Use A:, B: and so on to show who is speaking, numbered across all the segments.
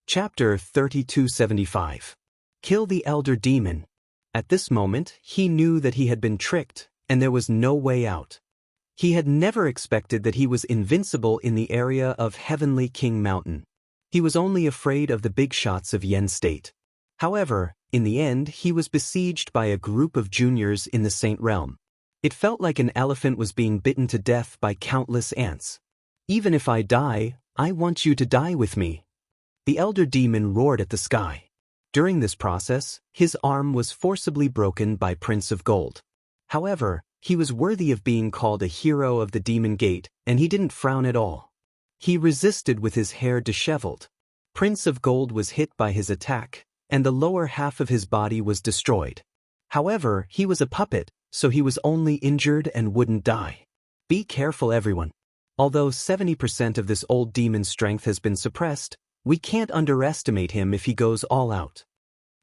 A: Chapter 3275. Kill the Elder Demon. At this moment, he knew that he had been tricked, and there was no way out. He had never expected that he was invincible in the area of Heavenly King Mountain. He was only afraid of the big shots of Yen State. However, in the end he was besieged by a group of juniors in the Saint Realm. It felt like an elephant was being bitten to death by countless ants. "Even if I die, I want you to die with me," the Elder Demon roared at the sky. During this process, his arm was forcibly broken by Prince of Gold. However, he was worthy of being called a hero of the Demon Gate, and he didn't frown at all. He resisted with his hair disheveled. Prince of Gold was hit by his attack, and the lower half of his body was destroyed. However, he was a puppet, so he was only injured and wouldn't die. Be careful, everyone. Although 70% of this old demon's strength has been suppressed, we can't underestimate him if he goes all out.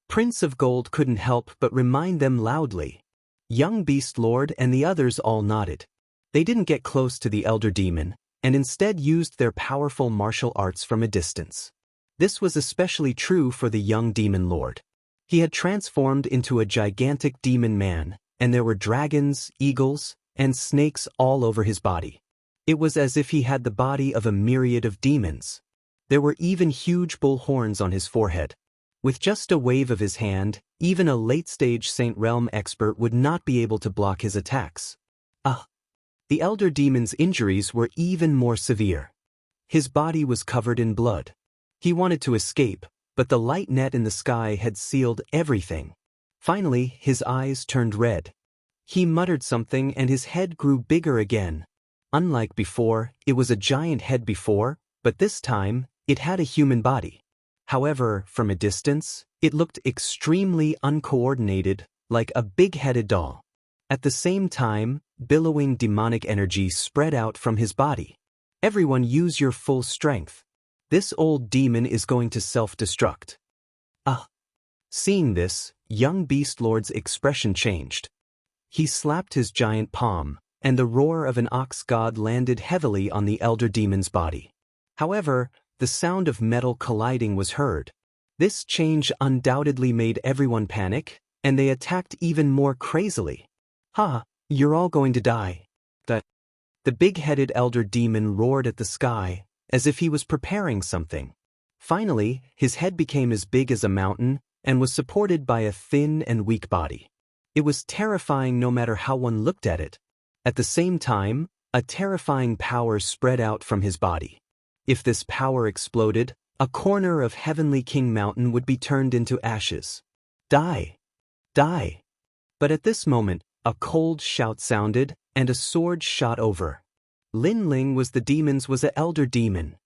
A: Prince of Gold couldn't help but remind them loudly. Young Beast Lord and the others all nodded. They didn't get close to the Elder Demon, and instead used their powerful martial arts from a distance. This was especially true for the young Demon Lord. He had transformed into a gigantic demon man, and there were dragons, eagles, and snakes all over his body. It was as if he had the body of a myriad of demons. There were even huge bull horns on his forehead. With just a wave of his hand, even a late-stage Saint Realm expert would not be able to block his attacks. The Elder Demon's injuries were even more severe. His body was covered in blood. He wanted to escape, but the light net in the sky had sealed everything. Finally, his eyes turned red. He muttered something and his head grew bigger again. Unlike before, it was a giant head before, but this time, it had a human body. However, from a distance, it looked extremely uncoordinated, like a big-headed doll. At the same time, billowing demonic energy spread out from his body. Everyone use your full strength. This old demon is going to self-destruct. Seeing this, young Beast Lord's expression changed. He slapped his giant palm, and the roar of an ox god landed heavily on the Elder Demon's body. However, the sound of metal colliding was heard. This change undoubtedly made everyone panic, and they attacked even more crazily. You're all going to die." The big-headed Elder Demon roared at the sky, as if he was preparing something. Finally, his head became as big as a mountain, and was supported by a thin and weak body. It was terrifying no matter how one looked at it. At the same time, a terrifying power spread out from his body. If this power exploded, a corner of Heavenly King Mountain would be turned into ashes. Die! Die! But at this moment, a cold shout sounded, and a sword shot over. Lin Ling was the Elder Demon.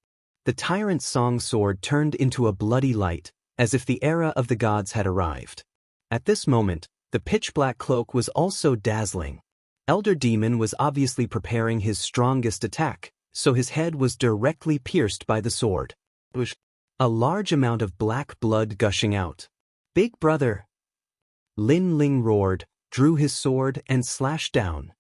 A: The tyrant's song sword turned into a bloody light, as if the era of the gods had arrived. At this moment, the pitch-black cloak was also dazzling. Elder Demon was obviously preparing his strongest attack, so his head was directly pierced by the sword. A large amount of black blood gushing out. "Big brother!" Lin Ling roared, drew his sword, and slashed down.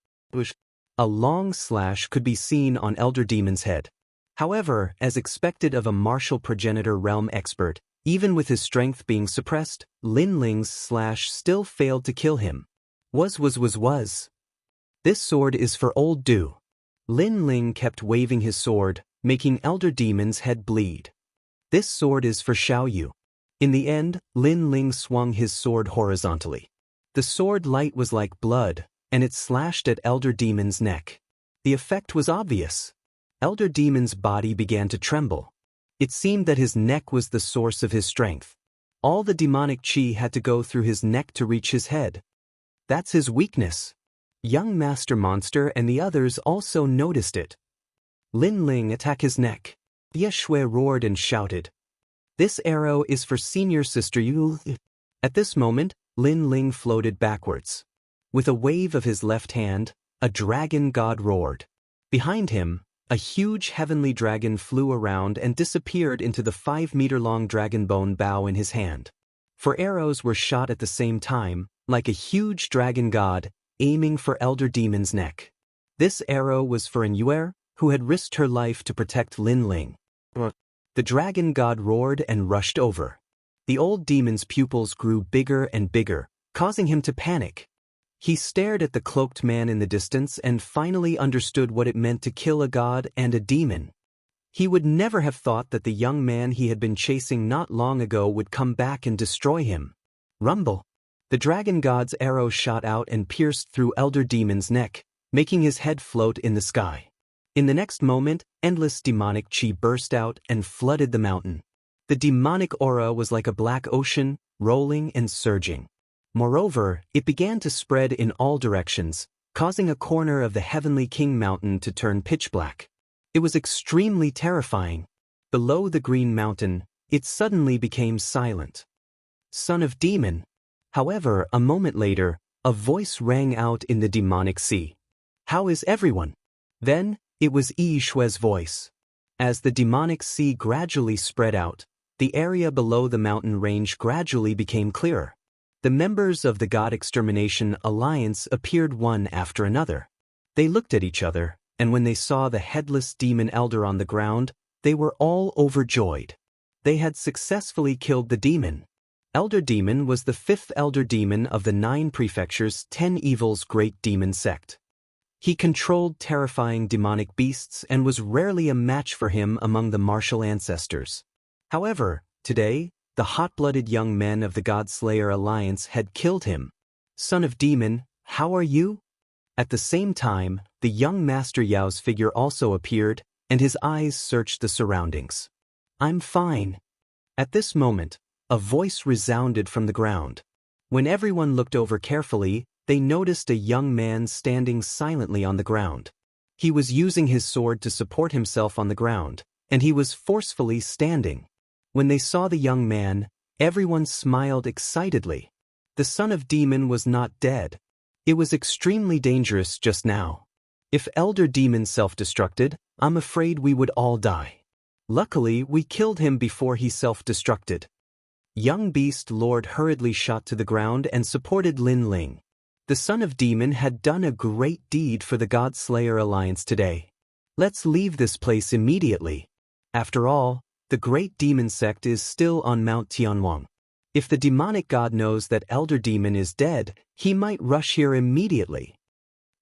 A: A long slash could be seen on Elder Demon's head. However, as expected of a martial progenitor realm expert, even with his strength being suppressed, Lin Ling's slash still failed to kill him. Was. This sword is for old Du. Lin Ling kept waving his sword, making Elder Demon's head bleed. This sword is for Xiaoyu. In the end, Lin Ling swung his sword horizontally. The sword light was like blood, and it slashed at Elder Demon's neck. The effect was obvious. Elder Demon's body began to tremble. It seemed that his neck was the source of his strength. All the demonic chi had to go through his neck to reach his head. That's his weakness. Young Master Monster and the others also noticed it. Lin Ling, attack his neck. Ye Shui roared and shouted. This arrow is for Senior Sister Yu. At this moment, Lin Ling floated backwards. With a wave of his left hand, a dragon god roared. Behind him, a huge heavenly dragon flew around and disappeared into the 5-meter-long dragon bone bow in his hand. 4 arrows were shot at the same time, like a huge dragon god, aiming for Elder Demon's neck. This arrow was for Yuer, who had risked her life to protect Lin Ling. The dragon god roared and rushed over. The old demon's pupils grew bigger and bigger, causing him to panic. He stared at the cloaked man in the distance and finally understood what it meant to kill a god and a demon. He would never have thought that the young man he had been chasing not long ago would come back and destroy him. Rumble! The dragon god's arrow shot out and pierced through Elder Demon's neck, making his head float in the sky. In the next moment, endless demonic chi burst out and flooded the mountain. The demonic aura was like a black ocean, rolling and surging. Moreover, it began to spread in all directions, causing a corner of the Heavenly King Mountain to turn pitch black. It was extremely terrifying. Below the Green Mountain, it suddenly became silent. Son of Demon. However, a moment later, a voice rang out in the demonic sea. How is everyone? Then, it was Yi Shue's voice. As the demonic sea gradually spread out, the area below the mountain range gradually became clearer. The members of the God Extermination Alliance appeared one after another. They looked at each other, and when they saw the headless demon elder on the ground, they were all overjoyed. They had successfully killed the demon. Elder Demon was the 5th elder demon of the 9 prefectures' 10 evils great demon sect. He controlled terrifying demonic beasts and was rarely a match for him among the martial ancestors. However, today, the hot-blooded young men of the God-Slayer Alliance had killed him. Son of Demon, how are you? At the same time, the young Master Yao's figure also appeared, and his eyes searched the surroundings. I'm fine. At this moment, a voice resounded from the ground. When everyone looked over carefully, they noticed a young man standing silently on the ground. He was using his sword to support himself on the ground, and he was forcefully standing. When they saw the young man, everyone smiled excitedly. The son of Demon was not dead. It was extremely dangerous just now. If Elder Demon self-destructed, I'm afraid we would all die. Luckily, we killed him before he self-destructed. Young Beast Lord hurriedly shot to the ground and supported Lin Ling. The son of Demon had done a great deed for the God Slayer Alliance today. Let's leave this place immediately. After all, the great demon sect is still on Mount Tianwang. If the demonic god knows that Elder Demon is dead, he might rush here immediately.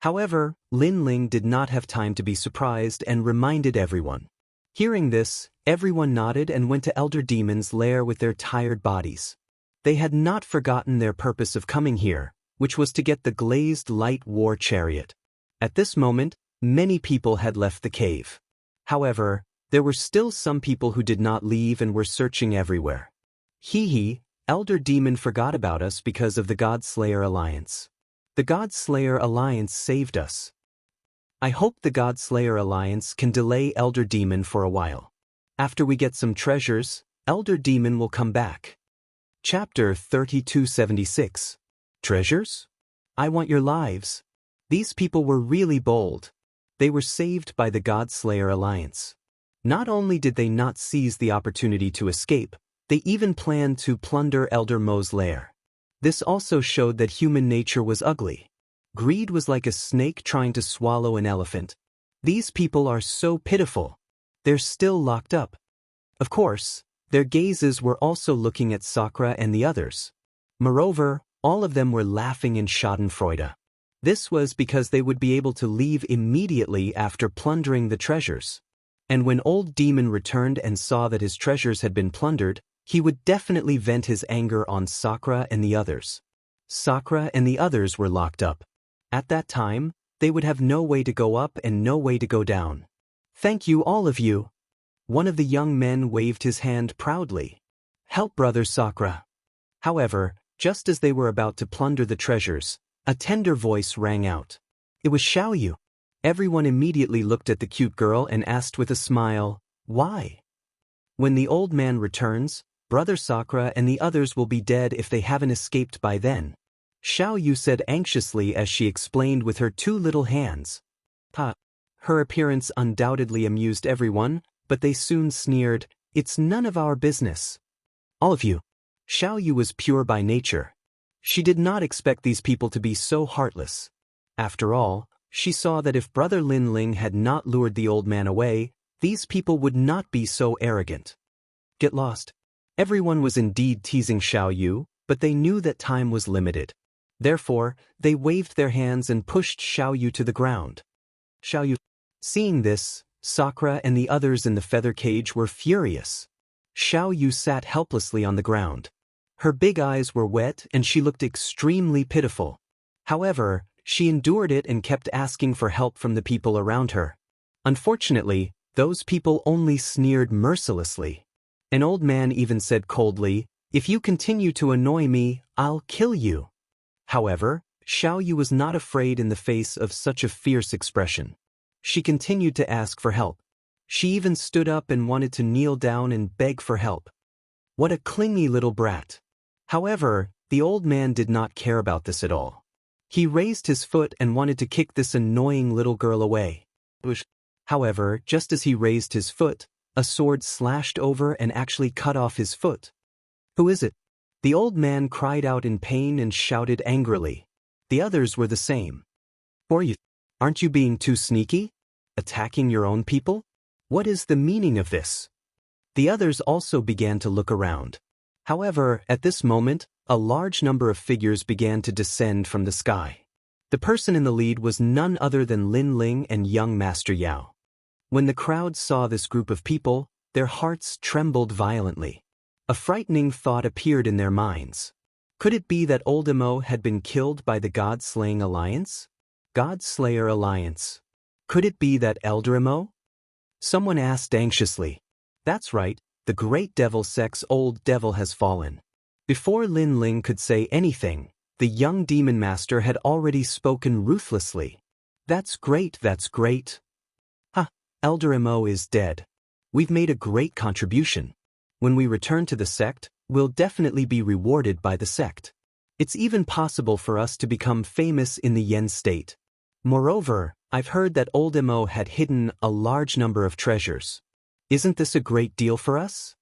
A: However, Lin Ling did not have time to be surprised and reminded everyone. Hearing this, everyone nodded and went to Elder Demon's lair with their tired bodies. They had not forgotten their purpose of coming here, which was to get the glazed light war chariot. At this moment, many people had left the cave. However, there were still some people who did not leave and were searching everywhere. Hee, Elder Demon forgot about us because of the God Slayer Alliance. The God Slayer Alliance saved us. I hope the God Slayer Alliance can delay Elder Demon for a while. After we get some treasures, Elder Demon will come back. Chapter 3276. Treasures? I want your lives. These people were really bold. They were saved by the God Slayer Alliance. Not only did they not seize the opportunity to escape, they even planned to plunder Elder Mo's lair. This also showed that human nature was ugly. Greed was like a snake trying to swallow an elephant. These people are so pitiful. They're still locked up. Of course, their gazes were also looking at Sakura and the others. Moreover, all of them were laughing in schadenfreude. This was because they would be able to leave immediately after plundering the treasures. And when Old Demon returned and saw that his treasures had been plundered, he would definitely vent his anger on Sakura and the others. Sakura and the others were locked up. At that time, they would have no way to go up and no way to go down. Thank you, all of you. One of the young men waved his hand proudly. Help brother Sakura. However, just as they were about to plunder the treasures, a tender voice rang out. It was Xiaoyu. Everyone immediately looked at the cute girl and asked with a smile, why? When the old man returns, brother Sakura and the others will be dead if they haven't escaped by then. Xiaoyu said anxiously as she explained with her 2 little hands. Her appearance undoubtedly amused everyone, but they soon sneered, it's none of our business. All of you. Xiaoyu was pure by nature. She did not expect these people to be so heartless. After all, she saw that if Brother Lin Ling had not lured the old man away, these people would not be so arrogant. get lost. Everyone was indeed teasing Xiao Yu, but they knew that time was limited. Therefore, they waved their hands and pushed Xiao Yu to the ground. Xiao Yu. Seeing this, Sakura and the others in the feather cage were furious. Xiao Yu sat helplessly on the ground. Her big eyes were wet and she looked extremely pitiful. However, she endured it and kept asking for help from the people around her. Unfortunately, those people only sneered mercilessly. An old man even said coldly, "If you continue to annoy me, I'll kill you." However, Xiao Yu was not afraid in the face of such a fierce expression. She continued to ask for help. She even stood up and wanted to kneel down and beg for help. What a clingy little brat. However, the old man did not care about this at all. He raised his foot and wanted to kick this annoying little girl away. However, just as he raised his foot, a sword slashed over and actually cut off his foot. "Who is it?" The old man cried out in pain and shouted angrily. The others were the same. "Who are you? Aren't you being too sneaky? Attacking your own people? What is the meaning of this?" The others also began to look around. However, at this moment, a large number of figures began to descend from the sky. The person in the lead was none other than Lin Ling and young Master Yao. When the crowd saw this group of people, their hearts trembled violently. A frightening thought appeared in their minds. Could it be that old Imo had been killed by the God-slaying alliance? God-slayer alliance. Could it be that Elder Imo? Someone asked anxiously. That's right, the great devil Sek's old devil has fallen. Before Lin Ling could say anything, the young demon master had already spoken ruthlessly. That's great, that's great. Elder Imo is dead. We've made a great contribution. When we return to the sect, we'll definitely be rewarded by the sect. It's even possible for us to become famous in the Yen state. Moreover, I've heard that old Imo had hidden a large number of treasures. Isn't this a great deal for us?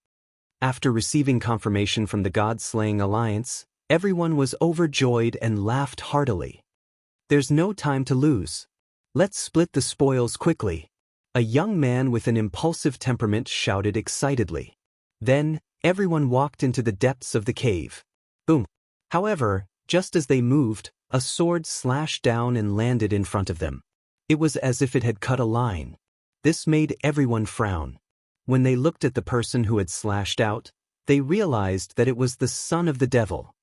A: After receiving confirmation from the God-slaying alliance, everyone was overjoyed and laughed heartily. There's no time to lose. Let's split the spoils quickly. A young man with an impulsive temperament shouted excitedly. Then, everyone walked into the depths of the cave. Boom. However, just as they moved, a sword slashed down and landed in front of them. It was as if it had cut a line. This made everyone frown. When they looked at the person who had slashed out, they realized that it was the son of the devil.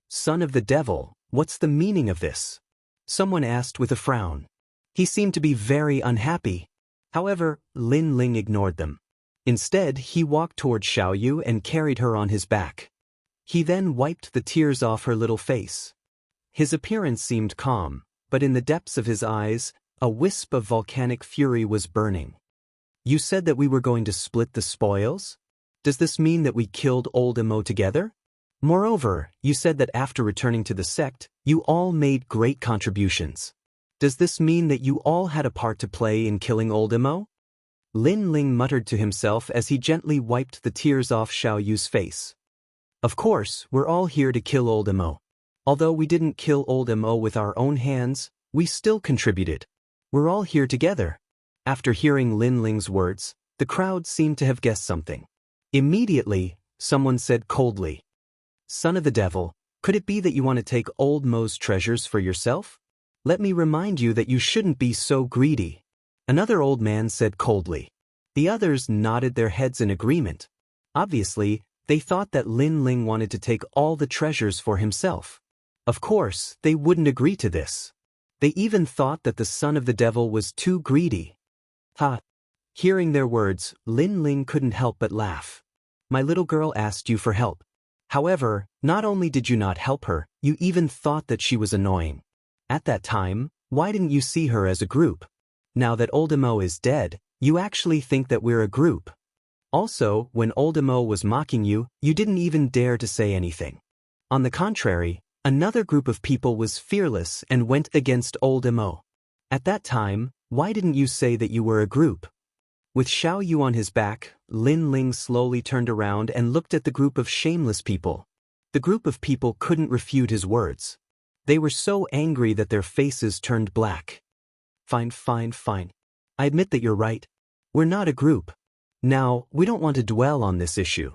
A: Son of the devil, what's the meaning of this? Someone asked with a frown. He seemed to be very unhappy. However, Lin Ling ignored them. Instead, he walked toward Xiao Yu and carried her on his back. He then wiped the tears off her little face. His appearance seemed calm, but in the depths of his eyes, a wisp of volcanic fury was burning. You said that we were going to split the spoils? Does this mean that we killed old Imo together? Moreover, you said that after returning to the sect, you all made great contributions. Does this mean that you all had a part to play in killing old Imo? Lin Ling muttered to himself as he gently wiped the tears off Xiao Yu's face. Of course, we're all here to kill old Imo. Although we didn't kill old Imo with our own hands, we still contributed. We're all here together. After hearing Lin Ling's words, the crowd seemed to have guessed something. Immediately, someone said coldly, "Son of the devil, could it be that you want to take old Mo's treasures for yourself? Let me remind you that you shouldn't be so greedy." Another old man said coldly. The others nodded their heads in agreement. Obviously, they thought that Lin Ling wanted to take all the treasures for himself. Of course, they wouldn't agree to this. They even thought that the son of the devil was too greedy. Hearing their words, Lin Ling couldn't help but laugh. My little girl asked you for help. However, not only did you not help her, you even thought that she was annoying. At that time, why didn't you see her as a group? Now that old Imo is dead, you actually think that we're a group. Also, when old Imo was mocking you, you didn't even dare to say anything. On the contrary, another group of people was fearless and went against old Imo. At that time, why didn't you say that you were a group? With Xiao Yu on his back, Lin Ling slowly turned around and looked at the group of shameless people. The group of people couldn't refute his words. They were so angry that their faces turned black. Fine. I admit that you're right. We're not a group. Now, we don't want to dwell on this issue.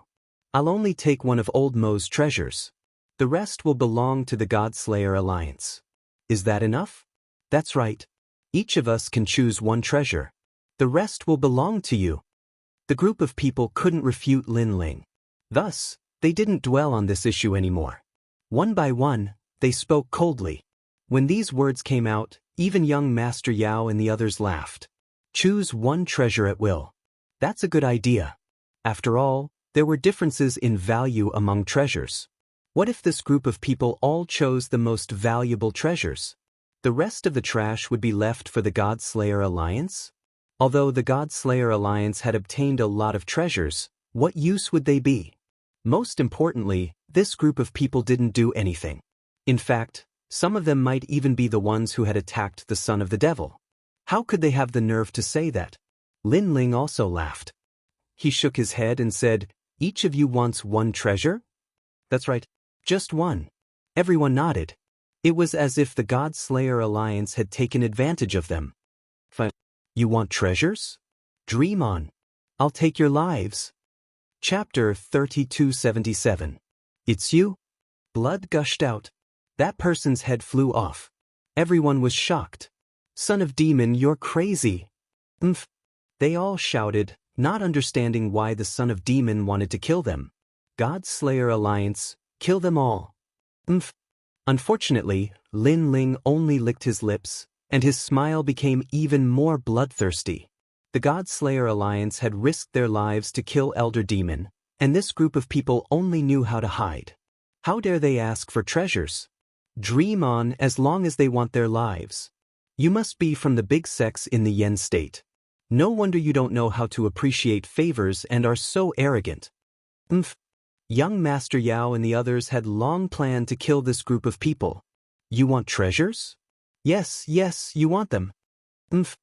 A: I'll only take one of old Mo's treasures. The rest will belong to the God-Slayer Alliance. Is that enough? That's right. Each of us can choose one treasure. The rest will belong to you. The group of people couldn't refute Lin Ling. Thus, they didn't dwell on this issue anymore. One by one, they spoke coldly. When these words came out, even young Master Yao and the others laughed. Choose one treasure at will. That's a good idea. After all, there were differences in value among treasures. What if this group of people all chose the most valuable treasures? The rest of the trash would be left for the God-Slayer Alliance? Although the God-Slayer Alliance had obtained a lot of treasures, what use would they be? Most importantly, this group of people didn't do anything. In fact, some of them might even be the ones who had attacked the son of the devil. How could they have the nerve to say that? Lin Ling also laughed. He shook his head and said, "Each of you wants one treasure?" "That's right. Just one." Everyone nodded. It was as if the God-Slayer Alliance had taken advantage of them. "Fine. You want treasures? Dream on. I'll take your lives." Chapter 3277. It's you? Blood gushed out. That person's head flew off. Everyone was shocked. "Son of demon, you're crazy." "Umph." They all shouted, not understanding why the son of demon wanted to kill them. God-Slayer Alliance, kill them all. "Umph." Unfortunately, Lin Ling only licked his lips, and his smile became even more bloodthirsty. The God-Slayer Alliance had risked their lives to kill Elder Demon, and this group of people only knew how to hide. How dare they ask for treasures? Dream on as long as they want their lives. You must be from the big sects in the Yen state. No wonder you don't know how to appreciate favors and are so arrogant. Umph. Young Master Yao and the others had long planned to kill this group of people. You want treasures? Yes, you want them. Umph.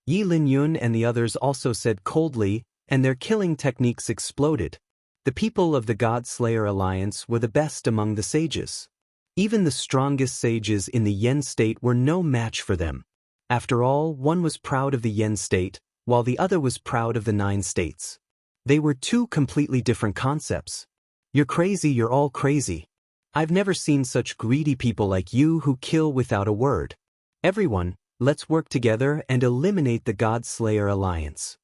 A: Yi Lin Yun and the others also said coldly, and their killing techniques exploded. The people of the God-Slayer Alliance were the best among the sages. Even the strongest sages in the Yen state were no match for them. After all, one was proud of the Yen state, while the other was proud of the 9 states. They were two completely different concepts. You're crazy, you're all crazy. I've never seen such greedy people like you who kill without a word. Everyone, let's work together and eliminate the God-Slayer Alliance.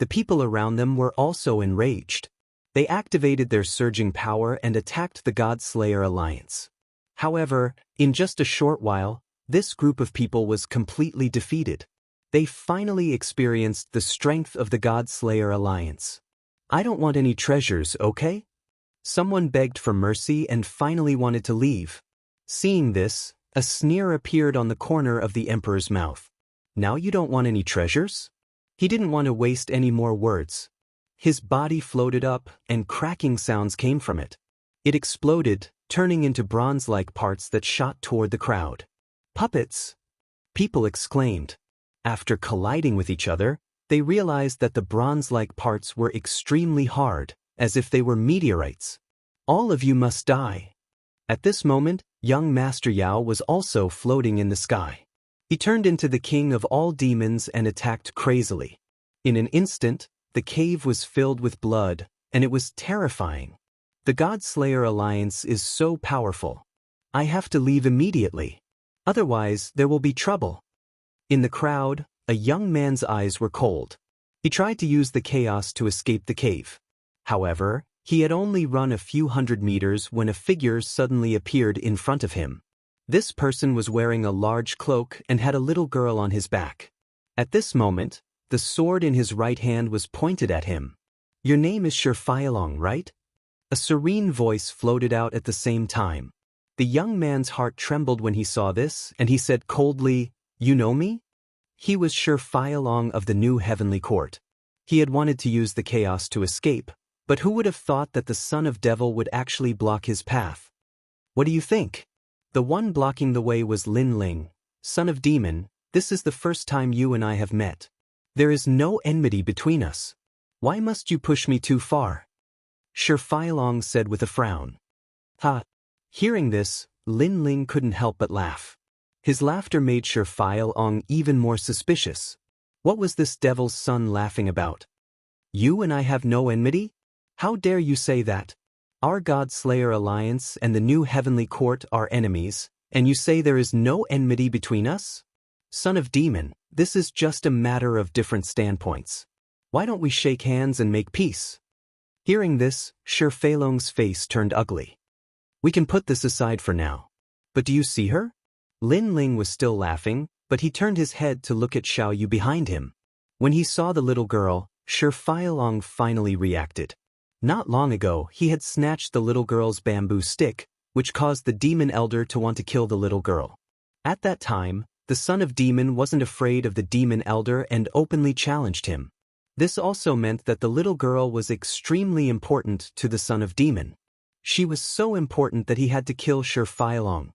A: The people around them were also enraged. They activated their surging power and attacked the God-Slayer Alliance. However, in just a short while, this group of people was completely defeated. They finally experienced the strength of the God-Slayer Alliance. "I don't want any treasures, okay?" Someone begged for mercy and finally wanted to leave. Seeing this, a sneer appeared on the corner of the emperor's mouth. "Now you don't want any treasures?" He didn't want to waste any more words. His body floated up, and cracking sounds came from it. It exploded, turning into bronze-like parts that shot toward the crowd. "Puppets!" People exclaimed. After colliding with each other, they realized that the bronze-like parts were extremely hard, as if they were meteorites. "All of you must die." At this moment, young Master Yao was also floating in the sky. He turned into the king of all demons and attacked crazily. In an instant, the cave was filled with blood, and it was terrifying. The God-Slayer Alliance is so powerful. I have to leave immediately. Otherwise, there will be trouble. In the crowd, a young man's eyes were cold. He tried to use the chaos to escape the cave. However, he had only run a few hundred meters when a figure suddenly appeared in front of him. This person was wearing a large cloak and had a little girl on his back. At this moment, the sword in his right hand was pointed at him. "Your name is Shirfailong, right?" A serene voice floated out at the same time. The young man's heart trembled when he saw this, and he said coldly, "You know me?" He was Shirfailong of the New Heavenly Court. He had wanted to use the chaos to escape, but who would have thought that the son of devil would actually block his path? "What do you think?" The one blocking the way was Lin Ling. "Son of demon, this is the first time you and I have met. There is no enmity between us. Why must you push me too far?" Shirfailong said with a frown. "Ha!" Hearing this, Lin Ling couldn't help but laugh. His laughter made Shirfailong even more suspicious. What was this devil's son laughing about? "You and I have no enmity?" How dare you say that? Our God Slayer Alliance and the new Heavenly Court are enemies, and you say there is no enmity between us? Son of Demon, this is just a matter of different standpoints. Why don't we shake hands and make peace? Hearing this, Shi Feilong's face turned ugly. We can put this aside for now. But do you see her? Lin Ling was still laughing, but he turned his head to look at Xiao Yu behind him. When he saw the little girl, Shi Feilong finally reacted. Not long ago, he had snatched the little girl's bamboo stick, which caused the demon elder to want to kill the little girl. At that time, the son of demon wasn't afraid of the demon elder and openly challenged him. This also meant that the little girl was extremely important to the son of demon. She was so important that he had to kill Shi Feilong.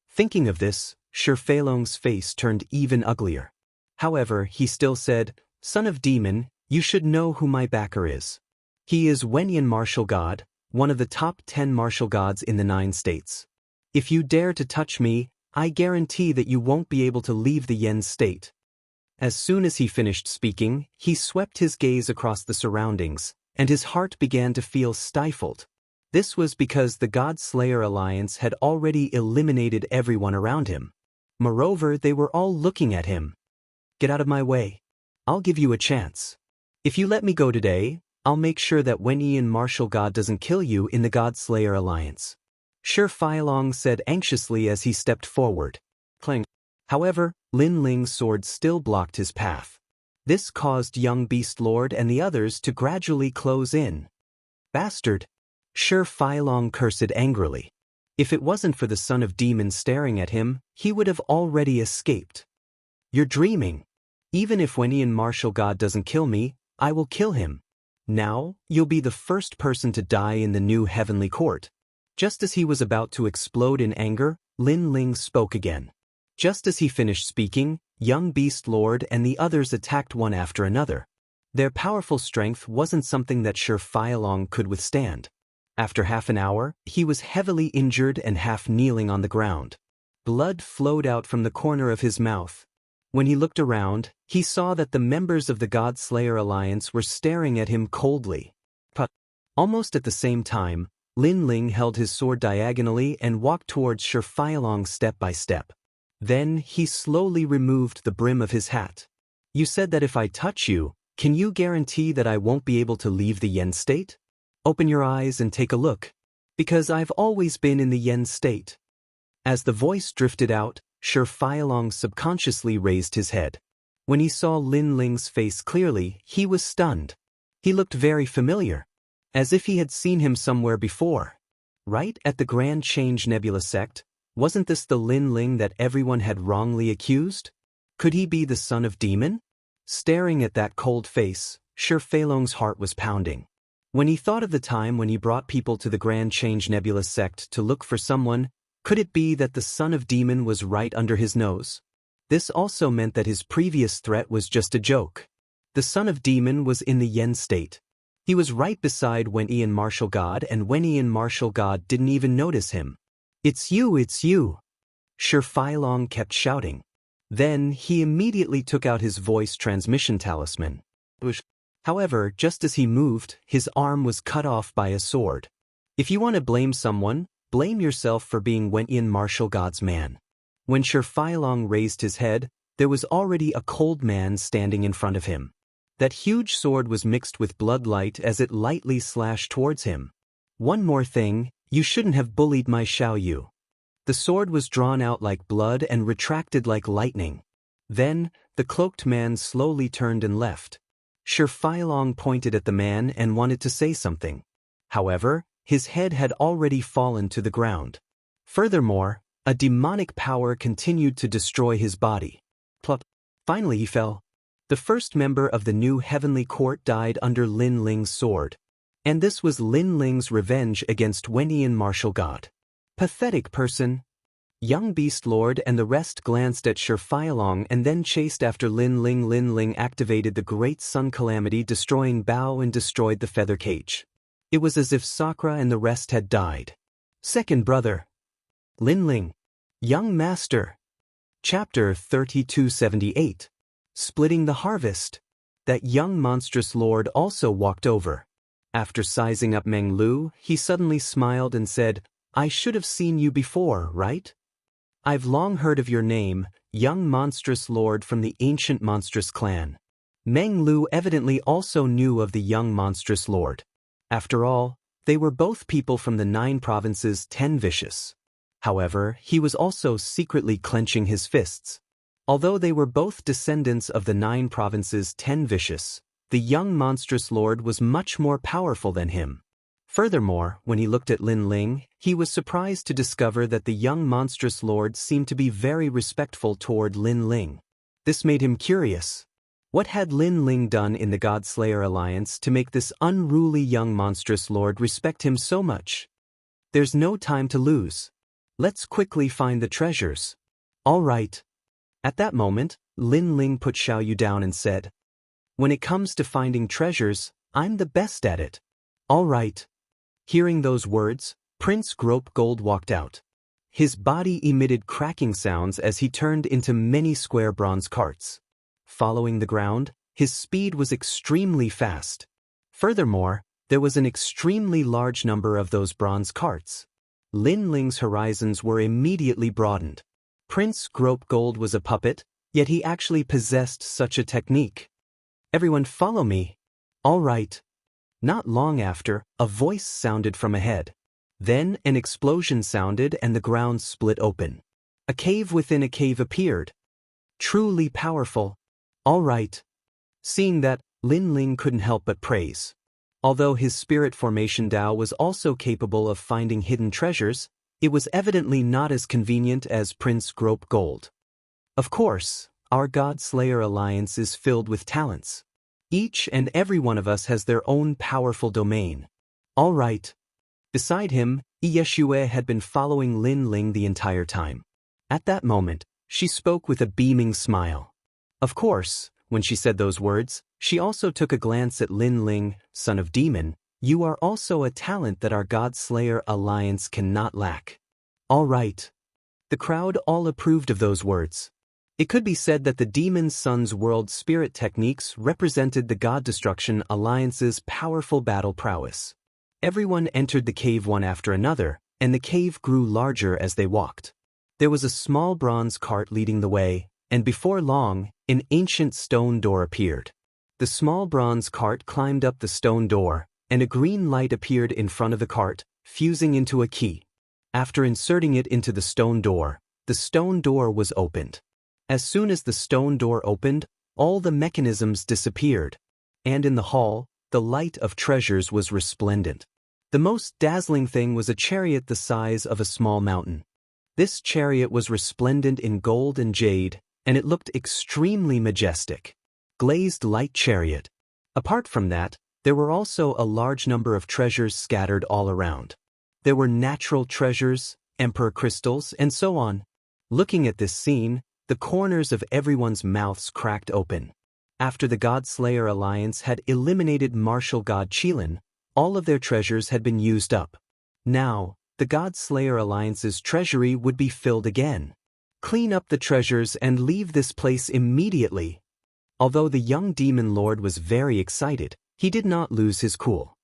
A: Thinking of this, Shi Feilong's face turned even uglier. However, he still said, "Son of demon, you should know who my backer is. He is Wenyan martial god, one of the top 10 martial gods in the 9 states. If you dare to touch me, I guarantee that you won't be able to leave the Yen state." As soon as he finished speaking, he swept his gaze across the surroundings, and his heart began to feel stifled. This was because the God Slayer Alliance had already eliminated everyone around him. Moreover, they were all looking at him. "Get out of my way. I'll give you a chance. If you let me go today, I'll make sure that Wenyan martial god doesn't kill you in the God Slayer Alliance," Shi Feilong said anxiously as he stepped forward. Clang. However, Lin Ling's sword still blocked his path. This caused young Beast Lord and the others to gradually close in. "Bastard!" Shi Feilong cursed angrily. If it wasn't for the son of demon staring at him, he would have already escaped. "You're dreaming. Even if Wenyan martial god doesn't kill me, I will kill him. Now, you'll be the first person to die in the new heavenly court." Just as he was about to explode in anger, Lin Ling spoke again. Just as he finished speaking, young Beast Lord and the others attacked one after another. Their powerful strength wasn't something that Shi Feilong could withstand. After half an hour, he was heavily injured and half kneeling on the ground. Blood flowed out from the corner of his mouth. When he looked around, he saw that the members of the God Slayer Alliance were staring at him coldly. But almost at the same time, Lin Ling held his sword diagonally and walked towards Shi Feilong step by step. Then he slowly removed the brim of his hat. "You said that if I touch you, can you guarantee that I won't be able to leave the Yen state? Open your eyes and take a look. Because I've always been in the Yen state." As the voice drifted out, Shi Feilong subconsciously raised his head. When he saw Lin Ling's face clearly, he was stunned. He looked very familiar, as if he had seen him somewhere before. Right at the Grand Change Nebula sect, wasn't this the Lin Ling that everyone had wrongly accused? Could he be the son of demon? Staring at that cold face, Shi Feilong's heart was pounding. When he thought of the time when he brought people to the Grand Change Nebula sect to look for someone, could it be that the son of demon was right under his nose? This also meant that his previous threat was just a joke. The son of demon was in the Yen state. He was right beside Wenyan martial god, and Wenyan martial god didn't even notice him. It's you, Shi Feilong kept shouting. Then he immediately took out his voice transmission talisman. However, just as he moved, his arm was cut off by a sword. If you want to blame someone, blame yourself for being Wenyan martial god's man. When Shi Feilong raised his head, there was already a cold man standing in front of him. That huge sword was mixed with bloodlight as it lightly slashed towards him. "One more thing, you shouldn't have bullied my Xiao Yu." The sword was drawn out like blood and retracted like lightning. Then, the cloaked man slowly turned and left. Shi Feilong pointed at the man and wanted to say something. However, his head had already fallen to the ground. Furthermore, a demonic power continued to destroy his body. Plop. Finally he fell. The first member of the new heavenly court died under Lin Ling's sword. And this was Lin Ling's revenge against Wenyan martial god. Pathetic person. Young Beast Lord and the rest glanced at Shi Feilong and then chased after Lin Ling. Lin Ling activated the Great Sun Calamity, destroying Bao and destroyed the feather cage. It was as if Sakura and the rest had died. Second brother. Lin Ling. Young Master. Chapter 3278. Splitting the Harvest. That young monstrous lord also walked over. After sizing up Meng Lu, he suddenly smiled and said, "I should have seen you before, right? I've long heard of your name, young monstrous lord from the ancient monstrous clan." Meng Lu evidently also knew of the young monstrous lord. After all, they were both people from the 9 provinces 10 vicious. However, he was also secretly clenching his fists. Although they were both descendants of the 9 provinces 10 vicious, the young monstrous lord was much more powerful than him. Furthermore, when he looked at Lin Ling, he was surprised to discover that the young monstrous lord seemed to be very respectful toward Lin Ling. This made him curious. What had Lin Ling done in the God-Slayer alliance to make this unruly young monstrous lord respect him so much? There's no time to lose. Let's quickly find the treasures. All right. At that moment, Lin Ling put Xiao Yu down and said, "When it comes to finding treasures, I'm the best at it." All right. Hearing those words, Prince Grope Gold walked out. His body emitted cracking sounds as he turned into many square bronze carts. Following the ground, his speed was extremely fast. Furthermore, there was an extremely large number of those bronze carts. Lin Ling's horizons were immediately broadened. Prince Grope Gold was a puppet, yet he actually possessed such a technique. "Everyone follow me." All right. Not long after, a voice sounded from ahead. Then an explosion sounded and the ground split open. A cave within a cave appeared. Truly powerful. All right. Seeing that, Lin Ling couldn't help but praise. Although his spirit formation Dao was also capable of finding hidden treasures, it was evidently not as convenient as Prince Grope Gold. Of course, our God-Slayer alliance is filled with talents. Each and every one of us has their own powerful domain. All right. Beside him, Yeshue had been following Lin Ling the entire time. At that moment, she spoke with a beaming smile. Of course, when she said those words, she also took a glance at Lin Ling, son of demon. "You are also a talent that our God-Slayer alliance cannot lack." All right. The crowd all approved of those words. It could be said that the Demon Son's world spirit techniques represented the God Destruction Alliance's powerful battle prowess. Everyone entered the cave one after another, and the cave grew larger as they walked. There was a small bronze cart leading the way, and before long, an ancient stone door appeared. The small bronze cart climbed up the stone door, and a green light appeared in front of the cart, fusing into a key. After inserting it into the stone door was opened. As soon as the stone door opened, all the mechanisms disappeared, and in the hall, the light of treasures was resplendent. The most dazzling thing was a chariot the size of a small mountain. This chariot was resplendent in gold and jade, and it looked extremely majestic. Glazed light chariot. Apart from that, there were also a large number of treasures scattered all around. There were natural treasures, emperor crystals, and so on. Looking at this scene, the corners of everyone's mouths cracked open. After the God-Slayer Alliance had eliminated martial god Qilin, all of their treasures had been used up. Now, the God-Slayer Alliance's treasury would be filled again. Clean up the treasures and leave this place immediately. Although the young demon lord was very excited, he did not lose his cool.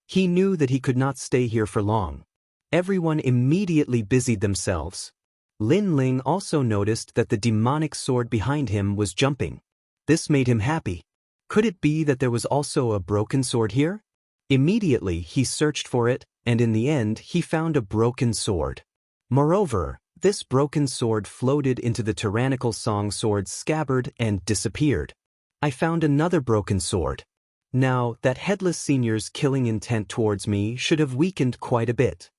A: He knew that he could not stay here for long. Everyone immediately busied themselves. Lin Ling also noticed that the demonic sword behind him was jumping. This made him happy. Could it be that there was also a broken sword here? Immediately he searched for it, and in the end he found a broken sword. Moreover, this broken sword floated into the tyrannical song sword's scabbard and disappeared. I found another broken sword. Now, that headless senior's killing intent towards me should have weakened quite a bit.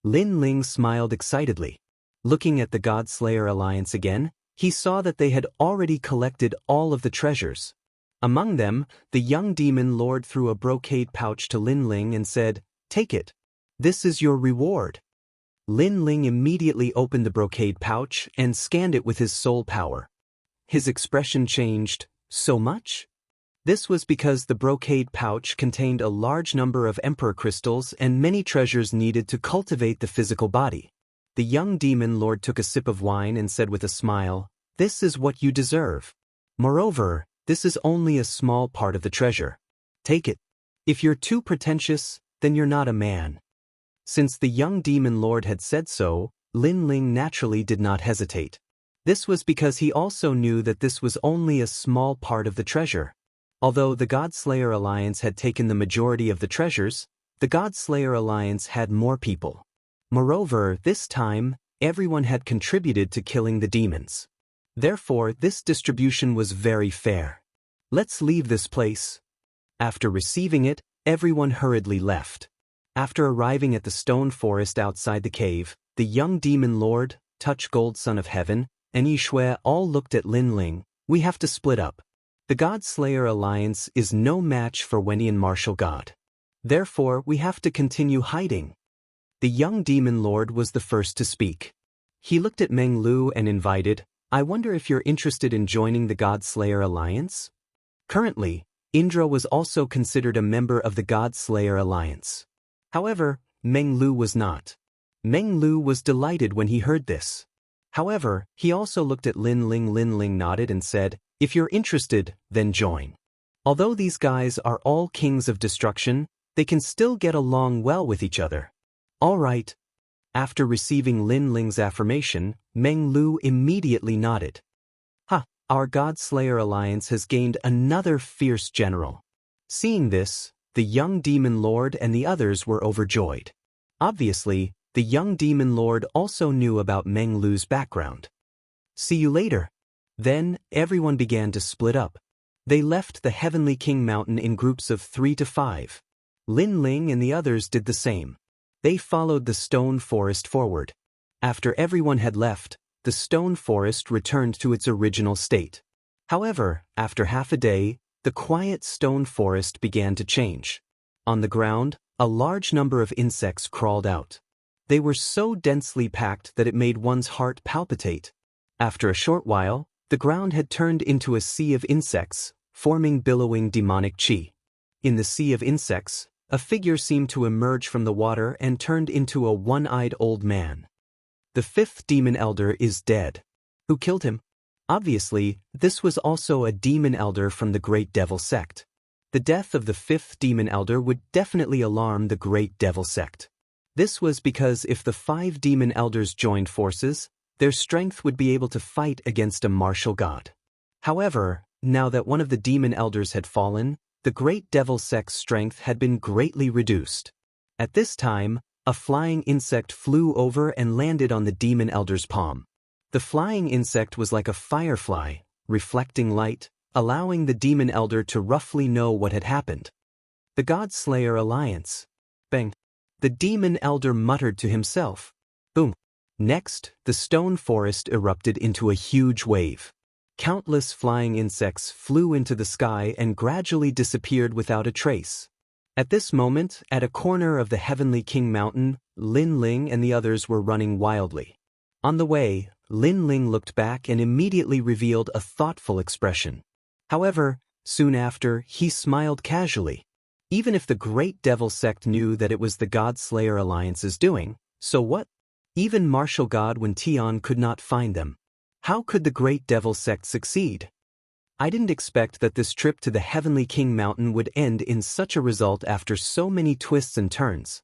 A: Lin Ling smiled excitedly. Looking at the God-Slayer Alliance again, he saw that they had already collected all of the treasures. Among them, the young demon lord threw a brocade pouch to Lin Ling and said, "Take it. This is your reward." Lin Ling immediately opened the brocade pouch and scanned it with his soul power. His expression changed. So much? This was because the brocade pouch contained a large number of emperor crystals and many treasures needed to cultivate the physical body. The young demon lord took a sip of wine and said with a smile, "This is what you deserve. Moreover, this is only a small part of the treasure. Take it." If you're too pretentious, then you're not a man. Since the young demon lord had said so, Lin Ling naturally did not hesitate. This was because he also knew that this was only a small part of the treasure. Although the Godslayer Alliance had taken the majority of the treasures, the Godslayer Alliance had more people. Moreover, this time, everyone had contributed to killing the demons. Therefore, this distribution was very fair. Let's leave this place. After receiving it, everyone hurriedly left. After arriving at the stone forest outside the cave, the young demon lord, Touch Gold Son of Heaven, and Yishui all looked at Lin Ling. We have to split up. The Godslayer Alliance is no match for Wenian Martial God. Therefore, we have to continue hiding. The young demon lord was the first to speak. He looked at Meng Lu and invited, I wonder if you're interested in joining the Godslayer Alliance? Currently, Indra was also considered a member of the Godslayer Alliance. However, Meng Lu was not. Meng Lu was delighted when he heard this. However, he also looked at Lin Ling. Lin Ling nodded and said, if you're interested, then join. Although these guys are all kings of destruction, they can still get along well with each other. All right. After receiving Lin Ling's affirmation, Meng Lu immediately nodded. Our Godslayer Alliance has gained another fierce general. Seeing this, the young demon lord and the others were overjoyed. Obviously, the young demon lord also knew about Meng Lu's background. See you later. Then, everyone began to split up. They left the Heavenly King Mountain in groups of 3 to 5. Lin Ling and the others did the same. They followed the stone forest forward. After everyone had left, the stone forest returned to its original state. However, after half a day, the quiet stone forest began to change. On the ground, a large number of insects crawled out. They were so densely packed that it made one's heart palpitate. After a short while, the ground had turned into a sea of insects, forming billowing demonic chi. In the sea of insects, a figure seemed to emerge from the water and turned into a one-eyed old man. The 5th demon elder is dead. Who killed him? Obviously, this was also a demon elder from the Great Devil Sect. The death of the 5th demon elder would definitely alarm the Great Devil Sect. This was because if the 5 demon elders joined forces, their strength would be able to fight against a martial god. However, now that one of the demon elders had fallen, the Great Devil Sect's strength had been greatly reduced. At this time, a flying insect flew over and landed on the demon elder's palm. The flying insect was like a firefly, reflecting light, allowing the demon elder to roughly know what had happened. The Godslayer Alliance. Bang. The demon elder muttered to himself. Boom. Next, the stone forest erupted into a huge wave. Countless flying insects flew into the sky and gradually disappeared without a trace. At this moment, at a corner of the Heavenly King Mountain, Lin Ling and the others were running wildly. On the way, Lin Ling looked back and immediately revealed a thoughtful expression. However, soon after, he smiled casually. Even if the Great Devil Sect knew that it was the Godslayer Alliance's doing, so what? Even Martial God Wen Tian could not find them. How could the Great Devil Sect succeed? I didn't expect that this trip to the Heavenly King Mountain would end in such a result after so many twists and turns.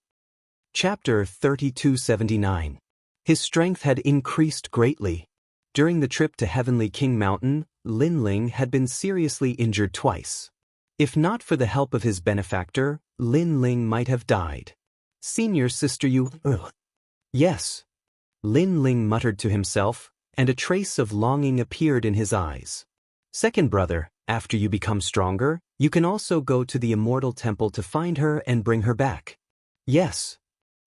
A: Chapter 3279. His strength had increased greatly. During the trip to Heavenly King Mountain, Lin Ling had been seriously injured twice. If not for the help of his benefactor, Lin Ling might have died. Senior sister you... Yes. Lin Ling muttered to himself, and a trace of longing appeared in his eyes. Second brother, after you become stronger, you can also go to the Immortal Temple to find her and bring her back. Yes.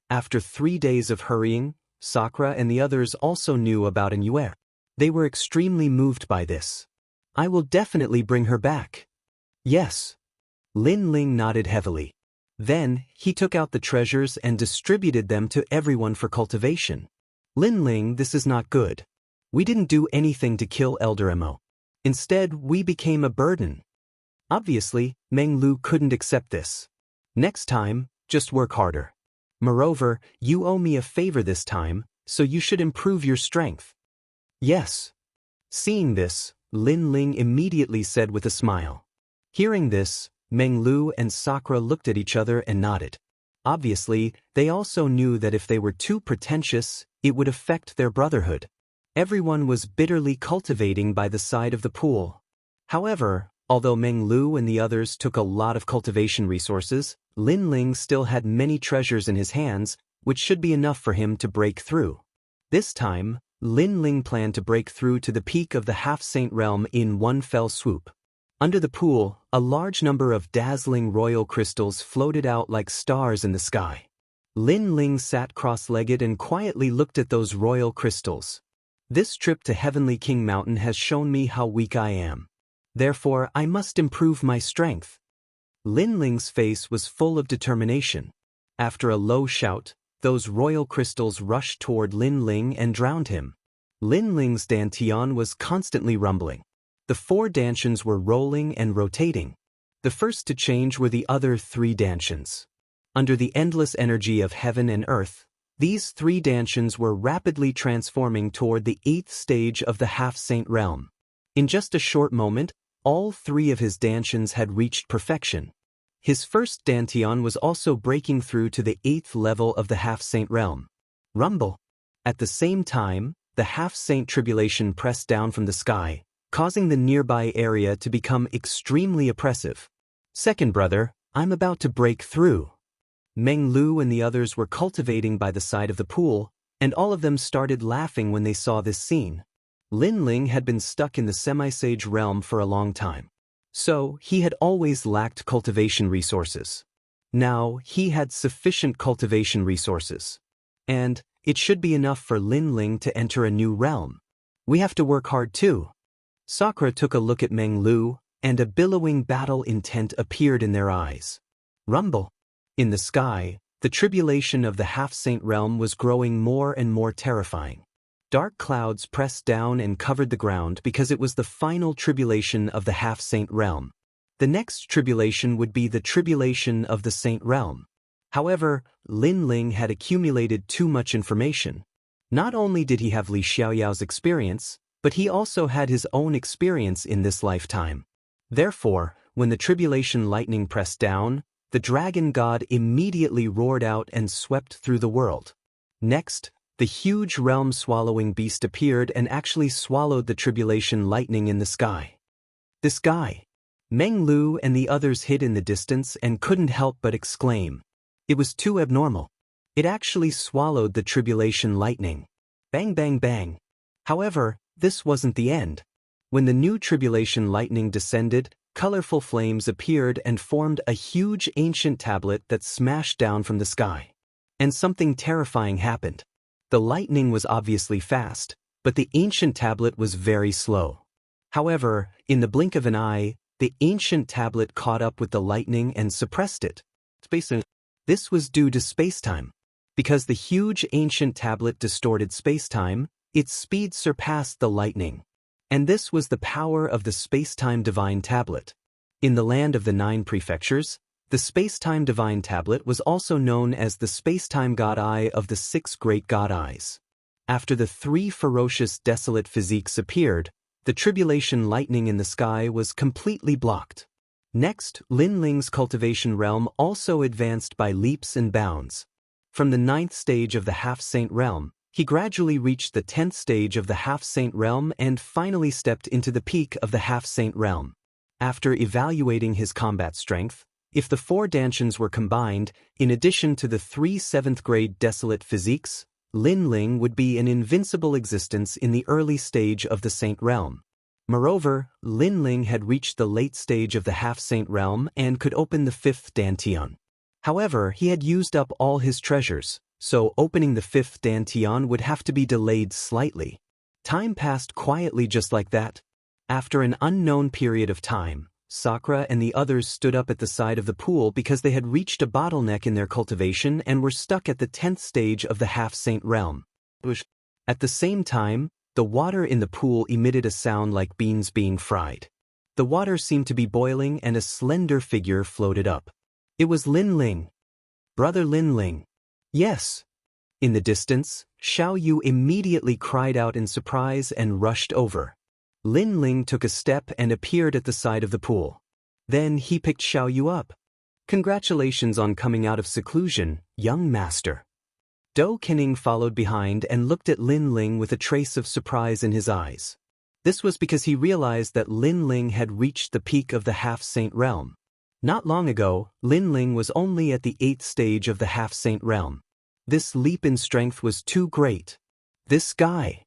A: After 3 days of hurrying, Sakura and the others also knew about Immortal. They were extremely moved by this. I will definitely bring her back. Yes. Lin Ling nodded heavily. Then, he took out the treasures and distributed them to everyone for cultivation. Lin Ling, this is not good. We didn't do anything to kill Elder Mo. Instead, we became a burden. Obviously, Meng Lu couldn't accept this. Next time, just work harder. Moreover, you owe me a favor this time, so you should improve your strength. Yes. Seeing this, Lin Ling immediately said with a smile. Hearing this, Meng Lu and Sakura looked at each other and nodded. Obviously, they also knew that if they were too pretentious, it would affect their brotherhood. Everyone was bitterly cultivating by the side of the pool. However, although Meng Lu and the others took a lot of cultivation resources, Lin Ling still had many treasures in his hands, which should be enough for him to break through. This time, Lin Ling planned to break through to the peak of the half-saint realm in one fell swoop. Under the pool, a large number of dazzling royal crystals floated out like stars in the sky. Lin Ling sat cross-legged and quietly looked at those royal crystals. This trip to Heavenly King Mountain has shown me how weak I am. Therefore, I must improve my strength. Lin Ling's face was full of determination. After a low shout, those royal crystals rushed toward Lin Ling and drowned him. Lin Ling's dantian was constantly rumbling. The 4 dantians were rolling and rotating. The first to change were the other 3 dantians. Under the endless energy of heaven and earth, these 3 dantians were rapidly transforming toward the 8th stage of the half-saint realm. In just a short moment, all 3 of his dantians had reached perfection. His first dantian was also breaking through to the 8th level of the half-saint realm. Rumble! At the same time, the half-saint tribulation pressed down from the sky, causing the nearby area to become extremely oppressive. Second brother, I'm about to break through. Meng Lu and the others were cultivating by the side of the pool, and all of them started laughing when they saw this scene. Lin Ling had been stuck in the semi-sage realm for a long time. So, he had always lacked cultivation resources. Now, he had sufficient cultivation resources. And, it should be enough for Lin Ling to enter a new realm. We have to work hard too. Sakura took a look at Meng Lu, and a billowing battle intent appeared in their eyes. Rumble! In the sky, the tribulation of the half-saint realm was growing more and more terrifying. Dark clouds pressed down and covered the ground because it was the final tribulation of the half-saint realm. The next tribulation would be the tribulation of the saint realm. However, Lin Ling had accumulated too much information. Not only did he have Li Xiaoyao's experience, but he also had his own experience in this lifetime. Therefore, when the tribulation lightning pressed down, the dragon god immediately roared out and swept through the world. Next, the huge realm-swallowing beast appeared and actually swallowed the tribulation lightning in the sky. This guy! Meng Lu and the others hid in the distance and couldn't help but exclaim. It was too abnormal. It actually swallowed the tribulation lightning. Bang bang bang. However, this wasn't the end. When the new tribulation lightning descended, colorful flames appeared and formed a huge ancient tablet that smashed down from the sky. And something terrifying happened. The lightning was obviously fast, but the ancient tablet was very slow. However, in the blink of an eye, the ancient tablet caught up with the lightning and suppressed it. This was due to spacetime. Because the huge ancient tablet distorted spacetime, its speed surpassed the lightning. And this was the power of the spacetime divine tablet. In the land of the 9 prefectures, the spacetime divine tablet was also known as the spacetime god eye of the 6 great god eyes. After the 3 ferocious desolate physiques appeared, the tribulation lightning in the sky was completely blocked. Next, Lin Ling's cultivation realm also advanced by leaps and bounds. From the 9th stage of the half-saint realm, he gradually reached the 10th stage of the half-saint realm and finally stepped into the peak of the half-saint realm. After evaluating his combat strength, if the 4 dantians were combined, in addition to the 3 7th-grade desolate physiques, Lin Ling would be an invincible existence in the early stage of the saint realm. Moreover, Lin Ling had reached the late stage of the half-saint realm and could open the 5th dantian. However, he had used up all his treasures, so opening the 5th dantian would have to be delayed slightly. Time passed quietly just like that. After an unknown period of time, Sakura and the others stood up at the side of the pool because they had reached a bottleneck in their cultivation and were stuck at the 10th stage of the half-saint realm. At the same time, the water in the pool emitted a sound like beans being fried. The water seemed to be boiling and a slender figure floated up. It was Lin Ling. Brother Lin Ling. Yes. In the distance, Xiao Yu immediately cried out in surprise and rushed over. Lin Ling took a step and appeared at the side of the pool. Then he picked Xiaoyu up. Congratulations on coming out of seclusion, young master. Dou Kening followed behind and looked at Lin Ling with a trace of surprise in his eyes. This was because he realized that Lin Ling had reached the peak of the half-saint realm. Not long ago, Lin Ling was only at the 8th stage of the half-saint realm. This leap in strength was too great. This guy.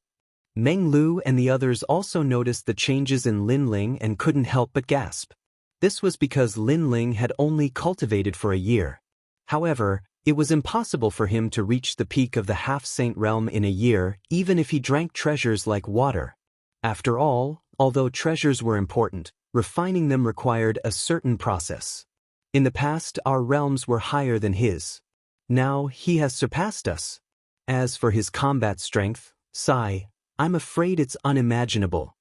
A: Meng Lu and the others also noticed the changes in Lin Ling and couldn't help but gasp. This was because Lin Ling had only cultivated for a year. However, it was impossible for him to reach the peak of the half-saint realm in a year, even if he drank treasures like water. After all, although treasures were important, refining them required a certain process. In the past, our realms were higher than his. Now, he has surpassed us. As for his combat strength, sigh, I'm afraid it's unimaginable.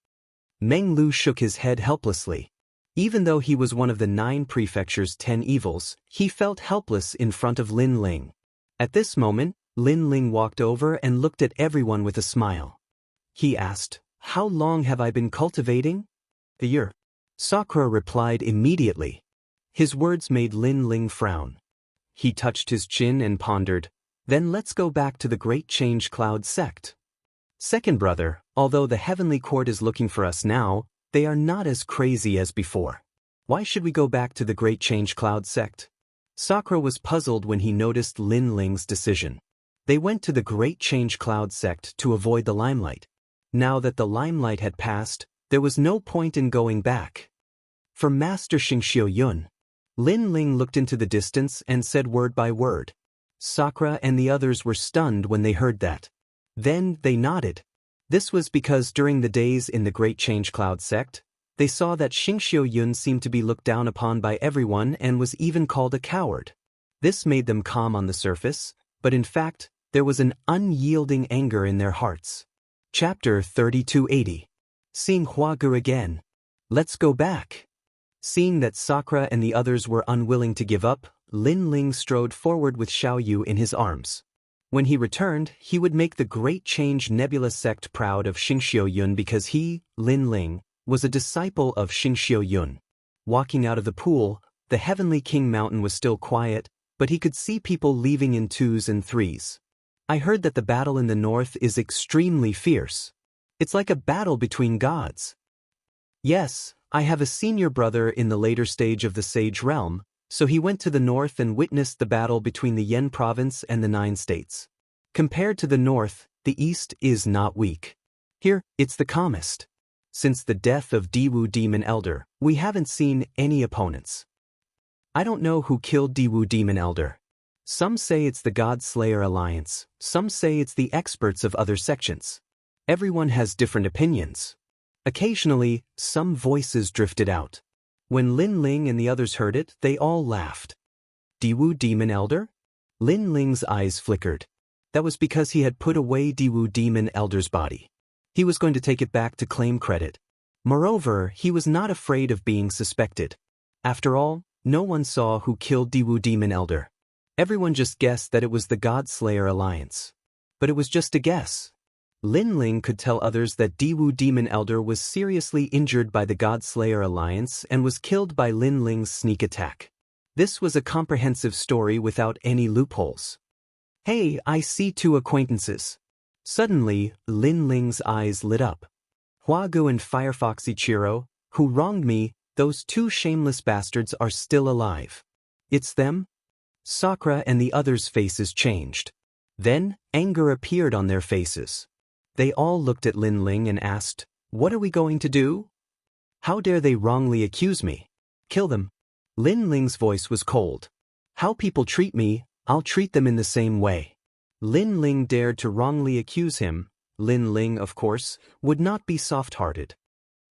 A: Meng Lu shook his head helplessly. Even though he was one of the 9 prefecture's 10 evils, he felt helpless in front of Lin Ling. At this moment, Lin Ling walked over and looked at everyone with a smile. He asked, "How long have I been cultivating?" "A year." Sakura replied immediately. His words made Lin Ling frown. He touched his chin and pondered, "Then let's go back to the Great Change Cloud sect." "Second brother, although the Heavenly Court is looking for us now, they are not as crazy as before. Why should we go back to the Great Change Cloud sect?" Sakura was puzzled when he noticed Lin Ling's decision. They went to the Great Change Cloud sect to avoid the limelight. Now that the limelight had passed, there was no point in going back. For Master Xingxiu Yun, Lin Ling looked into the distance and said word by word. Sakura and the others were stunned when they heard that. Then they nodded. This was because during the days in the Great Change Cloud sect, they saw that Xingxiu Yun seemed to be looked down upon by everyone and was even called a coward. This made them calm on the surface, but in fact, there was an unyielding anger in their hearts. Chapter 3280. Seeing Huagu again. Let's go back. Seeing that Sakura and the others were unwilling to give up, Lin Ling strode forward with Xiaoyu in his arms. When he returned, he would make the Great Change Nebula sect proud of Xingxiu Yun because he, Lin Ling, was a disciple of Xingxiu Yun. Walking out of the pool, the Heavenly King Mountain was still quiet, but he could see people leaving in 2s and 3s. I heard that the battle in the north is extremely fierce. It's like a battle between gods. Yes, I have a senior brother in the later stage of the Sage Realm, so he went to the north and witnessed the battle between the Yen province and the 9 states. Compared to the north, the east is not weak. Here, it's the calmest. Since the death of Diwu Demon Elder, we haven't seen any opponents. I don't know who killed Diwu Demon Elder. Some say it's the God Slayer Alliance, some say it's the experts of other sections. Everyone has different opinions. Occasionally, some voices drifted out. When Lin Ling and the others heard it, they all laughed. Diwu Demon Elder? Lin Ling's eyes flickered. That was because he had put away Diwu Demon Elder's body. He was going to take it back to claim credit. Moreover, he was not afraid of being suspected. After all, no one saw who killed Diwu Demon Elder. Everyone just guessed that it was the God Slayer Alliance. But it was just a guess. Lin Ling could tell others that Diwu Demon Elder was seriously injured by the God Slayer Alliance and was killed by Lin Ling's sneak attack. This was a comprehensive story without any loopholes. Hey, I see 2 acquaintances. Suddenly, Lin Ling's eyes lit up. Huagu and Firefox Ichiro, who wronged me, those 2 shameless bastards are still alive. It's them? Sakura and the others' faces changed. Then, anger appeared on their faces. They all looked at Lin Ling and asked, "What are we going to do? How dare they wrongly accuse me? Kill them." Lin Ling's voice was cold. "How people treat me, I'll treat them in the same way." Lin Ling dared to wrongly accuse him. Lin Ling, of course, would not be soft-hearted.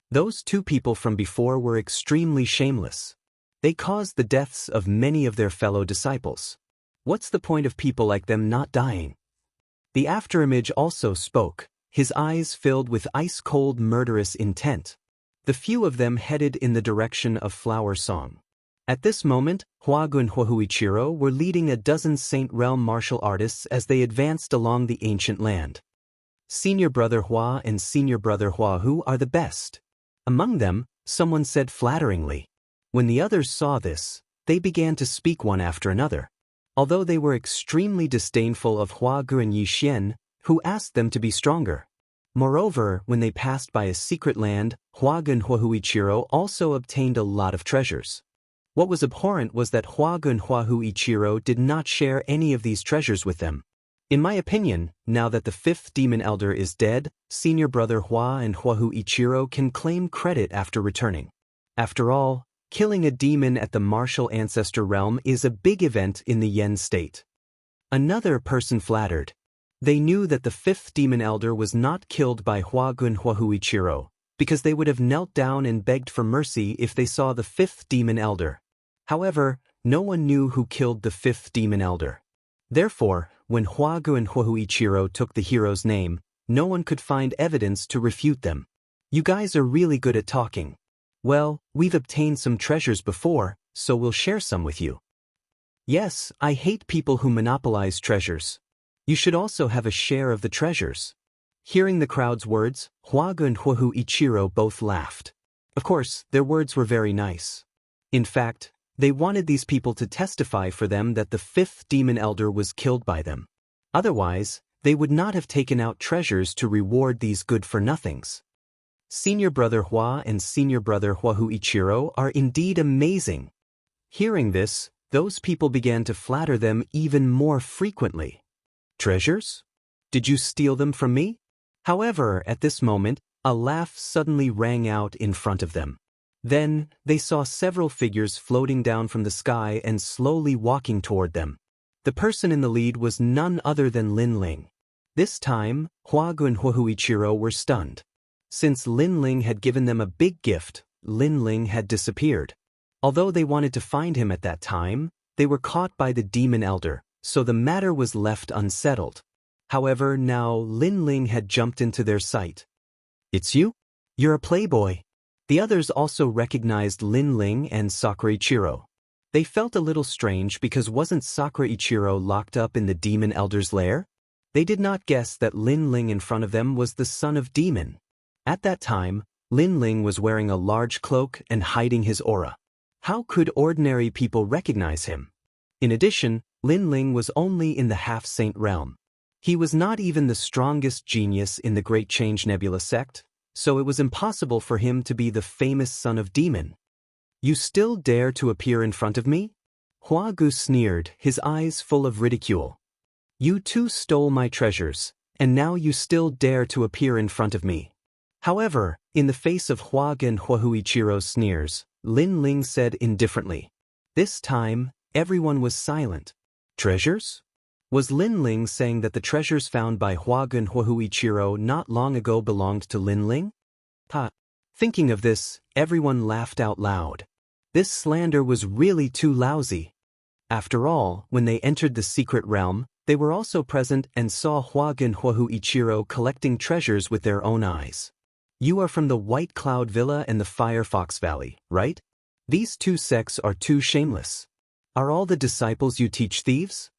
A: Those 2 people from before were extremely shameless. They caused the deaths of many of their fellow disciples. What's the point of people like them not dying? The afterimage also spoke, his eyes filled with ice-cold murderous intent. The few of them headed in the direction of Flower Song. At this moment, Huagu and Huichiro were leading a dozen Saint Realm martial artists as they advanced along the ancient land. Senior Brother Hua and Senior Brother Huahu are the best. Among them, someone said flatteringly. When the others saw this, they began to speak one after another. Although they were extremely disdainful of Huagu and Yixian, who asked them to be stronger. Moreover, when they passed by a secret land, Huagu and Huahuichiro also obtained a lot of treasures. What was abhorrent was that Huagu and Huahuichiro did not share any of these treasures with them. In my opinion, now that the fifth demon elder is dead, senior brother Hua and Huahuichiro can claim credit after returning. After all, killing a demon at the martial ancestor realm is a big event in the Yen state. Another person flattered. They knew that the fifth demon elder was not killed by Huagu and Huahuichiro, because they would have knelt down and begged for mercy if they saw the fifth demon elder. However, no one knew who killed the fifth demon elder. Therefore, when Huagu and Huahuichiro took the hero's name, no one could find evidence to refute them. You guys are really good at talking. Well, we've obtained some treasures before, so we'll share some with you. Yes, I hate people who monopolize treasures. You should also have a share of the treasures. Hearing the crowd's words, Huagu and Huahuichiro both laughed. Of course, their words were very nice. In fact, they wanted these people to testify for them that the fifth demon elder was killed by them. Otherwise, they would not have taken out treasures to reward these good-for-nothings. Senior brother Hua and senior brother Huahuichiro are indeed amazing. Hearing this, those people began to flatter them even more frequently. Treasures? Did you steal them from me? However, at this moment, a laugh suddenly rang out in front of them. Then, they saw several figures floating down from the sky and slowly walking toward them. The person in the lead was none other than Lin Ling. This time, Huagu and Huahuichiro were stunned. Since Lin Ling had given them a big gift, Lin Ling had disappeared. Although they wanted to find him at that time, they were caught by the demon elder, so the matter was left unsettled. However, now Lin Ling had jumped into their sight. It's you? You're a playboy. The others also recognized Lin Ling and Sakura-ichiro. They felt a little strange because wasn't Sakura-ichiro locked up in the demon elder's lair? They did not guess that Lin Ling in front of them was the son of demon. At that time, Lin Ling was wearing a large cloak and hiding his aura. How could ordinary people recognize him? In addition, Lin Ling was only in the half-saint realm. He was not even the strongest genius in the Great Change Nebula sect, so it was impossible for him to be the famous son of demon. You still dare to appear in front of me? Huagu sneered, his eyes full of ridicule. You too stole my treasures, and now you still dare to appear in front of me. However, in the face of Huagu and Huahuichiro's sneers, Lin Ling said indifferently. This time, everyone was silent. Treasures? Was Lin Ling saying that the treasures found by Huagu and Huahuichiro not long ago belonged to Lin Ling? Thinking of this, everyone laughed out loud. This slander was really too lousy. After all, when they entered the secret realm, they were also present and saw Huagu and Huahuichiro collecting treasures with their own eyes. You are from the White Cloud Villa and the Firefox Valley, right? These two sects are too shameless. Are all the disciples you teach thieves?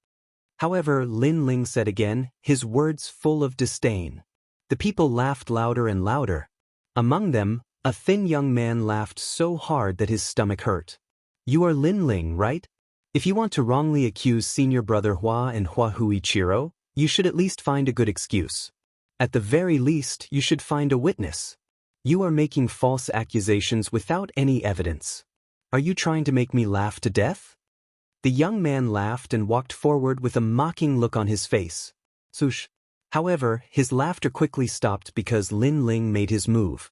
A: However, Lin Ling said again, his words full of disdain. The people laughed louder and louder. Among them, a thin young man laughed so hard that his stomach hurt. You are Lin Ling, right? If you want to wrongly accuse senior brother Hua and Huahuichiro, you should at least find a good excuse. At the very least, you should find a witness. You are making false accusations without any evidence. Are you trying to make me laugh to death? The young man laughed and walked forward with a mocking look on his face. Sush. However, his laughter quickly stopped because Lin Ling made his move.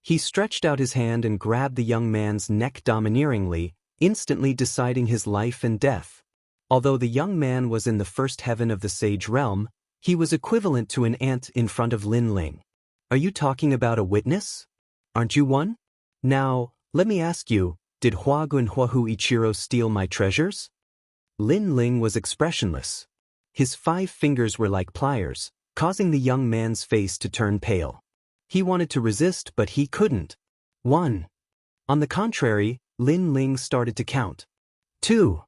A: He stretched out his hand and grabbed the young man's neck domineeringly, instantly deciding his life and death. Although the young man was in the first heaven of the sage realm, he was equivalent to an ant in front of Lin Ling. Are you talking about a witness? Aren't you one? Now, let me ask you, did Huagu and Huahuichiro steal my treasures? Lin Ling was expressionless. His 5 fingers were like pliers, causing the young man's face to turn pale. He wanted to resist, but he couldn't. 1. On the contrary, Lin Ling started to count. 2.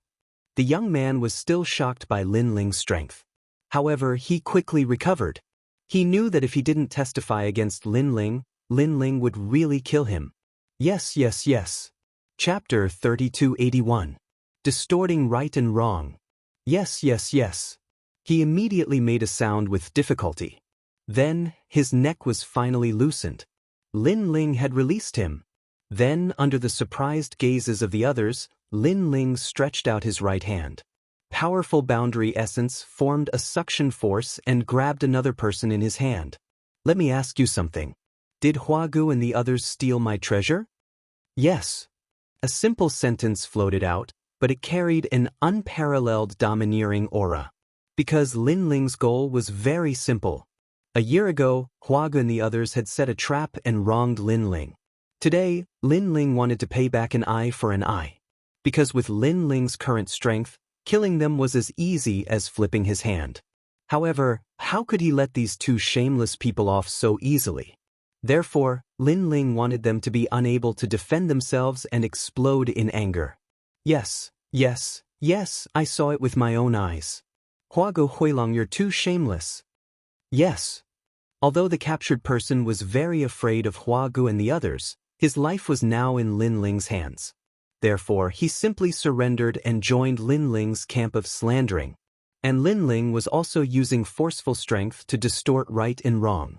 A: The young man was still shocked by Lin Ling's strength. However, he quickly recovered. He knew that if he didn't testify against Lin Ling would really kill him. Yes. Chapter 3281. Distorting Right and Wrong. Yes, yes, yes. He immediately made a sound with difficulty. Then, his neck was finally loosened. Lin Ling had released him. Then, under the surprised gazes of the others, Lin Ling stretched out his right hand. Powerful boundary essence formed a suction force and grabbed another person in his hand. Let me ask you something. Did Huagu and the others steal my treasure? Yes. A simple sentence floated out, but it carried an unparalleled domineering aura. Because Lin Ling's goal was very simple. A year ago, Huagu and the others had set a trap and wronged Lin Ling. Today, Lin Ling wanted to pay back an eye for an eye. Because with Lin Ling's current strength, killing them was as easy as flipping his hand. However, how could he let these two shameless people off so easily? Therefore, Lin Ling wanted them to be unable to defend themselves and explode in anger. Yes, yes, yes, I saw it with my own eyes. Huagu Huilong, you're too shameless. Yes. Although the captured person was very afraid of Huagu and the others, his life was now in Lin Ling's hands. Therefore, he simply surrendered and joined Lin Ling's camp of slandering. And Lin Ling was also using forceful strength to distort right and wrong.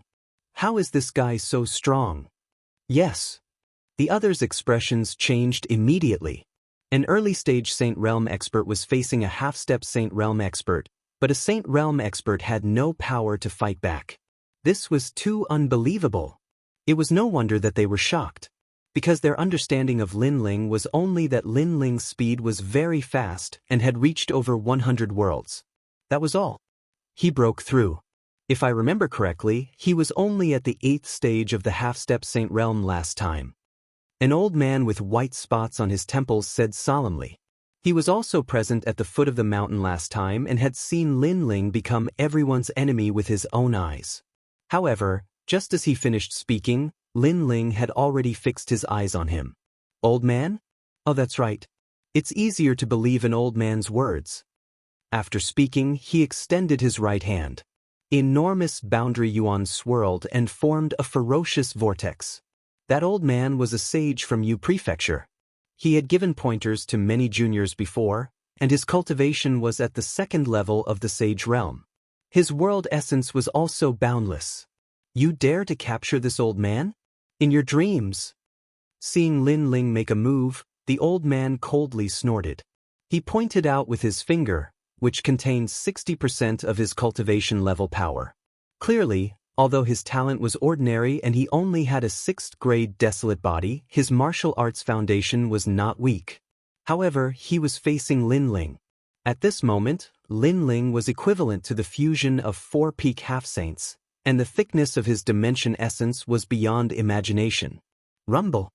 A: How is this guy so strong? Yes. The others' expressions changed immediately. An early-stage Saint Realm expert was facing a half-step Saint Realm expert, but a Saint Realm expert had no power to fight back. This was too unbelievable. It was no wonder that they were shocked. Because their understanding of Lin Ling was only that Lin Ling's speed was very fast and had reached over 100 worlds. That was all. He broke through. If I remember correctly, he was only at the 8th stage of the half-step Saint Realm last time. An old man with white spots on his temples said solemnly. He was also present at the foot of the mountain last time and had seen Lin Ling become everyone's enemy with his own eyes. However, just as he finished speaking, Lin Ling had already fixed his eyes on him. Old man? Oh, that's right. It's easier to believe an old man's words. After speaking, he extended his right hand. Enormous boundary yuan swirled and formed a ferocious vortex. That old man was a sage from Yu Prefecture. He had given pointers to many juniors before, and his cultivation was at the 2nd level of the sage realm. His world essence was also boundless. You dare to capture this old man? In your dreams. Seeing Lin Ling make a move, the old man coldly snorted. He pointed out with his finger, which contained 60% of his cultivation level power. Clearly, although his talent was ordinary and he only had a 6th grade desolate body, his martial arts foundation was not weak. However, he was facing Lin Ling. At this moment, Lin Ling was equivalent to the fusion of 4 peak half-saints, and the thickness of his dimension essence was beyond imagination. Rumble.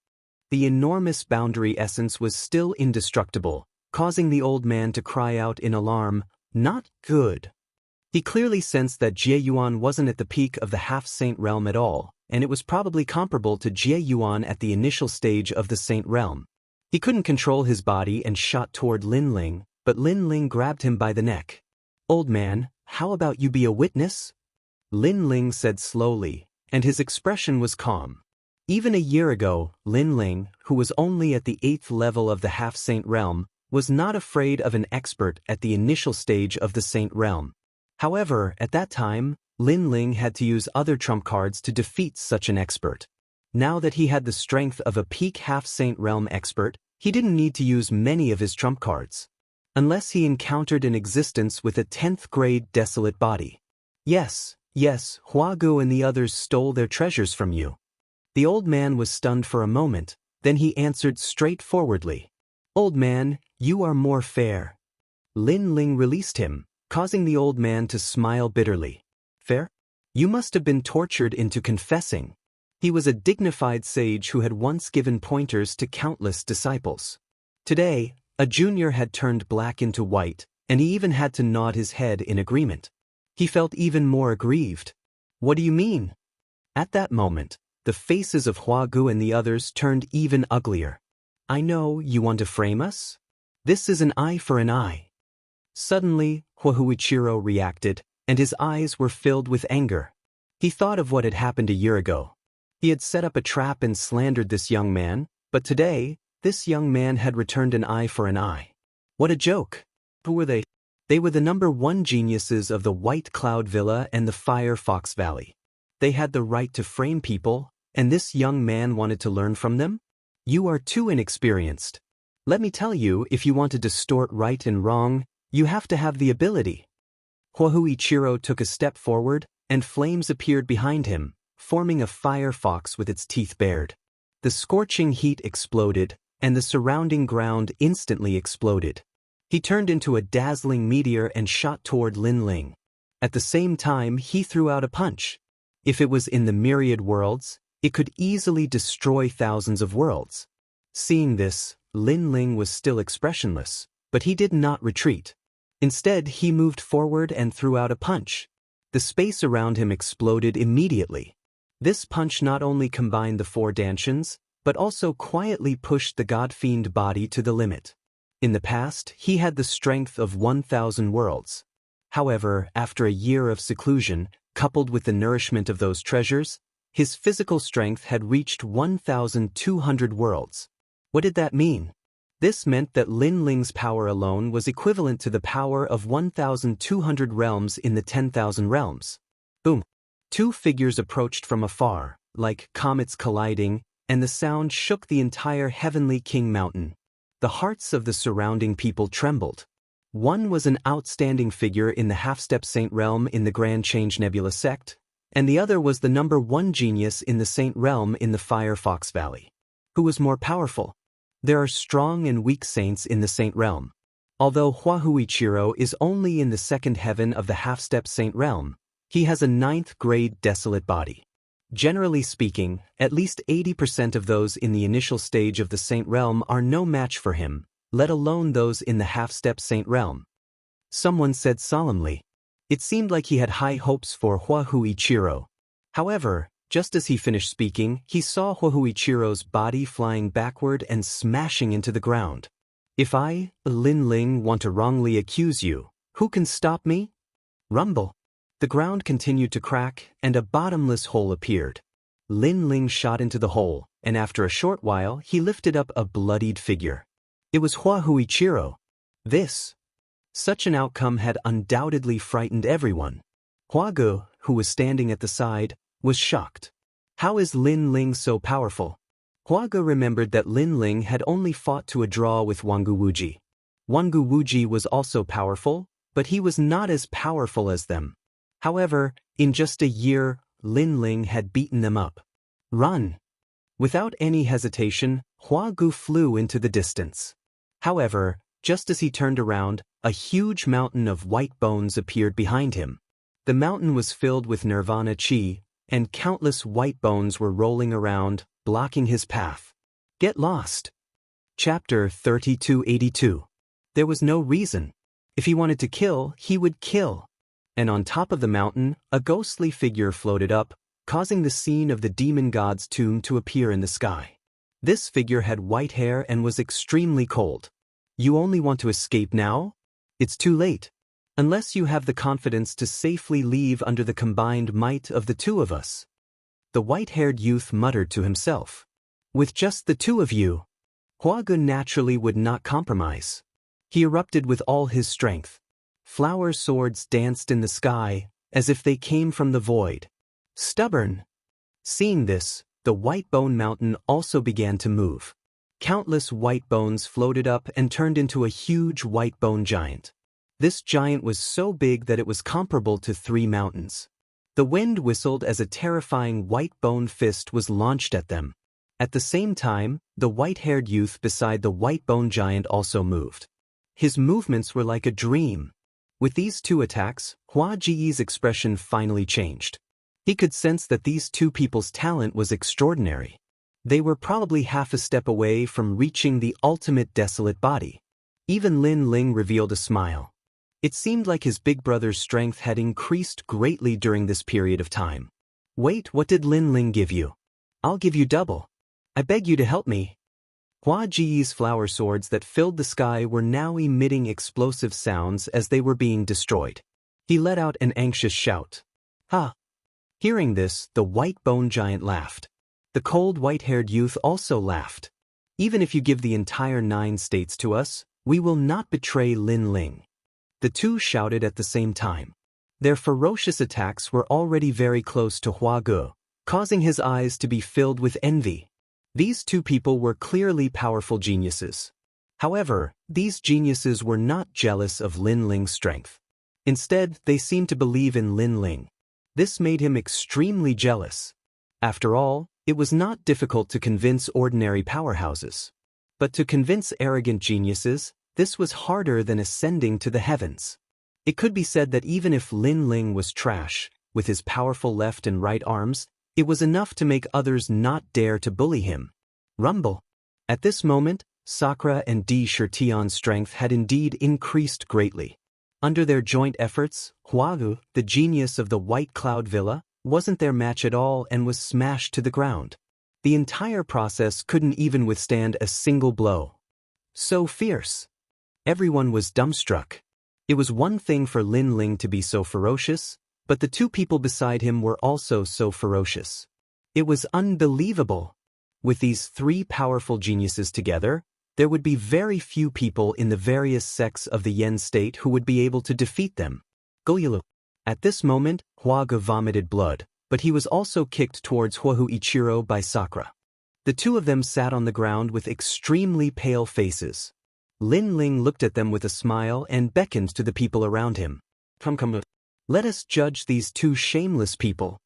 A: The enormous boundary essence was still indestructible, causing the old man to cry out in alarm, "Not good." He clearly sensed that Jie Yuan wasn't at the peak of the half-saint realm at all, and it was probably comparable to Jie Yuan at the initial stage of the saint realm. He couldn't control his body and shot toward Lin Ling, but Lin Ling grabbed him by the neck. "Old man, how about you be a witness?" Lin Ling said slowly, and his expression was calm. Even a year ago, Lin Ling, who was only at the 8th level of the half-saint realm, was not afraid of an expert at the initial stage of the saint realm. However, at that time, Lin Ling had to use other trump cards to defeat such an expert. Now that he had the strength of a peak half-saint realm expert, he didn't need to use many of his trump cards. Unless he encountered an existence with a 10th grade desolate body. Yes, Huagu and the others stole their treasures from you. The old man was stunned for a moment, then he answered straightforwardly. Old man, you are more fair. Lin Ling released him, causing the old man to smile bitterly. Fair? You must have been tortured into confessing. He was a dignified sage who had once given pointers to countless disciples. Today, a junior had turned black into white, and he even had to nod his head in agreement. He felt even more aggrieved. What do you mean? At that moment, the faces of Huagu and the others turned even uglier. I know you want to frame us? This is an eye for an eye. Suddenly, Huichiro reacted, and his eyes were filled with anger. He thought of what had happened a year ago. He had set up a trap and slandered this young man, but today, This young man had returned an eye for an eye. What a joke! Who were they? They were the #1 geniuses of the White Cloud Villa and the Fire Fox Valley. They had the right to frame people, and this young man wanted to learn from them? You are too inexperienced. Let me tell you, if you want to distort right and wrong, you have to have the ability. Ichiro took a step forward, and flames appeared behind him, forming a fire fox with its teeth bared. The scorching heat exploded, and the surrounding ground instantly exploded. He turned into a dazzling meteor and shot toward Lin Ling. At the same time, he threw out a punch. If it was in the myriad worlds, it could easily destroy thousands of worlds. Seeing this, Lin Ling was still expressionless, but he did not retreat. Instead, he moved forward and threw out a punch. The space around him exploded immediately. This punch not only combined the 4 dantians, but also quietly pushed the god-fiend body to the limit. In the past, he had the strength of 1,000 worlds. However, after a year of seclusion, coupled with the nourishment of those treasures, his physical strength had reached 1,200 worlds. What did that mean? This meant that Lin Ling's power alone was equivalent to the power of 1,200 realms in the 10,000 realms. Boom! 2 figures approached from afar, like comets colliding, and the sound shook the entire Heavenly King Mountain. The hearts of the surrounding people trembled. One was an outstanding figure in the half-step saint realm in the Grand Change Nebula sect, and the other was the #1 genius in the saint realm in the Fire Fox Valley. Who was more powerful? There are strong and weak saints in the saint realm. Although Ichiro is only in the 2nd heaven of the half-step saint realm, he has a 9th grade desolate body. Generally speaking, at least 80% of those in the initial stage of the saint realm are no match for him, let alone those in the half-step saint realm. Someone said solemnly. It seemed like he had high hopes for Ichiro. However, just as he finished speaking, he saw Ichiro's body flying backward and smashing into the ground. If I, Lin Ling, want to wrongly accuse you, who can stop me? Rumble. The ground continued to crack, and a bottomless hole appeared. Lin Ling shot into the hole, and after a short while, he lifted up a bloodied figure. It was Ichiro. Such an outcome had undoubtedly frightened everyone. Huagu, who was standing at the side, was shocked. How is Lin Ling so powerful? Huagu remembered that Lin Ling had only fought to a draw with Wangu Wuji. Wangu Wuji was also powerful, but he was not as powerful as them. However, in just a year, Lin Ling had beaten them up. Run! Without any hesitation, Huagu flew into the distance. However, just as he turned around, a huge mountain of white bones appeared behind him. The mountain was filled with nirvana chi, and countless white bones were rolling around, blocking his path. Get lost. Chapter 3282. There was no reason. If he wanted to kill, he would kill. And on top of the mountain, a ghostly figure floated up, causing the scene of the demon god's tomb to appear in the sky. This figure had white hair and was extremely cold. You only want to escape now? It's too late. Unless you have the confidence to safely leave under the combined might of the 2 of us. The white-haired youth muttered to himself. With just the 2 of you, Huagu naturally would not compromise. He erupted with all his strength. Flower swords danced in the sky, as if they came from the void. Stubborn. Seeing this, the white bone mountain also began to move. Countless white bones floated up and turned into a huge white bone giant. This giant was so big that it was comparable to 3 mountains. The wind whistled as a terrifying white bone fist was launched at them. At the same time, the white-haired youth beside the white bone giant also moved. His movements were like a dream. With these 2 attacks, Hua Ji's expression finally changed. He could sense that these 2 people's talent was extraordinary. They were probably half a step away from reaching the ultimate desolate body. Even Lin Ling revealed a smile. It seemed like his big brother's strength had increased greatly during this period of time. Wait, what did Lin Ling give you? I'll give you double. I beg you to help me. Hua Ji's flower swords that filled the sky were now emitting explosive sounds as they were being destroyed. He let out an anxious shout. Ha! Hearing this, the white bone giant laughed. The cold white-haired youth also laughed. Even if you give the entire 9 states to us, we will not betray Lin Ling. The two shouted at the same time. Their ferocious attacks were already very close to Hua Ge, causing his eyes to be filled with envy. These two people were clearly powerful geniuses. However, these geniuses were not jealous of Lin Ling's strength. Instead, they seemed to believe in Lin Ling. This made him extremely jealous. After all, it was not difficult to convince ordinary powerhouses. But to convince arrogant geniuses, this was harder than ascending to the heavens. It could be said that even if Lin Ling was trash, with his powerful left and right arms, it was enough to make others not dare to bully him. Rumble. At this moment, Sakura and Di Shirtian's strength had indeed increased greatly. Under their joint efforts, Huagu, the genius of the White Cloud Villa, wasn't their match at all and was smashed to the ground. The entire process couldn't even withstand a single blow. So fierce. Everyone was dumbstruck. It was one thing for Lin Ling to be so ferocious, but the two people beside him were also so ferocious. It was unbelievable. With these 3 powerful geniuses together, there would be very few people in the various sects of the Yen state who would be able to defeat them. Goyulu. At this moment, Huagu vomited blood, but he was also kicked towards Huahu Ichiro by Sakura. The two of them sat on the ground with extremely pale faces. Lin Ling looked at them with a smile and beckoned to the people around him. Come. Let us judge these 2 shameless people.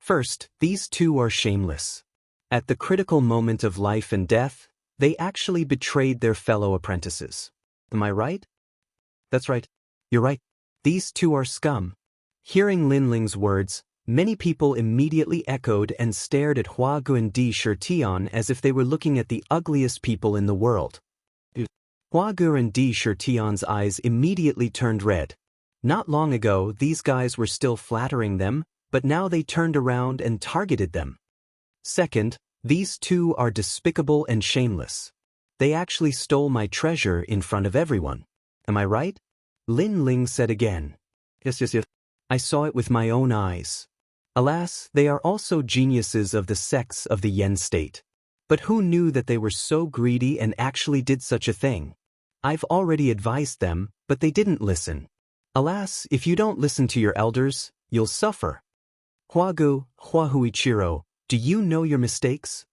A: First, these 2 are shameless. At the critical moment of life and death, they actually betrayed their fellow apprentices. Am I right? That's right. You're right. These 2 are scum. Hearing Lin Ling's words, many people immediately echoed and stared at Huagu and Di Shirtian as if they were looking at the ugliest people in the world. Huagu and Di Shirtian's eyes immediately turned red. Not long ago, these guys were still flattering them, but now they turned around and targeted them. Second, these 2 are despicable and shameless. They actually stole my treasure in front of everyone. Am I right? Lin Ling said again. Yes. I saw it with my own eyes. Alas, they are also geniuses of the sects of the Yen state. But who knew that they were so greedy and actually did such a thing? I've already advised them, but they didn't listen. Alas, if you don't listen to your elders, you'll suffer. Huagu Ichiro, do you know your mistakes?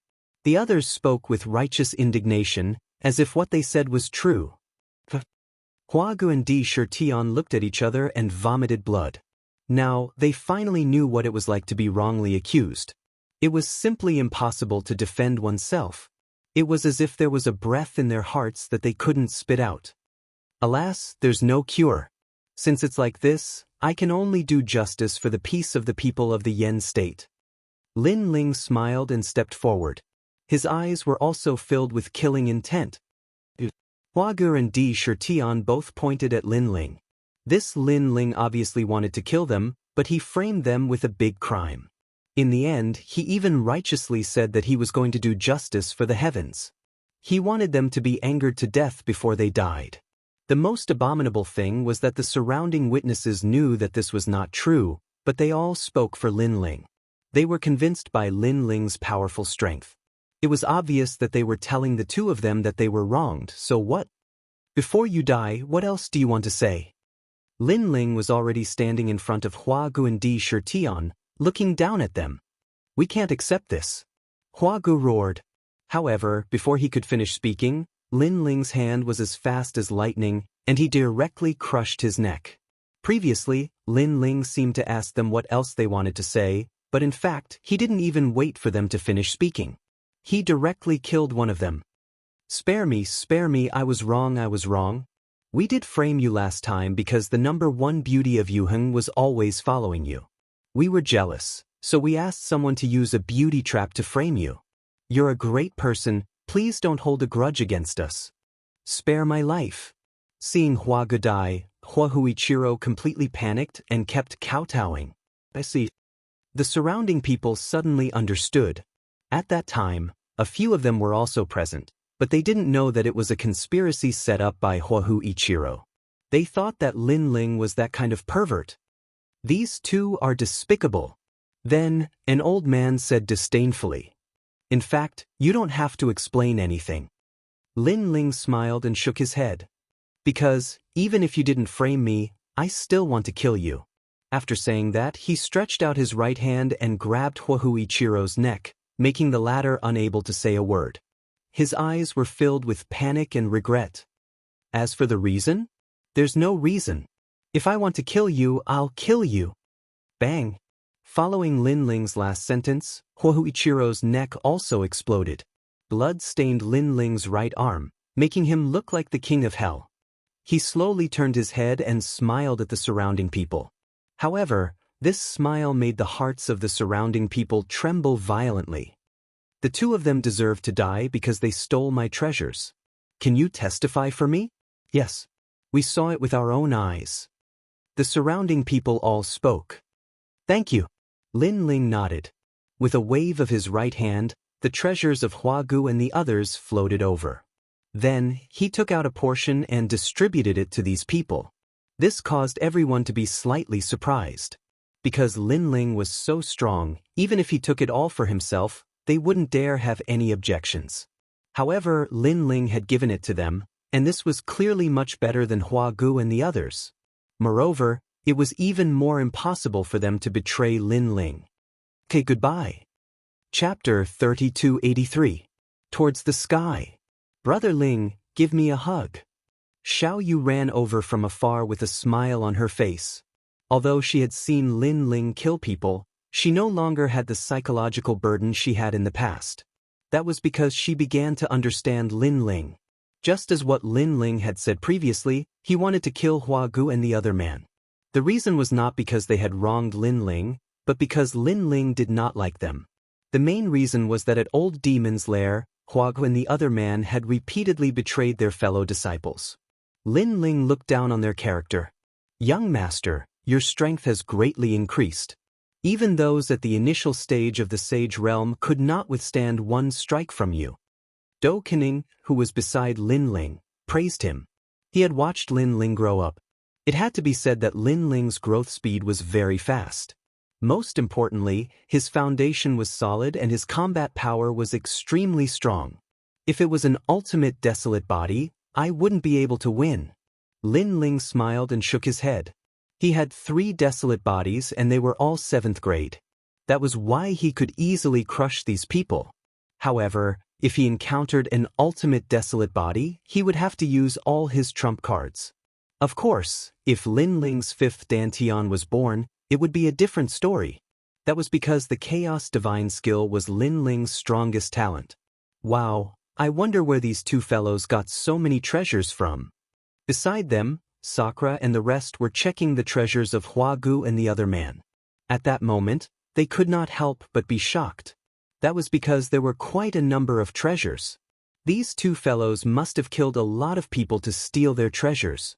A: The others spoke with righteous indignation, as if what they said was true. Huagu and Di Shirtian looked at each other and vomited blood. Now, they finally knew what it was like to be wrongly accused. It was simply impossible to defend oneself. It was as if there was a breath in their hearts that they couldn't spit out. Alas, there's no cure. Since it's like this, I can only do justice for the peace of the people of the Yen state. Lin Ling smiled and stepped forward. His eyes were also filled with killing intent. Huagu and Di Shirtian both pointed at Lin Ling. This Lin Ling obviously wanted to kill them, but he framed them with a big crime. In the end, he even righteously said that he was going to do justice for the heavens. He wanted them to be angered to death before they died. The most abominable thing was that the surrounding witnesses knew that this was not true, but they all spoke for Lin Ling. They were convinced by Lin Ling's powerful strength. It was obvious that they were telling the 2 of them that they were wronged, so what? Before you die, what else do you want to say? Lin Ling was already standing in front of Huagu and Di Shirtian, looking down at them. We can't accept this. Huagu roared. However, before he could finish speaking, Lin Ling's hand was as fast as lightning, and he directly crushed his neck. Previously, Lin Ling seemed to ask them what else they wanted to say, but in fact, he didn't even wait for them to finish speaking. He directly killed one of them. Spare me, I was wrong. We did frame you last time because the number 1 beauty of Yuheng was always following you. We were jealous, so we asked someone to use a beauty trap to frame you. You're a great person, please don't hold a grudge against us. Spare my life. Seeing Huagu die, Huahu Ichiro completely panicked and kept kowtowing. I see. The surrounding people suddenly understood. At that time, a few of them were also present, but they didn't know that it was a conspiracy set up by Huahu Ichiro. They thought that Lin Ling was that kind of pervert. These 2 are despicable. Then, an old man said disdainfully. In fact, you don't have to explain anything. Lin Ling smiled and shook his head. Because, even if you didn't frame me, I still want to kill you. After saying that, he stretched out his right hand and grabbed Huichiro's neck, making the latter unable to say a word. His eyes were filled with panic and regret. As for the reason? There's no reason. If I want to kill you, I'll kill you. Bang! Following Lin Ling's last sentence, Huichiro's neck also exploded. Blood stained Lin Ling's right arm, making him look like the king of hell. He slowly turned his head and smiled at the surrounding people. However, this smile made the hearts of the surrounding people tremble violently. The two of them deserve to die because they stole my treasures. Can you testify for me? Yes. We saw it with our own eyes. The surrounding people all spoke. Thank you. Lin Ling nodded. With a wave of his right hand, the treasures of Huagu and the others floated over. Then, he took out a portion and distributed it to these people. This caused everyone to be slightly surprised. Because Lin Ling was so strong, even if he took it all for himself, they wouldn't dare have any objections. However, Lin Ling had given it to them, and this was clearly much better than Huagu and the others. Moreover, it was even more impossible for them to betray Lin Ling. Okay, goodbye. Chapter 3283. Towards the sky. Brother Ling, give me a hug. Xiao Yu ran over from afar with a smile on her face. Although she had seen Lin Ling kill people, she no longer had the psychological burden she had in the past. That was because she began to understand Lin Ling. Just as what Lin Ling had said previously, he wanted to kill Huagu and the other man. The reason was not because they had wronged Lin Ling, but because Lin Ling did not like them. The main reason was that at Old Demon's Lair, Huagu and the other man had repeatedly betrayed their fellow disciples. Lin Ling looked down on their character. Young master, your strength has greatly increased. Even those at the initial stage of the Sage Realm could not withstand one strike from you. Do Kening, who was beside Lin Ling, praised him. He had watched Lin Ling grow up. It had to be said that Lin Ling's growth speed was very fast. Most importantly, his foundation was solid and his combat power was extremely strong. If it was an ultimate desolate body, I wouldn't be able to win. Lin Ling smiled and shook his head. He had 3 desolate bodies and they were all 7th grade. That was why he could easily crush these people. However, if he encountered an ultimate desolate body, he would have to use all his trump cards. Of course, if Lin Ling's 5th Dantian was born, it would be a different story. That was because the Chaos Divine skill was Lin Ling's strongest talent. Wow, I wonder where these two fellows got so many treasures from. Beside them, Sakura and the rest were checking the treasures of Huagu and the other man. At that moment, they could not help but be shocked. That was because there were quite a number of treasures. These two fellows must have killed a lot of people to steal their treasures.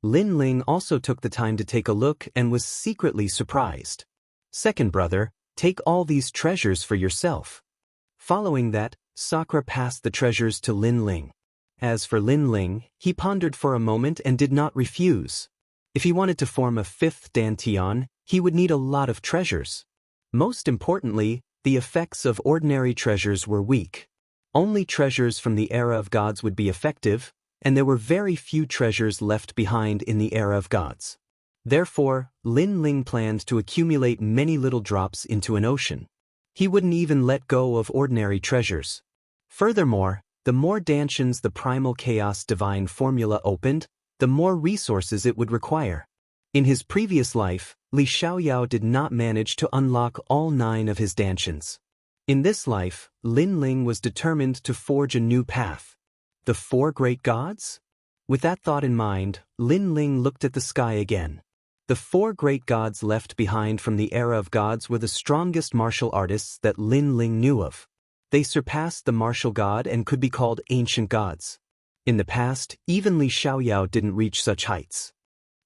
A: Lin Ling also took the time to take a look and was secretly surprised. Second brother, take all these treasures for yourself. Following that, Sakura passed the treasures to Lin Ling. As for Lin Ling, he pondered for a moment and did not refuse. If he wanted to form a 5th Dantian, he would need a lot of treasures. Most importantly, the effects of ordinary treasures were weak. Only treasures from the era of gods would be effective, and there were very few treasures left behind in the era of gods. Therefore, Lin Ling planned to accumulate many little drops into an ocean. He wouldn't even let go of ordinary treasures. Furthermore, the more Dantians the Primal Chaos Divine formula opened, the more resources it would require. In his previous life, Li Xiaoyao did not manage to unlock all 9 of his Dantians. In this life, Lin Ling was determined to forge a new path. The 4 great gods? With that thought in mind, Lin Ling looked at the sky again. The 4 great gods left behind from the era of gods were the strongest martial artists that Lin Ling knew of. They surpassed the martial god and could be called ancient gods. In the past, even Li Xiaoyao didn't reach such heights.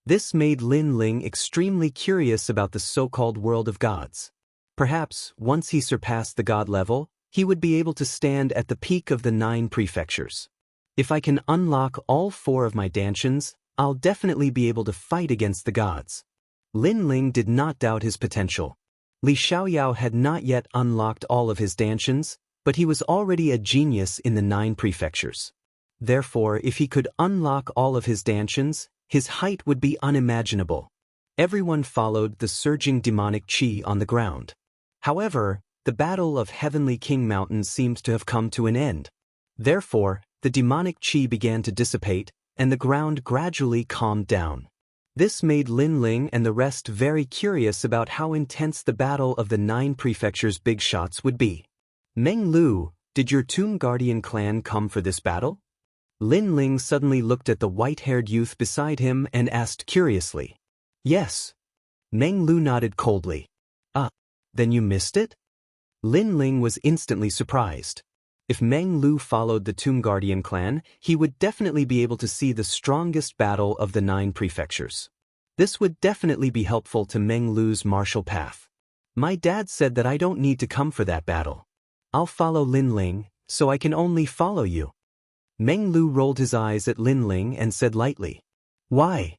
A: This made Lin Ling extremely curious about the so-called world of gods. Perhaps, once he surpassed the god level, he would be able to stand at the peak of the 9 prefectures. If I can unlock all 4 of my Dantians, I'll definitely be able to fight against the gods. Lin Ling did not doubt his potential. Li Xiaoyao had not yet unlocked all of his Dantians, But he was already a genius in the 9 prefectures. Therefore, if he could unlock all of his dantians, his height would be unimaginable. Everyone followed the surging demonic chi on the ground. However, the battle of Heavenly King Mountain seemed to have come to an end. Therefore, the demonic chi began to dissipate, and the ground gradually calmed down. This made Lin Ling and the rest very curious about how intense the battle of the 9 prefectures' big shots would be. Meng Lu, did your Tomb Guardian clan come for this battle? Lin Ling suddenly looked at the white-haired youth beside him and asked curiously. Yes. Meng Lu nodded coldly. Then you missed it? Lin Ling was instantly surprised. If Meng Lu followed the Tomb Guardian clan, he would definitely be able to see the strongest battle of the 9 prefectures. This would definitely be helpful to Meng Lu's martial path. My dad said that I don't need to come for that battle. I'll follow Lin Ling, so I can only follow you. Meng Lu rolled his eyes at Lin Ling and said lightly. Why?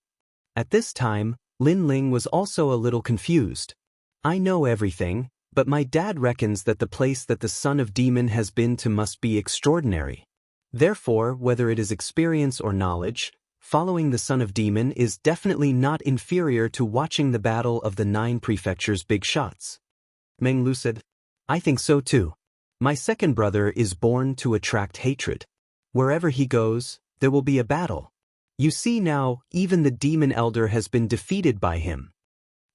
A: At this time, Lin Ling was also a little confused. I know everything, but my dad reckons that the place that the son of demon has been to must be extraordinary. Therefore, whether it is experience or knowledge, following the son of demon is definitely not inferior to watching the battle of the 9 prefectures' big shots. Meng Lu said, I think so too. My second brother is born to attract hatred. Wherever he goes, there will be a battle. You see now, even the demon elder has been defeated by him.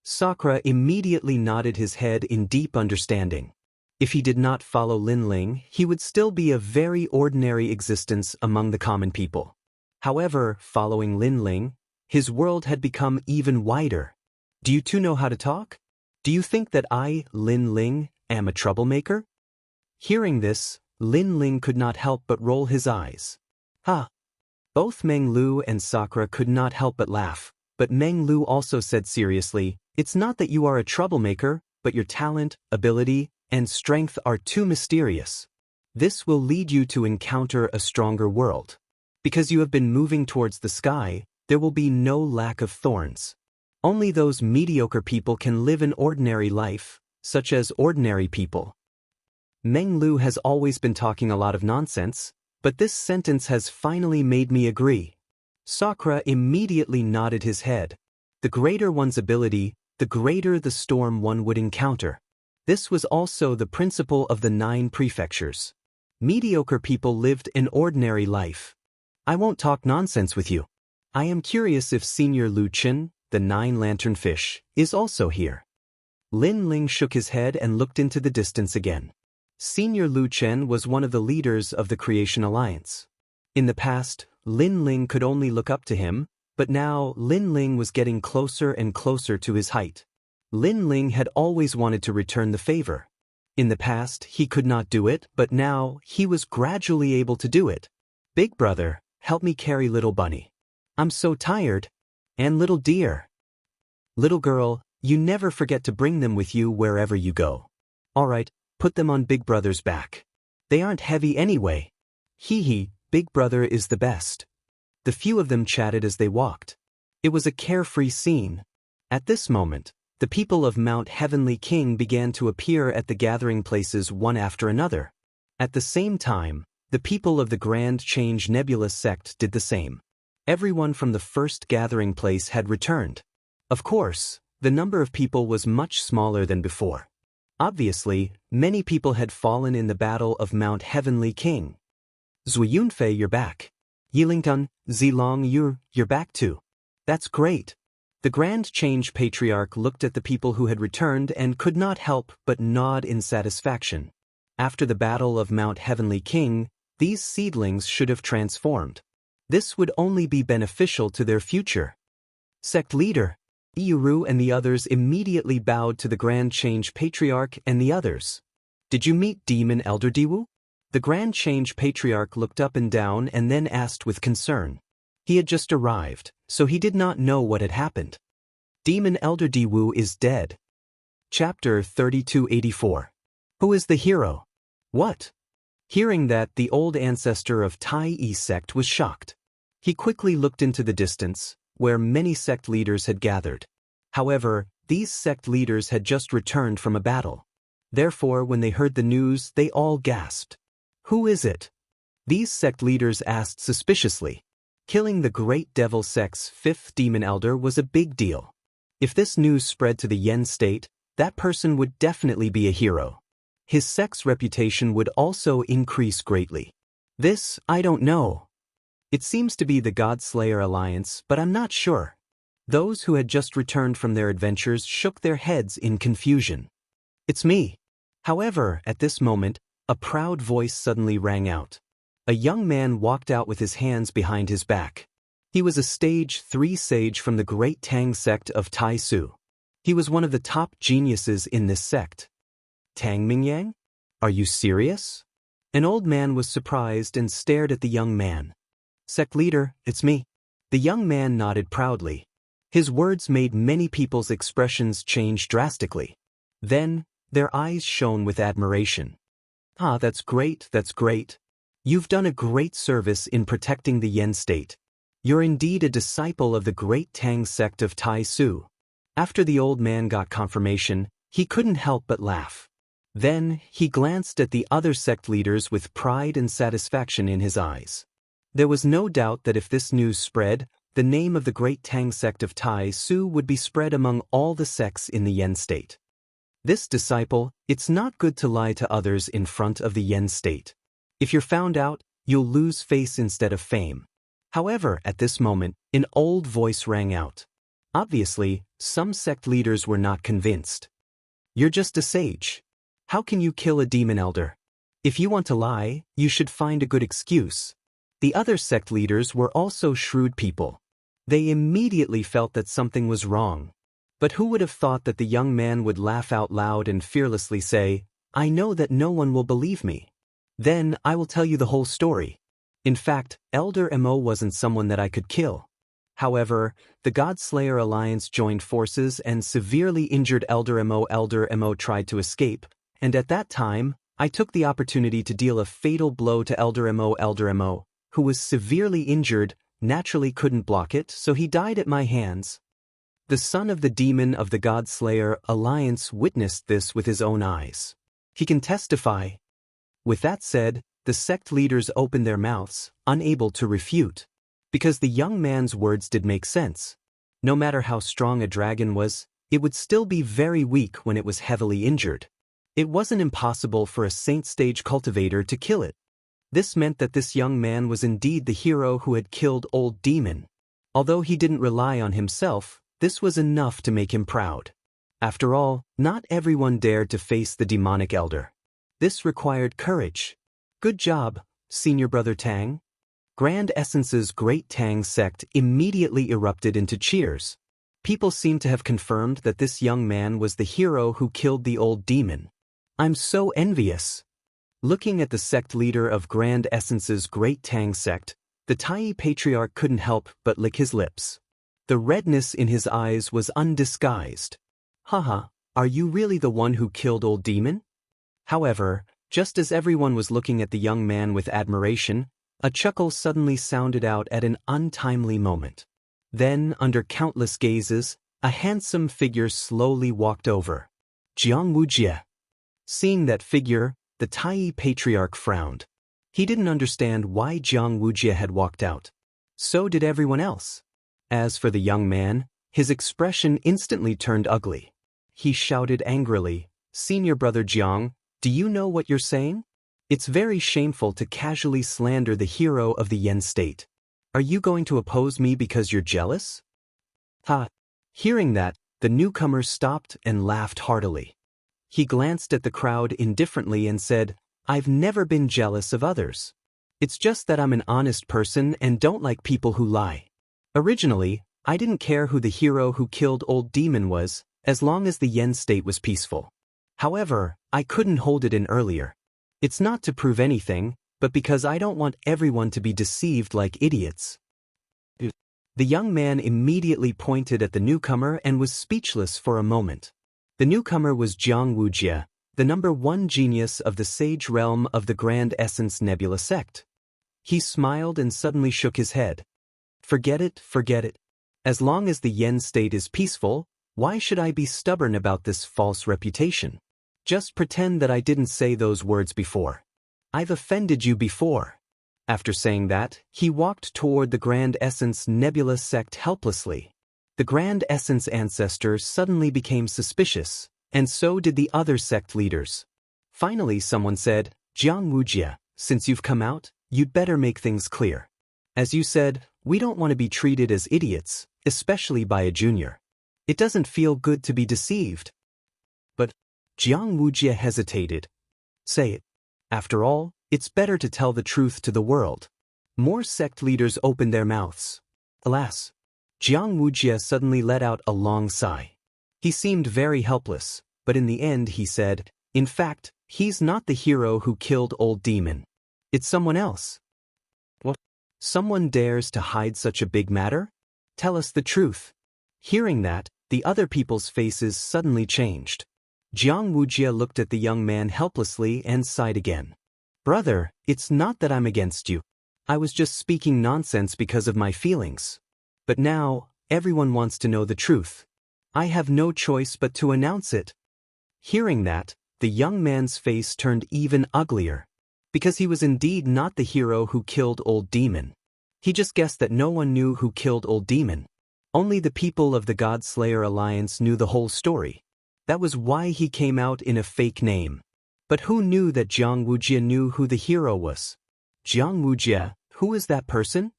A: Sakura immediately nodded his head in deep understanding. If he did not follow Lin Ling, he would still be a very ordinary existence among the common people. However, following Lin Ling, his world had become even wider. Do you two know how to talk? Do you think that I, Lin Ling, am a troublemaker? Hearing this, Lin Ling could not help but roll his eyes. Both Meng Lu and Sakura could not help but laugh, but Meng Lu also said seriously, It's not that you are a troublemaker, but your talent, ability, and strength are too mysterious. This will lead you to encounter a stronger world. Because you have been moving towards the sky, there will be no lack of thorns. Only those mediocre people can live an ordinary life, such as ordinary people. Meng Lu has always been talking a lot of nonsense, but this sentence has finally made me agree. Sakura immediately nodded his head. The greater one's ability, the greater the storm one would encounter. This was also the principle of the 9 prefectures. Mediocre people lived an ordinary life. I won't talk nonsense with you. I am curious if Senior Lu Chen, the 9-lantern fish, is also here. Lin Ling shook his head and looked into the distance again. Senior Lu Chen was one of the leaders of the Creation Alliance. In the past, Lin Ling could only look up to him, but now Lin Ling was getting closer and closer to his height. Lin Ling had always wanted to return the favor. In the past, he could not do it, but now he was gradually able to do it. Big brother, help me carry little bunny. I'm so tired. And little dear. Little girl, you never forget to bring them with you wherever you go. All right, put them on Big brother's back. They aren't heavy anyway. Hee, Big brother is the best. The few of them chatted as they walked. It was a carefree scene. At this moment, the people of Mount Heavenly King began to appear at the gathering places one after another. At the same time, the people of the Grand Change Nebula sect did the same. Everyone from the first gathering place had returned. Of course, the number of people was much smaller than before. Obviously, many people had fallen in the battle of Mount Heavenly King. Zui Yunfei, you're back. Yilingtan, Zilong, you're back too. That's great. The Grand Change Patriarch looked at the people who had returned and could not help but nod in satisfaction. After the battle of Mount Heavenly King, these seedlings should have transformed. This would only be beneficial to their future. Sect leader, Iuru and the others immediately bowed to the Grand Change Patriarch and the others. Did you meet Demon Elder Diwu? The Grand Change Patriarch looked up and down and then asked with concern. He had just arrived, so he did not know what had happened. Demon Elder Diwu is dead. Chapter 3284. Who is the hero? What? Hearing that, the old ancestor of Tai Yi sect was shocked. He quickly looked into the distance, where many sect leaders had gathered. However, these sect leaders had just returned from a battle. Therefore, when they heard the news, they all gasped. Who is it? These sect leaders asked suspiciously. Killing the great devil sect's fifth demon elder was a big deal. If this news spread to the Yen state, that person would definitely be a hero. His sect's reputation would also increase greatly. This, I don't know. It seems to be the God-Slayer Alliance, but I'm not sure. Those who had just returned from their adventures shook their heads in confusion. It's me. However, at this moment, a proud voice suddenly rang out. A young man walked out with his hands behind his back. He was a stage 3 sage from the Great Tang sect of Tai Su. He was one of the top geniuses in this sect. Tang Mingyang? Are you serious? An old man was surprised and stared at the young man. Sect leader, it's me. The young man nodded proudly. His words made many people's expressions change drastically. Then, their eyes shone with admiration. Ah, that's great, that's great. You've done a great service in protecting the Yen state. You're indeed a disciple of the Great Tang sect of Tai Su. After the old man got confirmation, he couldn't help but laugh. Then, he glanced at the other sect leaders with pride and satisfaction in his eyes. There was no doubt that if this news spread, the name of the Great Tang sect of Tai Su would be spread among all the sects in the Yen state. This disciple, it's not good to lie to others in front of the Yen state. If you're found out, you'll lose face instead of fame. However, at this moment, an old voice rang out. Obviously, some sect leaders were not convinced. You're just a sage. How can you kill a demon elder? If you want to lie, you should find a good excuse. The other sect leaders were also shrewd people. They immediately felt that something was wrong. But who would have thought that the young man would laugh out loud and fearlessly say, I know that no one will believe me. Then I will tell you the whole story. In fact, Elder Mo wasn't someone that I could kill. However, the God-Slayer Alliance joined forces and severely injured Elder Mo. Elder Mo tried to escape, and at that time, I took the opportunity to deal a fatal blow to Elder Mo. Elder Mo, who was severely injured, naturally couldn't block it, so he died at my hands. The son of the demon of the God-Slayer Alliance witnessed this with his own eyes. He can testify. With that said, the sect leaders opened their mouths, unable to refute. Because the young man's words did make sense. No matter how strong a dragon was, it would still be very weak when it was heavily injured. It wasn't impossible for a saint-stage cultivator to kill it. This meant that this young man was indeed the hero who had killed Old Demon. Although he didn't rely on himself, this was enough to make him proud. After all, not everyone dared to face the demonic elder. This required courage. Good job, Senior Brother Tang. Grand Essence's Great Tang sect immediately erupted into cheers. People seemed to have confirmed that this young man was the hero who killed the old demon. I'm so envious. Looking at the sect leader of Grand Essence's Great Tang sect, the Tai Patriarch couldn't help but lick his lips. The redness in his eyes was undisguised. Haha, are you really the one who killed Old Demon? However, just as everyone was looking at the young man with admiration, a chuckle suddenly sounded out at an untimely moment. Then, under countless gazes, a handsome figure slowly walked over. Jianghu. Seeing that figure, the Tai Patriarch frowned. He didn't understand why Jianghu had walked out. So did everyone else. As for the young man, his expression instantly turned ugly. He shouted angrily, Senior Brother Jiang, do you know what you're saying? It's very shameful to casually slander the hero of the Yen state. Are you going to oppose me because you're jealous? Ha! Hearing that, the newcomer stopped and laughed heartily. He glanced at the crowd indifferently and said, I've never been jealous of others. It's just that I'm an honest person and don't like people who lie. Originally, I didn't care who the hero who killed Old Demon was, as long as the Yen state was peaceful. However, I couldn't hold it in earlier. It's not to prove anything, but because I don't want everyone to be deceived like idiots. The young man immediately pointed at the newcomer and was speechless for a moment. The newcomer was Jianghu, the #1 genius of the sage realm of the Grand Essence Nebula sect. He smiled and suddenly shook his head. Forget it, forget it. As long as the Yen state is peaceful, why should I be stubborn about this false reputation? Just pretend that I didn't say those words before. I've offended you before. After saying that, he walked toward the Grand Essence Nebula sect helplessly. The Grand Essence ancestors suddenly became suspicious, and so did the other sect leaders. Finally someone said, Jianghu, since you've come out, you'd better make things clear. As you said, we don't want to be treated as idiots, especially by a junior. It doesn't feel good to be deceived. But Jianghu hesitated. Say it. After all, it's better to tell the truth to the world. More sect leaders opened their mouths. Alas, Jianghu suddenly let out a long sigh. He seemed very helpless, but in the end he said, in fact, he's not the hero who killed old demon. It's someone else. What? Someone dares to hide such a big matter? Tell us the truth. Hearing that, the other people's faces suddenly changed. Jianghu looked at the young man helplessly and sighed again. Brother, it's not that I'm against you. I was just speaking nonsense because of my feelings. But now, everyone wants to know the truth. I have no choice but to announce it. Hearing that, the young man's face turned even uglier. Because he was indeed not the hero who killed old demon. He just guessed that no one knew who killed old demon. Only the people of the God Slayer Alliance knew the whole story. That was why he came out in a fake name. But who knew that Jianghu knew who the hero was? Jianghu, who is that person?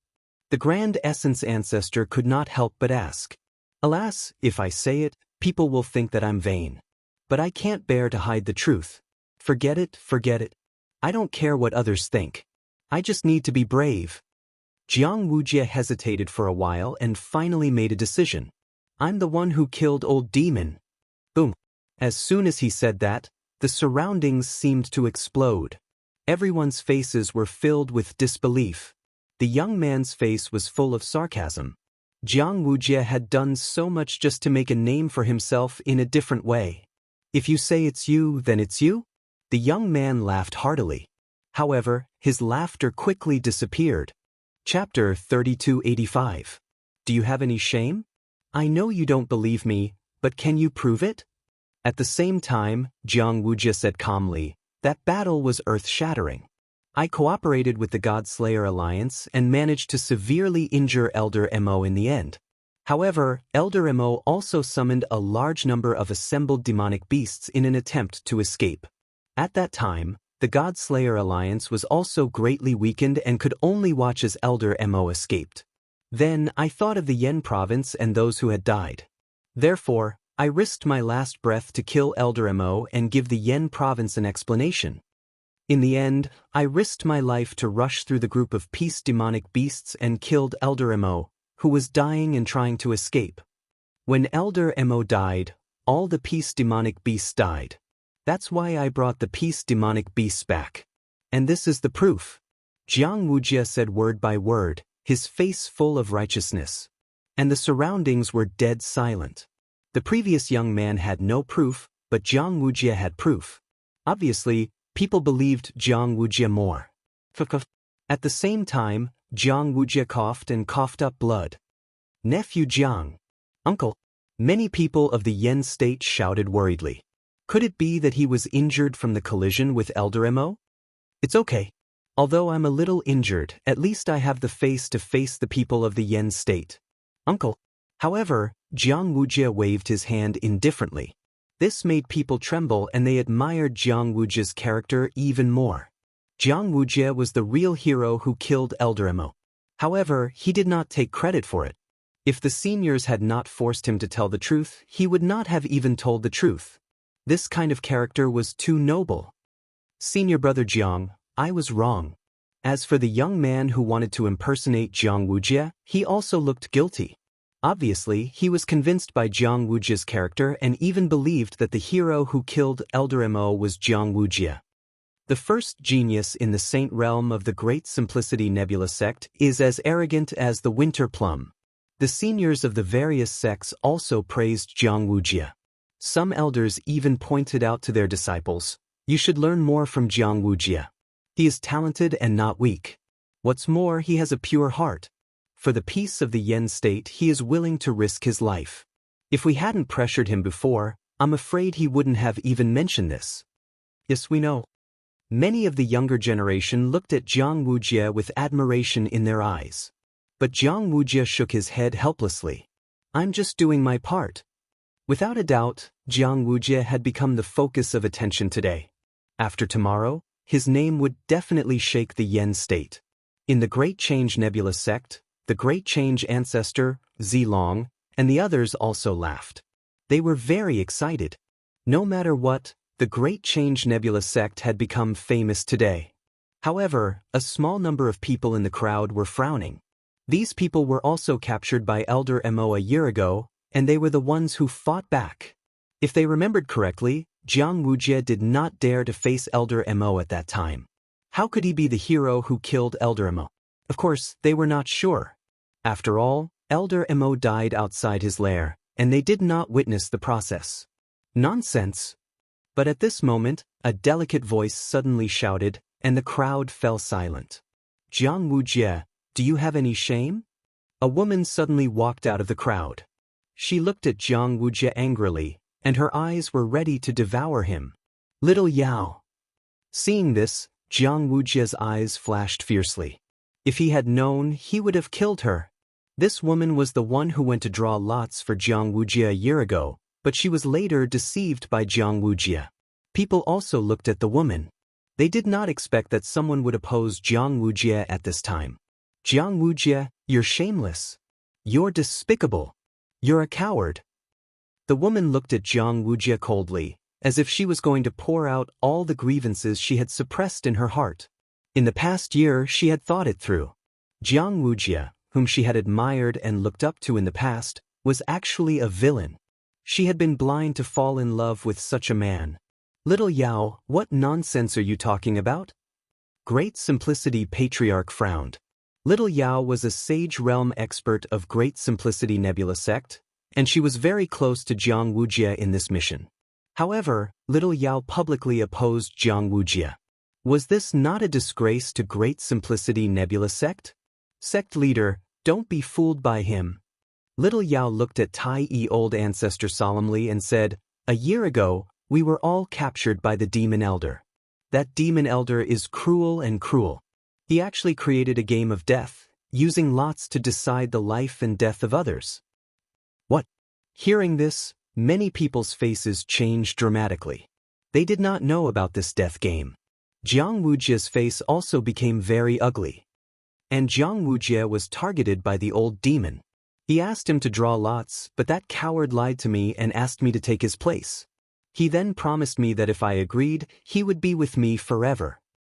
A: The Grand Essence ancestor could not help but ask. Alas, if I say it, people will think that I'm vain. But I can't bear to hide the truth. Forget it, forget it. I don't care what others think. I just need to be brave. Jianghu hesitated for a while and finally made a decision. I'm the one who killed old demon. Boom. As soon as he said that, the surroundings seemed to explode. Everyone's faces were filled with disbelief. The young man's face was full of sarcasm. Jianghu had done so much just to make a name for himself in a different way. If you say it's you, then it's you? The young man laughed heartily. However, his laughter quickly disappeared. Chapter 3285. Do you have any shame? I know you don't believe me, but can you prove it? At the same time, Jianghu said calmly, that battle was earth-shattering. I cooperated with the God Slayer Alliance and managed to severely injure Elder Mo in the end. However, Elder Mo also summoned a large number of assembled demonic beasts in an attempt to escape. At that time, the God Slayer Alliance was also greatly weakened and could only watch as Elder Mo escaped. Then I thought of the Yen province and those who had died. Therefore, I risked my last breath to kill Elder Mo and give the Yen province an explanation. In the end, I risked my life to rush through the group of peace demonic beasts and killed Elder Mo, who was dying and trying to escape. When Elder Mo died, all the peace demonic beasts died. That's why I brought the peace demonic beasts back. And this is the proof. Jianghu said word by word, his face full of righteousness. And the surroundings were dead silent. The previous young man had no proof, but Jianghu had proof. Obviously, people believed Jianghu more. At the same time, Jianghu coughed and coughed up blood. Nephew Jiang. Uncle. Many people of the Yen state shouted worriedly. Could it be that he was injured from the collision with Elder Mo? It's okay. Although I'm a little injured, at least I have the face to face the people of the Yen state. Uncle. However, Jianghu waved his hand indifferently. This made people tremble and they admired Jianghu's character even more. Jianghu was the real hero who killed Elder Mo. However, he did not take credit for it. If the seniors had not forced him to tell the truth, he would not have even told the truth. This kind of character was too noble. Senior brother Jiang, I was wrong. As for the young man who wanted to impersonate Jianghu, he also looked guilty. Obviously, he was convinced by Jianghu's character and even believed that the hero who killed Elder Mo was Jianghu. The first genius in the saint realm of the Great Simplicity Nebula sect is as arrogant as the winter plum. The seniors of the various sects also praised Jianghu. Some elders even pointed out to their disciples, you should learn more from Jianghu. He is talented and not weak. What's more, he has a pure heart. For the peace of the Yen state, he is willing to risk his life. If we hadn't pressured him before, I'm afraid he wouldn't have even mentioned this. Yes, we know. Many of the younger generation looked at Jiang Wuxia with admiration in their eyes. But Jiang Wuxia shook his head helplessly. I'm just doing my part. Without a doubt, Jiang Wuxia had become the focus of attention today. After tomorrow, his name would definitely shake the Yen state. In the Great Change Nebula sect, the Great Change ancestor, Zilong, and the others also laughed. They were very excited. No matter what, the Great Change Nebula sect had become famous today. However, a small number of people in the crowd were frowning. These people were also captured by Elder Mo a year ago, and they were the ones who fought back. If they remembered correctly, Jiang Wuxia did not dare to face Elder Mo at that time. How could he be the hero who killed Elder Mo? Of course, they were not sure. After all, Elder Mo died outside his lair, and they did not witness the process. Nonsense! But at this moment, a delicate voice suddenly shouted, and the crowd fell silent. Jiang Wuxia, do you have any shame? A woman suddenly walked out of the crowd. She looked at Jiang Wuxia angrily, and her eyes were ready to devour him. Little Yao. Seeing this, Jiang Wuxia's eyes flashed fiercely. If he had known, he would have killed her. This woman was the one who went to draw lots for Jiang Wuxia a year ago, but she was later deceived by Jiang Wuxia. People also looked at the woman. They did not expect that someone would oppose Jiang Wuxia at this time. Jiang Wuxia, you're shameless. You're despicable. You're a coward. The woman looked at Jiang Wuxia coldly, as if she was going to pour out all the grievances she had suppressed in her heart. In the past year, she had thought it through. Jiang Wuxia, whom she had admired and looked up to in the past, was actually a villain. She had been blind to fall in love with such a man. Little Yao, what nonsense are you talking about? Great Simplicity Patriarch frowned. Little Yao was a Sage Realm expert of Great Simplicity Nebula sect, and she was very close to Jiang Wuxia in this mission. However, Little Yao publicly opposed Jiang Wuxia. Was this not a disgrace to Great Simplicity Nebula sect? Sect leader, don't be fooled by him. Little Yao looked at Tai Yi Old Ancestor solemnly and said, a year ago, we were all captured by the Demon Elder. That Demon Elder is cruel and cruel. He actually created a game of death, using lots to decide the life and death of others. What? Hearing this, many people's faces changed dramatically. They did not know about this death game. Jiang Wuxia's face also became very ugly. And Jiang Wuxia was targeted by the old demon. He asked him to draw lots, but that coward lied to me and asked me to take his place. He then promised me that if I agreed, he would be with me forever.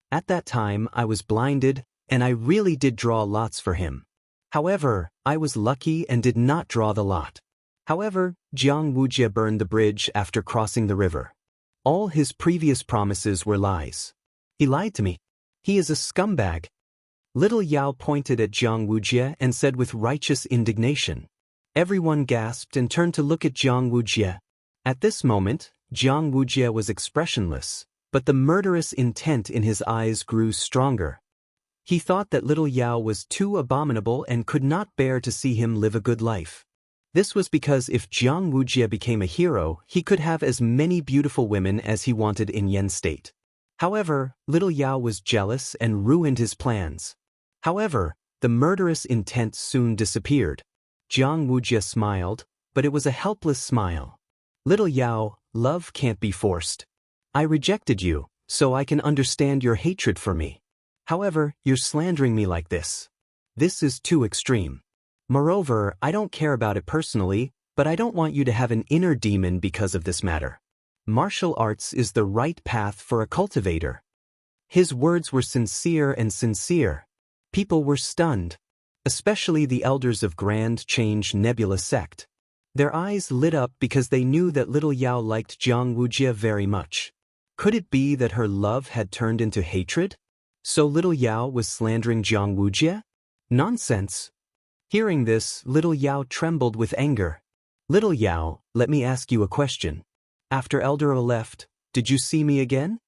A: At that time, I was blinded, and I really did draw lots for him. However, I was lucky and did not draw the lot. However, Jiang Wuxia burned the bridge after crossing the river. All his previous promises were lies. He lied to me. He is a scumbag. Little Yao pointed at Jiang Wuxia and said with righteous indignation. Everyone gasped and turned to look at Jiang Wuxia. At this moment, Jiang Wuxia was expressionless, but the murderous intent in his eyes grew stronger. He thought that Little Yao was too abominable and could not bear to see him live a good life. This was because if Jiang Wuxia became a hero, he could have as many beautiful women as he wanted in Yen State. However, Little Yao was jealous and ruined his plans. However, the murderous intent soon disappeared. Jiang Wuxia smiled, but it was a helpless smile. Little Yao, love can't be forced. I rejected you, so I can understand your hatred for me. However, you're slandering me like this. This is too extreme. Moreover, I don't care about it personally, but I don't want you to have an inner demon because of this matter. Martial arts is the right path for a cultivator. His words were sincere and sincere. People were stunned, especially the elders of Grand Change Nebula sect. Their eyes lit up because they knew that Little Yao liked Jiang Wuxia very much. Could it be that her love had turned into hatred? So Little Yao was slandering Jiang Wuxia? Nonsense. Hearing this, Little Yao trembled with anger. Little Yao, let me ask you a question. After Elder O left, did you see me again?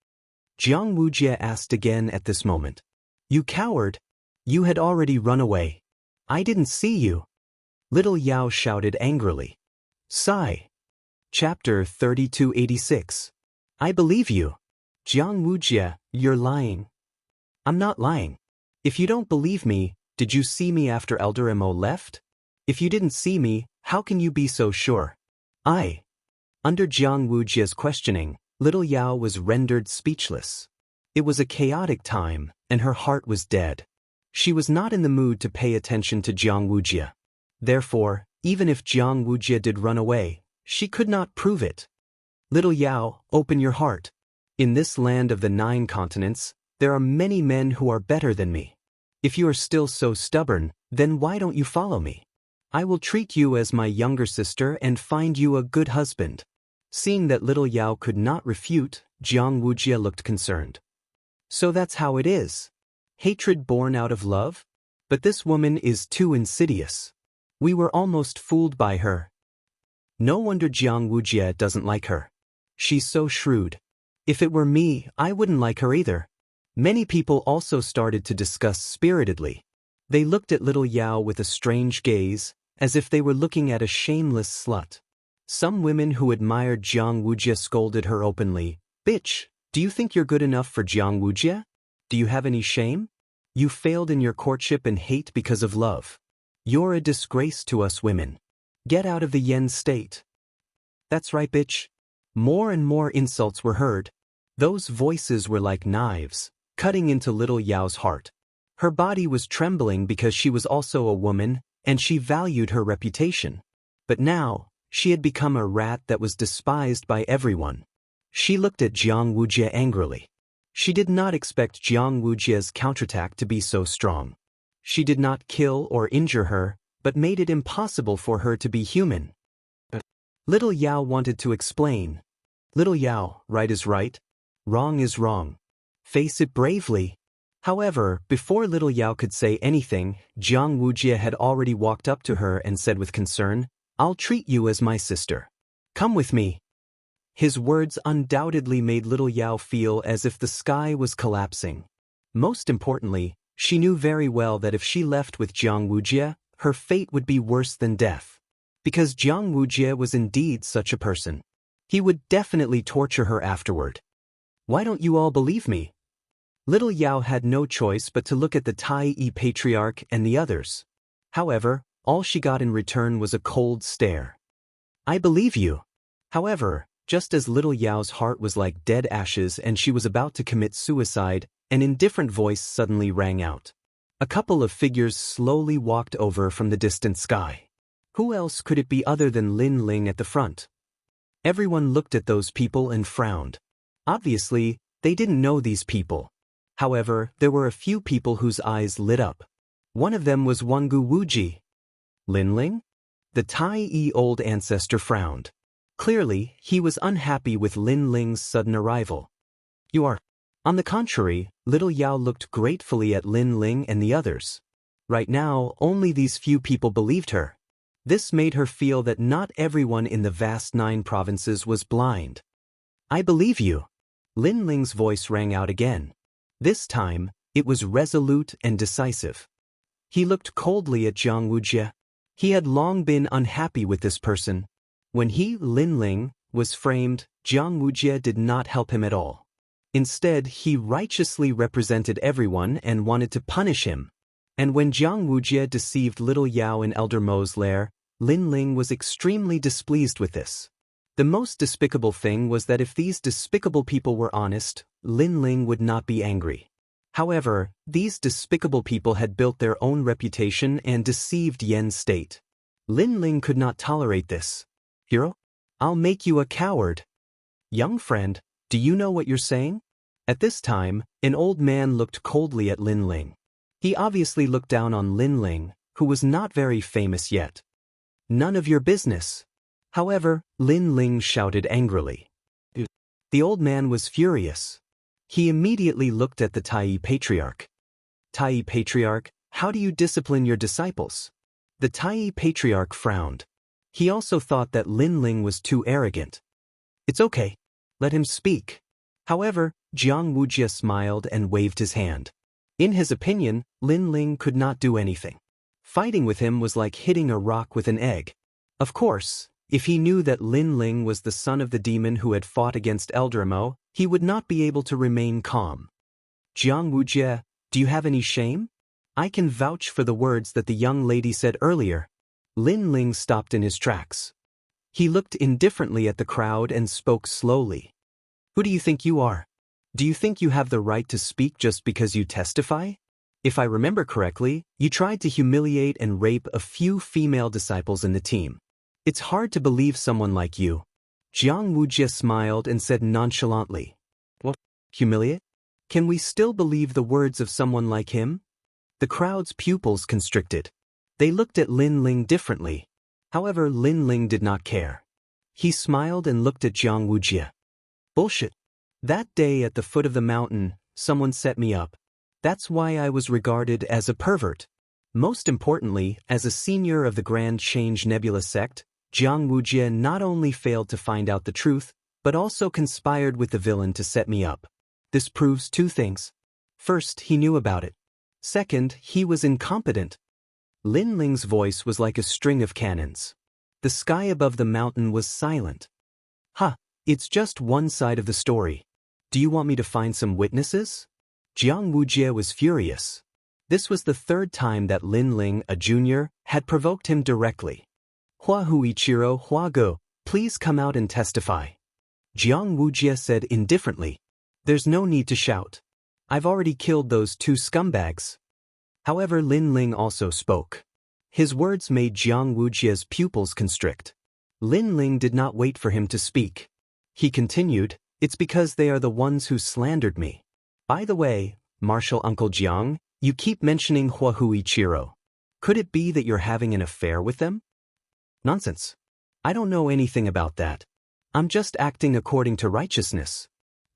A: Jiang Wuxia asked again at this moment. You coward! You had already run away. I didn't see you. Little Yao shouted angrily. Sigh. Chapter 3286. I believe you. Jianghu, you're lying. I'm not lying. If you don't believe me, did you see me after Elder Mo left? If you didn't see me, how can you be so sure? Under Jianghu's questioning, little Yao was rendered speechless. It was a chaotic time, and her heart was dead. She was not in the mood to pay attention to Jianghu. Therefore, even if Jianghu did run away, she could not prove it. Little Yao, open your heart. In this land of the 9 continents, there are many men who are better than me. If you are still so stubborn, then why don't you follow me? I will treat you as my younger sister and find you a good husband. Seeing that little Yao could not refute, Jianghu looked concerned. So that's how it is. Hatred born out of love? But this woman is too insidious. We were almost fooled by her. No wonder Jianghu doesn't like her. She's so shrewd. If it were me, I wouldn't like her either. Many people also started to discuss spiritedly. They looked at little Yao with a strange gaze, as if they were looking at a shameless slut. Some women who admired Jianghu scolded her openly. Bitch, do you think you're good enough for Jianghu? Do you have any shame? You failed in your courtship and hate because of love. You're a disgrace to us women. Get out of the yen state. That's right, bitch. More and more insults were heard. Those voices were like knives, cutting into little Yao's heart. Her body was trembling because she was also a woman, and she valued her reputation. But now, she had become a rat that was despised by everyone. She looked at Jianghu angrily. She did not expect Jianghu's counterattack to be so strong. She did not kill or injure her, but made it impossible for her to be human. Little Yao wanted to explain. Little Yao, right is right. Wrong is wrong. Face it bravely. However, before little Yao could say anything, Jianghu had already walked up to her and said with concern, I'll treat you as my sister. Come with me. His words undoubtedly made little Yao feel as if the sky was collapsing. Most importantly, she knew very well that if she left with Jianghu, her fate would be worse than death. Because Jianghu was indeed such a person. He would definitely torture her afterward. Why don't you all believe me? Little Yao had no choice but to look at the Tai patriarch and the others. However, all she got in return was a cold stare. I believe you. However, just as little Yao's heart was like dead ashes and she was about to commit suicide, an indifferent voice suddenly rang out. A couple of figures slowly walked over from the distant sky. Who else could it be other than Lin Ling at the front? Everyone looked at those people and frowned. Obviously, they didn't know these people. However, there were a few people whose eyes lit up. One of them was Wangu Wuji. Lin Ling? The Tai old ancestor frowned. Clearly, he was unhappy with Lin Ling's sudden arrival. You are. On the contrary, little Yao looked gratefully at Lin Ling and the others. Right now, only these few people believed her. This made her feel that not everyone in the vast 9 provinces was blind. I believe you. Lin Ling's voice rang out again. This time, it was resolute and decisive. He looked coldly at Jianghu. He had long been unhappy with this person. When he, Lin Ling, was framed, Jianghu did not help him at all. Instead, he righteously represented everyone and wanted to punish him. And when Jianghu deceived little Yao in Elder Mo's lair, Lin Ling was extremely displeased with this. The most despicable thing was that if these despicable people were honest, Lin Ling would not be angry. However, these despicable people had built their own reputation and deceived Yen State. Lin Ling could not tolerate this. Hero? I'll make you a coward. Young friend, do you know what you're saying? At this time, an old man looked coldly at Lin Ling. He obviously looked down on Lin Ling, who was not very famous yet. None of your business. However, Lin Ling shouted angrily. The old man was furious. He immediately looked at the Tai patriarch. Tai patriarch, how do you discipline your disciples? The Tai patriarch frowned. He also thought that Lin Ling was too arrogant. It's okay. Let him speak. However, Jianghu smiled and waved his hand. In his opinion, Lin Ling could not do anything. Fighting with him was like hitting a rock with an egg. Of course, If he knew that Lin Ling was the son of the demon who had fought against Eldermo, he would not be able to remain calm. Jianghu, do you have any shame? I can vouch for the words that the young lady said earlier. Lin Ling stopped in his tracks. He looked indifferently at the crowd and spoke slowly. Who do you think you are? Do you think you have the right to speak just because you testify? If I remember correctly, you tried to humiliate and rape a few female disciples in the team. It's hard to believe someone like you. Jianghu smiled and said nonchalantly. What? Humiliate? Can we still believe the words of someone like him? The crowd's pupils constricted. They looked at Lin Ling differently. However, Lin Ling did not care. He smiled and looked at Jianghu. Bullshit. That day at the foot of the mountain, someone set me up. That's why I was regarded as a pervert. Most importantly, as a senior of the Grand Change Nebula sect, Jianghu not only failed to find out the truth, but also conspired with the villain to set me up. This proves two things. First, he knew about it. Second, he was incompetent. Lin Ling's voice was like a string of cannons. The sky above the mountain was silent. It's just one side of the story. Do you want me to find some witnesses? Jianghu was furious. This was the third time that Lin Ling, a junior, had provoked him directly. Huichiro Huago, please come out and testify. Jianghu said indifferently. There's no need to shout. I've already killed those two scumbags. However, Lin Ling also spoke. His words made Jianghu pupils constrict. Lin Ling did not wait for him to speak. He continued, it's because they are the ones who slandered me. By the way, Martial Uncle Jiang, you keep mentioning Huichiro. Could it be that you're having an affair with them? Nonsense. I don't know anything about that. I'm just acting according to righteousness.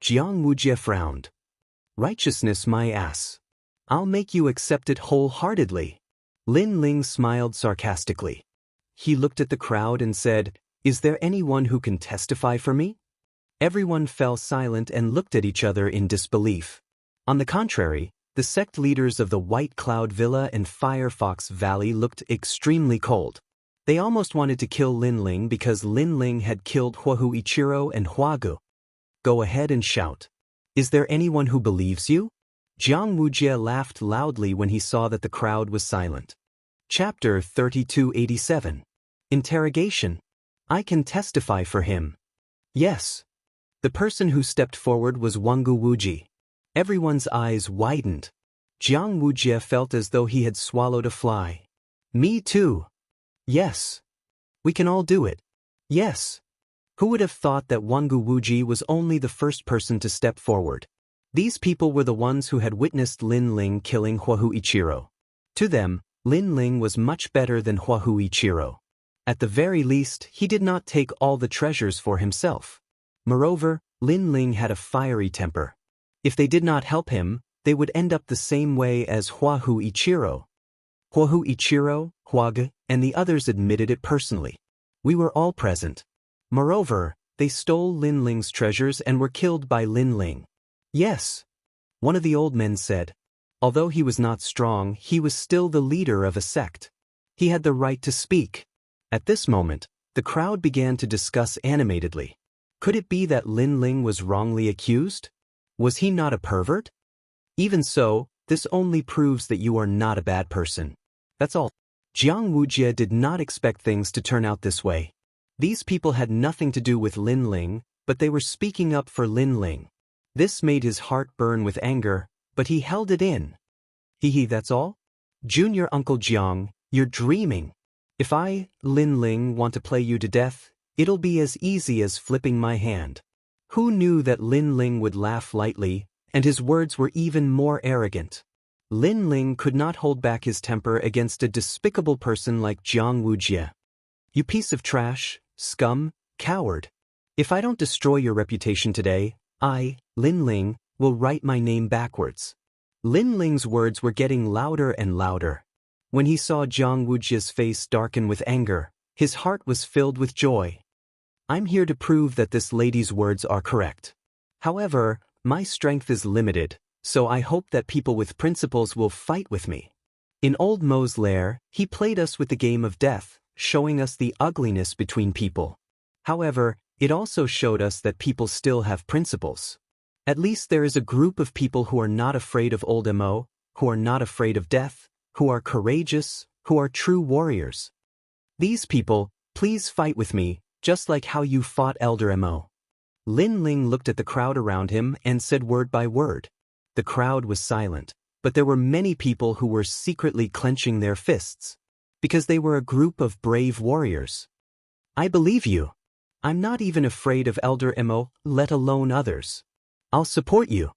A: Jianghu frowned. Righteousness, my ass. I'll make you accept it wholeheartedly. Lin Ling smiled sarcastically. He looked at the crowd and said, is there anyone who can testify for me? Everyone fell silent and looked at each other in disbelief. On the contrary, the sect leaders of the White Cloud Villa and Firefox Valley looked extremely cold. They almost wanted to kill Lin Ling because Lin Ling had killed Huichiro and Huagu. Go ahead and shout. Is there anyone who believes you? Jianghu laughed loudly when he saw that the crowd was silent. Chapter 3287. Interrogation. I can testify for him. Yes. The person who stepped forward was Wuxia. Everyone's eyes widened. Jianghu felt as though he had swallowed a fly. Me too. Yes. We can all do it. Yes. Who would have thought that Wuxia was only the first person to step forward? These people were the ones who had witnessed Lin Ling killing Huichiro. To them, Lin Ling was much better than Huichiro. At the very least, he did not take all the treasures for himself. Moreover, Lin Ling had a fiery temper. If they did not help him, they would end up the same way as Huichiro. Huichiro, Huaga, and the others admitted it personally. We were all present. Moreover, they stole Lin Ling's treasures and were killed by Lin Ling. Yes. One of the old men said. Although he was not strong, he was still the leader of a sect. He had the right to speak. At this moment, the crowd began to discuss animatedly. Could it be that Lin Ling was wrongly accused? Was he not a pervert? Even so, this only proves that you are not a bad person. That's all. Jianghu did not expect things to turn out this way. These people had nothing to do with Lin Ling, but they were speaking up for Lin Ling. This made his heart burn with anger, but he held it in. That's all? Junior Uncle Jiang, you're dreaming. If I, Lin Ling, want to play you to death, it'll be as easy as flipping my hand. Who knew that Lin Ling would laugh lightly, and his words were even more arrogant? Lin Ling could not hold back his temper against a despicable person like Jianghu. You piece of trash, scum, coward. If I don't destroy your reputation today, I, Lin Ling, will write my name backwards. Lin Ling's words were getting louder and louder. When he saw Jianghu's face darken with anger, his heart was filled with joy. I'm here to prove that this lady's words are correct. However, my strength is limited, so I hope that people with principles will fight with me. In Old Mo's lair, he played us with the game of death, showing us the ugliness between people. However, it also showed us that people still have principles. At least there is a group of people who are not afraid of old Mo, who are not afraid of death, who are courageous, who are true warriors. These people, please fight with me, just like how you fought Elder Mo. Lin Ling looked at the crowd around him and said word by word. The crowd was silent, but there were many people who were secretly clenching their fists, because they were a group of brave warriors. I believe you. I'm not even afraid of Elder Mo, let alone others. I'll support you.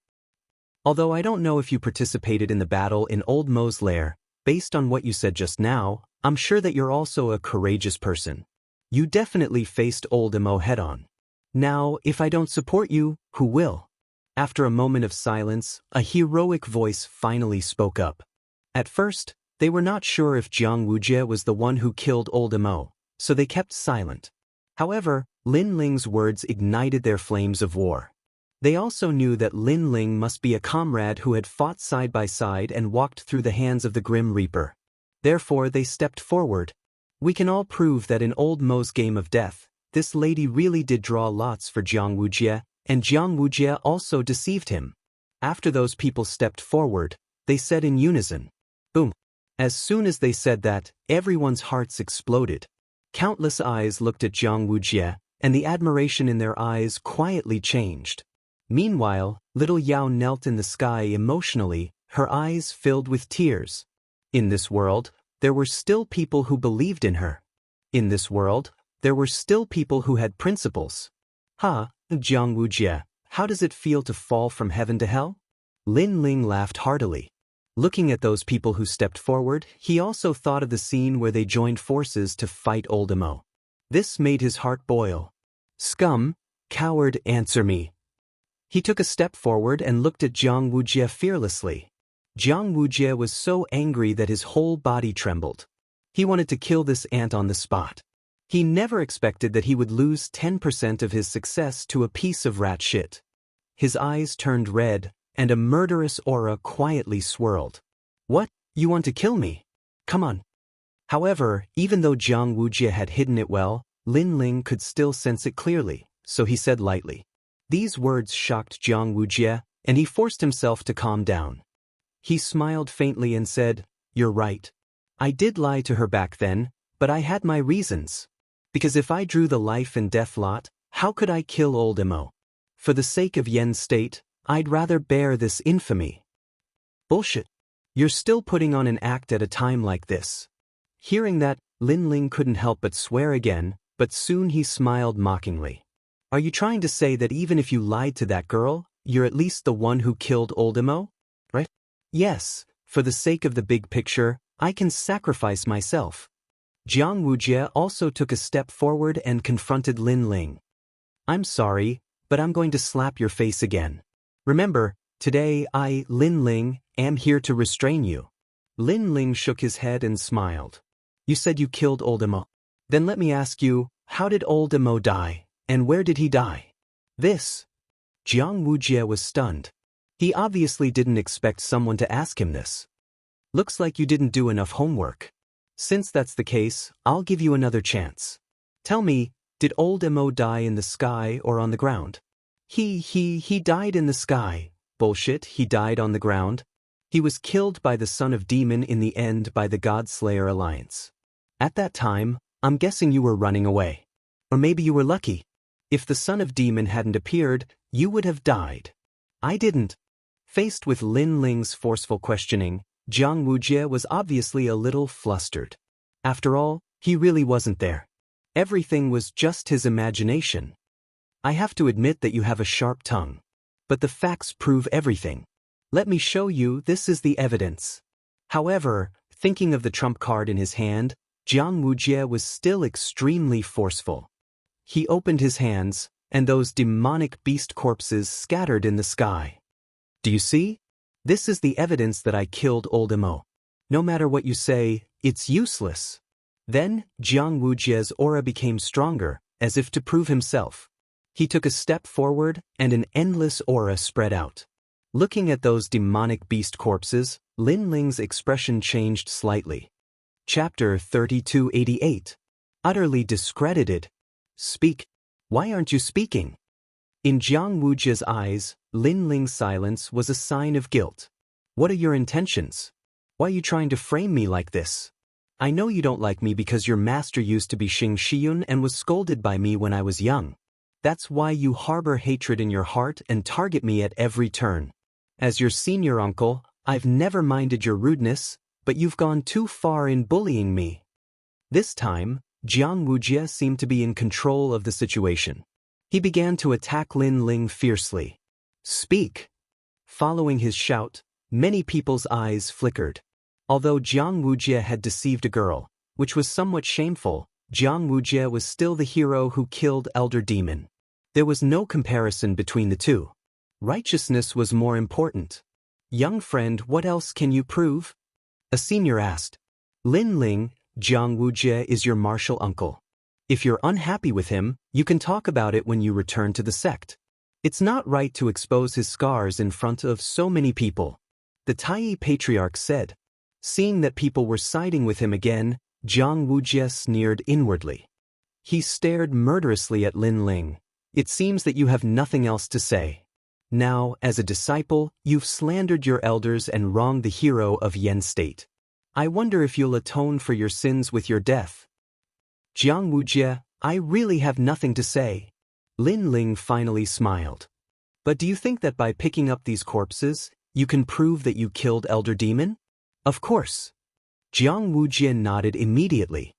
A: Although I don't know if you participated in the battle in Old Mo's lair, based on what you said just now, I'm sure that you're also a courageous person. You definitely faced Old Mo head-on. Now, if I don't support you, who will? After a moment of silence, a heroic voice finally spoke up. At first, they were not sure if Jianghu was the one who killed Old Mo, so they kept silent. However, Lin Ling's words ignited their flames of war. They also knew that Lin Ling must be a comrade who had fought side by side and walked through the hands of the Grim Reaper. Therefore, they stepped forward. We can all prove that in Old Mo's game of death, this lady really did draw lots for Jianghu, and Jianghu also deceived him. After those people stepped forward, they said in unison, boom. As soon as they said that, everyone's hearts exploded. Countless eyes looked at Jianghu, and the admiration in their eyes quietly changed. Meanwhile, little Yao knelt in the sky emotionally, her eyes filled with tears. In this world, there were still people who believed in her. In this world, there were still people who had principles. Jianghu, how does it feel to fall from heaven to hell? Lin Ling laughed heartily. Looking at those people who stepped forward, he also thought of the scene where they joined forces to fight Old Mo. This made his heart boil. Scum, coward, answer me. He took a step forward and looked at Jianghu fearlessly. Jianghu was so angry that his whole body trembled. He wanted to kill this ant on the spot. He never expected that he would lose 10% of his success to a piece of rat shit. His eyes turned red, and a murderous aura quietly swirled. What? You want to kill me? Come on. However, even though Jianghu had hidden it well, Lin Ling could still sense it clearly, so he said lightly. These words shocked Jianghu, and he forced himself to calm down. He smiled faintly and said, You're right. I did lie to her back then, but I had my reasons. Because if I drew the life and death lot, how could I kill Old Mo? For the sake of Yen's state, I'd rather bear this infamy. Bullshit. You're still putting on an act at a time like this. Hearing that, Lin Ling couldn't help but swear again, but soon he smiled mockingly. Are you trying to say that even if you lied to that girl, you're at least the one who killed Old Mo? Right? Yes, for the sake of the big picture, I can sacrifice myself. Jianghu also took a step forward and confronted Lin Ling. I'm sorry, but I'm going to slap your face again. Remember, today I, Lin Ling, am here to restrain you. Lin Ling shook his head and smiled. You said you killed Old Mo. Then let me ask you, how did Old Mo die, and where did he die? This. Jianghu was stunned. He obviously didn't expect someone to ask him this. Looks like you didn't do enough homework. Since that's the case, I'll give you another chance. Tell me, did Old Mo die in the sky or on the ground? He died in the sky. Bullshit, he died on the ground. He was killed by the son of demon in the end by the God-Slayer Alliance. At that time, I'm guessing you were running away. Or maybe you were lucky. If the son of demon hadn't appeared, you would have died. I didn't. Faced with Lin Ling's forceful questioning, Jianghu was obviously a little flustered. After all, he really wasn't there. Everything was just his imagination. I have to admit that you have a sharp tongue. But the facts prove everything. Let me show you, this is the evidence. However, thinking of the trump card in his hand, Jianghu was still extremely forceful. He opened his hands, and those demonic beast corpses scattered in the sky. Do you see? This is the evidence that I killed Old Mo. No matter what you say, it's useless. Then, Jianghu's aura became stronger, as if to prove himself. He took a step forward, and an endless aura spread out. Looking at those demonic beast corpses, Lin Ling's expression changed slightly. Chapter 3288. utterly discredited. Speak. Why aren't you speaking? In Jianghu's eyes, Lin Ling's silence was a sign of guilt. What are your intentions? Why are you trying to frame me like this? I know you don't like me because your master used to be Xing Shiyun and was scolded by me when I was young. That's why you harbor hatred in your heart and target me at every turn. As your senior uncle, I've never minded your rudeness, but you've gone too far in bullying me. This time, Jianghu seemed to be in control of the situation. He began to attack Lin Ling fiercely. Speak! Following his shout, many people's eyes flickered. Although Jianghu had deceived a girl, which was somewhat shameful, Jianghu was still the hero who killed Elder Demon. There was no comparison between the two. Righteousness was more important. Young friend, what else can you prove? A senior asked. Lin Ling, Jianghu is your martial uncle. If you're unhappy with him, you can talk about it when you return to the sect. It's not right to expose his scars in front of so many people. The Taiyi patriarch said. Seeing that people were siding with him again, Jianghu sneered inwardly. He stared murderously at Lin Ling. It seems that you have nothing else to say. Now, as a disciple, you've slandered your elders and wronged the hero of Yen State. I wonder if you'll atone for your sins with your death. Jianghu, I really have nothing to say. Lin Ling finally smiled. But do you think that by picking up these corpses, you can prove that you killed Elder Demon? Of course. Jianghu nodded immediately.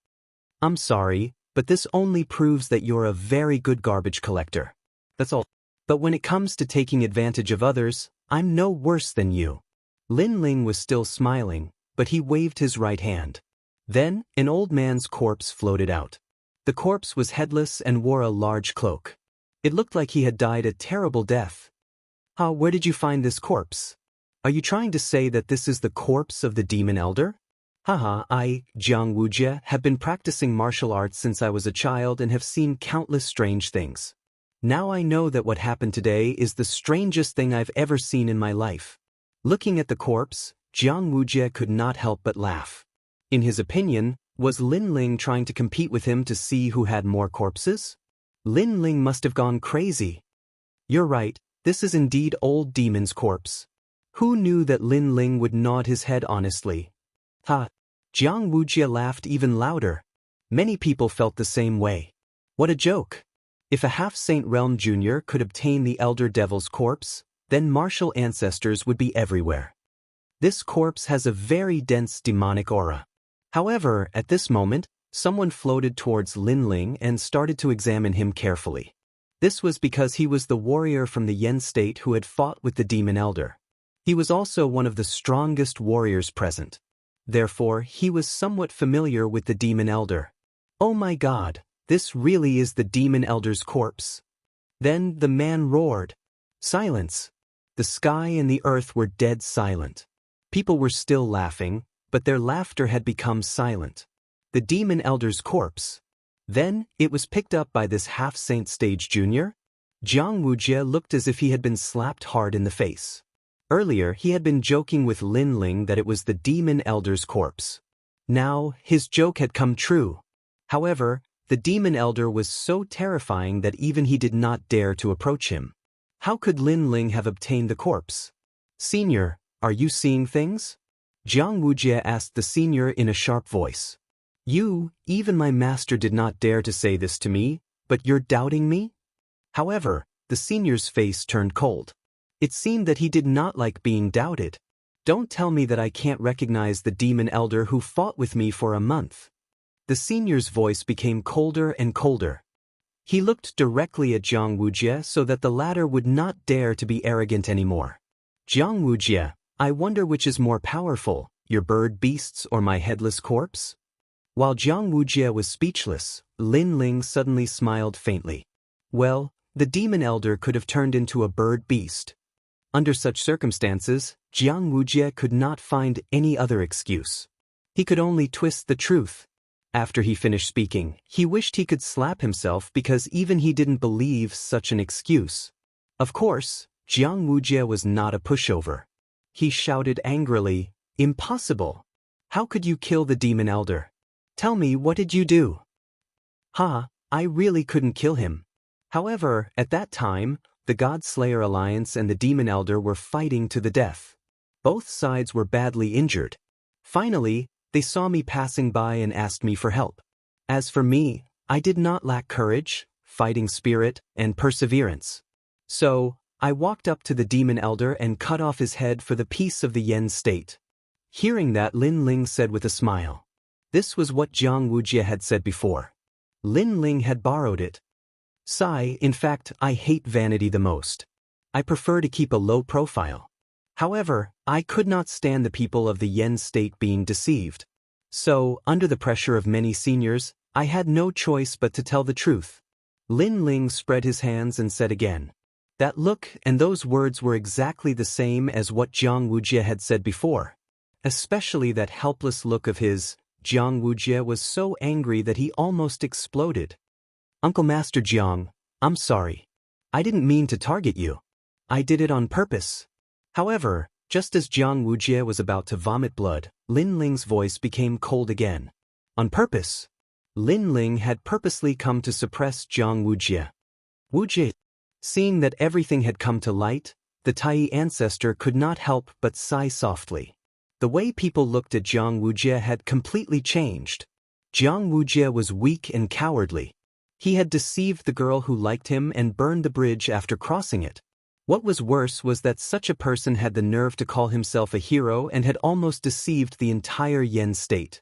A: I'm sorry, but this only proves that you're a very good garbage collector. That's all. But when it comes to taking advantage of others, I'm no worse than you. Lin Ling was still smiling, but he waved his right hand. Then, an old man's corpse floated out. The corpse was headless and wore a large cloak. It looked like he had died a terrible death. Where did you find this corpse? Are you trying to say that this is the corpse of the demon elder? I, Jianghu, have been practicing martial arts since I was a child and have seen countless strange things. Now I know that what happened today is the strangest thing I've ever seen in my life. Looking at the corpse, Jianghu could not help but laugh. In his opinion, was Lin Ling trying to compete with him to see who had more corpses? Lin Ling must have gone crazy. You're right, this is indeed old demon's corpse. Who knew that Lin Ling would nod his head honestly? Jianghu laughed even louder. Many people felt the same way. What a joke. If a half-Saint Realm Jr. could obtain the Elder Devil's corpse, then martial ancestors would be everywhere. This corpse has a very dense demonic aura. However, at this moment, someone floated towards Lin Ling and started to examine him carefully. This was because he was the warrior from the Yen State who had fought with the Demon Elder. He was also one of the strongest warriors present. Therefore, he was somewhat familiar with the Demon Elder. Oh my God, this really is the Demon Elder's corpse. Then the man roared. Silence. The sky and the earth were dead silent. People were still laughing, but their laughter had become silent. The Demon Elder's corpse. Then, it was picked up by this half-Saint Stage Jr. Jianghu looked as if he had been slapped hard in the face. Earlier, he had been joking with Lin Ling that it was the Demon Elder's corpse. Now, his joke had come true. However, the Demon Elder was so terrifying that even he did not dare to approach him. How could Lin Ling have obtained the corpse? Senior, are you seeing things? Jianghu asked the senior in a sharp voice. Even my master did not dare to say this to me, but you're doubting me? However, the senior's face turned cold. It seemed that he did not like being doubted. Don't tell me that I can't recognize the Demon Elder who fought with me for a month. The senior's voice became colder and colder. He looked directly at Jianghu so that the latter would not dare to be arrogant anymore. Jianghu, I wonder which is more powerful, your bird beasts or my headless corpse? While Jianghu was speechless, Lin Ling suddenly smiled faintly. Well, the Demon Elder could have turned into a bird beast. Under such circumstances, Jianghu could not find any other excuse. He could only twist the truth. After he finished speaking, he wished he could slap himself because even he didn't believe such an excuse. Of course, Jianghu was not a pushover. He shouted angrily, "Impossible! How could you kill the Demon Elder? Tell me, what did you do?" Ha, I really couldn't kill him. However, at that time, the God Slayer Alliance and the Demon Elder were fighting to the death. Both sides were badly injured. Finally, they saw me passing by and asked me for help. As for me, I did not lack courage, fighting spirit, and perseverance. So, I walked up to the Demon Elder and cut off his head for the peace of the Yen state. Hearing that, Lin Ling said with a smile. This was what Wuxia had said before. Lin Ling had borrowed it. Sigh, in fact, I hate vanity the most. I prefer to keep a low profile. However, I could not stand the people of the Yen state being deceived. So, under the pressure of many seniors, I had no choice but to tell the truth. Lin Ling spread his hands and said again. That look and those words were exactly the same as what Wuxia had said before. Especially that helpless look of his. Wuxia was so angry that he almost exploded. Uncle Master Jiang, I'm sorry. I didn't mean to target you. I did it on purpose. However, just as Wuxia was about to vomit blood, Lin Ling's voice became cold again. On purpose. Lin Ling had purposely come to suppress Wuxia. Wuxia. Seeing that everything had come to light, the Tai ancestor could not help but sigh softly. The way people looked at Wuxia had completely changed. Wuxia was weak and cowardly. He had deceived the girl who liked him and burned the bridge after crossing it. What was worse was that such a person had the nerve to call himself a hero and had almost deceived the entire Yen state.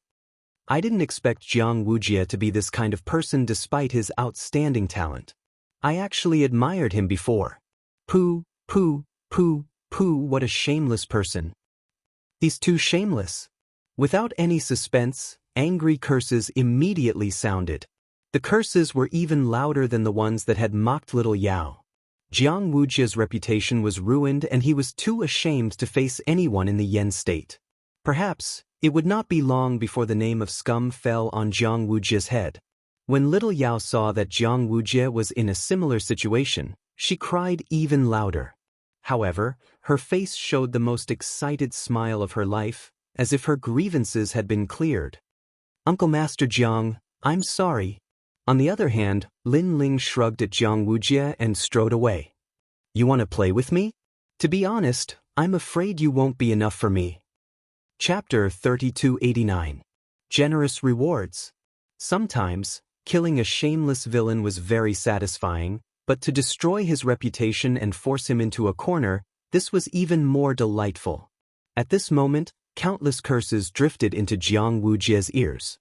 A: I didn't expect Wuxia to be this kind of person despite his outstanding talent. I actually admired him before. Pooh, what a shameless person. He's too shameless. Without any suspense, angry curses immediately sounded. The curses were even louder than the ones that had mocked little Yao. Wuxia's reputation was ruined and he was too ashamed to face anyone in the Yen state. Perhaps, it would not be long before the name of scum fell on Wuxia's head. When little Yao saw that Wuxia was in a similar situation, she cried even louder. However, her face showed the most excited smile of her life, as if her grievances had been cleared. Uncle Master Jiang, I'm sorry. On the other hand, Lin Ling shrugged at Wuxia and strode away. You want to play with me? To be honest, I'm afraid you won't be enough for me. Chapter 3289. Generous Rewards. Sometimes, killing a shameless villain was very satisfying, but to destroy his reputation and force him into a corner, this was even more delightful. At this moment, countless curses drifted into Wuxia's ears.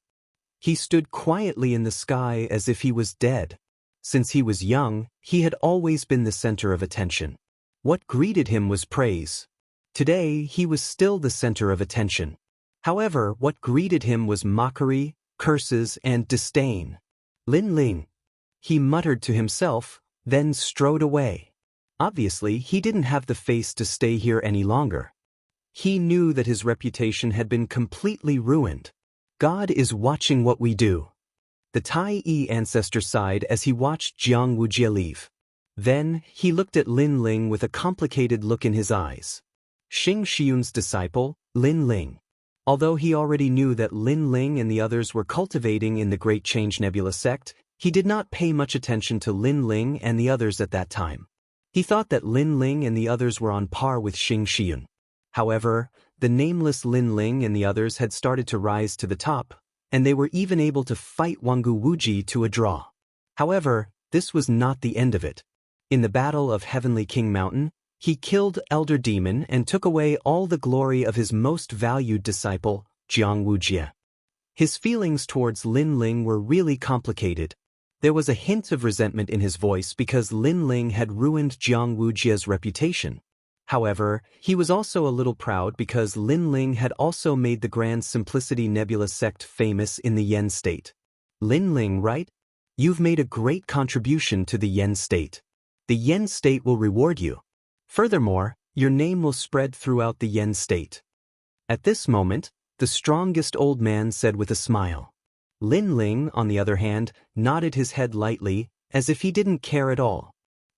A: He stood quietly in the sky as if he was dead. Since he was young, he had always been the center of attention. What greeted him was praise. Today, he was still the center of attention. However, what greeted him was mockery, curses, and disdain. Lin Ling. He muttered to himself, then strode away. Obviously, he didn't have the face to stay here any longer. He knew that his reputation had been completely ruined. God is watching what we do. The Tai ancestor sighed as he watched Wuxia leave. Then, he looked at Lin Ling with a complicated look in his eyes. Xing Xiun's disciple, Lin Ling. Although he already knew that Lin Ling and the others were cultivating in the Great Change Nebula sect, he did not pay much attention to Lin Ling and the others at that time. He thought that Lin Ling and the others were on par with Xing Xiun. However, the nameless Lin Ling and the others had started to rise to the top, and they were even able to fight Wangu Wuji to a draw. However, this was not the end of it. In the Battle of Heavenly King Mountain, he killed Elder Demon and took away all the glory of his most valued disciple, Wuxia. His feelings towards Lin Ling were really complicated. There was a hint of resentment in his voice because Lin Ling had ruined Wuxia's reputation. However, he was also a little proud because Lin Ling had also made the Grand Simplicity Nebula sect famous in the Yen state. Lin Ling, right? You've made a great contribution to the Yen state. The Yen state will reward you. Furthermore, your name will spread throughout the Yen state. At this moment, the strongest old man said with a smile. Lin Ling, on the other hand, nodded his head lightly, as if he didn't care at all.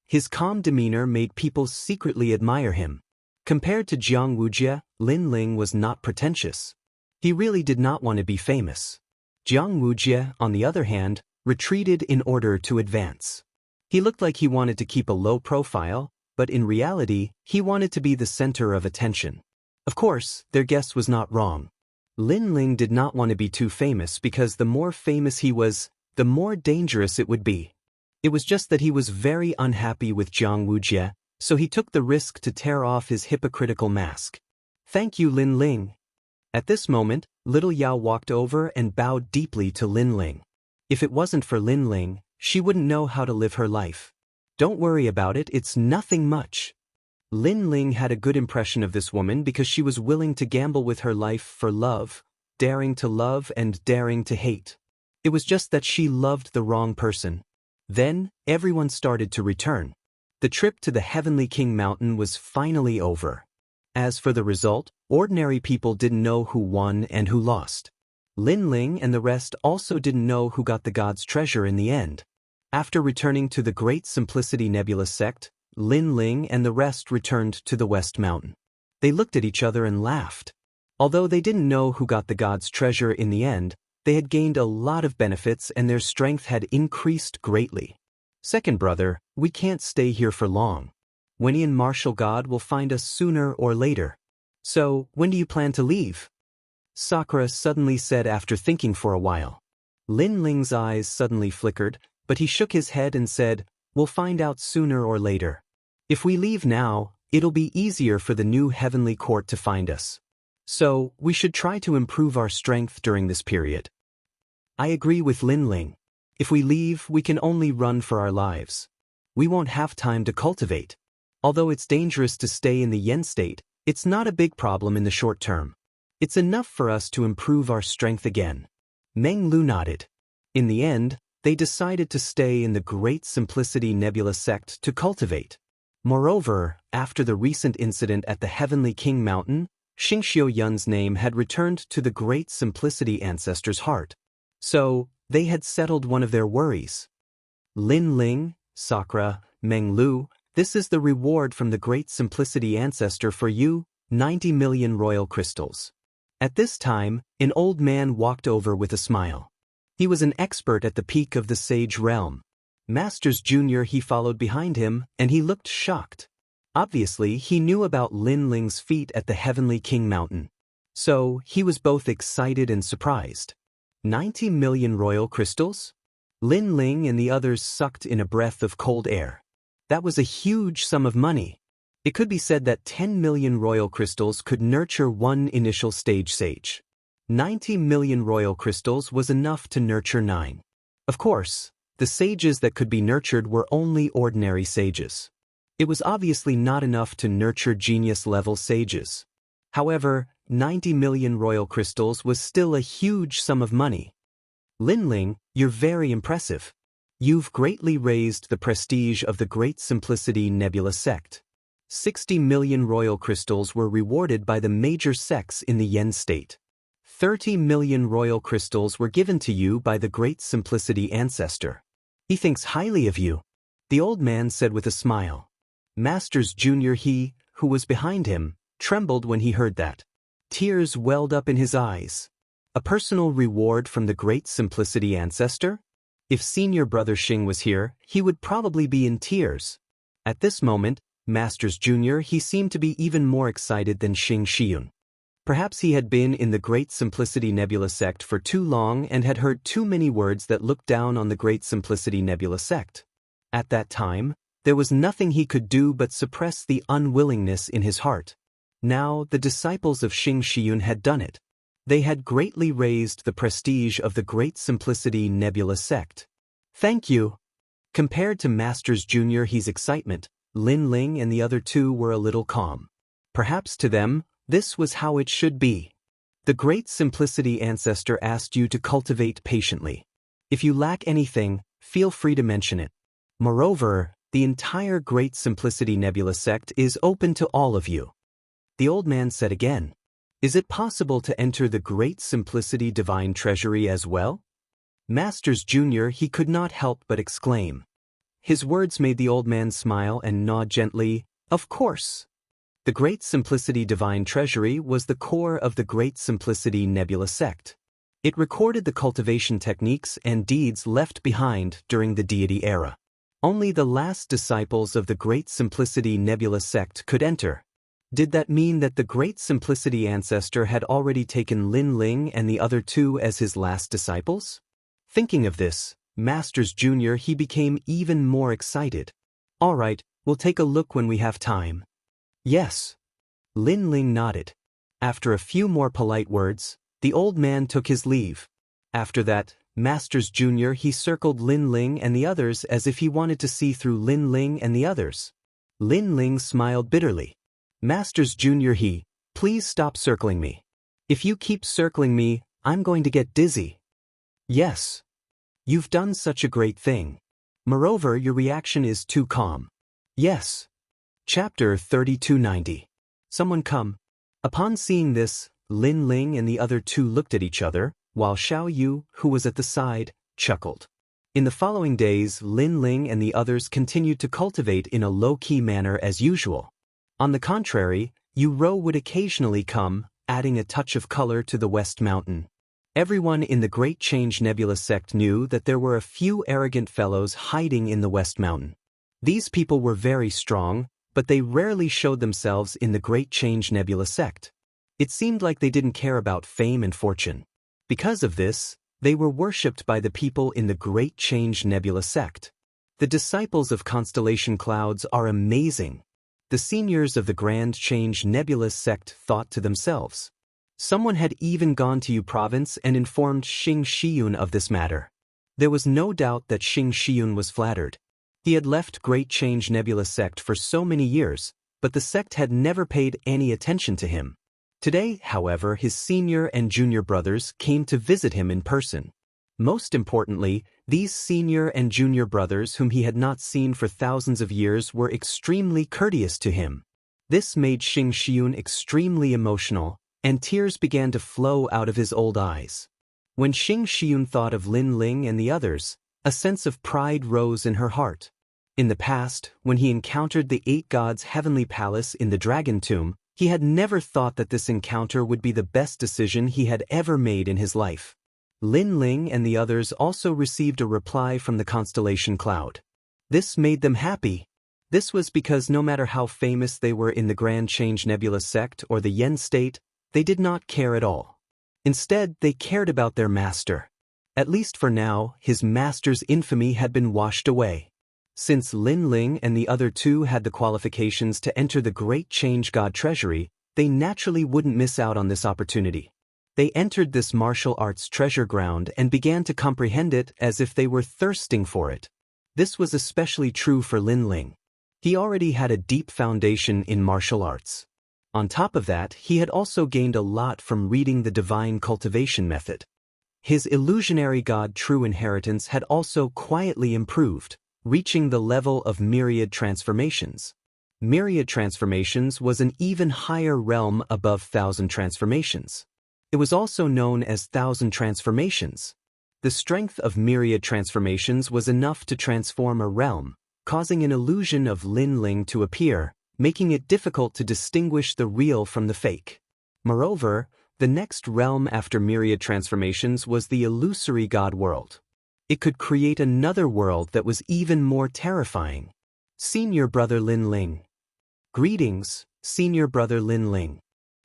A: His calm demeanor made people secretly admire him. Compared to Wuxia, Lin Ling was not pretentious. He really did not want to be famous. Wuxia, on the other hand, retreated in order to advance. He looked like he wanted to keep a low profile, but in reality, he wanted to be the center of attention. Of course, their guess was not wrong. Lin Ling did not want to be too famous because the more famous he was, the more dangerous it would be. It was just that he was very unhappy with Jianghu, so he took the risk to tear off his hypocritical mask. "Thank you, Lin Ling." At this moment, little Yao walked over and bowed deeply to Lin Ling. If it wasn't for Lin Ling, she wouldn't know how to live her life. "Don't worry about it, it's nothing much." Lin Ling had a good impression of this woman because she was willing to gamble with her life for love, daring to love and daring to hate. It was just that she loved the wrong person. Then, everyone started to return. The trip to the Heavenly King Mountain was finally over. As for the result, ordinary people didn't know who won and who lost. Lin Ling and the rest also didn't know who got the god's treasure in the end. After returning to the Great Simplicity Nebula sect, Lin Ling and the rest returned to the West Mountain. They looked at each other and laughed. Although they didn't know who got the god's treasure in the end, they had gained a lot of benefits and their strength had increased greatly. "Second brother, we can't stay here for long. Wenian Martial God will find us sooner or later. So, when do you plan to leave?" Sakura suddenly said after thinking for a while. Lin Ling's eyes suddenly flickered, but he shook his head and said, "We'll find out sooner or later. If we leave now, it'll be easier for the new heavenly court to find us. So, we should try to improve our strength during this period." I agree with Lin Ling. If we leave, we can only run for our lives. We won't have time to cultivate. Although it's dangerous to stay in the yen state, it's not a big problem in the short term. It's enough for us to improve our strength again. Meng Lu nodded. In the end, they decided to stay in the Great Simplicity Nebula sect to cultivate. Moreover, after the recent incident at the Heavenly King Mountain, Xingxiu Yun's name had returned to the Great Simplicity ancestor's heart. So, they had settled one of their worries. Lin Ling, Sakura, Meng Lu, this is the reward from the Great Simplicity ancestor for you, 90 million royal crystals. At this time, an old man walked over with a smile. He was an expert at the peak of the Sage realm. Masters Jr. He followed behind him, and he looked shocked. Obviously, he knew about Lin Ling's feat at the Heavenly King Mountain. So, he was both excited and surprised. 90 million royal crystals? Lin Ling and the others sucked in a breath of cold air. That was a huge sum of money. It could be said that 10 million royal crystals could nurture one initial stage sage. 90 million royal crystals was enough to nurture 9. Of course, the sages that could be nurtured were only ordinary sages. It was obviously not enough to nurture genius-level sages. However, 90 million royal crystals was still a huge sum of money. Lin Ling, you're very impressive. You've greatly raised the prestige of the Great Simplicity Nebula sect. 60 million royal crystals were rewarded by the major sects in the Yen state. 30 million royal crystals were given to you by the Great Simplicity ancestor. He thinks highly of you, the old man said with a smile. Masters Jr. He, who was behind him, trembled when he heard that. Tears welled up in his eyes. A personal reward from the Great Simplicity ancestor? If senior brother Xing was here, he would probably be in tears. At this moment, Masters Jr. He seemed to be even more excited than Xing Xiyun. Perhaps he had been in the Great Simplicity Nebula sect for too long and had heard too many words that looked down on the Great Simplicity Nebula sect. At that time, there was nothing he could do but suppress the unwillingness in his heart. Now, the disciples of Xing Xiyun had done it. They had greatly raised the prestige of the Great Simplicity Nebula sect. Thank you. Compared to Masters Jr. He's excitement, Lin Ling and the other two were a little calm. Perhaps to them, this was how it should be. The Great Simplicity ancestor asked you to cultivate patiently. If you lack anything, feel free to mention it. Moreover, the entire Great Simplicity Nebula sect is open to all of you. The old man said again, is it possible to enter the Great Simplicity Divine Treasury as well? Masters Jr. He could not help but exclaim. His words made the old man smile and nod gently, of course. The Great Simplicity Divine Treasury was the core of the Great Simplicity Nebula sect. It recorded the cultivation techniques and deeds left behind during the deity era. Only the last disciples of the Great Simplicity Nebula sect could enter. Did that mean that the Great Simplicity ancestor had already taken Lin Ling and the other two as his last disciples? Thinking of this, Masters Jr. he became even more excited. All right, we'll take a look when we have time. Yes. Lin Ling nodded. After a few more polite words, the old man took his leave. After that, Masters Jr. he circled Lin Ling and the others as if he wanted to see through Lin Ling and the others. Lin Ling smiled bitterly. Masters Jr. please stop circling me. If you keep circling me, I'm going to get dizzy. Yes. You've done such a great thing. Moreover, your reaction is too calm. Yes. Chapter 3290. Someone come. Upon seeing this, Lin Ling and the other two looked at each other, while Xiao Yu, who was at the side, chuckled. In the following days, Lin Ling and the others continued to cultivate in a low-key manner as usual. On the contrary, Yu Ro would occasionally come, adding a touch of color to the West Mountain. Everyone in the Great Change Nebula sect knew that there were a few arrogant fellows hiding in the West Mountain. These people were very strong, but they rarely showed themselves in the Great Change Nebula sect. It seemed like they didn't care about fame and fortune. Because of this, they were worshipped by the people in the Great Change Nebula sect. The disciples of Constellation Clouds are amazing. The seniors of the Grand Change Nebula sect thought to themselves. Someone had even gone to Yu province and informed Xing Shiyun of this matter. There was no doubt that Xing Shiyun was flattered. He had left Great Change Nebula sect for so many years, but the sect had never paid any attention to him. Today, however, his senior and junior brothers came to visit him in person. Most importantly, these senior and junior brothers whom he had not seen for thousands of years were extremely courteous to him. This made Xing Shiyun extremely emotional, and tears began to flow out of his old eyes. When Xing Shiyun thought of Lin Ling and the others, a sense of pride rose in her heart. In the past, when he encountered the 8 gods' heavenly palace in the Dragon Tomb, he had never thought that this encounter would be the best decision he had ever made in his life. Lin Ling and the others also received a reply from the Constellation Cloud. This made them happy. This was because no matter how famous they were in the Grand Change Nebula sect or the Yen state, they did not care at all. Instead, they cared about their master. At least for now, his master's infamy had been washed away. Since Lin Ling and the other two had the qualifications to enter the Great Change God Treasury, they naturally wouldn't miss out on this opportunity. They entered this martial arts treasure ground and began to comprehend it as if they were thirsting for it. This was especially true for Lin Ling. He already had a deep foundation in martial arts. On top of that, he had also gained a lot from reading the divine cultivation method. His illusionary god true inheritance had also quietly improved, reaching the level of myriad transformations. Myriad transformations was an even higher realm above 1,000 transformations. It was also known as 1,000 transformations. The strength of myriad transformations was enough to transform a realm, causing an illusion of Lin Ling to appear, making it difficult to distinguish the real from the fake. Moreover, the next realm after myriad transformations was the illusory god world. It could create another world that was even more terrifying. Senior Brother Lin Ling. Greetings, Senior Brother Lin Ling.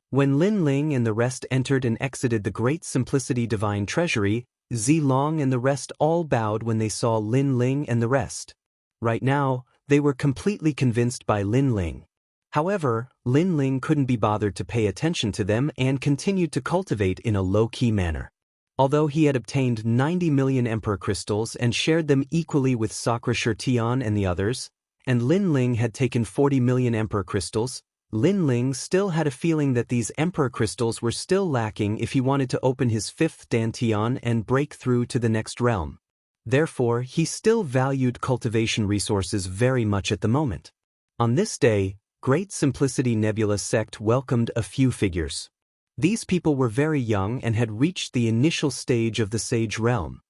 A: When Lin Ling and the rest entered and exited the Great Simplicity Divine Treasury, Zilong and the rest all bowed when they saw Lin Ling and the rest. Right now, they were completely convinced by Lin Ling. However, Lin Ling couldn't be bothered to pay attention to them and continued to cultivate in a low-key manner. Although he had obtained 90 million Emperor Crystals and shared them equally with Sakura Shirtian and the others, and Lin Ling had taken 40 million Emperor Crystals, Lin Ling still had a feeling that these Emperor Crystals were still lacking if he wanted to open his 5th Dantian and break through to the next realm. Therefore, he still valued cultivation resources very much at the moment. On this day, Great Simplicity Nebula sect welcomed a few figures. These people were very young and had reached the initial stage of the Sage Realm.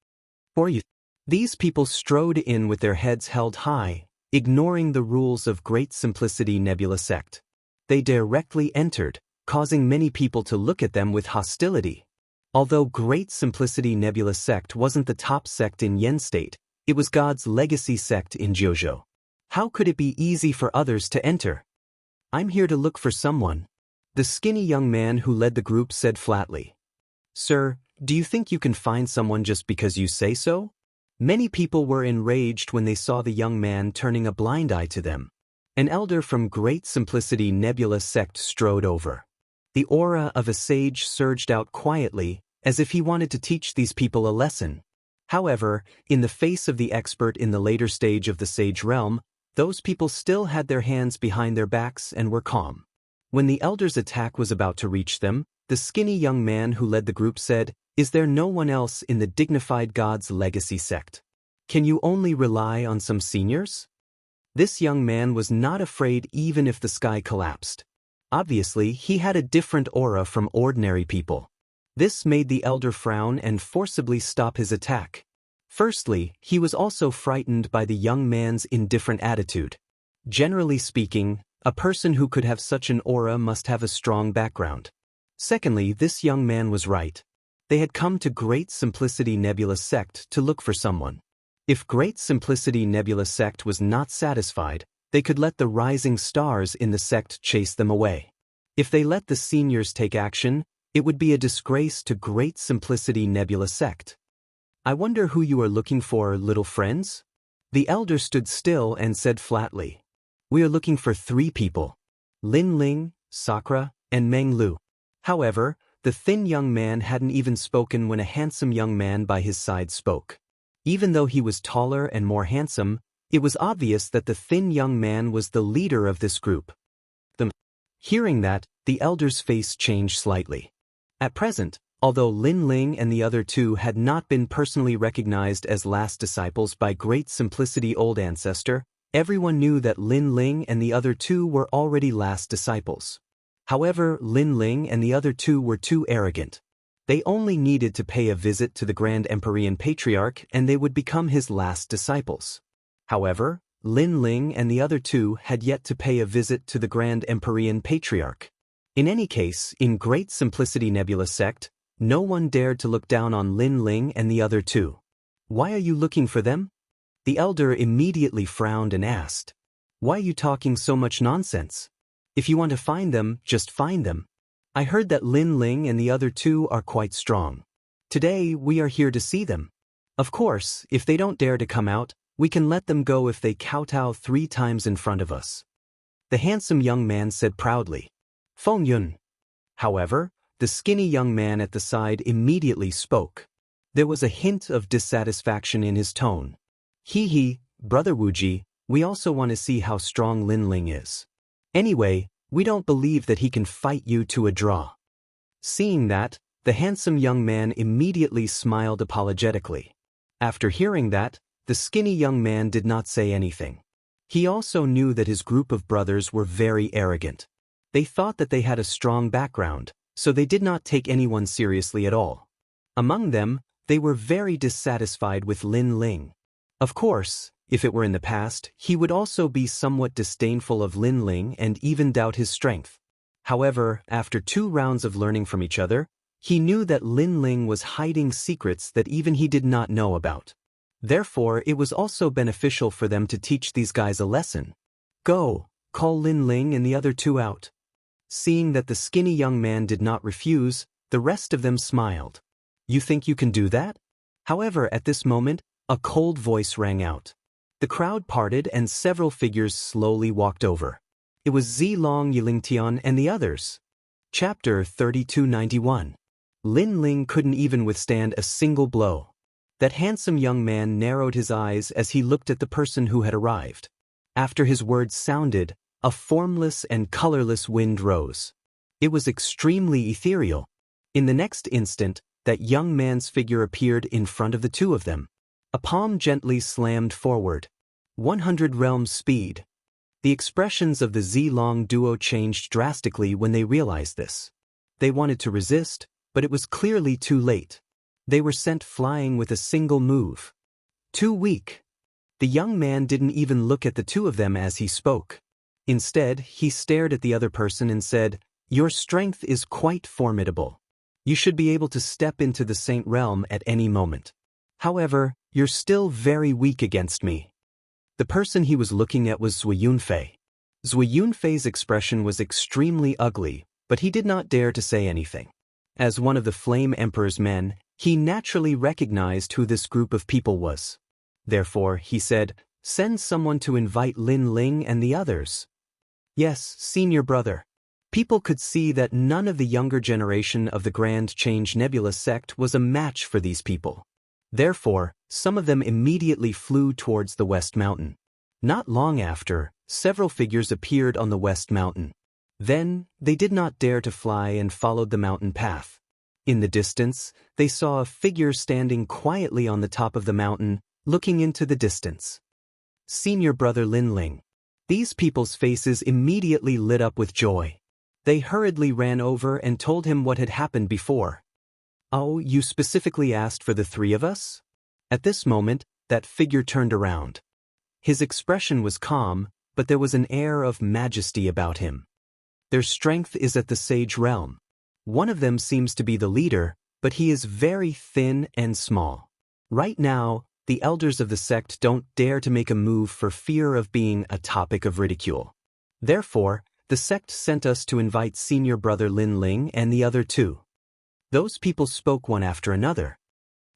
A: These people strode in with their heads held high, ignoring the rules of Great Simplicity Nebula sect. They directly entered, causing many people to look at them with hostility. Although Great Simplicity Nebula sect wasn't the top sect in Yen State, it was God's legacy sect in Jianghu. How could it be easy for others to enter? I'm here to look for someone. The skinny young man who led the group said flatly. Sir, do you think you can find someone just because you say so? Many people were enraged when they saw the young man turning a blind eye to them. An elder from Great Simplicity Nebula sect strode over. The aura of a sage surged out quietly, as if he wanted to teach these people a lesson. However, in the face of the expert in the later stage of the sage realm, those people still had their hands behind their backs and were calm. When the elder's attack was about to reach them, the skinny young man who led the group said, "Is there no one else in the dignified God's legacy sect? Can you only rely on some seniors?" This young man was not afraid even if the sky collapsed. Obviously, he had a different aura from ordinary people. This made the elder frown and forcibly stop his attack. Firstly, he was also frightened by the young man's indifferent attitude. Generally speaking, a person who could have such an aura must have a strong background. Secondly, this young man was right. They had come to Great Simplicity Nebula sect to look for someone. If Great Simplicity Nebula sect was not satisfied, they could let the rising stars in the sect chase them away. If they let the seniors take action, it would be a disgrace to Great Simplicity Nebula sect. I wonder who you are looking for, little friends? The elder stood still and said flatly. We are looking for 3 people. Lin Ling, Sakura, and Meng Lu. However, the thin young man hadn't even spoken when a handsome young man by his side spoke. Even though he was taller and more handsome, it was obvious that the thin young man was the leader of this group. Hearing that, the elder's face changed slightly. At present, although Lin Ling and the other 2 had not been personally recognized as last disciples by Great Simplicity Old Ancestor, everyone knew that Lin Ling and the other 2 were already last disciples. However, Lin Ling and the other 2 were too arrogant. They only needed to pay a visit to the Grand Empyrean Patriarch and they would become his last disciples. However, Lin Ling and the other 2 had yet to pay a visit to the Grand Empyrean Patriarch. In any case, in Great Simplicity Nebula sect, no one dared to look down on Lin Ling and the other 2. Why are you looking for them? The elder immediately frowned and asked. Why are you talking so much nonsense? If you want to find them, just find them. I heard that Lin Ling and the other 2 are quite strong. Today, we are here to see them. Of course, if they don't dare to come out, we can let them go if they kowtow 3 times in front of us. The handsome young man said proudly. Feng Yun. However, the skinny young man at the side immediately spoke. There was a hint of dissatisfaction in his tone. He, Brother Wuji, we also want to see how strong Lin Ling is. Anyway, we don't believe that he can fight you to a draw. Seeing that, the handsome young man immediately smiled apologetically. After hearing that, the skinny young man did not say anything. He also knew that his group of brothers were very arrogant. They thought that they had a strong background, so they did not take anyone seriously at all. Among them, they were very dissatisfied with Lin Ling. Of course, if it were in the past, he would also be somewhat disdainful of Lin Ling and even doubt his strength. However, after 2 rounds of learning from each other, he knew that Lin Ling was hiding secrets that even he did not know about. Therefore, it was also beneficial for them to teach these guys a lesson. Go, call Lin Ling and the other 2 out. Seeing that the skinny young man did not refuse, the rest of them smiled. You think you can do that? However, at this moment, a cold voice rang out. The crowd parted and several figures slowly walked over. It was Zilong Yilingtian and the others. Chapter 3291. Lin Ling couldn't even withstand a single blow. That handsome young man narrowed his eyes as he looked at the person who had arrived. After his words sounded, a formless and colorless wind rose. It was extremely ethereal. In the next instant, that young man's figure appeared in front of the 2 of them. A palm gently slammed forward. 100 realms speed. The expressions of the Zilong duo changed drastically when they realized this. They wanted to resist, but it was clearly too late. They were sent flying with a single move. Too weak. The young man didn't even look at the 2 of them as he spoke. Instead, he stared at the other person and said, Your strength is quite formidable. You should be able to step into the Saint Realm at any moment. However, you're still very weak against me. The person he was looking at was Zui Yunfei. Zui Yunfei's expression was extremely ugly, but he did not dare to say anything. As one of the Flame Emperor's men, he naturally recognized who this group of people was. Therefore, he said, "Send someone to invite Lin Ling and the others." Yes, senior brother. People could see that none of the younger generation of the Grand Change Nebula sect was a match for these people. Therefore, some of them immediately flew towards the West Mountain. Not long after, several figures appeared on the West Mountain. Then, they did not dare to fly and followed the mountain path. In the distance, they saw a figure standing quietly on the top of the mountain, looking into the distance. Senior brother Lin Ling. These people's faces immediately lit up with joy. They hurriedly ran over and told him what had happened before. "Oh, you specifically asked for the three of us?" At this moment, that figure turned around. His expression was calm, but there was an air of majesty about him. Their strength is at the Sage Realm. One of them seems to be the leader, but he is very thin and small. Right now, the elders of the sect don't dare to make a move for fear of being a topic of ridicule. Therefore, the sect sent us to invite senior brother Lin Ling and the other two. Those people spoke one after another.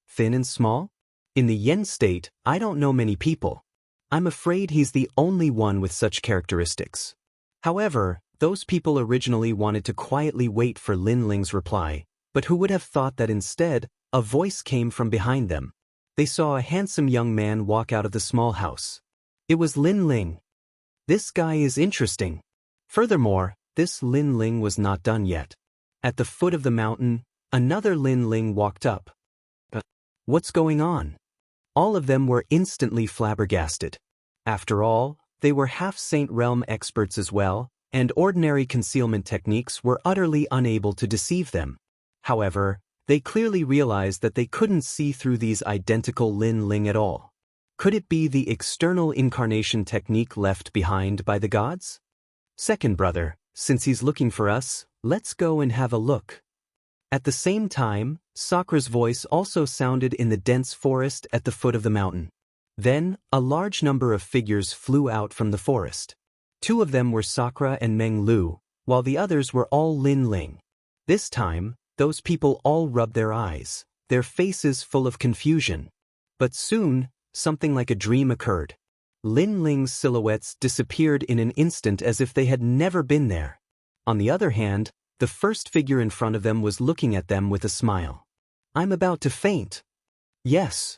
A: Thin and small? In the Yen state, I don't know many people. I'm afraid he's the only one with such characteristics. However, those people originally wanted to quietly wait for Lin Ling's reply, but who would have thought that instead, a voice came from behind them. They saw a handsome young man walk out of the small house. It was Lin Ling. This guy is interesting. Furthermore, this Lin Ling was not done yet. At the foot of the mountain, another Lin Ling walked up. What's going on? All of them were instantly flabbergasted. After all, they were half-Saint Realm experts as well, and ordinary concealment techniques were utterly unable to deceive them. However, they clearly realized that they couldn't see through these identical Lin Ling at all. Could it be the external incarnation technique left behind by the gods? Second brother, since he's looking for us, let's go and have a look. At the same time, Sakura's voice also sounded in the dense forest at the foot of the mountain. Then, a large number of figures flew out from the forest. Two of them were Sakura and Meng Lu, while the others were all Lin Ling. This time, those people all rubbed their eyes, their faces full of confusion. But soon, something like a dream occurred. Lin Ling's silhouettes disappeared in an instant as if they had never been there. On the other hand, the first figure in front of them was looking at them with a smile. "I'm about to faint." "Yes."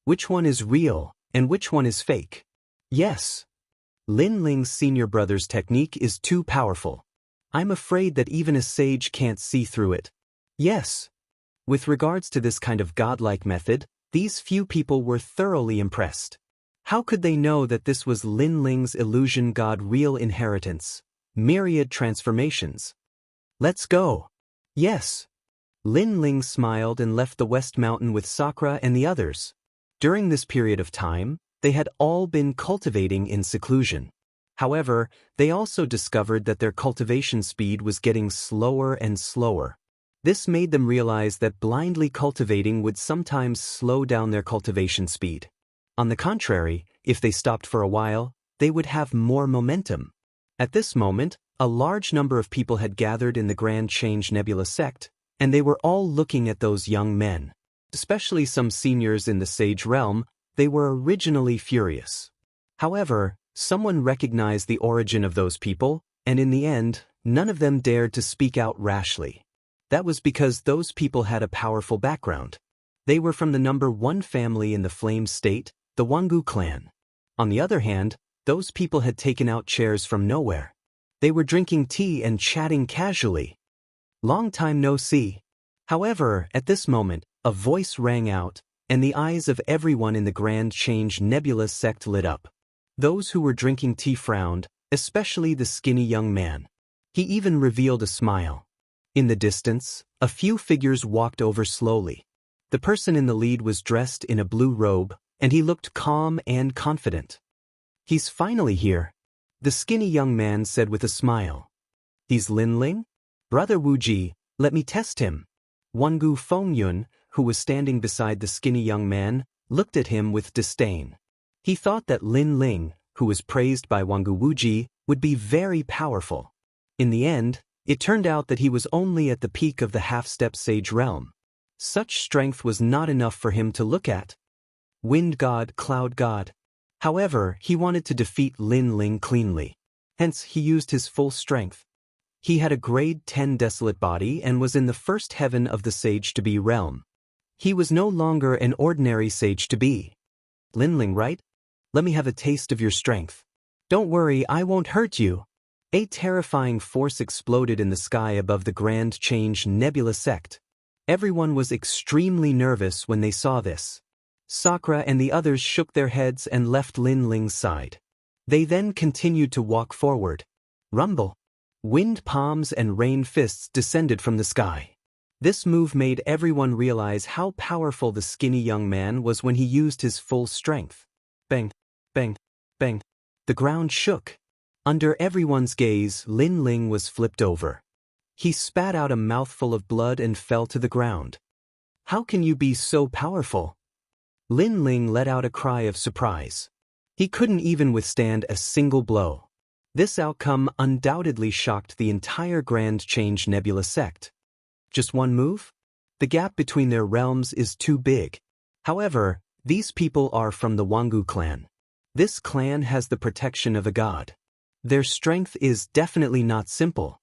A: "Which one is real, and which one is fake?" "Yes." Lin Ling's senior brother's technique is too powerful. I'm afraid that even a sage can't see through it. Yes. With regards to this kind of godlike method, these few people were thoroughly impressed. How could they know that this was Lin Ling's illusion god real inheritance? Myriad transformations. "Let's go." "Yes." Lin Ling smiled and left the West Mountain with Sakura and the others. During this period of time, they had all been cultivating in seclusion. However, they also discovered that their cultivation speed was getting slower and slower. This made them realize that blindly cultivating would sometimes slow down their cultivation speed. On the contrary, if they stopped for a while, they would have more momentum. At this moment, a large number of people had gathered in the Grand Change Nebula sect, and they were all looking at those young men. Especially some seniors in the Sage Realm, they were originally furious. However, someone recognized the origin of those people, and in the end, none of them dared to speak out rashly. That was because those people had a powerful background. They were from the number 1 family in the Flame State, the Jianghu clan. On the other hand, those people had taken out chairs from nowhere. They were drinking tea and chatting casually. Long time no see. However, at this moment, a voice rang out, and the eyes of everyone in the Grand Change Nebula sect lit up. Those who were drinking tea frowned, especially the skinny young man. He even revealed a smile. In the distance, a few figures walked over slowly. The person in the lead was dressed in a blue robe, and he looked calm and confident. "He's finally here," the skinny young man said with a smile. "He's Lin Ling? Brother Wuji, let me test him." Wangu Fengyun, who was standing beside the skinny young man, looked at him with disdain. He thought that Lin Ling, who was praised by Wangu Wuji, would be very powerful. In the end, it turned out that he was only at the peak of the half-step sage realm. Such strength was not enough for him to look at. Wind god, cloud god. However, he wanted to defeat Lin Ling cleanly. Hence, he used his full strength. He had a grade 10 desolate body and was in the first heaven of the sage-to-be realm. He was no longer an ordinary sage-to-be. Lin Ling, right? Let me have a taste of your strength. Don't worry, I won't hurt you. A terrifying force exploded in the sky above the Grand Change Nebula sect. Everyone was extremely nervous when they saw this. Sakura and the others shook their heads and left Lin Ling's side. They then continued to walk forward. Rumble. Wind palms and rain fists descended from the sky. This move made everyone realize how powerful the skinny young man was when he used his full strength. Bang, bang, bang. The ground shook. Under everyone's gaze, Lin Ling was flipped over. He spat out a mouthful of blood and fell to the ground. How can you be so powerful? Lin Ling let out a cry of surprise. He couldn't even withstand a single blow. This outcome undoubtedly shocked the entire Grand Change Nebula sect. Just one move? The gap between their realms is too big. However, these people are from the Wangu clan. This clan has the protection of a god. Their strength is definitely not simple.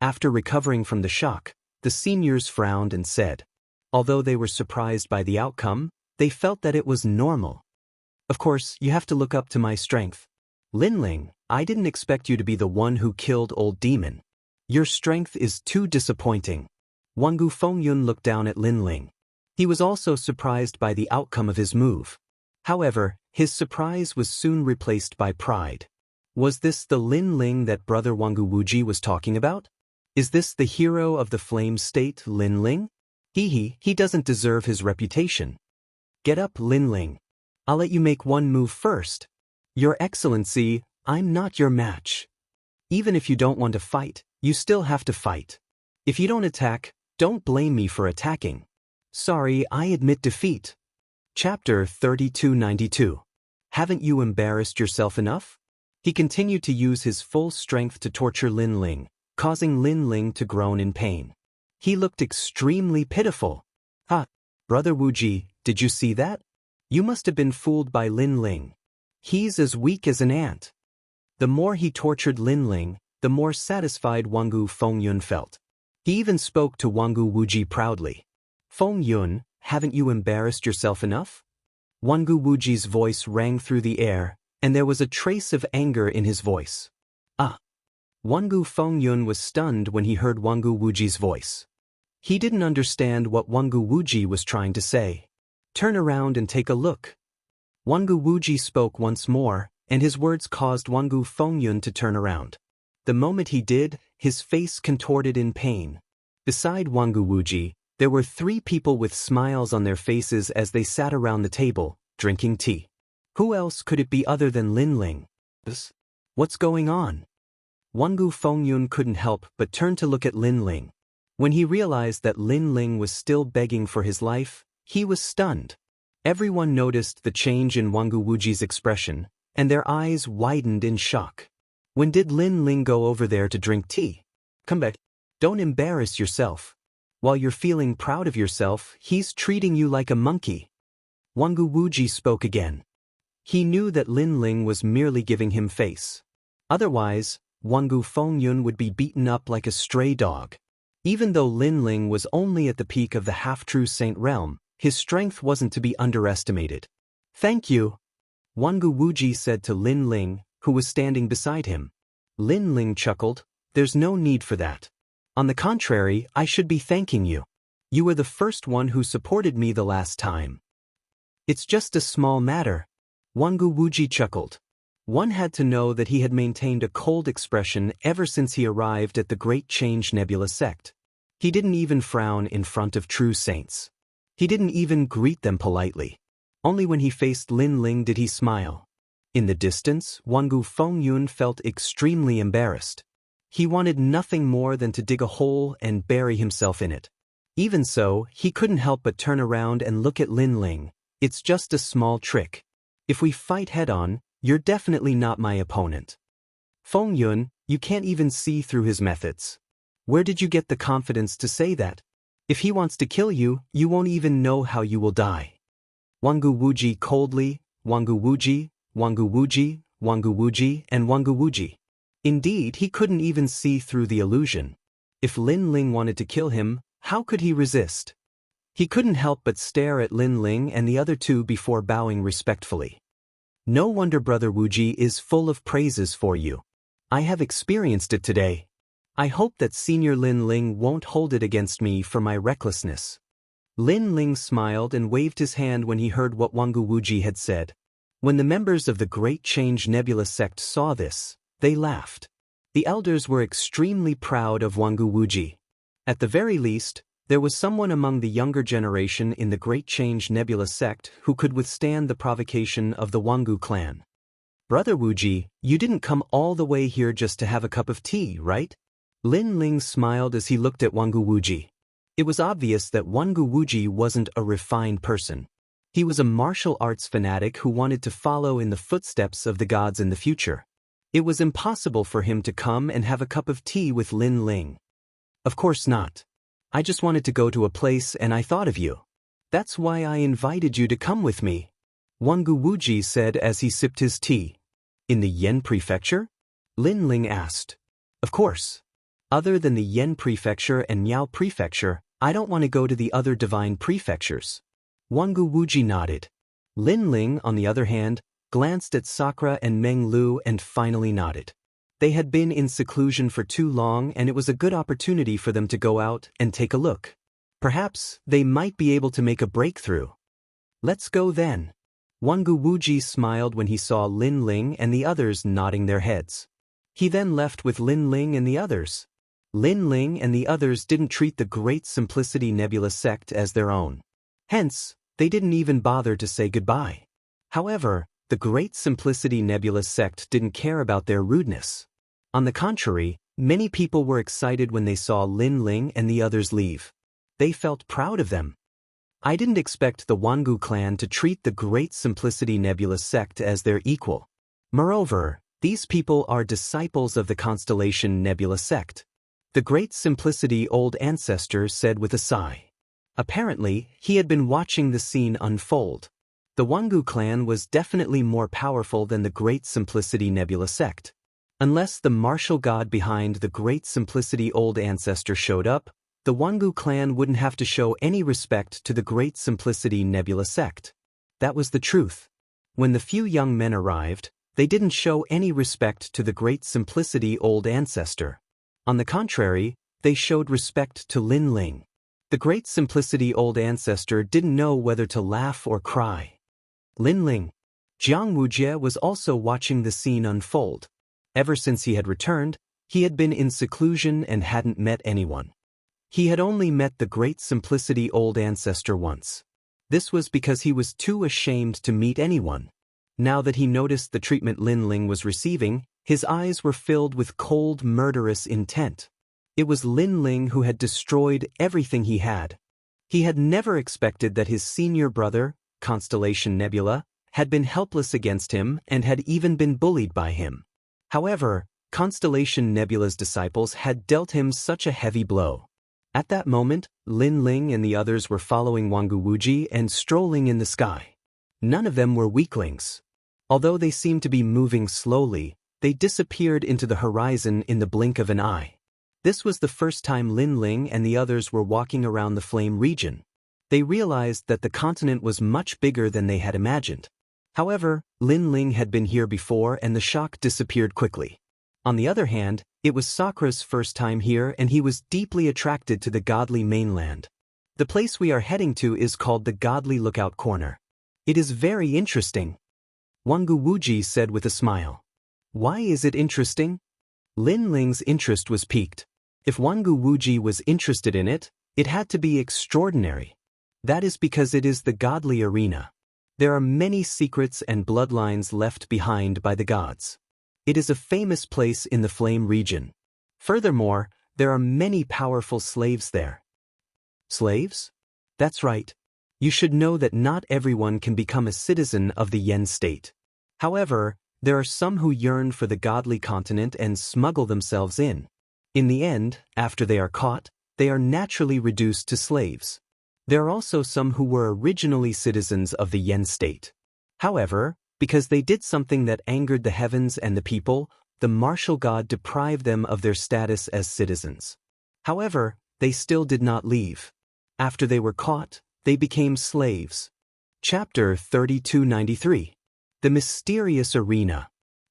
A: After recovering from the shock, the seniors frowned and said, although they were surprised by the outcome, they felt that it was normal. Of course, you have to look up to my strength. Lin Ling, I didn't expect you to be the one who killed old demon. Your strength is too disappointing. Wangu Fengyun looked down at Lin Ling. He was also surprised by the outcome of his move. However, his surprise was soon replaced by pride. Was this the Lin Ling that brother Wangu Wuji was talking about? Is this the hero of the flame state, Lin Ling? He doesn't deserve his reputation. Get up, Lin Ling. I'll let you make one move first. Your Excellency, I'm not your match. Even if you don't want to fight, you still have to fight. If you don't attack, don't blame me for attacking. Sorry, I admit defeat. Chapter 3292. Haven't you embarrassed yourself enough? He continued to use his full strength to torture Lin Ling, causing Lin Ling to groan in pain. He looked extremely pitiful. Brother Wuji, did you see that? You must have been fooled by Lin Ling. He's as weak as an ant. The more he tortured Lin Ling, the more satisfied Wangu Fengyun felt. He even spoke to Wangu Wuji proudly. Fengyun, haven't you embarrassed yourself enough? Wangu Wuji's voice rang through the air, and there was a trace of anger in his voice. Wangu Fengyun was stunned when he heard Wangu Wuji's voice. He didn't understand what Wangu Wuji was trying to say. Turn around and take a look. Wangu Wuji spoke once more, and his words caused Wangu Fengyun to turn around. The moment he did, his face contorted in pain. Beside Wangu Wuji, there were 3 people with smiles on their faces as they sat around the table, drinking tea. Who else could it be other than Lin Ling? What's going on? Wangu Fengyun couldn't help but turn to look at Lin Ling. When he realized that Lin Ling was still begging for his life, he was stunned. Everyone noticed the change in Wangu Wuji's expression, and their eyes widened in shock. When did Lin Ling go over there to drink tea? Come back. Don't embarrass yourself. While you're feeling proud of yourself, he's treating you like a monkey. Wangu Wuji spoke again. He knew that Lin Ling was merely giving him face. Otherwise, Wangu Fengyun would be beaten up like a stray dog. Even though Lin Ling was only at the peak of the half-true saint realm, his strength wasn't to be underestimated. Thank you, Wangu Wuji said to Lin Ling, who was standing beside him. Lin Ling chuckled, there's no need for that. On the contrary, I should be thanking you. You were the first one who supported me the last time. It's just a small matter. Wangu Wuji chuckled. One had to know that he had maintained a cold expression ever since he arrived at the Great Change Nebula sect. He didn't even frown in front of true saints. He didn't even greet them politely. Only when he faced Lin Ling did he smile. In the distance, Wangu Fengyun felt extremely embarrassed. He wanted nothing more than to dig a hole and bury himself in it. Even so, he couldn't help but turn around and look at Lin Ling. It's just a small trick. If we fight head-on, you're definitely not my opponent. Feng Yun, you can't even see through his methods. Where did you get the confidence to say that? If he wants to kill you, you won't even know how you will die. Wangu Wuji coldly, Wangu Wuji, Wangu Wuji, Wangu Wuji, and Wangu Wuji. Indeed, he couldn't even see through the illusion. If Lin Ling wanted to kill him, how could he resist? He couldn't help but stare at Lin Ling and the other two before bowing respectfully. No wonder Brother Wuji is full of praises for you. I have experienced it today. I hope that Senior Lin Ling won't hold it against me for my recklessness. Lin Ling smiled and waved his hand when he heard what Wangu Wuji had said. When the members of the Great Change Nebula sect saw this, they laughed. The elders were extremely proud of Wangu Wuji. At the very least, there was someone among the younger generation in the Great Change Nebula sect who could withstand the provocation of the Wangu clan. Brother Wuji, you didn't come all the way here just to have a cup of tea, right? Lin Ling smiled as he looked at Wangu Wuji. It was obvious that Wangu Wuji wasn't a refined person. He was a martial arts fanatic who wanted to follow in the footsteps of the gods in the future. It was impossible for him to come and have a cup of tea with Lin Ling. Of course not. I just wanted to go to a place and I thought of you. That's why I invited you to come with me. Wangu Wuji said as he sipped his tea. In the Yen Prefecture? Lin Ling asked. Of course. Other than the Yen Prefecture and Miao Prefecture, I don't want to go to the other divine prefectures. Wangu Wuji nodded. Lin Ling, on the other hand, glanced at Sakura and Meng Lu and finally nodded. They had been in seclusion for too long and it was a good opportunity for them to go out and take a look. Perhaps they might be able to make a breakthrough. Let's go then. Wangu Wuji smiled when he saw Lin Ling and the others nodding their heads. He then left with Lin Ling and the others. Lin Ling and the others didn't treat the Great Simplicity Nebula sect as their own. Hence, they didn't even bother to say goodbye. However, the Great Simplicity Nebula sect didn't care about their rudeness. On the contrary, many people were excited when they saw Lin Ling and the others leave. They felt proud of them. I didn't expect the Wangu clan to treat the Great Simplicity Nebula sect as their equal. Moreover, these people are disciples of the Constellation Nebula sect. The Great Simplicity Old Ancestor said with a sigh. Apparently, he had been watching the scene unfold. The Wangu clan was definitely more powerful than the Great Simplicity Nebula sect. Unless the martial god behind the Great Simplicity Old Ancestor showed up, the Wangu clan wouldn't have to show any respect to the Great Simplicity Nebula sect. That was the truth. When the few young men arrived, they didn't show any respect to the Great Simplicity Old Ancestor. On the contrary, they showed respect to Lin Ling. The Great Simplicity Old Ancestor didn't know whether to laugh or cry. Lin Ling. Jianghu was also watching the scene unfold. Ever since he had returned, he had been in seclusion and hadn't met anyone. He had only met the Great Simplicity Old Ancestor once. This was because he was too ashamed to meet anyone. Now that he noticed the treatment Lin Ling was receiving, his eyes were filled with cold, murderous intent. It was Lin Ling who had destroyed everything he had. He had never expected that his senior brother, Constellation Nebula, had been helpless against him and had even been bullied by him. However, Constellation Nebula's disciples had dealt him such a heavy blow. At that moment, Lin Ling and the others were following Wangu Wuji and strolling in the sky. None of them were weaklings. Although they seemed to be moving slowly, they disappeared into the horizon in the blink of an eye. This was the first time Lin Ling and the others were walking around the flame region. They realized that the continent was much bigger than they had imagined. However, Lin Ling had been here before and the shock disappeared quickly. On the other hand, it was Sakura's first time here and he was deeply attracted to the godly mainland. The place we are heading to is called the Godly Lookout Corner. It is very interesting. Wangu Wuji said with a smile. Why is it interesting? Lin Ling's interest was piqued. If Wangu Wuji was interested in it, it had to be extraordinary. That is because it is the godly arena. There are many secrets and bloodlines left behind by the gods. It is a famous place in the flame region. Furthermore, there are many powerful slaves there. Slaves? That's right. You should know that not everyone can become a citizen of the Yen state. However, there are some who yearn for the godly continent and smuggle themselves in. In the end, after they are caught, they are naturally reduced to slaves. There are also some who were originally citizens of the Yen state. However, because they did something that angered the heavens and the people, the martial god deprived them of their status as citizens. However, they still did not leave. After they were caught, they became slaves. Chapter 3293. The Mysterious Arena.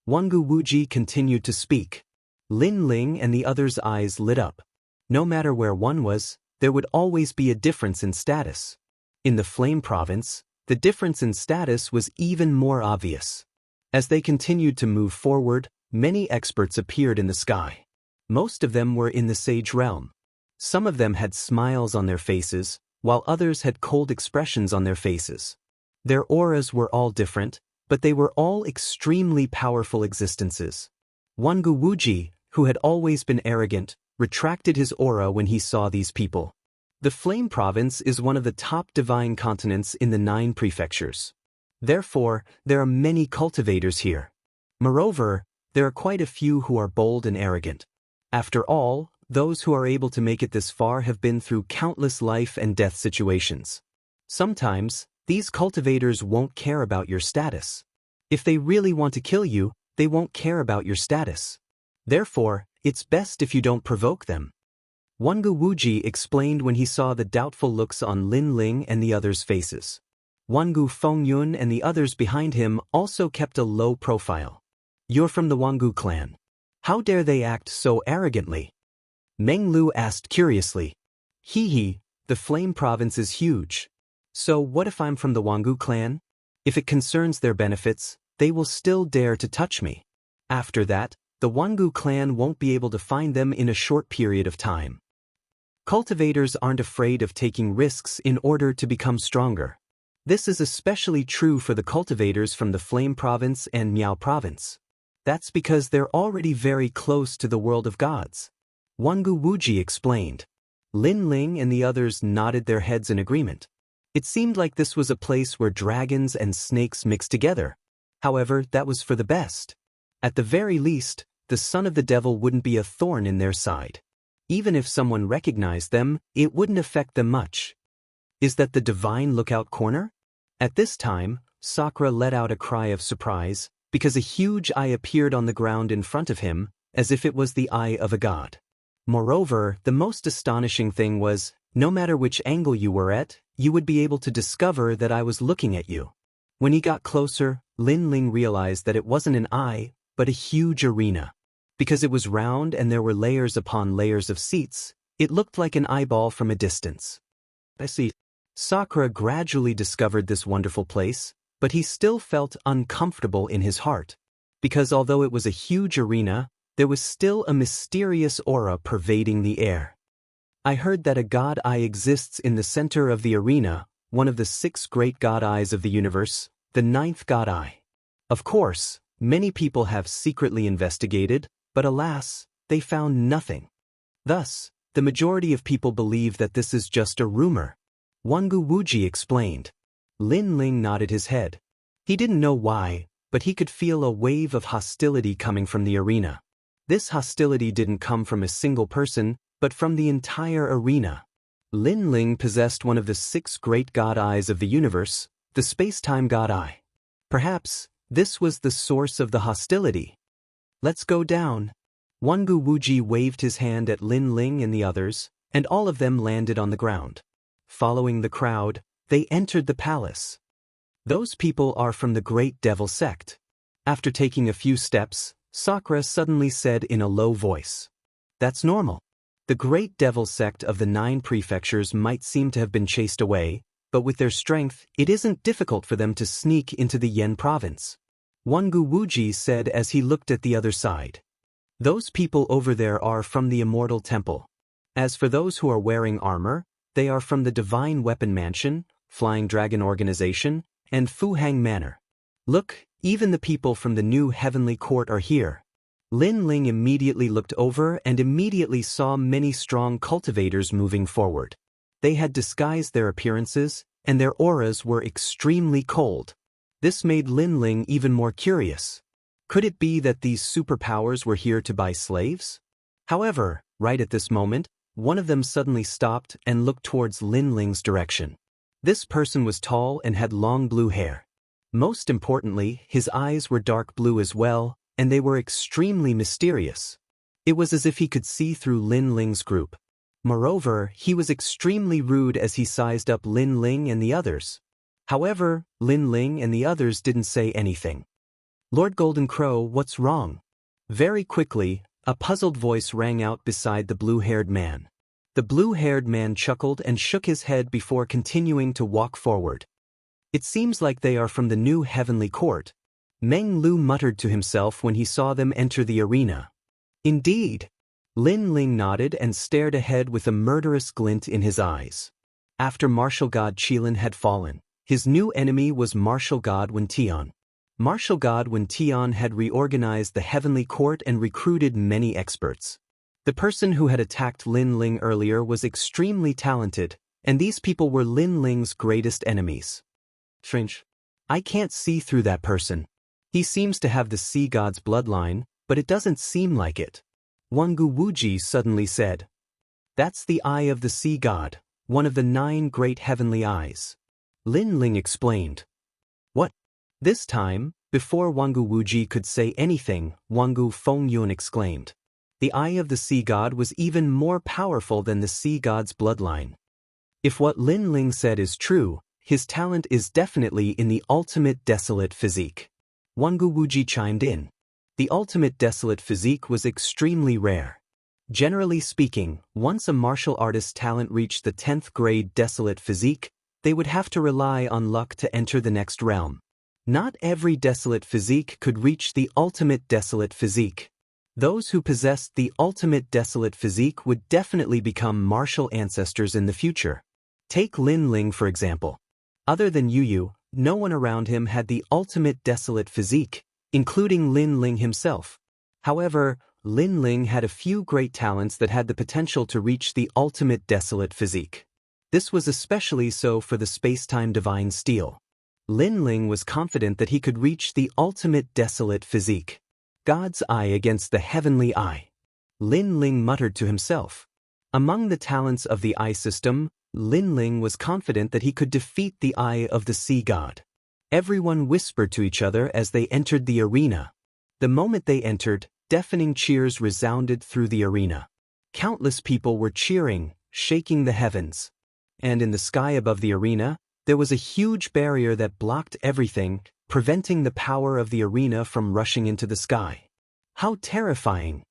A: Jianghu Wuji continued to speak. Lin Ling and the others' eyes lit up. No matter where one was, there would always be a difference in status. In the Flame Province, the difference in status was even more obvious. As they continued to move forward, many experts appeared in the sky. Most of them were in the Sage realm. Some of them had smiles on their faces, while others had cold expressions on their faces. Their auras were all different, but they were all extremely powerful existences. Jianghu Wuji, who had always been arrogant, retracted his aura when he saw these people. The Flame Province is one of the top divine continents in the 9 prefectures. Therefore, there are many cultivators here. Moreover, there are quite a few who are bold and arrogant. After all, those who are able to make it this far have been through countless life and death situations. Sometimes, these cultivators won't care about your status. If they really want to kill you, they won't care about your status. Therefore, it's best if you don't provoke them. Jianghu Wuji explained when he saw the doubtful looks on Lin Ling and the others' faces. Jianghu Fengyun and the others behind him also kept a low profile. You're from the Jianghu clan. How dare they act so arrogantly? Meng Lu asked curiously. Hee, the Flame Province is huge. So what if I'm from the Jianghu clan? If it concerns their benefits, they will still dare to touch me. After that, the Jianghu clan won't be able to find them in a short period of time. Cultivators aren't afraid of taking risks in order to become stronger. This is especially true for the cultivators from the Flame Province and Miao Province. That's because they're already very close to the world of gods. Jianghu Wuji explained. Lin Ling and the others nodded their heads in agreement. It seemed like this was a place where dragons and snakes mixed together. However, that was for the best. At the very least, the son of the devil wouldn't be a thorn in their side. Even if someone recognized them, it wouldn't affect them much. Is that the divine lookout corner? At this time, Sakura let out a cry of surprise, because a huge eye appeared on the ground in front of him, as if it was the eye of a god. Moreover, the most astonishing thing was, no matter which angle you were at, you would be able to discover that I was looking at you. When he got closer, Lin Ling realized that it wasn't an eye, but a huge arena. Because it was round and there were layers upon layers of seats, it looked like an eyeball from a distance. I see. Sakura gradually discovered this wonderful place, but he still felt uncomfortable in his heart. Because although it was a huge arena, there was still a mysterious aura pervading the air. I heard that a god eye exists in the center of the arena, one of the 6 great god eyes of the universe, the 9th god eye. Of course, many people have secretly investigated, but alas, they found nothing. Thus, the majority of people believe that this is just a rumor. Jianghu Wuji explained. Lin Ling nodded his head. He didn't know why, but he could feel a wave of hostility coming from the arena. This hostility didn't come from a single person, but from the entire arena. Lin Ling possessed one of the 6 great god eyes of the universe, the space-time god eye. Perhaps, this was the source of the hostility. Let's go down. Jianghu Wuji waved his hand at Lin Ling and the others, and all of them landed on the ground. Following the crowd, they entered the palace. Those people are from the Great Devil sect. After taking a few steps, Sakura suddenly said in a low voice. That's normal. The Great Devil sect of the 9 prefectures might seem to have been chased away, but with their strength, it isn't difficult for them to sneak into the Yen province. Jianghu Wuji said as he looked at the other side. Those people over there are from the Immortal Temple. As for those who are wearing armor, they are from the Divine Weapon Mansion, Flying Dragon Organization, and Fuhang Manor. Look, even the people from the new Heavenly Court are here. Lin Ling immediately looked over and immediately saw many strong cultivators moving forward. They had disguised their appearances, and their auras were extremely cold. This made Lin Ling even more curious. Could it be that these superpowers were here to buy slaves? However, right at this moment, one of them suddenly stopped and looked towards Lin Ling's direction. This person was tall and had long blue hair. Most importantly, his eyes were dark blue as well, and they were extremely mysterious. It was as if he could see through Lin Ling's group. Moreover, he was extremely rude as he sized up Lin Ling and the others. However, Lin Ling and the others didn't say anything. "Lord Golden Crow, what's wrong?" Very quickly, a puzzled voice rang out beside the blue-haired man. The blue-haired man chuckled and shook his head before continuing to walk forward. "It seems like they are from the new heavenly court," Meng Lu muttered to himself when he saw them enter the arena. "Indeed." Lin Ling nodded and stared ahead with a murderous glint in his eyes. After martial god Qilin had fallen, his new enemy was martial god Wen Tian. Martial god Wen Tian had reorganized the heavenly court and recruited many experts. The person who had attacked Lin Ling earlier was extremely talented, and these people were Lin Ling's greatest enemies. "Strange. I can't see through that person. He seems to have the sea god's bloodline, but it doesn't seem like it," Wangu Wuji suddenly said. "That's the eye of the sea god, one of the 9 great heavenly eyes," Lin Ling explained. "What?" This time, before Wangu Wuji could say anything, Wangu Fengyun exclaimed. The eye of the sea god was even more powerful than the sea god's bloodline. If what Lin Ling said is true, his talent is definitely in the ultimate desolate physique. Wangu Wuji chimed in. The ultimate desolate physique was extremely rare. Generally speaking, once a martial artist's talent reached the 10th grade desolate physique, they would have to rely on luck to enter the next realm. Not every desolate physique could reach the ultimate desolate physique. Those who possessed the ultimate desolate physique would definitely become martial ancestors in the future. Take Lin Ling for example. Other than Yu Yu, no one around him had the ultimate desolate physique, including Lin Ling himself. However, Lin Ling had a few great talents that had the potential to reach the ultimate desolate physique. This was especially so for the space-time divine steel. Lin Ling was confident that he could reach the ultimate desolate physique. God's eye against the heavenly eye. Lin Ling muttered to himself. Among the talents of the eye system, Lin Ling was confident that he could defeat the eye of the sea god. Everyone whispered to each other as they entered the arena. The moment they entered, deafening cheers resounded through the arena. Countless people were cheering, shaking the heavens. And in the sky above the arena, there was a huge barrier that blocked everything, preventing the power of the arena from rushing into the sky. How terrifying!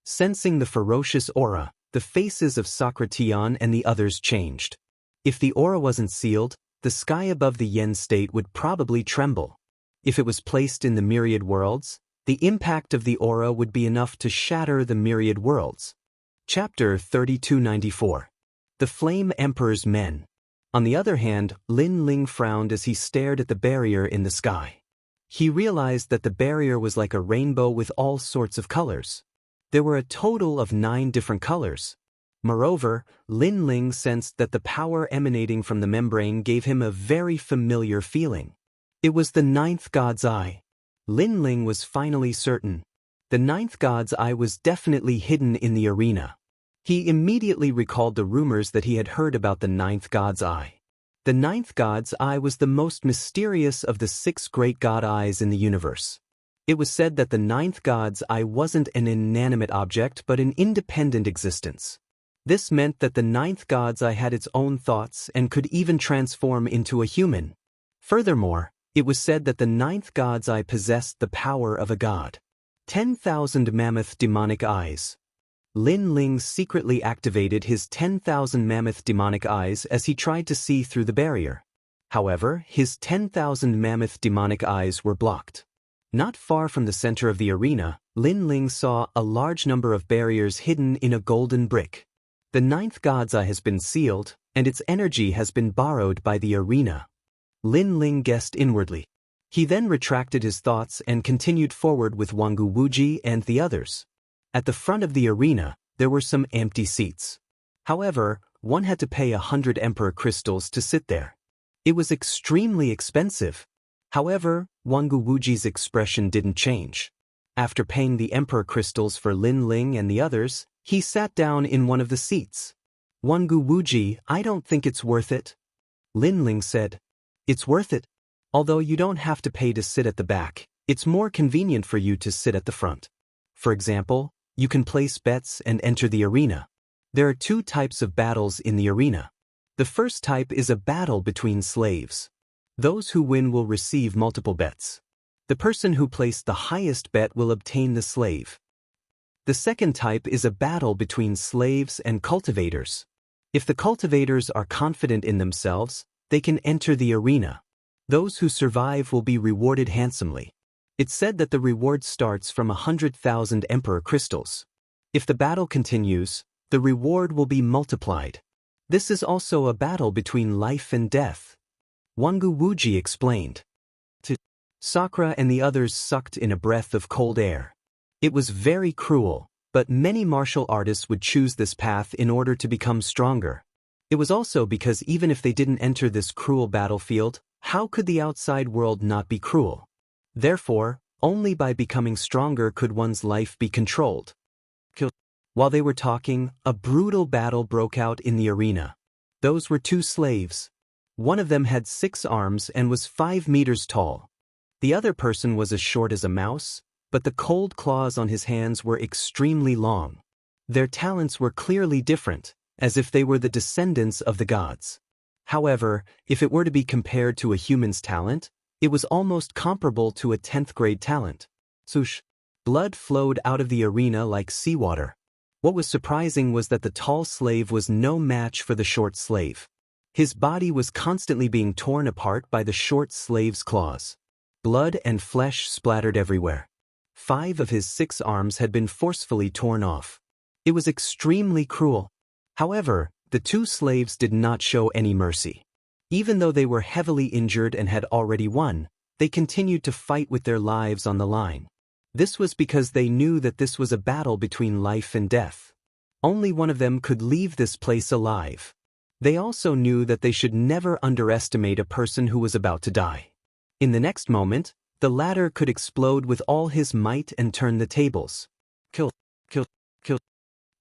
A: Sensing the ferocious aura, the faces of Socrateon and the others changed. If the aura wasn't sealed, the sky above the Yen state would probably tremble. If it was placed in the myriad worlds, the impact of the aura would be enough to shatter the myriad worlds. Chapter 3294. The Flame Emperor's Men. On the other hand, Lin Ling frowned as he stared at the barrier in the sky. He realized that the barrier was like a rainbow with all sorts of colors. There were a total of 9 different colors. Moreover, Lin Ling sensed that the power emanating from the membrane gave him a very familiar feeling. It was the 9th God's Eye. Lin Ling was finally certain. The 9th God's Eye was definitely hidden in the arena. He immediately recalled the rumors that he had heard about the 9th God's Eye. The 9th God's Eye was the most mysterious of the 6 great God Eyes in the universe. It was said that the 9th God's Eye wasn't an inanimate object but an independent existence. This meant that the 9th God's Eye had its own thoughts and could even transform into a human. Furthermore, it was said that the 9th God's Eye possessed the power of a god. 10,000 mammoth demonic eyes. Lin Ling secretly activated his 10,000 mammoth demonic eyes as he tried to see through the barrier. However, his 10,000 mammoth demonic eyes were blocked. Not far from the center of the arena, Lin Ling saw a large number of barriers hidden in a golden brick. The 9th God's Eye has been sealed, and its energy has been borrowed by the arena. Lin Ling guessed inwardly. He then retracted his thoughts and continued forward with Wangu Wuji and the others. At the front of the arena, there were some empty seats. However, one had to pay 100 emperor crystals to sit there. It was extremely expensive. However, Wangu Wuji's expression didn't change. After paying the emperor crystals for Lin Ling and the others, he sat down in one of the seats. Wangu Wuji, I don't think it's worth it. Lin Ling said. It's worth it. Although you don't have to pay to sit at the back, it's more convenient for you to sit at the front. For example, you can place bets and enter the arena. There are two types of battles in the arena. The first type is a battle between slaves. Those who win will receive multiple bets. The person who placed the highest bet will obtain the slave. The second type is a battle between slaves and cultivators. If the cultivators are confident in themselves, they can enter the arena. Those who survive will be rewarded handsomely. It's said that the reward starts from 100,000 emperor crystals. If the battle continues, the reward will be multiplied. This is also a battle between life and death. Wangu Wuji explained. Sakura and the others sucked in a breath of cold air. It was very cruel, but many martial artists would choose this path in order to become stronger. It was also because even if they didn't enter this cruel battlefield, how could the outside world not be cruel? Therefore, only by becoming stronger could one's life be controlled. While they were talking, a brutal battle broke out in the arena. Those were two slaves. One of them had 6 arms and was 5 meters tall. The other person was as short as a mouse, but the cold claws on his hands were extremely long. Their talents were clearly different, as if they were the descendants of the gods. However, if it were to be compared to a human's talent, it was almost comparable to a 10th grade talent. Swoosh! Blood flowed out of the arena like seawater. What was surprising was that the tall slave was no match for the short slave. His body was constantly being torn apart by the short slave's claws. Blood and flesh splattered everywhere. 5 of his 6 arms had been forcefully torn off. It was extremely cruel. However, the 2 slaves did not show any mercy. Even though they were heavily injured and had already won, they continued to fight with their lives on the line. This was because they knew that this was a battle between life and death. Only one of them could leave this place alive. They also knew that they should never underestimate a person who was about to die. In the next moment, the latter could explode with all his might and turn the tables. Kill.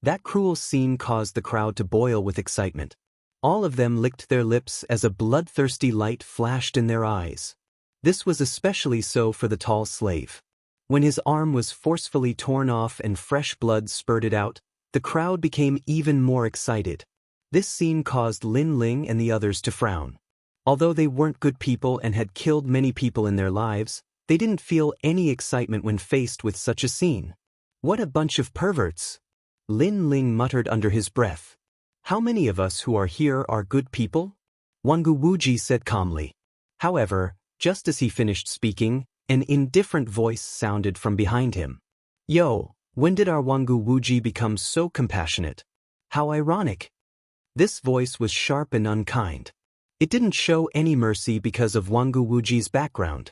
A: That cruel scene caused the crowd to boil with excitement. All of them licked their lips as a bloodthirsty light flashed in their eyes. This was especially so for the tall slave. When his arm was forcefully torn off and fresh blood spurted out, the crowd became even more excited. This scene caused Lin Ling and the others to frown. Although they weren't good people and had killed many people in their lives, they didn't feel any excitement when faced with such a scene. What a bunch of perverts! Lin Ling muttered under his breath. How many of us who are here are good people? Wangu Wuji said calmly. However, just as he finished speaking, an indifferent voice sounded from behind him. Yo, when did our Wangu Wuji become so compassionate? How ironic. This voice was sharp and unkind. It didn't show any mercy because of Wangu Wuji's background.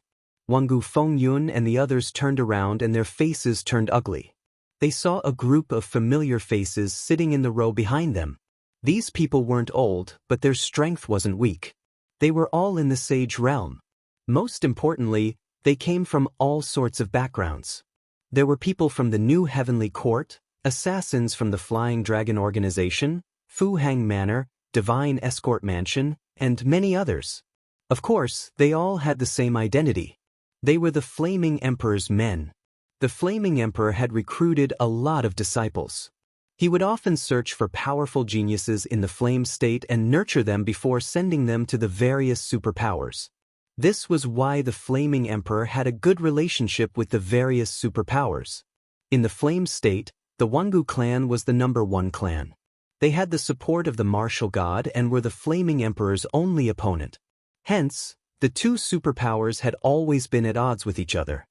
A: Wangu Fengyun and the others turned around and their faces turned ugly. They saw a group of familiar faces sitting in the row behind them. These people weren't old, but their strength wasn't weak. They were all in the sage realm. Most importantly, they came from all sorts of backgrounds. There were people from the New Heavenly Court, assassins from the Flying Dragon Organization, Fu Hang Manor, Divine Escort Mansion, and many others. Of course, they all had the same identity. They were the Flaming Emperor's men. The Flaming Emperor had recruited a lot of disciples. He would often search for powerful geniuses in the flame state and nurture them before sending them to the various superpowers. This was why the Flaming Emperor had a good relationship with the various superpowers. In the flame state, the Wangu clan was the #1 clan. They had the support of the martial god and were the Flaming Emperor's only opponent. Hence, the 2 superpowers had always been at odds with each other.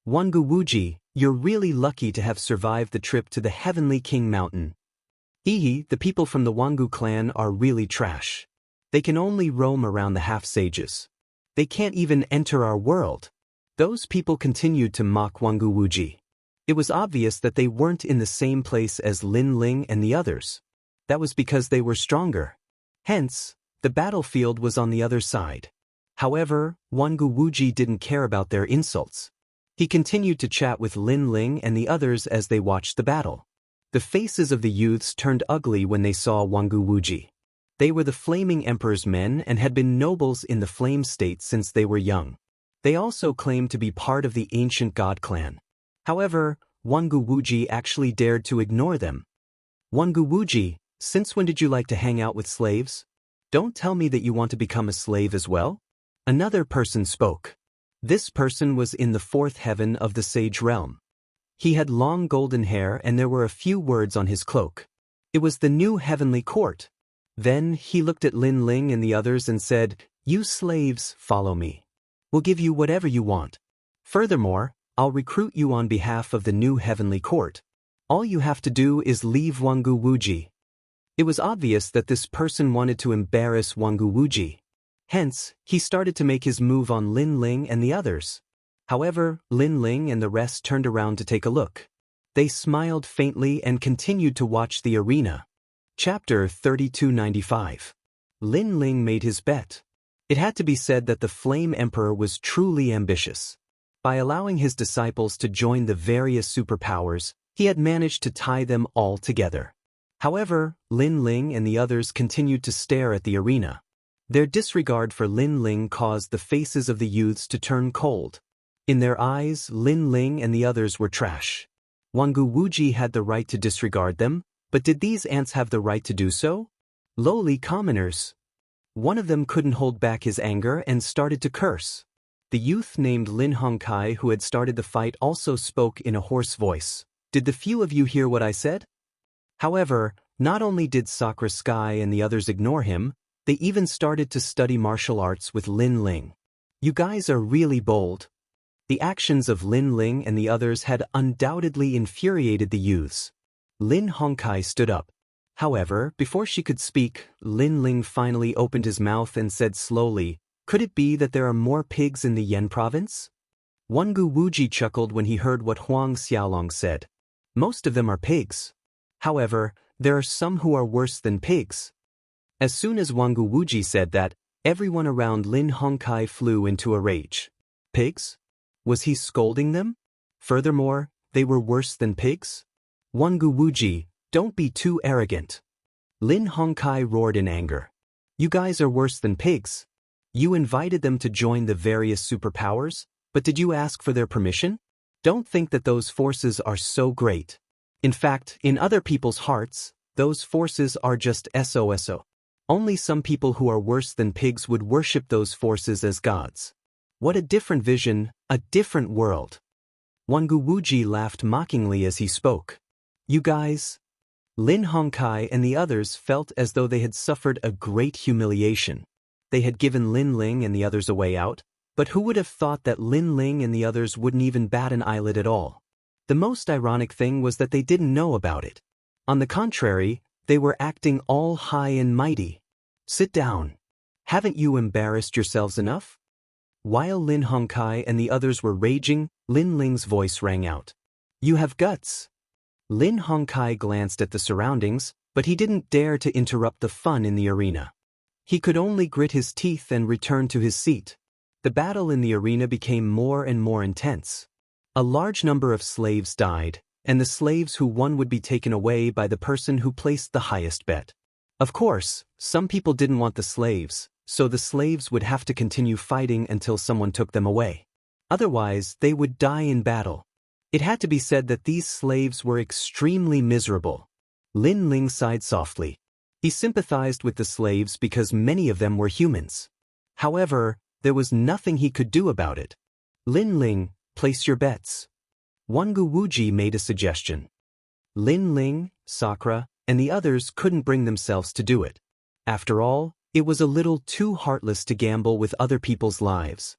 A: Wangu Wuji, you're really lucky to have survived the trip to the Heavenly King Mountain. The people from the Wangu clan are really trash. They can only roam around the half-sages. They can't even enter our world. Those people continued to mock Wangu Wuji. It was obvious that they weren't in the same place as Lin Ling and the others. That was because they were stronger. Hence, the battlefield was on the other side. However, Wangu Wuji didn't care about their insults. He continued to chat with Lin Ling and the others as they watched the battle. The faces of the youths turned ugly when they saw Wangu Wuji. They were the Flaming Emperor's men and had been nobles in the Flame State since they were young. They also claimed to be part of the ancient god clan. However, Wangu Wuji actually dared to ignore them. Wangu Wuji, since when did you like to hang out with slaves? Don't tell me that you want to become a slave as well? Another person spoke. This person was in the fourth heaven of the Sage Realm. He had long golden hair and there were a few words on his cloak. It was the new heavenly court. Then he looked at Lin Ling and the others and said, "You slaves, follow me. We'll give you whatever you want. Furthermore, I'll recruit you on behalf of the new heavenly court. All you have to do is leave Wangu Wuji." It was obvious that this person wanted to embarrass Wangu Wuji. Hence, he started to make his move on Lin Ling and the others. However, Lin Ling and the rest turned around to take a look. They smiled faintly and continued to watch the arena. Chapter 3295. Lin Ling made his bet. It had to be said that the Flame Emperor was truly ambitious. By allowing his disciples to join the various superpowers, he had managed to tie them all together. However, Lin Ling and the others continued to stare at the arena. Their disregard for Lin Ling caused the faces of the youths to turn cold. In their eyes, Lin Ling and the others were trash. Wangu Wuji had the right to disregard them, but did these ants have the right to do so? Lowly commoners. One of them couldn't hold back his anger and started to curse. The youth named Lin Hongkai who had started the fight also spoke in a hoarse voice. "Did the few of you hear what I said?" However, not only did Sakura Sky and the others ignore him, they even started to study martial arts with Lin Ling. "You guys are really bold." The actions of Lin Ling and the others had undoubtedly infuriated the youths. Lin Hongkai stood up. However, before she could speak, Lin Ling finally opened his mouth and said slowly, "Could it be that there are more pigs in the Yan province?" Wangu Wuji chuckled when he heard what Huang Xiaolong said. "Most of them are pigs. However, there are some who are worse than pigs." As soon as Wangu Wuji said that, everyone around Lin Hongkai flew into a rage. Pigs? Was he scolding them? Furthermore, they were worse than pigs? Wangu Wuji, don't be too arrogant. Lin Hongkai roared in anger. "You guys are worse than pigs. You invited them to join the various superpowers, but did you ask for their permission? Don't think that those forces are so great. In fact, in other people's hearts, those forces are just SOSO. Only some people who are worse than pigs would worship those forces as gods. What a different vision, a different world." Wangu Wuji laughed mockingly as he spoke. "You guys?" Lin Hongkai and the others felt as though they had suffered a great humiliation. They had given Lin Ling and the others a way out, but who would have thought that Lin Ling and the others wouldn't even bat an eyelid at all? The most ironic thing was that they didn't know about it. On the contrary, they were acting all high and mighty. "Sit down. Haven't you embarrassed yourselves enough?" While Lin Hongkai and the others were raging, Lin Ling's voice rang out. "You have guts." Lin Hongkai glanced at the surroundings, but he didn't dare to interrupt the fun in the arena. He could only grit his teeth and return to his seat. The battle in the arena became more and more intense. A large number of slaves died, and the slaves who won would be taken away by the person who placed the highest bet. Of course, some people didn't want the slaves, so the slaves would have to continue fighting until someone took them away. Otherwise, they would die in battle. It had to be said that these slaves were extremely miserable. Lin Ling sighed softly. He sympathized with the slaves because many of them were humans. However, there was nothing he could do about it. "Lin Ling, place your bets." Wangu Wuji made a suggestion. Lin Ling, Sakura, and the others couldn't bring themselves to do it. After all, it was a little too heartless to gamble with other people's lives.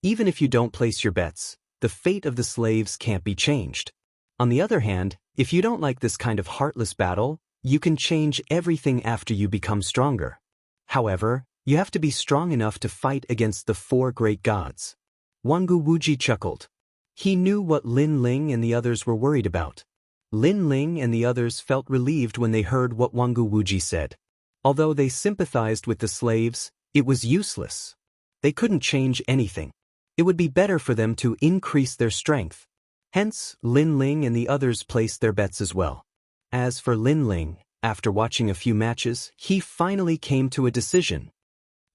A: Even if you don't place your bets, the fate of the slaves can't be changed. On the other hand, if you don't like this kind of heartless battle, you can change everything after you become stronger. However, you have to be strong enough to fight against the four great gods. Wangu Wuji chuckled. He knew what Lin Ling and the others were worried about. Lin Ling and the others felt relieved when they heard what Wangu Wuji said. Although they sympathized with the slaves, it was useless. They couldn't change anything. It would be better for them to increase their strength. Hence, Lin Ling and the others placed their bets as well. As for Lin Ling, after watching a few matches, he finally came to a decision.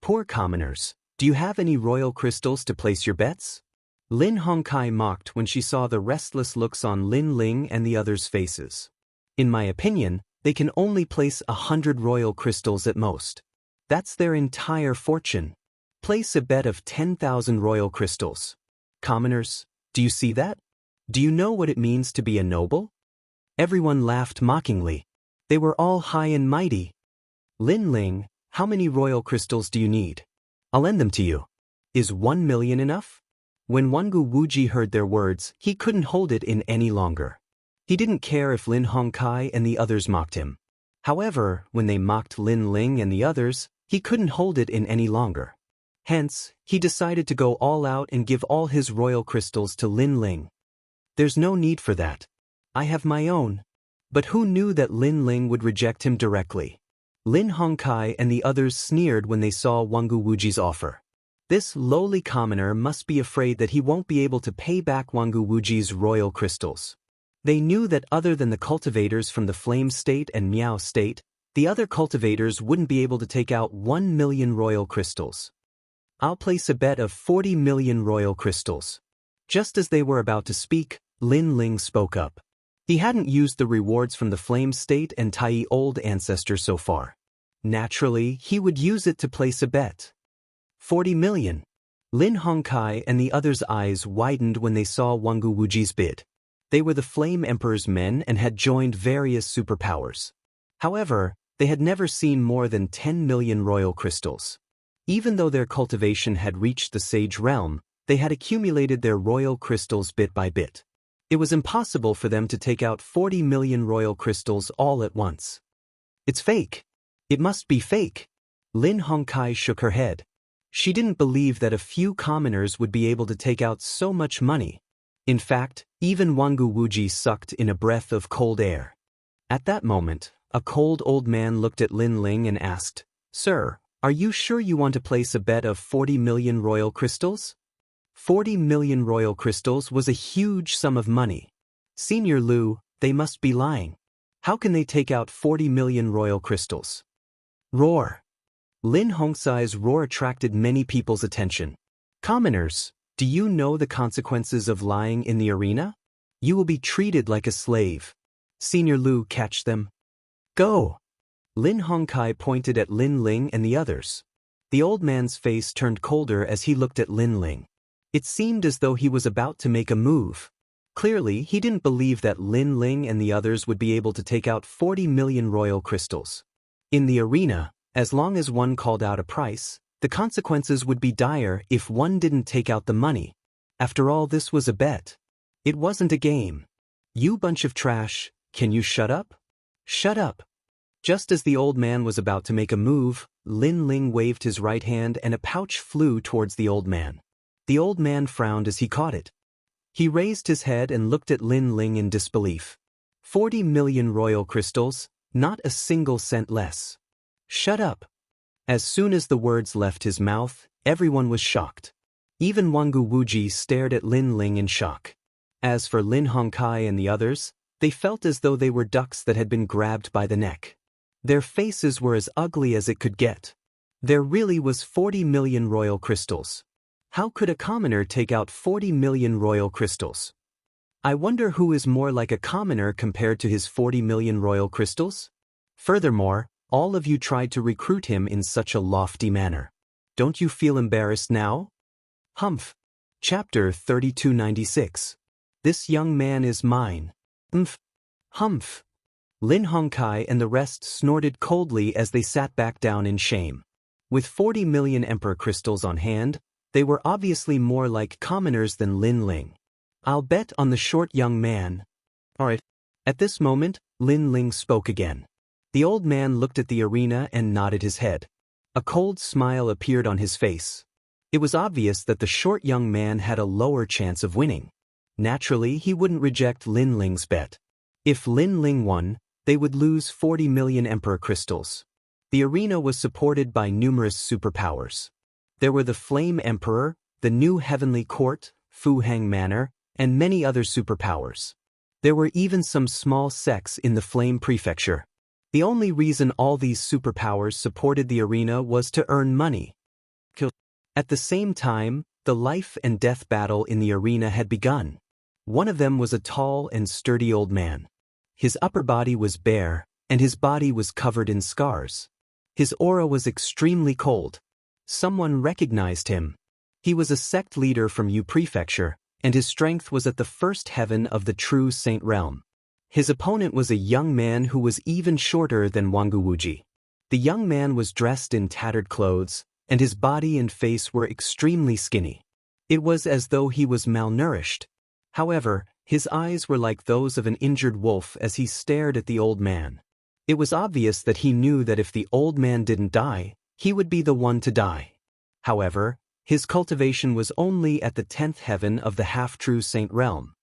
A: Poor commoners, do you have any royal crystals to place your bets? Lin Hongkai mocked when she saw the restless looks on Lin Ling and the others' faces. In my opinion, they can only place 100 royal crystals at most. That's their entire fortune. Place a bet of 10,000 royal crystals. Commoners, do you see that? Do you know what it means to be a noble? Everyone laughed mockingly. They were all high and mighty. Lin Ling, how many royal crystals do you need? I'll lend them to you. Is 1 million enough? When Wangu Wuji heard their words, he couldn't hold it in any longer. He didn't care if Lin Hongkai and the others mocked him. However, when they mocked Lin Ling and the others, he couldn't hold it in any longer. Hence, he decided to go all out and give all his royal crystals to Lin Ling. There's no need for that. I have my own. But who knew that Lin Ling would reject him directly? Lin Hongkai and the others sneered when they saw Wangu Wuji's offer. This lowly commoner must be afraid that he won't be able to pay back Wangu Wuji's royal crystals. They knew that other than the cultivators from the Flame State and Miao State, the other cultivators wouldn't be able to take out 1 million royal crystals. I'll place a bet of 40 million royal crystals. Just as they were about to speak, Lin Ling spoke up. He hadn't used the rewards from the Flame State and Tai Old Ancestor so far. Naturally, he would use it to place a bet. 40 million. Lin Hongkai and the others' eyes widened when they saw Wangu Wuji's bid. They were the Flame Emperor's men and had joined various superpowers. However, they had never seen more than 10 million royal crystals. Even though their cultivation had reached the Sage Realm, they had accumulated their royal crystals bit by bit. It was impossible for them to take out 40 million royal crystals all at once. It's fake. It must be fake. Lin Hongkai shook her head. She didn't believe that a few commoners would be able to take out so much money. In fact, even Wangu Wuji sucked in a breath of cold air. At that moment, a cold old man looked at Lin Ling and asked, "Sir, are you sure you want to place a bet of 40 million royal crystals?" 40 million royal crystals was a huge sum of money. Senior Lu, they must be lying. How can they take out 40 million royal crystals? Roar. Lin Hongkai's roar attracted many people's attention. Commoners, do you know the consequences of lying in the arena? You will be treated like a slave. Senior Lu, catch them. Go! Lin Hongkai pointed at Lin Ling and the others. The old man's face turned colder as he looked at Lin Ling. It seemed as though he was about to make a move. Clearly, he didn't believe that Lin Ling and the others would be able to take out 40 million royal crystals. In the arena, as long as one called out a price, the consequences would be dire if one didn't take out the money. After all, this was a bet. It wasn't a game. You bunch of trash, can you shut up? Shut up. Just as the old man was about to make a move, Lin Ling waved his right hand and a pouch flew towards the old man. The old man frowned as he caught it. He raised his head and looked at Lin Ling in disbelief. 40 million royal crystals, not a single cent less. Shut up. As soon as the words left his mouth, everyone was shocked. Even Wangu Wuji stared at Lin Ling in shock. As for Lin Hongkai and the others, they felt as though they were ducks that had been grabbed by the neck. Their faces were as ugly as it could get. There really was 40 million royal crystals. How could a commoner take out 40 million royal crystals? I wonder who is more like a commoner compared to his 40 million royal crystals? Furthermore, all of you tried to recruit him in such a lofty manner. Don't you feel embarrassed now? Humph. Chapter 3296. This young man is mine. Umph. Humph. Lin Hongkai and the rest snorted coldly as they sat back down in shame. With 40 million emperor crystals on hand, they were obviously more like commoners than Lin Ling. I'll bet on the short young man. Alright. At this moment, Lin Ling spoke again. The old man looked at the arena and nodded his head. A cold smile appeared on his face. It was obvious that the short young man had a lower chance of winning. Naturally, he wouldn't reject Lin Ling's bet. If Lin Ling won, they would lose 40 million Emperor Crystals. The arena was supported by numerous superpowers. There were the Flame Emperor, the New Heavenly Court, Fu Hang Manor, and many other superpowers. There were even some small sects in the Flame Prefecture. The only reason all these superpowers supported the arena was to earn money. At the same time, the life and death battle in the arena had begun. One of them was a tall and sturdy old man. His upper body was bare, and his body was covered in scars. His aura was extremely cold. Someone recognized him. He was a sect leader from Yu Prefecture, and his strength was at the first heaven of the true Saint Realm. His opponent was a young man who was even shorter than Jianghu Wuji. The young man was dressed in tattered clothes, and his body and face were extremely skinny. It was as though he was malnourished. However, his eyes were like those of an injured wolf as he stared at the old man. It was obvious that he knew that if the old man didn't die, he would be the one to die. However, his cultivation was only at the 10th heaven of the half-true Saint Realm.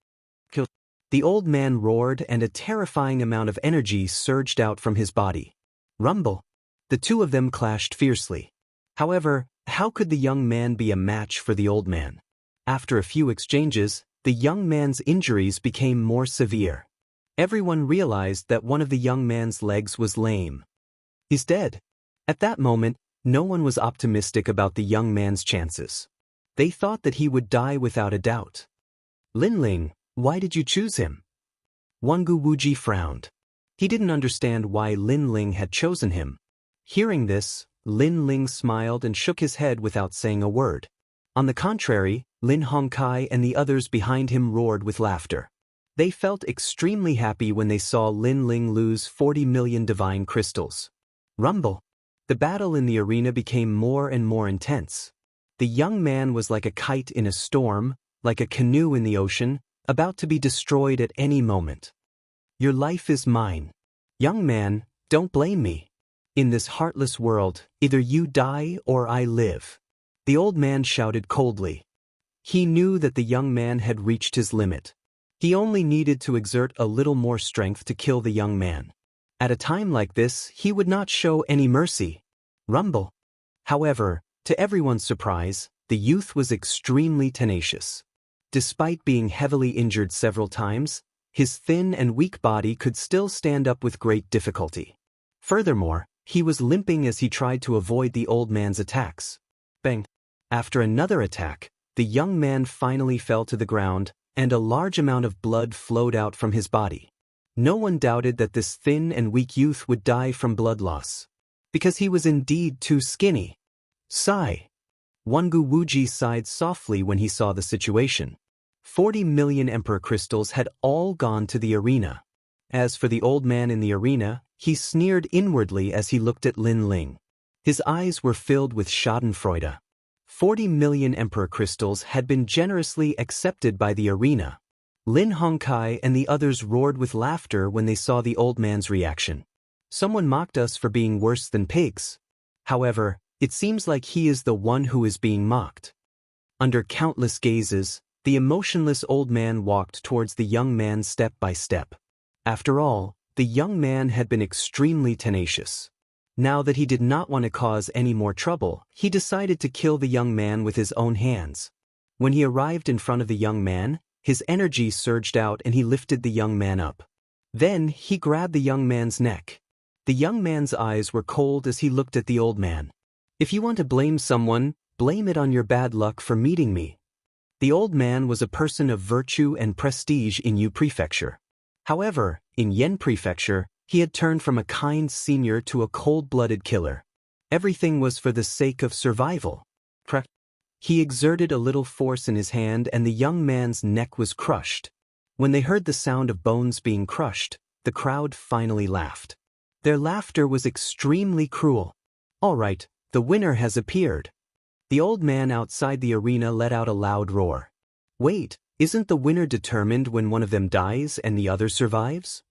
A: The old man roared and a terrifying amount of energy surged out from his body. Rumble! The two of them clashed fiercely. However, how could the young man be a match for the old man? After a few exchanges, the young man's injuries became more severe. Everyone realized that one of the young man's legs was lame. He's dead. At that moment, no one was optimistic about the young man's chances. They thought that he would die without a doubt. Lin Ling, why did you choose him? Jianghu Wuji frowned. He didn't understand why Lin Ling had chosen him. Hearing this, Lin Ling smiled and shook his head without saying a word. On the contrary, Lin Hongkai and the others behind him roared with laughter. They felt extremely happy when they saw Lin Ling lose 40 million divine crystals. Rumble! The battle in the arena became more and more intense. The young man was like a kite in a storm, like a canoe in the ocean, about to be destroyed at any moment. Your life is mine. Young man, don't blame me. In this heartless world, either you die or I live. The old man shouted coldly. He knew that the young man had reached his limit. He only needed to exert a little more strength to kill the young man. At a time like this, he would not show any mercy. Rumble! However, to everyone's surprise, the youth was extremely tenacious. Despite being heavily injured several times, his thin and weak body could still stand up with great difficulty. Furthermore, he was limping as he tried to avoid the old man's attacks. Bang! After another attack, the young man finally fell to the ground, and a large amount of blood flowed out from his body. No one doubted that this thin and weak youth would die from blood loss. Because he was indeed too skinny. Sigh! Jianghu Wuji sighed softly when he saw the situation. 40 million Emperor Crystals had all gone to the arena. As for the old man in the arena, he sneered inwardly as he looked at Lin Ling. His eyes were filled with schadenfreude. 40 million Emperor Crystals had been generously accepted by the arena. Lin Hongkai and the others roared with laughter when they saw the old man's reaction. Someone mocked us for being worse than pigs. However, it seems like he is the one who is being mocked. Under countless gazes, the emotionless old man walked towards the young man step by step. After all, the young man had been extremely tenacious. Now that he did not want to cause any more trouble, he decided to kill the young man with his own hands. When he arrived in front of the young man, his energy surged out and he lifted the young man up. Then he grabbed the young man's neck. The young man's eyes were cold as he looked at the old man. If you want to blame someone, blame it on your bad luck for meeting me. The old man was a person of virtue and prestige in Yu Prefecture. However, in Yen Prefecture, he had turned from a kind senior to a cold-blooded killer. Everything was for the sake of survival. He exerted a little force in his hand and the young man's neck was crushed. When they heard the sound of bones being crushed, the crowd finally laughed. Their laughter was extremely cruel. All right, the winner has appeared. The old man outside the arena let out a loud roar. Wait, isn't the winner determined when one of them dies and the other survives?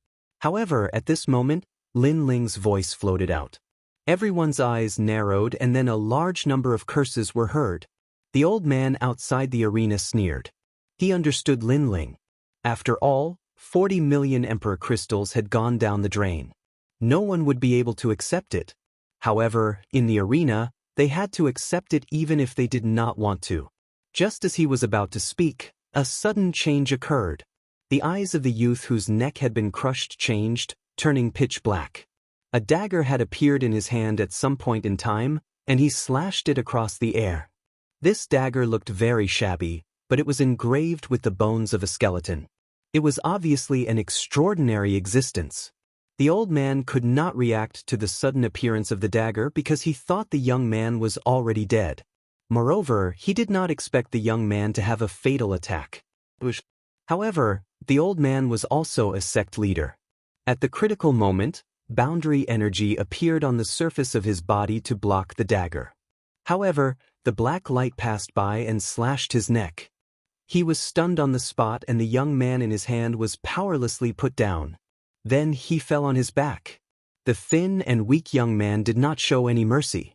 A: However, at this moment, Lin Ling's voice floated out. Everyone's eyes narrowed and then a large number of curses were heard. The old man outside the arena sneered. He understood Lin Ling. After all, 40 million Emperor crystals had gone down the drain. No one would be able to accept it. However, in the arena, they had to accept it even if they did not want to. Just as he was about to speak, a sudden change occurred. The eyes of the youth whose neck had been crushed changed, turning pitch black. A dagger had appeared in his hand at some point in time, and he slashed it across the air. This dagger looked very shabby, but it was engraved with the bones of a skeleton. It was obviously an extraordinary existence. The old man could not react to the sudden appearance of the dagger because he thought the young man was already dead. Moreover, he did not expect the young man to have a fatal attack. However, the old man was also a sect leader. At the critical moment, boundary energy appeared on the surface of his body to block the dagger. However, the black light passed by and slashed his neck. He was stunned on the spot and the young man in his hand was powerlessly put down. Then he fell on his back. The thin and weak young man did not show any mercy.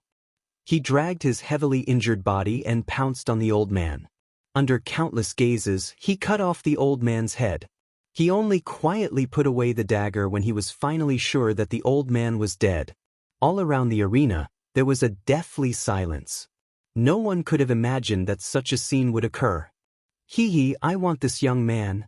A: He dragged his heavily injured body and pounced on the old man. Under countless gazes, he cut off the old man's head. He only quietly put away the dagger when he was finally sure that the old man was dead. All around the arena, there was a deathly silence. No one could have imagined that such a scene would occur. Hee, I want this young man.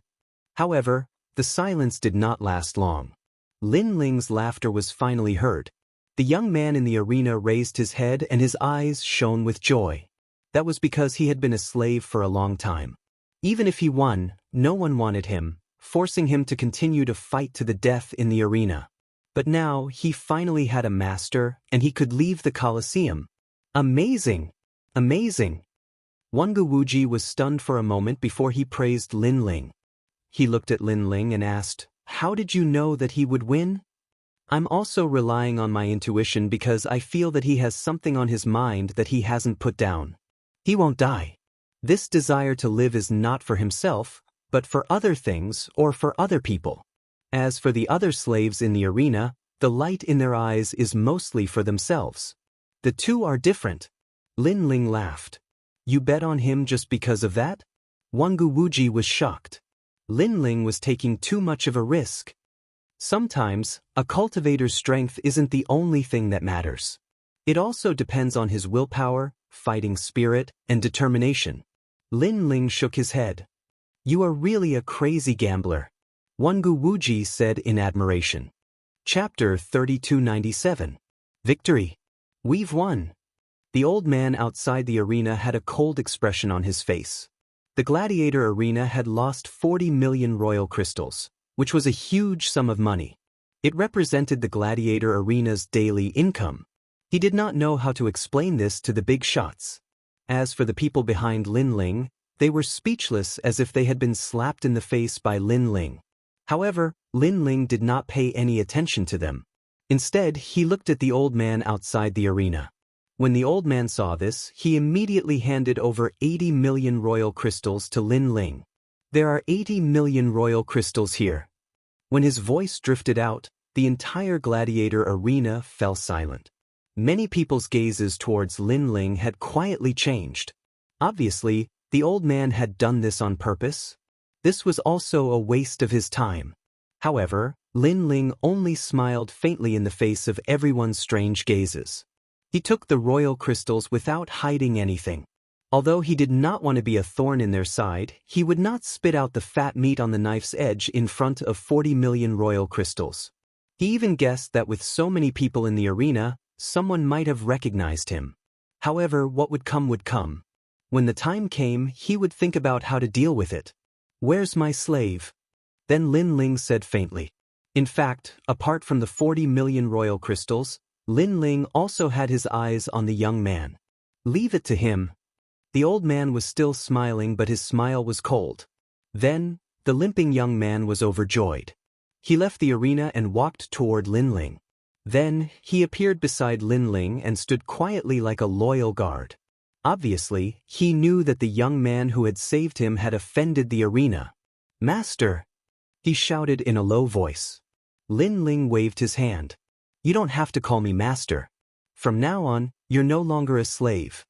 A: However, the silence did not last long. Lin Ling's laughter was finally heard. The young man in the arena raised his head and his eyes shone with joy. That was because he had been a slave for a long time. Even if he won, no one wanted him, forcing him to continue to fight to the death in the arena. But now he finally had a master and he could leave the Colosseum. Amazing! Amazing! Wangu Wuji was stunned for a moment before he praised Lin Ling. He looked at Lin Ling and asked, "How did you know that he would win?" "I'm also relying on my intuition because I feel that he has something on his mind that he hasn't put down. He won't die. This desire to live is not for himself, but for other things or for other people. As for the other slaves in the arena, the light in their eyes is mostly for themselves. The two are different." Lin Ling laughed. "You bet on him just because of that?" Wangu Wuji was shocked. Lin Ling was taking too much of a risk. Sometimes, a cultivator's strength isn't the only thing that matters. It also depends on his willpower, fighting spirit, and determination. Lin Ling shook his head. "You are really a crazy gambler," Wangu Wuji said in admiration. Chapter 3297. Victory. We've won. The old man outside the arena had a cold expression on his face. The gladiator arena had lost 40 million royal crystals, which was a huge sum of money. It represented the gladiator arena's daily income. He did not know how to explain this to the big shots. As for the people behind Lin Ling, they were speechless as if they had been slapped in the face by Lin Ling. However, Lin Ling did not pay any attention to them. Instead, he looked at the old man outside the arena. When the old man saw this, he immediately handed over 80 million royal crystals to Lin Ling. "There are 80 million royal crystals here." When his voice drifted out, the entire gladiator arena fell silent. Many people's gazes towards Lin Ling had quietly changed. Obviously, the old man had done this on purpose. This was also a waste of his time. However, Lin Ling only smiled faintly in the face of everyone's strange gazes. He took the royal crystals without hiding anything. Although he did not want to be a thorn in their side, he would not spit out the fat meat on the knife's edge in front of 40 million royal crystals. He even guessed that with so many people in the arena, someone might have recognized him. However, what would come would come. When the time came, he would think about how to deal with it. "Where's my slave?" Then Lin Ling said faintly. In fact, apart from the 40 million royal crystals, Lin Ling also had his eyes on the young man. "Leave it to him." The old man was still smiling, but his smile was cold. Then, the limping young man was overjoyed. He left the arena and walked toward Lin Ling. Then, he appeared beside Lin Ling and stood quietly like a loyal guard. Obviously, he knew that the young man who had saved him had offended the arena. "Master!" he shouted in a low voice. Lin Ling waved his hand. "You don't have to call me master. From now on, you're no longer a slave."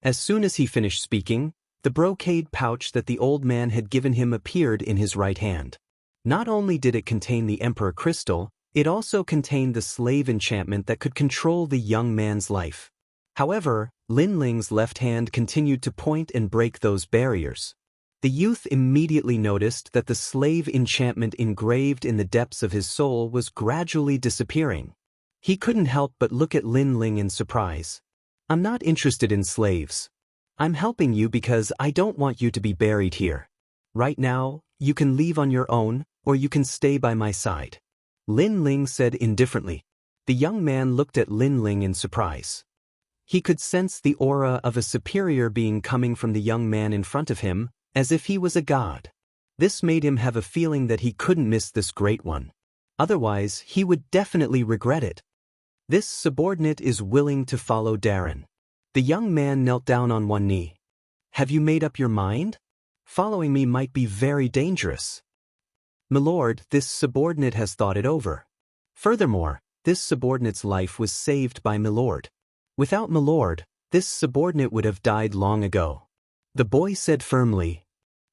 A: As soon as he finished speaking, the brocade pouch that the old man had given him appeared in his right hand. Not only did it contain the Emperor Crystal, it also contained the slave enchantment that could control the young man's life. However, Lin Ling's left hand continued to point and break those barriers. The youth immediately noticed that the slave enchantment engraved in the depths of his soul was gradually disappearing. He couldn't help but look at Lin Ling in surprise. "I'm not interested in slaves. I'm helping you because I don't want you to be buried here. Right now, you can leave on your own, or you can stay by my side," Lin Ling said indifferently. The young man looked at Lin Ling in surprise. He could sense the aura of a superior being coming from the young man in front of him, as if he was a god. This made him have a feeling that he couldn't miss this great one. Otherwise, he would definitely regret it. This subordinate is willing to follow Darren. The young man knelt down on one knee. "Have you made up your mind? Following me might be very dangerous." "Milord, this subordinate has thought it over. Furthermore, this subordinate's life was saved by Milord. Without Milord, this subordinate would have died long ago," the boy said firmly.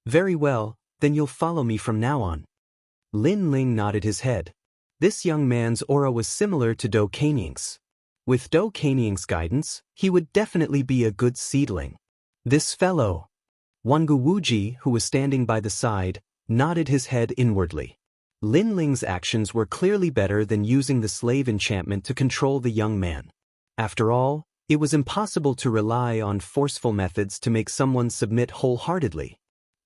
A: "Very well, then you'll follow me from now on." Lin Ling nodded his head. This young man's aura was similar to Do Kaning's. With Do Kaning's guidance, he would definitely be a good seedling. This fellow, Wangu Wuji, who was standing by the side, nodded his head inwardly. Lin Ling's actions were clearly better than using the slave enchantment to control the young man. After all, it was impossible to rely on forceful methods to make someone submit wholeheartedly.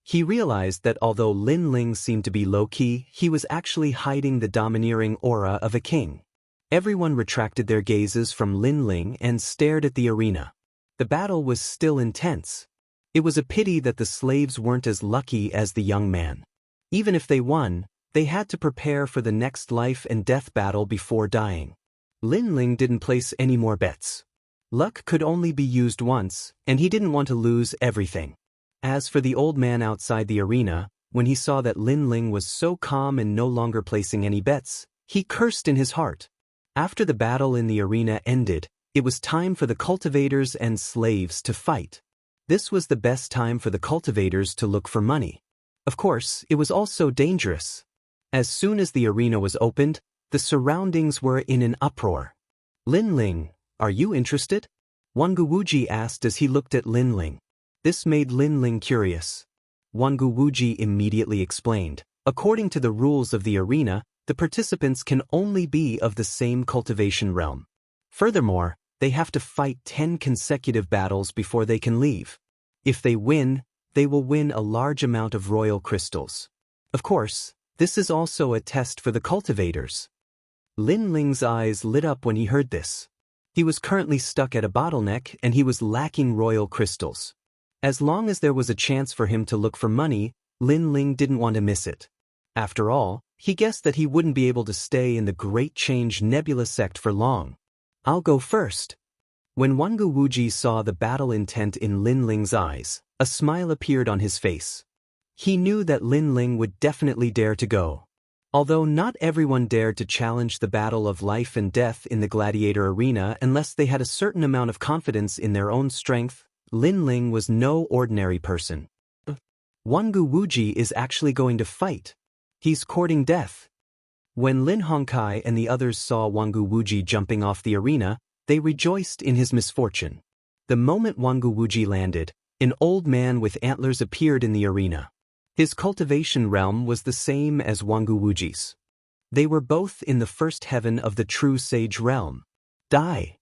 A: He realized that although Lin Ling seemed to be low-key, he was actually hiding the domineering aura of a king. Everyone retracted their gazes from Lin Ling and stared at the arena. The battle was still intense. It was a pity that the slaves weren't as lucky as the young man. Even if they won, they had to prepare for the next life and death battle before dying. Lin Ling didn't place any more bets. Luck could only be used once, and he didn't want to lose everything. As for the old man outside the arena, when he saw that Lin Ling was so calm and no longer placing any bets, he cursed in his heart. After the battle in the arena ended, it was time for the cultivators and slaves to fight. This was the best time for the cultivators to look for money. Of course, it was also dangerous. As soon as the arena was opened, the surroundings were in an uproar. "Lin Ling, are you interested?" Wangu Wuji asked as he looked at Lin Ling. This made Lin Ling curious. Wangu Wuji immediately explained, "According to the rules of the arena, the participants can only be of the same cultivation realm. Furthermore, they have to fight 10 consecutive battles before they can leave. If they win, they will win a large amount of royal crystals. Of course, this is also a test for the cultivators." Lin Ling's eyes lit up when he heard this. He was currently stuck at a bottleneck and he was lacking royal crystals. As long as there was a chance for him to look for money, Lin Ling didn't want to miss it. After all, he guessed that he wouldn't be able to stay in the Great Change Nebula sect for long. "I'll go first." When Wangu Wuji saw the battle intent in Lin Ling's eyes, a smile appeared on his face. He knew that Lin Ling would definitely dare to go. Although not everyone dared to challenge the battle of life and death in the gladiator arena unless they had a certain amount of confidence in their own strength, Lin Ling was no ordinary person. Wangu Wuji is actually going to fight. He's courting death. When Lin Hongkai and the others saw Wangu Wuji jumping off the arena, they rejoiced in his misfortune. The moment Wangu Wuji landed, an old man with antlers appeared in the arena. His cultivation realm was the same as Wangu Wuji's. They were both in the first heaven of the true sage realm. Die!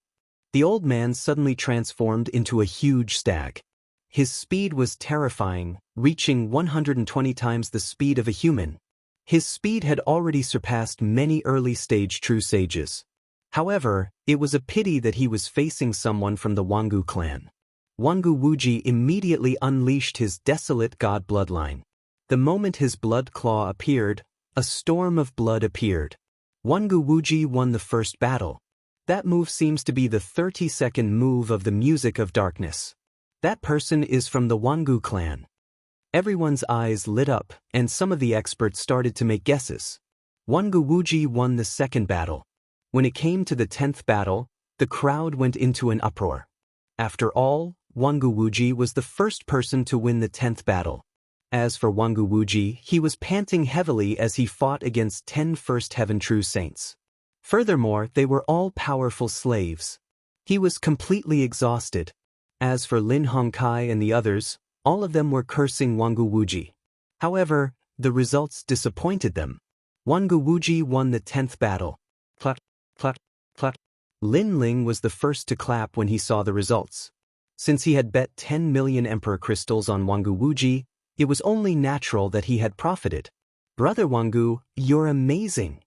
A: The old man suddenly transformed into a huge stag. His speed was terrifying, reaching 120 times the speed of a human. His speed had already surpassed many early-stage true sages. However, it was a pity that he was facing someone from the Wangu clan. Wangu Wuji immediately unleashed his desolate god bloodline. The moment his blood claw appeared, a storm of blood appeared. Wangu Wuji won the first battle. That move seems to be the 30-second move of the Music of Darkness. That person is from the Wangu clan. Everyone's eyes lit up, and some of the experts started to make guesses. Wangu Wuji won the second battle. When it came to the 10th battle, the crowd went into an uproar. After all, Wangu Wuji was the first person to win the 10th battle. As for Wangu Wuji, he was panting heavily as he fought against 10 First Heaven True Saints. Furthermore, they were all powerful slaves. He was completely exhausted. As for Lin Hongkai and the others, all of them were cursing Wangu Wuji. However, the results disappointed them. Wangu Wuji won the 10th battle. Clap, clap, clap. Lin Ling was the first to clap when he saw the results. Since he had bet 10 million Emperor Crystals on Wangu Wuji, it was only natural that he had profited. Brother Wangu, you're amazing.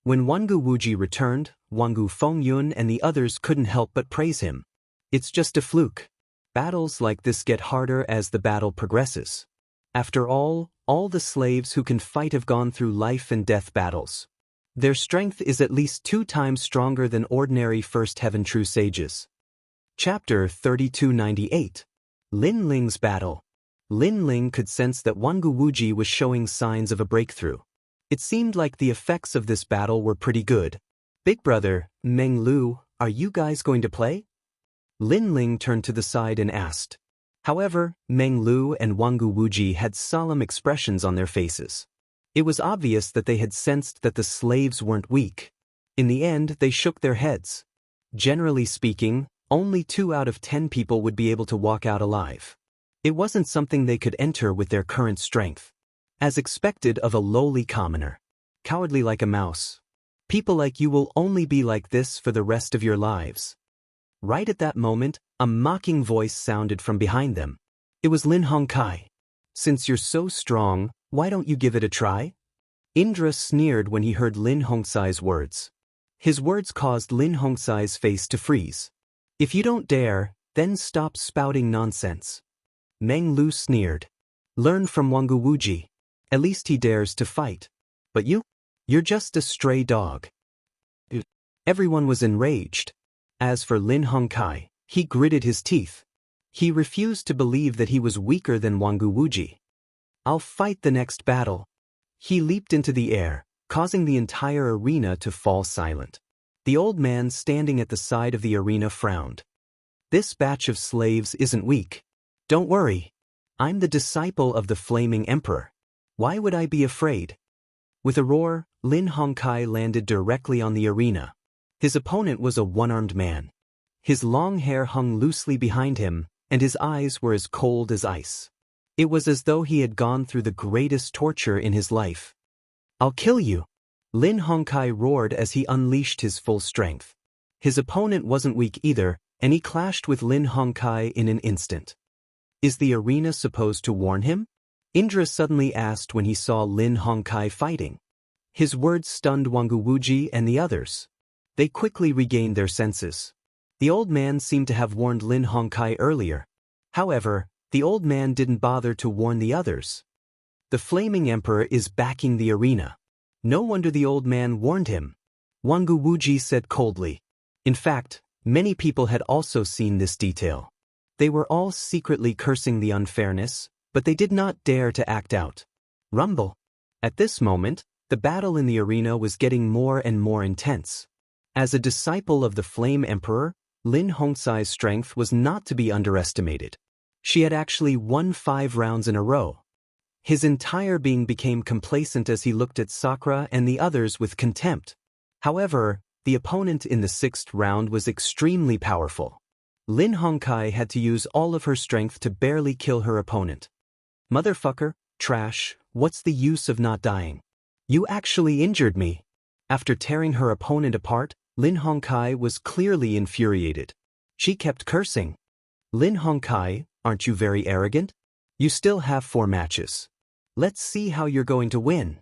A: When Wangu Wuji returned, Wangu Fengyun and the others couldn't help but praise him. It's just a fluke. Battles like this get harder as the battle progresses. After all the slaves who can fight have gone through life and death battles. Their strength is at least 2 times stronger than ordinary First Heaven True Sages. Chapter 3298. Lin Ling's Battle. Lin Ling could sense that Wangu Wuji was showing signs of a breakthrough. It seemed like the effects of this battle were pretty good. Big brother, Meng Lu, are you guys going to play? Lin Ling turned to the side and asked. However, Meng Lu and Wangu Wuji had solemn expressions on their faces. It was obvious that they had sensed that the slaves weren't weak. In the end, they shook their heads. Generally speaking, only 2 out of 10 people would be able to walk out alive. It wasn't something they could enter with their current strength. As expected of a lowly commoner. Cowardly like a mouse. People like you will only be like this for the rest of your lives. Right at that moment, a mocking voice sounded from behind them. It was Lin Hongkai. Since you're so strong, why don't you give it a try? Indra sneered when he heard Lin Hongkai's words. His words caused Lin Hongkai's face to freeze. If you don't dare, then stop spouting nonsense. Meng Lu sneered. Learn from Wangu Wuji. At least he dares to fight. But you're just a stray dog. Everyone was enraged. As for Lin Hongkai, he gritted his teeth. He refused to believe that he was weaker than Wangu Wuji. I'll fight the next battle. He leaped into the air, causing the entire arena to fall silent. The old man standing at the side of the arena frowned. This batch of slaves isn't weak. Don't worry. I'm the disciple of the Flaming Emperor. Why would I be afraid? With a roar, Lin Hongkai landed directly on the arena. His opponent was a one-armed man. His long hair hung loosely behind him, and his eyes were as cold as ice. It was as though he had gone through the greatest torture in his life. I'll kill you! Lin Hongkai roared as he unleashed his full strength. His opponent wasn't weak either, and he clashed with Lin Hongkai in an instant. Is the arena supposed to warn him? Indra suddenly asked when he saw Lin Hongkai fighting. His words stunned Wangu Wuji and the others. They quickly regained their senses. The old man seemed to have warned Lin Hongkai earlier. However, the old man didn't bother to warn the others. The Flaming Emperor is backing the arena. No wonder the old man warned him. Wangu Wuji said coldly. In fact, many people had also seen this detail. They were all secretly cursing the unfairness, but they did not dare to act out. Rumble. At this moment, the battle in the arena was getting more and more intense. As a disciple of the Flame Emperor, Lin Hongkai's strength was not to be underestimated. She had actually won 5 rounds in a row. His entire being became complacent as he looked at Sakura and the others with contempt. However, the opponent in the 6th round was extremely powerful. Lin Hongkai had to use all of her strength to barely kill her opponent. Motherfucker, trash, what's the use of not dying? You actually injured me. After tearing her opponent apart, Lin Hongkai was clearly infuriated. She kept cursing. Lin Hongkai, aren't you very arrogant? You still have 4 matches. Let's see how you're going to win.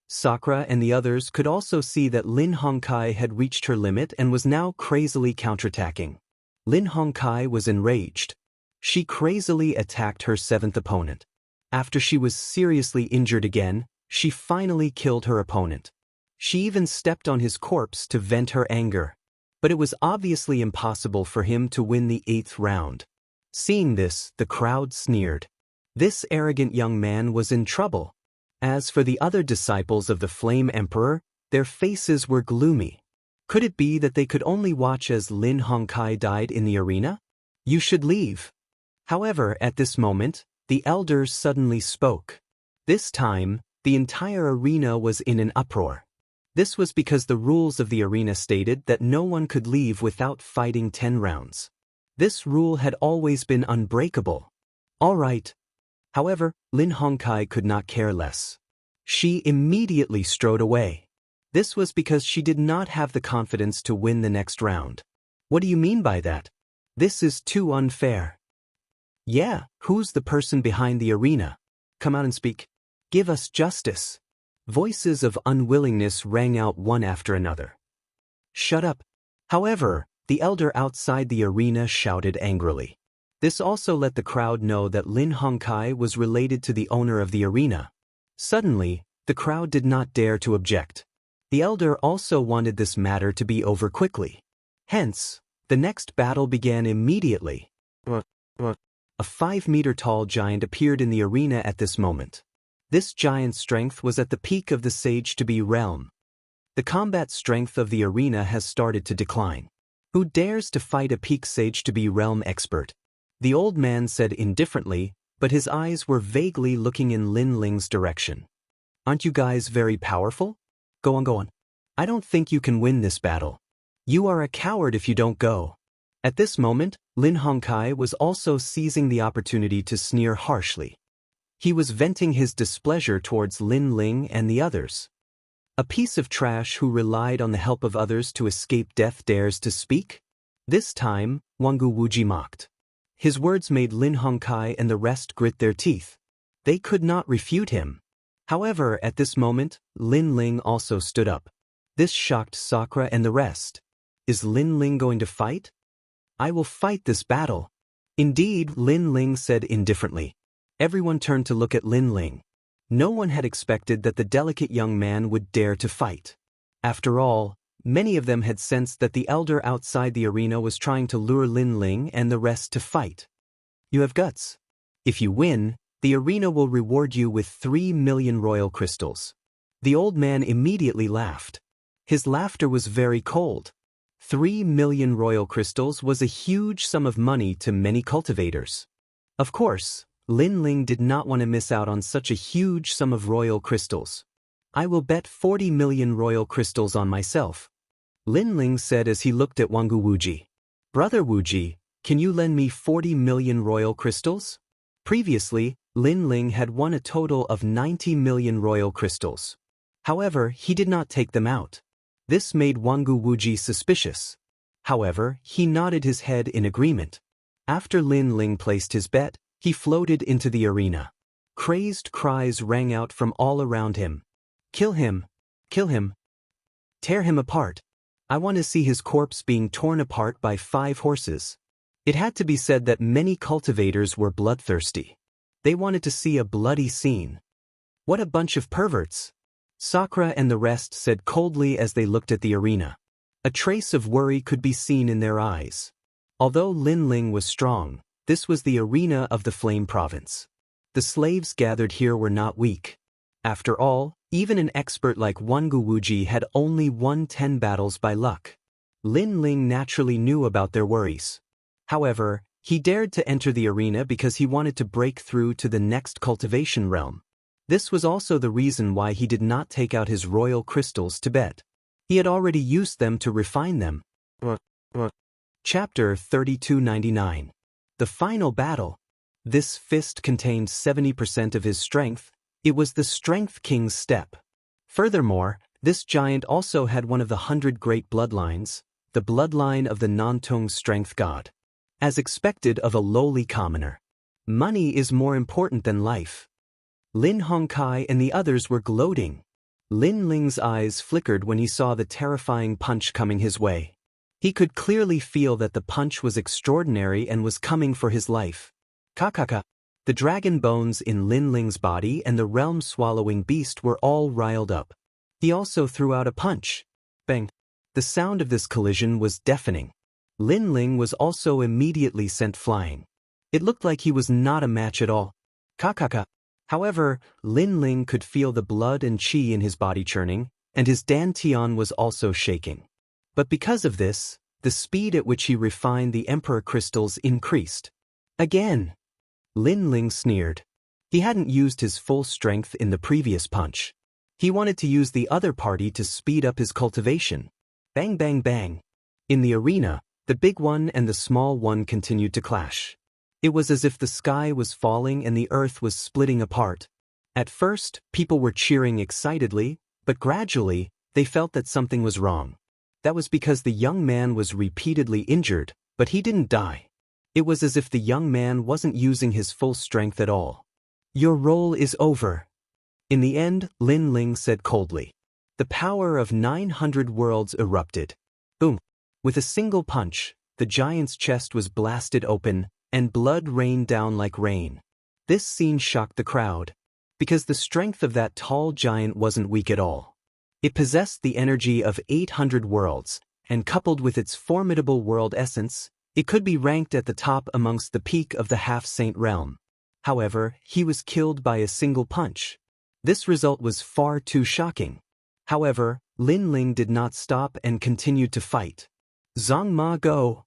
A: Sakura and the others could also see that Lin Hongkai had reached her limit and was now crazily counterattacking. Lin Hongkai was enraged. She crazily attacked her 7th opponent. After she was seriously injured again, she finally killed her opponent. She even stepped on his corpse to vent her anger. But it was obviously impossible for him to win the 8th round. Seeing this, the crowd sneered. This arrogant young man was in trouble. As for the other disciples of the Flame Emperor, their faces were gloomy. Could it be that they could only watch as Lin Hongkai died in the arena? You should leave. However, at this moment, The elder suddenly spoke. This time, the entire arena was in an uproar. This was because the rules of the arena stated that no one could leave without fighting 10 rounds. This rule had always been unbreakable. All right. However, Lin Hongkai could not care less. She immediately strode away. This was because she did not have the confidence to win the next round. What do you mean by that? This is too unfair. Yeah, who's the person behind the arena? Come out and speak. Give us justice. Voices of unwillingness rang out one after another. Shut up. However, the elder outside the arena shouted angrily. This also let the crowd know that Lin Hongkai was related to the owner of the arena. Suddenly, the crowd did not dare to object. The elder also wanted this matter to be over quickly. Hence, the next battle began immediately. A 5-meter-tall giant appeared in the arena at this moment. This giant's strength was at the peak of the sage-to-be realm. The combat strength of the arena has started to decline. Who dares to fight a peak sage-to-be realm expert? The old man said indifferently, but his eyes were vaguely looking in Lin Ling's direction. Aren't you guys very powerful? Go on. I don't think you can win this battle. You are a coward if you don't go. At this moment, Lin Hongkai was also seizing the opportunity to sneer harshly. He was venting his displeasure towards Lin Ling and the others. A piece of trash who relied on the help of others to escape death dares to speak? This time, Jianghu Wuji mocked. His words made Lin Hongkai and the rest grit their teeth. They could not refute him. However, at this moment, Lin Ling also stood up. This shocked Sakura and the rest. Is Lin Ling going to fight? I will fight this battle. Indeed, Lin Ling said indifferently. Everyone turned to look at Lin Ling. No one had expected that the delicate young man would dare to fight. After all, many of them had sensed that the elder outside the arena was trying to lure Lin Ling and the rest to fight. You have guts. If you win, the arena will reward you with 3 million royal crystals. The old man immediately laughed. His laughter was very cold. 3 million royal crystals was a huge sum of money to many cultivators. Of course, Lin Ling did not want to miss out on such a huge sum of royal crystals. I will bet 40 million royal crystals on myself. Lin Ling said as he looked at Jianghu Wuji. Brother Wuji, can you lend me 40 million royal crystals? Previously, Lin Ling had won a total of 90 million royal crystals. However, he did not take them out. This made Jianghu Wuji suspicious. However, he nodded his head in agreement. After Lin Ling placed his bet, he floated into the arena. Crazed cries rang out from all around him. Kill him! Kill him! Tear him apart! I want to see his corpse being torn apart by 5 horses. It had to be said that many cultivators were bloodthirsty. They wanted to see a bloody scene. What a bunch of perverts! Sakura and the rest said coldly as they looked at the arena. A trace of worry could be seen in their eyes. Although Lin Ling was strong, this was the arena of the Flame Province. The slaves gathered here were not weak. After all, even an expert like Jianghu Wuji had only won 10 battles by luck. Lin Ling naturally knew about their worries. However, he dared to enter the arena because he wanted to break through to the next cultivation realm. This was also the reason why he did not take out his royal crystals to bet. He had already used them to refine them. Chapter 3299. The Final Battle. This fist contained 70% of his strength. It was the Strength King's step. Furthermore, this giant also had one of the 100 great bloodlines, the bloodline of the Nantung Strength God. As expected of a lowly commoner. Money is more important than life. Lin Hongkai and the others were gloating. Lin Ling's eyes flickered when he saw the terrifying punch coming his way. He could clearly feel that the punch was extraordinary and was coming for his life. Kakaka. The dragon bones in Lin Ling's body and the realm-swallowing beast were all riled up. He also threw out a punch. Bang. The sound of this collision was deafening. Lin Ling was also immediately sent flying. It looked like he was not a match at all. Kakaka. However, Lin Ling could feel the blood and qi in his body churning, and his dantian was also shaking. But because of this, the speed at which he refined the Emperor crystals increased. Again. Lin Ling sneered. He hadn't used his full strength in the previous punch. He wanted to use the other party to speed up his cultivation. Bang bang bang. In the arena, the big one and the small one continued to clash. It was as if the sky was falling and the earth was splitting apart. At first, people were cheering excitedly, but gradually, they felt that something was wrong. That was because the young man was repeatedly injured, but he didn't die. It was as if the young man wasn't using his full strength at all. Your role is over. In the end, Lin Ling said coldly. The power of 900 worlds erupted. Boom. With a single punch, the giant's chest was blasted open, and blood rained down like rain. This scene shocked the crowd, because the strength of that tall giant wasn't weak at all. It possessed the energy of 800 worlds, and coupled with its formidable world essence, it could be ranked at the top amongst the peak of the half-saint realm. However, he was killed by a single punch. This result was far too shocking. However, Lin Ling did not stop and continued to fight. Zhang Ma go,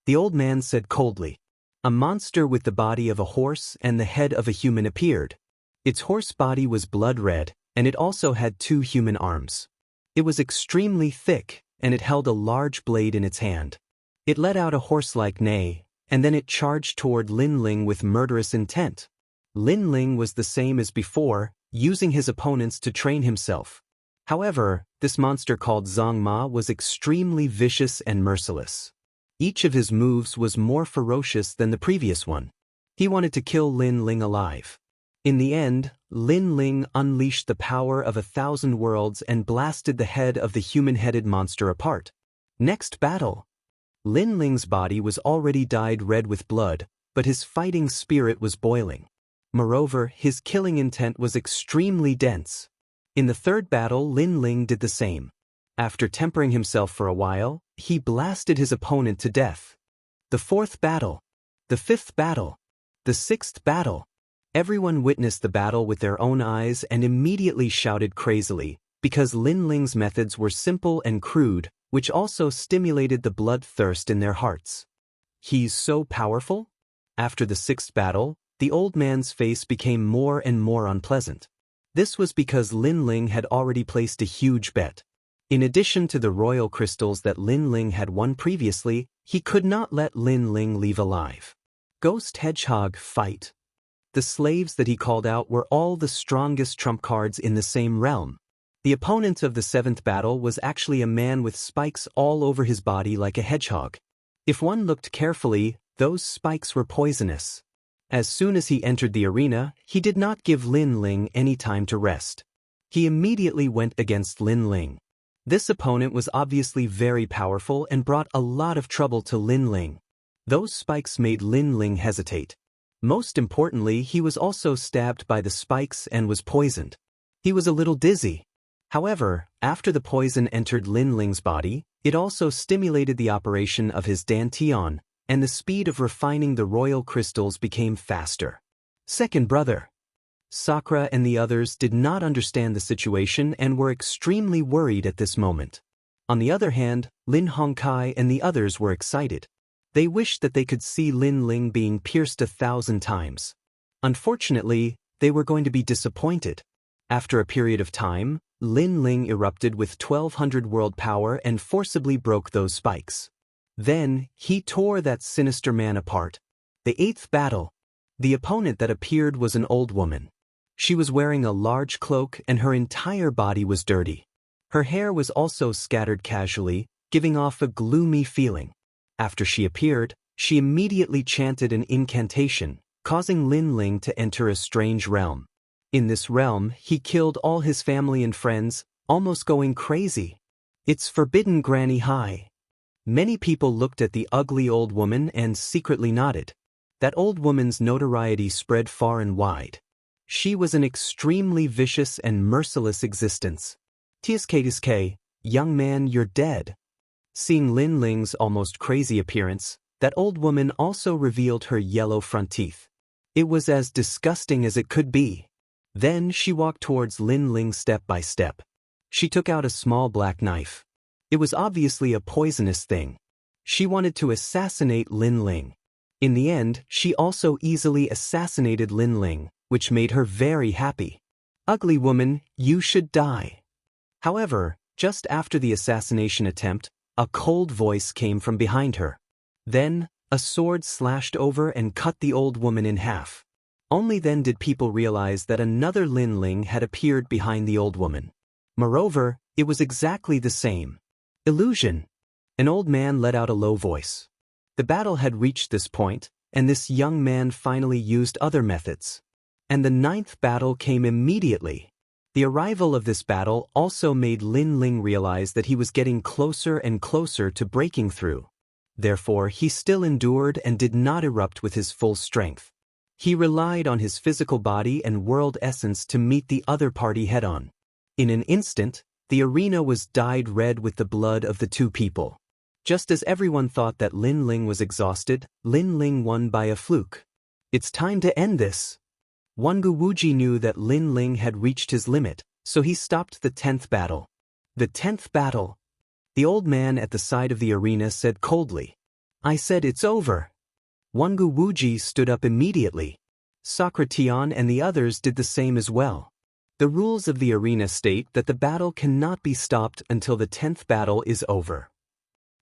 A: the old man said coldly. A monster with the body of a horse and the head of a human appeared. Its horse body was blood red, and it also had 2 human arms. It was extremely thick, and it held a large blade in its hand. It let out a horse-like neigh, and then it charged toward Lin Ling with murderous intent. Lin Ling was the same as before, using his opponents to train himself. However, this monster called Zhang Ma was extremely vicious and merciless. Each of his moves was more ferocious than the previous one. He wanted to kill Lin Ling alive. In the end, Lin Ling unleashed the power of 1,000 worlds and blasted the head of the human-headed monster apart. Next battle. Lin Ling's body was already dyed red with blood, but his fighting spirit was boiling. Moreover, his killing intent was extremely dense. In the third battle, Lin Ling did the same. After tempering himself for a while, he blasted his opponent to death. The fourth battle. The fifth battle. The sixth battle. Everyone witnessed the battle with their own eyes and immediately shouted crazily, because Lin Ling's methods were simple and crude, which also stimulated the bloodthirst in their hearts. He's so powerful? After the sixth battle, the old man's face became more and more unpleasant. This was because Lin Ling had already placed a huge bet. In addition to the royal crystals that Lin Ling had won previously, he could not let Lin Ling leave alive. Ghost Hedgehog fight. The slaves that he called out were all the strongest trump cards in the same realm. The opponent of the seventh battle was actually a man with spikes all over his body like a hedgehog. If one looked carefully, those spikes were poisonous. As soon as he entered the arena, he did not give Lin Ling any time to rest. He immediately went against Lin Ling. This opponent was obviously very powerful and brought a lot of trouble to Lin Ling. Those spikes made Lin Ling hesitate. Most importantly, he was also stabbed by the spikes and was poisoned. He was a little dizzy. However, after the poison entered Lin Ling's body, it also stimulated the operation of his dantian, and the speed of refining the royal crystals became faster. Second brother. Sakura and the others did not understand the situation and were extremely worried at this moment. On the other hand, Lin Hongkai and the others were excited. They wished that they could see Lin Ling being pierced 1,000 times. Unfortunately, they were going to be disappointed. After a period of time, Lin Ling erupted with 1,200 world power and forcibly broke those spikes. Then, he tore that sinister man apart. The eighth battle. The opponent that appeared was an old woman. She was wearing a large cloak and her entire body was dirty. Her hair was also scattered casually, giving off a gloomy feeling. After she appeared, she immediately chanted an incantation, causing Lin Ling to enter a strange realm. In this realm, he killed all his family and friends, almost going crazy. It's forbidden, Granny High. Many people looked at the ugly old woman and secretly nodded. That old woman's notoriety spread far and wide. She was an extremely vicious and merciless existence. TSK, young man, you're dead. Seeing Lin Ling's almost crazy appearance, that old woman also revealed her yellow front teeth. It was as disgusting as it could be. Then she walked towards Lin Ling step by step. She took out a small black knife. It was obviously a poisonous thing. She wanted to assassinate Lin Ling. In the end, she also easily assassinated Lin Ling, which made her very happy. Ugly woman, you should die. However, just after the assassination attempt, a cold voice came from behind her. Then, a sword slashed over and cut the old woman in half. Only then did people realize that another Lin Ling had appeared behind the old woman. Moreover, it was exactly the same illusion. An old man let out a low voice. The battle had reached this point, and this young man finally used other methods. And the 9th battle came immediately. The arrival of this battle also made Lin Ling realize that he was getting closer and closer to breaking through. Therefore, he still endured and did not erupt with his full strength. He relied on his physical body and world essence to meet the other party head-on. In an instant, the arena was dyed red with the blood of the two people. Just as everyone thought that Lin Ling was exhausted, Lin Ling won by a fluke. It's time to end this. Wangu Wuji knew that Lin Ling had reached his limit, so he stopped the 10th battle. The 10th battle? The old man at the side of the arena said coldly. I said it's over. Wangu Wuji stood up immediately. Socrateon and the others did the same as well. The rules of the arena state that the battle cannot be stopped until the 10th battle is over.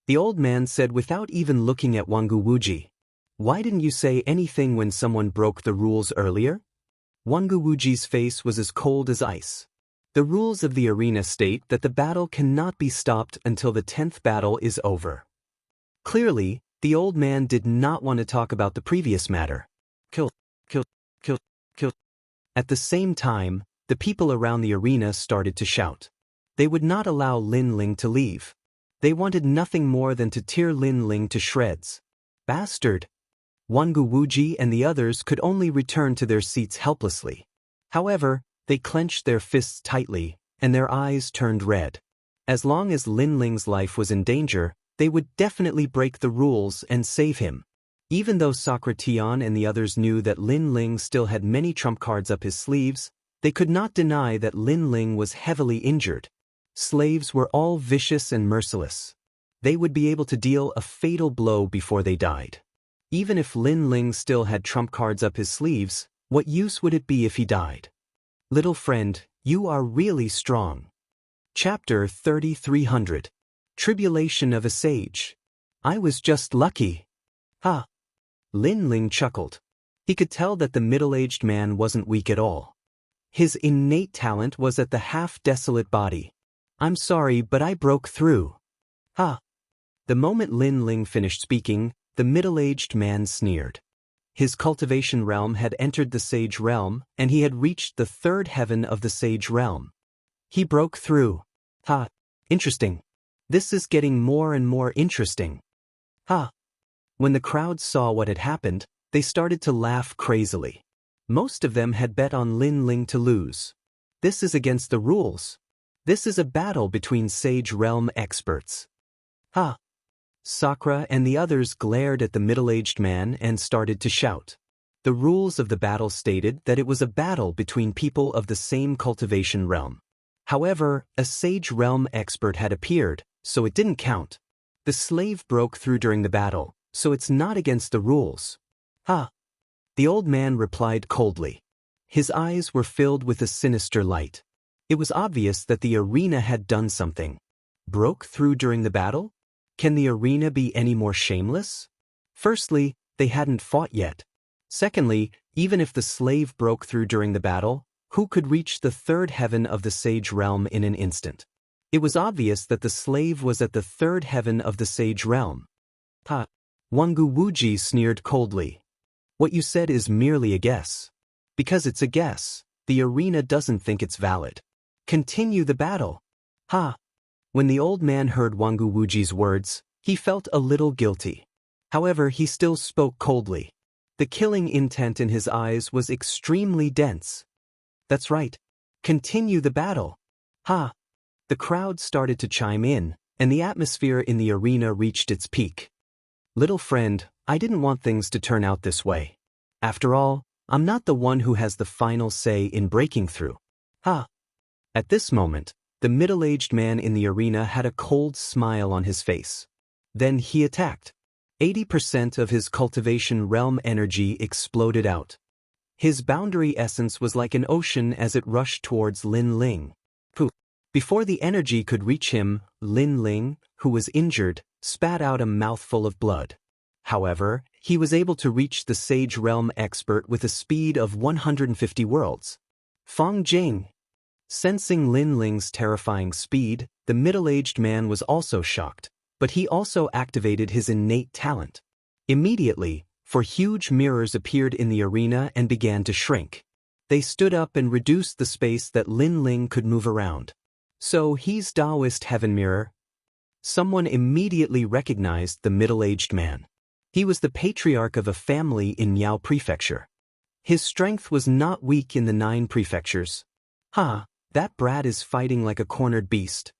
A: The old man said without even looking at Wangu Wuji. Why didn't you say anything when someone broke the rules earlier? Wangu Wuji's face was as cold as ice. The rules of the arena state that the battle cannot be stopped until the 10th battle is over. Clearly, the old man did not want to talk about the previous matter. Kill. At the same time, the people around the arena started to shout. They would not allow Lin Ling to leave. They wanted nothing more than to tear Lin Ling to shreds. Bastard! Wangu Wuji and the others could only return to their seats helplessly. However, they clenched their fists tightly, and their eyes turned red. As long as Lin Ling's life was in danger, they would definitely break the rules and save him. Even though Socrateon and the others knew that Lin Ling still had many trump cards up his sleeves, they could not deny that Lin Ling was heavily injured. Slaves were all vicious and merciless. They would be able to deal a fatal blow before they died. Even if Lin Ling still had trump cards up his sleeves, what use would it be if he died? Little friend, you are really strong. Chapter 3300. Tribulation of a Sage. I was just lucky. Ha! Lin Ling chuckled. He could tell that the middle-aged man wasn't weak at all. His innate talent was at the half-desolate body. I'm sorry, but I broke through. Ha! The moment Lin Ling finished speaking, the middle-aged man sneered. His cultivation realm had entered the sage realm, and he had reached the 3rd heaven of the sage realm. He broke through. Ha! Interesting. This is getting more and more interesting. Ha! When the crowd saw what had happened, they started to laugh crazily. Most of them had bet on Lin Ling to lose. This is against the rules. This is a battle between sage realm experts. Ha! Sakura and the others glared at the middle-aged man and started to shout. The rules of the battle stated that it was a battle between people of the same cultivation realm. However, a sage realm expert had appeared, so it didn't count. The slave broke through during the battle, so it's not against the rules. Ha! The old man replied coldly. His eyes were filled with a sinister light. It was obvious that the arena had done something. Broke through during the battle? Can the arena be any more shameless? Firstly, they hadn't fought yet. Secondly, even if the slave broke through during the battle, who could reach the 3rd heaven of the sage realm in an instant? It was obvious that the slave was at the 3rd heaven of the sage realm. Ha! Wangu Wuji sneered coldly. What you said is merely a guess. Because it's a guess, the arena doesn't think it's valid. Continue the battle. Ha! When the old man heard Wangu Wuji's words, he felt a little guilty. However, he still spoke coldly. The killing intent in his eyes was extremely dense. That's right. Continue the battle. Ha! The crowd started to chime in, and the atmosphere in the arena reached its peak. Little friend, I didn't want things to turn out this way. After all, I'm not the one who has the final say in breaking through. Ha! At this moment, the middle-aged man in the arena had a cold smile on his face. Then he attacked. 80% of his cultivation realm energy exploded out. His boundary essence was like an ocean as it rushed towards Lin Ling. Before the energy could reach him, Lin Ling, who was injured, spat out a mouthful of blood. However, he was able to reach the Sage Realm expert with a speed of 150 worlds. Fang Jing. Sensing Lin Ling's terrifying speed, the middle-aged man was also shocked, but he also activated his innate talent. Immediately, four huge mirrors appeared in the arena and began to shrink. They stood up and reduced the space that Lin Ling could move around. So he's Taoist Heaven Mirror? Someone immediately recognized the middle-aged man. He was the patriarch of a family in Miao Prefecture. His strength was not weak in the 9 prefectures. That brat is fighting like a cornered beast.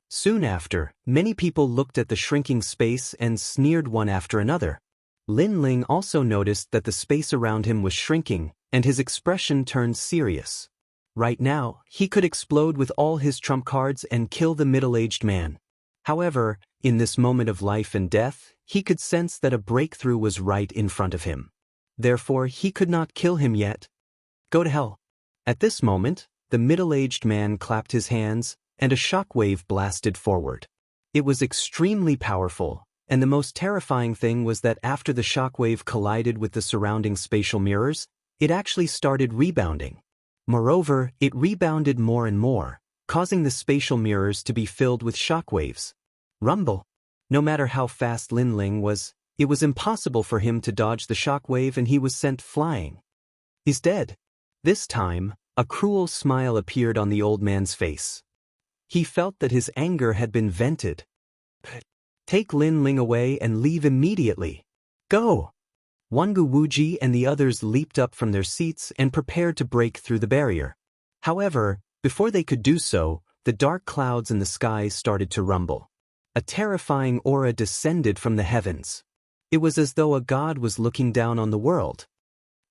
A: Soon after, many people looked at the shrinking space and sneered one after another. Lin Ling also noticed that the space around him was shrinking, and his expression turned serious. Right now, he could explode with all his trump cards and kill the middle-aged man. However, in this moment of life and death, he could sense that a breakthrough was right in front of him. Therefore, he could not kill him yet. Go to hell. At this moment, the middle-aged man clapped his hands, and a shockwave blasted forward. It was extremely powerful, and the most terrifying thing was that after the shockwave collided with the surrounding spatial mirrors, it actually started rebounding. Moreover, it rebounded more and more, causing the spatial mirrors to be filled with shockwaves. Rumble. No matter how fast Lin Ling was, it was impossible for him to dodge the shockwave and he was sent flying. He's dead. This time, a cruel smile appeared on the old man's face. He felt that his anger had been vented. Take Lin Ling away and leave immediately. Go! Wangu Wuji and the others leaped up from their seats and prepared to break through the barrier. However, before they could do so, the dark clouds in the skies started to rumble. A terrifying aura descended from the heavens. It was as though a god was looking down on the world.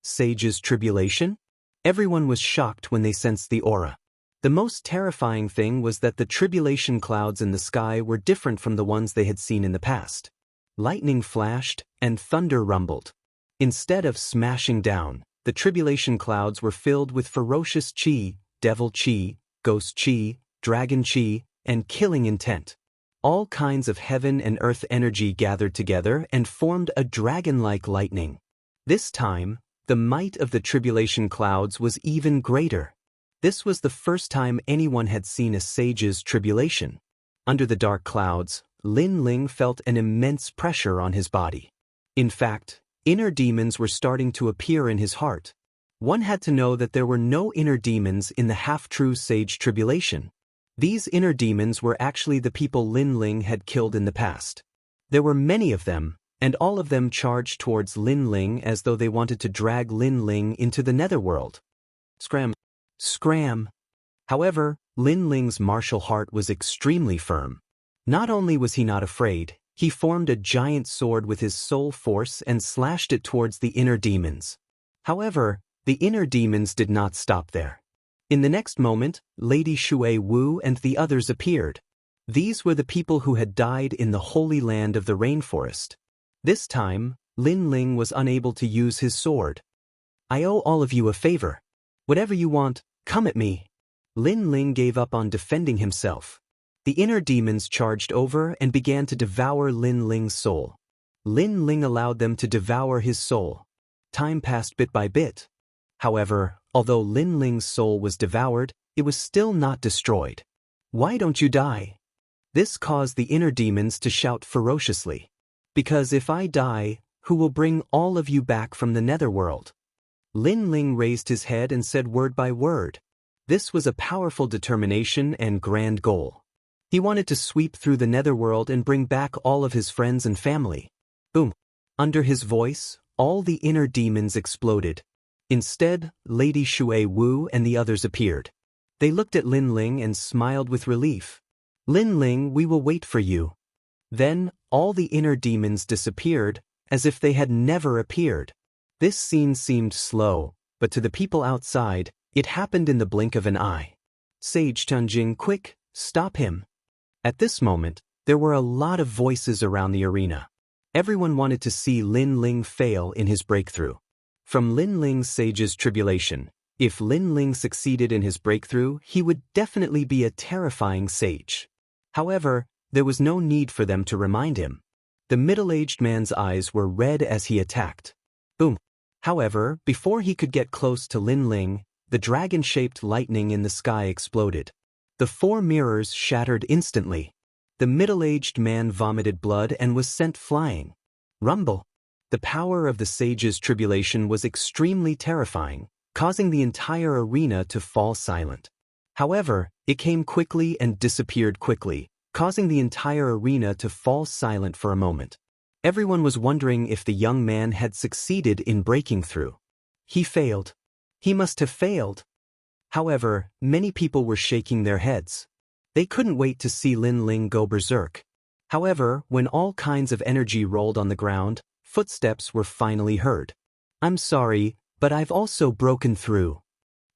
A: Sage's tribulation? Everyone was shocked when they sensed the aura. The most terrifying thing was that the tribulation clouds in the sky were different from the ones they had seen in the past. Lightning flashed, and thunder rumbled. Instead of smashing down, the tribulation clouds were filled with ferocious chi, devil chi, ghost chi, dragon chi, and killing intent. All kinds of heaven and earth energy gathered together and formed a dragon-like lightning. This time, the might of the tribulation clouds was even greater. This was the first time anyone had seen a sage's tribulation. Under the dark clouds, Lin Ling felt an immense pressure on his body. In fact, inner demons were starting to appear in his heart. One had to know that there were no inner demons in the half-true sage tribulation. These inner demons were actually the people Lin Ling had killed in the past. There were many of them, and all of them charged towards Lin Ling as though they wanted to drag Lin Ling into the netherworld. Scram. Scram. However, Lin Ling's martial heart was extremely firm. Not only was he not afraid, he formed a giant sword with his soul force and slashed it towards the inner demons. However, the inner demons did not stop there. In the next moment, Lady Shui Wu and the others appeared. These were the people who had died in the holy land of the rainforest. This time, Lin Ling was unable to use his sword. I owe all of you a favor. Whatever you want, come at me. Lin Ling gave up on defending himself. The inner demons charged over and began to devour Lin Ling's soul. Lin Ling allowed them to devour his soul. Time passed bit by bit. However, although Lin Ling's soul was devoured, it was still not destroyed. Why don't you die? This caused the inner demons to shout ferociously. Because if I die, who will bring all of you back from the netherworld? Lin Ling raised his head and said word by word. This was a powerful determination and grand goal. He wanted to sweep through the netherworld and bring back all of his friends and family. Boom! Under his voice, all the inner demons exploded. Instead, Lady Shui Wu and the others appeared. They looked at Lin Ling and smiled with relief. Lin Ling, we will wait for you. Then, all the inner demons disappeared, as if they had never appeared. This scene seemed slow, but to the people outside, it happened in the blink of an eye. Sage Tunjing, quick, stop him. At this moment, there were a lot of voices around the arena. Everyone wanted to see Lin Ling fail in his breakthrough. From Lin Ling's sage's tribulation, if Lin Ling succeeded in his breakthrough, he would definitely be a terrifying sage. However, there was no need for them to remind him. The middle-aged man's eyes were red as he attacked. Boom. However, before he could get close to Lin Ling, the dragon-shaped lightning in the sky exploded. The 4 mirrors shattered instantly. The middle-aged man vomited blood and was sent flying. Rumble. The power of the sage's tribulation was extremely terrifying, causing the entire arena to fall silent. However, it came quickly and disappeared quickly, causing the entire arena to fall silent for a moment. Everyone was wondering if the young man had succeeded in breaking through. He failed. He must have failed. However, many people were shaking their heads. They couldn't wait to see Lin Ling go berserk. However, when all kinds of energy rolled on the ground, footsteps were finally heard. "I'm sorry, but I've also broken through."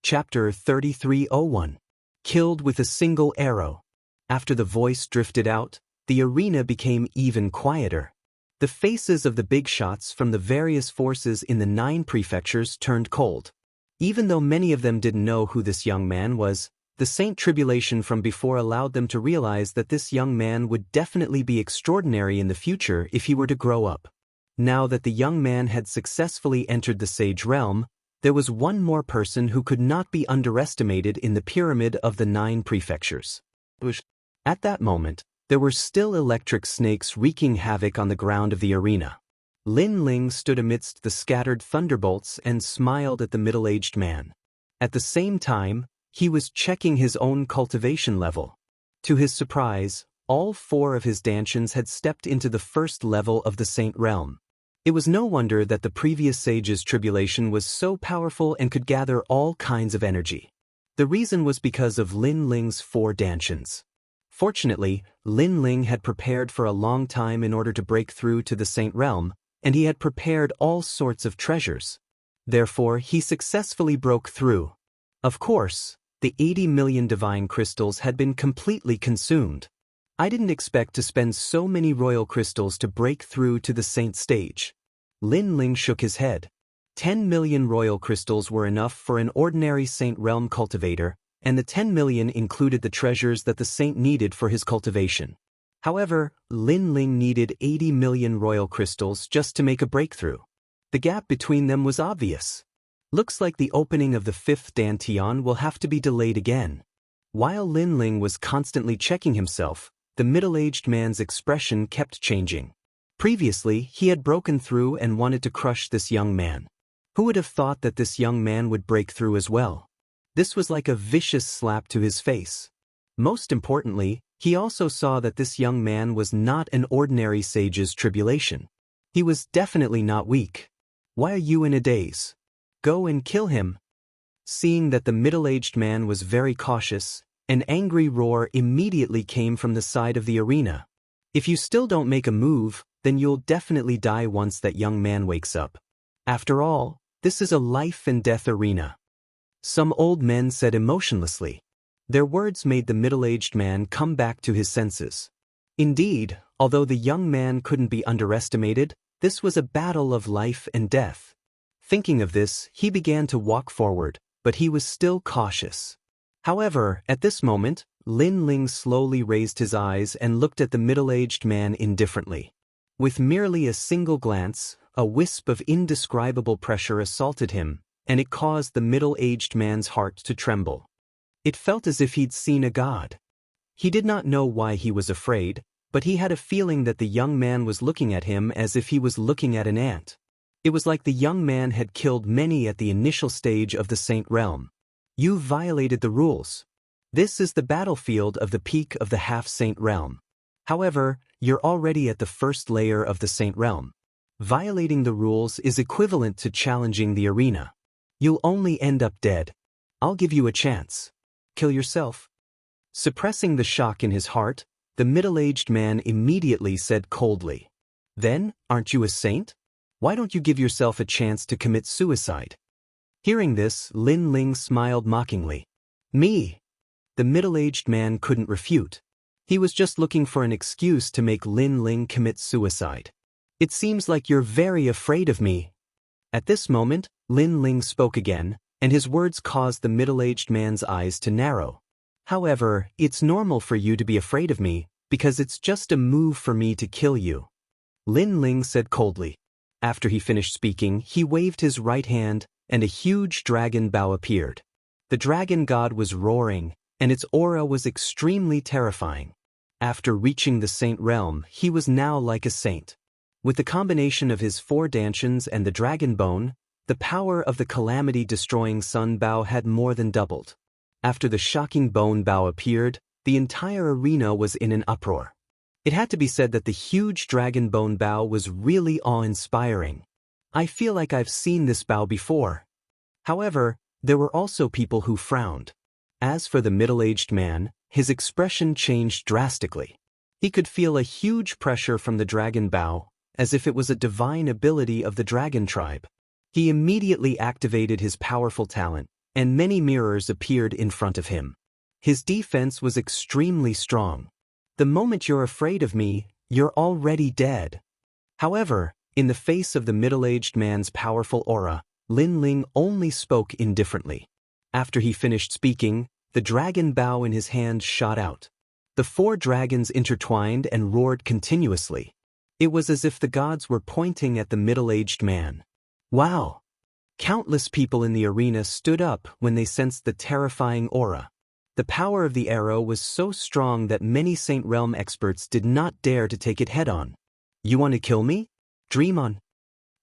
A: Chapter 3301. Killed with a single arrow. After the voice drifted out, the arena became even quieter. The faces of the big shots from the various forces in the 9 prefectures turned cold. Even though many of them didn't know who this young man was, the Saint Tribulation from before allowed them to realize that this young man would definitely be extraordinary in the future if he were to grow up. Now that the young man had successfully entered the Sage Realm, there was one more person who could not be underestimated in the pyramid of the 9 prefectures. At that moment, there were still electric snakes wreaking havoc on the ground of the arena. Lin Ling stood amidst the scattered thunderbolts and smiled at the middle-aged man. At the same time, he was checking his own cultivation level. To his surprise, all 4 of his Dantians had stepped into the first level of the Saint Realm. It was no wonder that the previous sage's tribulation was so powerful and could gather all kinds of energy. The reason was because of Lin Ling's 4 Dantians. Fortunately, Lin Ling had prepared for a long time in order to break through to the Saint Realm, and he had prepared all sorts of treasures. Therefore, he successfully broke through. Of course, the 80 million divine crystals had been completely consumed. I didn't expect to spend so many royal crystals to break through to the saint stage. Lin Ling shook his head. 10 million royal crystals were enough for an ordinary Saint Realm cultivator, and the 10 million included the treasures that the saint needed for his cultivation. However, Lin Ling needed 80 million royal crystals just to make a breakthrough. The gap between them was obvious. Looks like the opening of the 5th Dantian will have to be delayed again. While Lin Ling was constantly checking himself, the middle-aged man's expression kept changing. Previously, he had broken through and wanted to crush this young man. Who would have thought that this young man would break through as well? This was like a vicious slap to his face. Most importantly, he also saw that this young man was not an ordinary sage's tribulation. He was definitely not weak. Why are you in a daze? Go and kill him. Seeing that the middle-aged man was very cautious, an angry roar immediately came from the side of the arena. If you still don't make a move, then you'll definitely die once that young man wakes up. After all, this is a life and death arena. Some old men said emotionlessly. Their words made the middle-aged man come back to his senses. Indeed, although the young man couldn't be underestimated, this was a battle of life and death. Thinking of this, he began to walk forward, but he was still cautious. However, at this moment, Lin Ling slowly raised his eyes and looked at the middle-aged man indifferently. With merely a single glance, a wisp of indescribable pressure assaulted him, and it caused the middle-aged man's heart to tremble. It felt as if he'd seen a god. He did not know why he was afraid, but he had a feeling that the young man was looking at him as if he was looking at an ant. It was like the young man had killed many at the initial stage of the Saint Realm. You violated the rules. This is the battlefield of the peak of the half-Saint Realm. However, you're already at the first layer of the Saint Realm. Violating the rules is equivalent to challenging the arena. You'll only end up dead. I'll give you a chance. Kill yourself. Suppressing the shock in his heart, the middle-aged man immediately said coldly, "Then, aren't you a saint? Why don't you give yourself a chance to commit suicide?" Hearing this, Lin Ling smiled mockingly. Me? The middle-aged man couldn't refute. He was just looking for an excuse to make Lin Ling commit suicide. It seems like you're very afraid of me. At this moment, Lin Ling spoke again, and his words caused the middle-aged man's eyes to narrow. However, it's normal for you to be afraid of me, because it's just a move for me to kill you. Lin Ling said coldly. After he finished speaking, he waved his right hand, and a huge dragon bow appeared. The dragon god was roaring, and its aura was extremely terrifying. After reaching the saint realm, he was now like a saint. With the combination of his 4 dantians and the dragon bone, the power of the calamity-destroying sun bow had more than doubled. After the shocking bone bow appeared, the entire arena was in an uproar. It had to be said that the huge dragon bone bow was really awe-inspiring. I feel like I've seen this bow before. However, there were also people who frowned. As for the middle-aged man, his expression changed drastically. He could feel a huge pressure from the dragon bow, as if it was a divine ability of the dragon tribe. He immediately activated his powerful talent, and many mirrors appeared in front of him. His defense was extremely strong. The moment you're afraid of me, you're already dead. However, in the face of the middle-aged man's powerful aura, Lin Ling only spoke indifferently. After he finished speaking, the dragon bow in his hand shot out. The 4 dragons intertwined and roared continuously. It was as if the gods were pointing at the middle-aged man. Wow! Countless people in the arena stood up when they sensed the terrifying aura. The power of the arrow was so strong that many Saint Realm experts did not dare to take it head-on. You want to kill me? Dream on.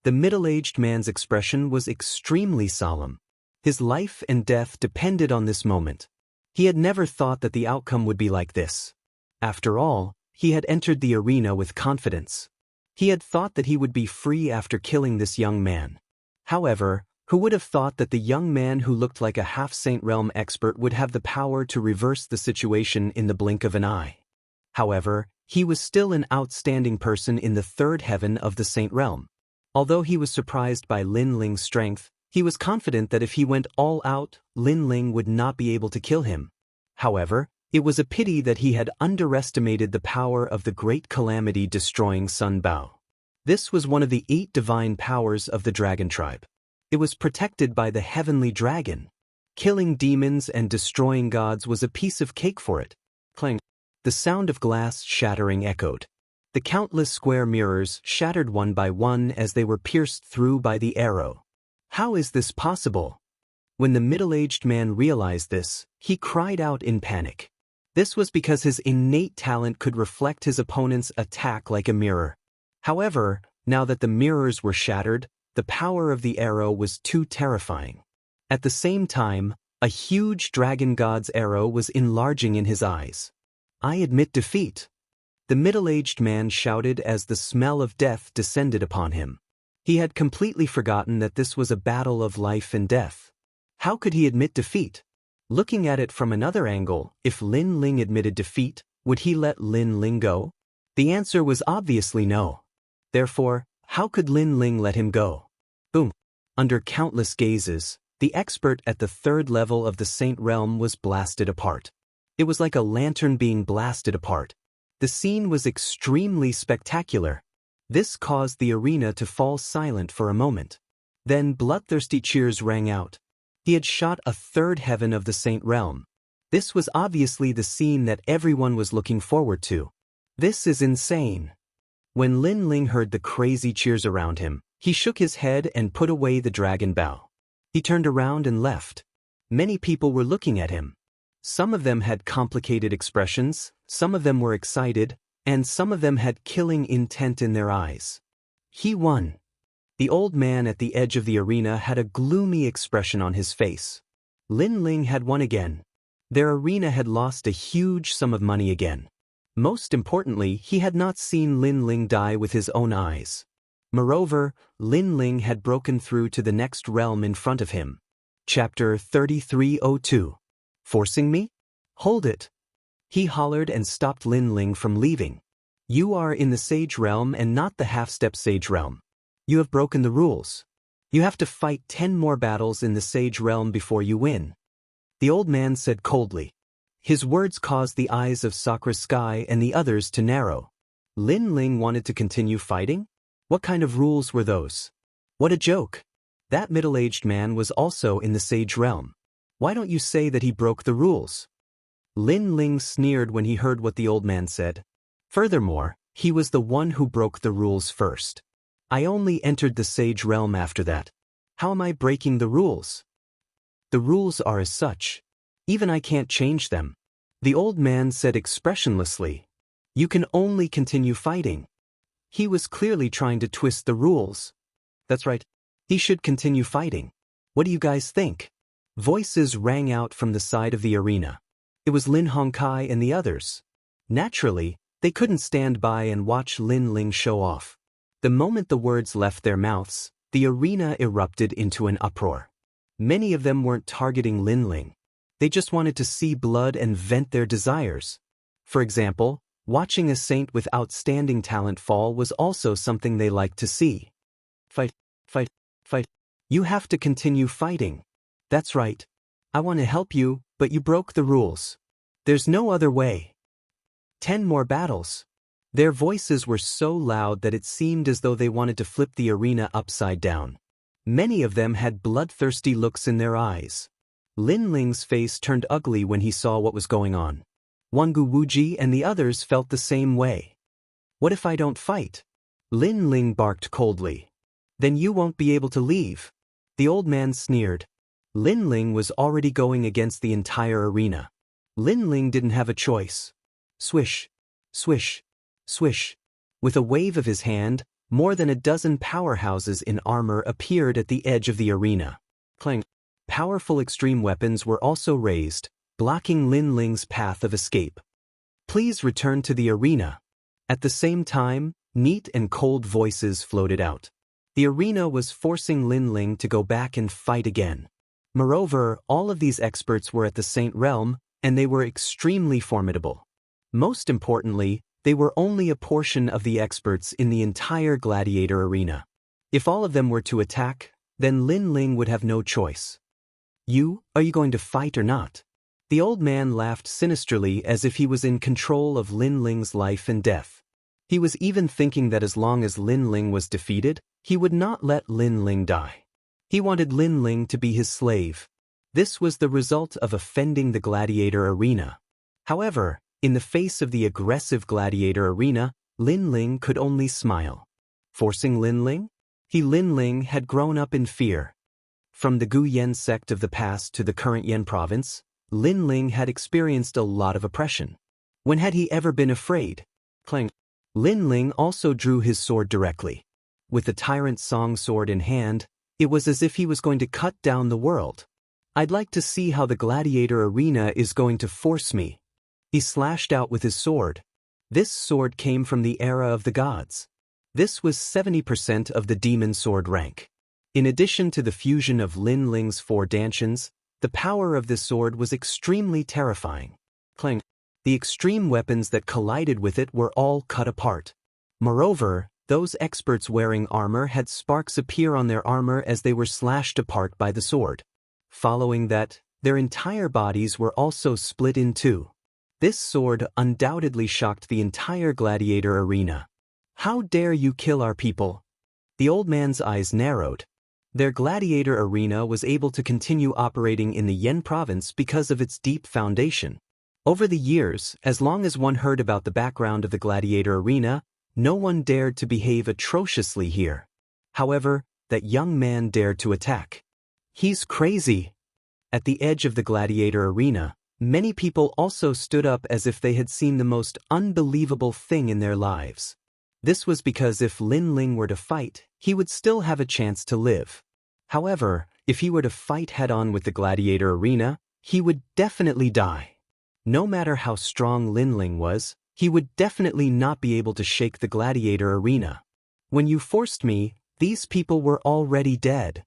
A: The middle-aged man's expression was extremely solemn. His life and death depended on this moment. He had never thought that the outcome would be like this. After all, he had entered the arena with confidence. He had thought that he would be free after killing this young man. However, who would have thought that the young man who looked like a half-Saint Realm expert would have the power to reverse the situation in the blink of an eye? However, he was still an outstanding person in the 3rd heaven of the Saint Realm. Although he was surprised by Lin Ling's strength, he was confident that if he went all out, Lin Ling would not be able to kill him. However, it was a pity that he had underestimated the power of the great calamity-destroying sun bow. This was one of the 8 divine powers of the dragon tribe. It was protected by the heavenly dragon. Killing demons and destroying gods was a piece of cake for it. Clang. The sound of glass shattering echoed. The countless square mirrors shattered one by one as they were pierced through by the arrow. How is this possible? When the middle-aged man realized this, he cried out in panic. This was because his innate talent could reflect his opponent's attack like a mirror. However, now that the mirrors were shattered, the power of the arrow was too terrifying. At the same time, a huge dragon god's arrow was enlarging in his eyes. I admit defeat. The middle-aged man shouted as the smell of death descended upon him. He had completely forgotten that this was a battle of life and death. How could he admit defeat? Looking at it from another angle, if Lin Ling admitted defeat, would he let Lin Ling go? The answer was obviously no. Therefore, how could Lin Ling let him go? Boom! Under countless gazes, the expert at the 3rd level of the Saint Realm was blasted apart. It was like a lantern being blasted apart. The scene was extremely spectacular. This caused the arena to fall silent for a moment. Then bloodthirsty cheers rang out. He had shot a 3rd heaven of the Saint Realm. This was obviously the scene that everyone was looking forward to. This is insane. When Lin Ling heard the crazy cheers around him, he shook his head and put away the dragon bow. He turned around and left. Many people were looking at him. Some of them had complicated expressions, some of them were excited, and some of them had killing intent in their eyes. He won. The old man at the edge of the arena had a gloomy expression on his face. Lin Ling had won again. Their arena had lost a huge sum of money again. Most importantly, he had not seen Lin Ling die with his own eyes. Moreover, Lin Ling had broken through to the next realm in front of him. Chapter 3302. Forcing me? Hold it! He hollered and stopped Lin Ling from leaving. You are in the Sage Realm and not the Half-Step Sage Realm. You have broken the rules. You have to fight 10 more battles in the Sage Realm before you win. The old man said coldly. His words caused the eyes of Sakura Sky and the others to narrow. Lin Ling wanted to continue fighting? What kind of rules were those? What a joke. That middle-aged man was also in the sage realm. Why don't you say that he broke the rules? Lin Ling sneered when he heard what the old man said. Furthermore, he was the one who broke the rules first. I only entered the sage realm after that. How am I breaking the rules? The rules are as such. Even I can't change them. The old man said expressionlessly. You can only continue fighting. He was clearly trying to twist the rules. That's right. He should continue fighting. What do you guys think? Voices rang out from the side of the arena. It was Lin Hongkai and the others. Naturally, they couldn't stand by and watch Lin Ling show off. The moment the words left their mouths, the arena erupted into an uproar. Many of them weren't targeting Lin Ling. They just wanted to see blood and vent their desires. For example, watching a saint with outstanding talent fall was also something they liked to see. Fight, fight, fight. You have to continue fighting. That's right. I want to help you, but you broke the rules. There's no other way. 10 more battles. Their voices were so loud that it seemed as though they wanted to flip the arena upside down. Many of them had bloodthirsty looks in their eyes. Lin Ling's face turned ugly when he saw what was going on. Wangu Wuji and the others felt the same way. What if I don't fight? Lin Ling barked coldly. Then you won't be able to leave. The old man sneered. Lin Ling was already going against the entire arena. Lin Ling didn't have a choice. Swish, swish, swish. With a wave of his hand, more than a dozen powerhouses in armor appeared at the edge of the arena. Clang. Powerful extreme weapons were also raised, blocking Lin Ling's path of escape. Please return to the arena. At the same time, neat and cold voices floated out. The arena was forcing Lin Ling to go back and fight again. Moreover, all of these experts were at the Saint Realm, and they were extremely formidable. Most importantly, they were only a portion of the experts in the entire gladiator arena. If all of them were to attack, then Lin Ling would have no choice. Are you going to fight or not? The old man laughed sinisterly as if he was in control of Lin Ling's life and death. He was even thinking that as long as Lin Ling was defeated, he would not let Lin Ling die. He wanted Lin Ling to be his slave. This was the result of offending the gladiator arena. However, in the face of the aggressive gladiator arena, Lin Ling could only smile. Forcing Lin Ling? Lin Ling had grown up in fear. From the Gu Yen sect of the past to the current Yen province, Lin Ling had experienced a lot of oppression. When had he ever been afraid? Clang. Lin Ling also drew his sword directly. With the tyrant song sword in hand, it was as if he was going to cut down the world. I'd like to see how the gladiator arena is going to force me. He slashed out with his sword. This sword came from the era of the gods. This was 70% of the demon sword rank. In addition to the fusion of Lin Ling's 4 dantians, the power of this sword was extremely terrifying. Clang. The extreme weapons that collided with it were all cut apart. Moreover, those experts wearing armor had sparks appear on their armor as they were slashed apart by the sword. Following that, their entire bodies were also split in two. This sword undoubtedly shocked the entire gladiator arena. How dare you kill our people? The old man's eyes narrowed. Their gladiator arena was able to continue operating in the Yen province because of its deep foundation. Over the years, as long as one heard about the background of the gladiator arena, no one dared to behave atrociously here. However, that young man dared to attack. He's crazy. At the edge of the gladiator arena, many people also stood up as if they had seen the most unbelievable thing in their lives. This was because if Lin Ling were to fight, he would still have a chance to live. However, if he were to fight head-on with the gladiator arena, he would definitely die. No matter how strong Lin Ling was, he would definitely not be able to shake the gladiator arena. When you forced me, these people were already dead.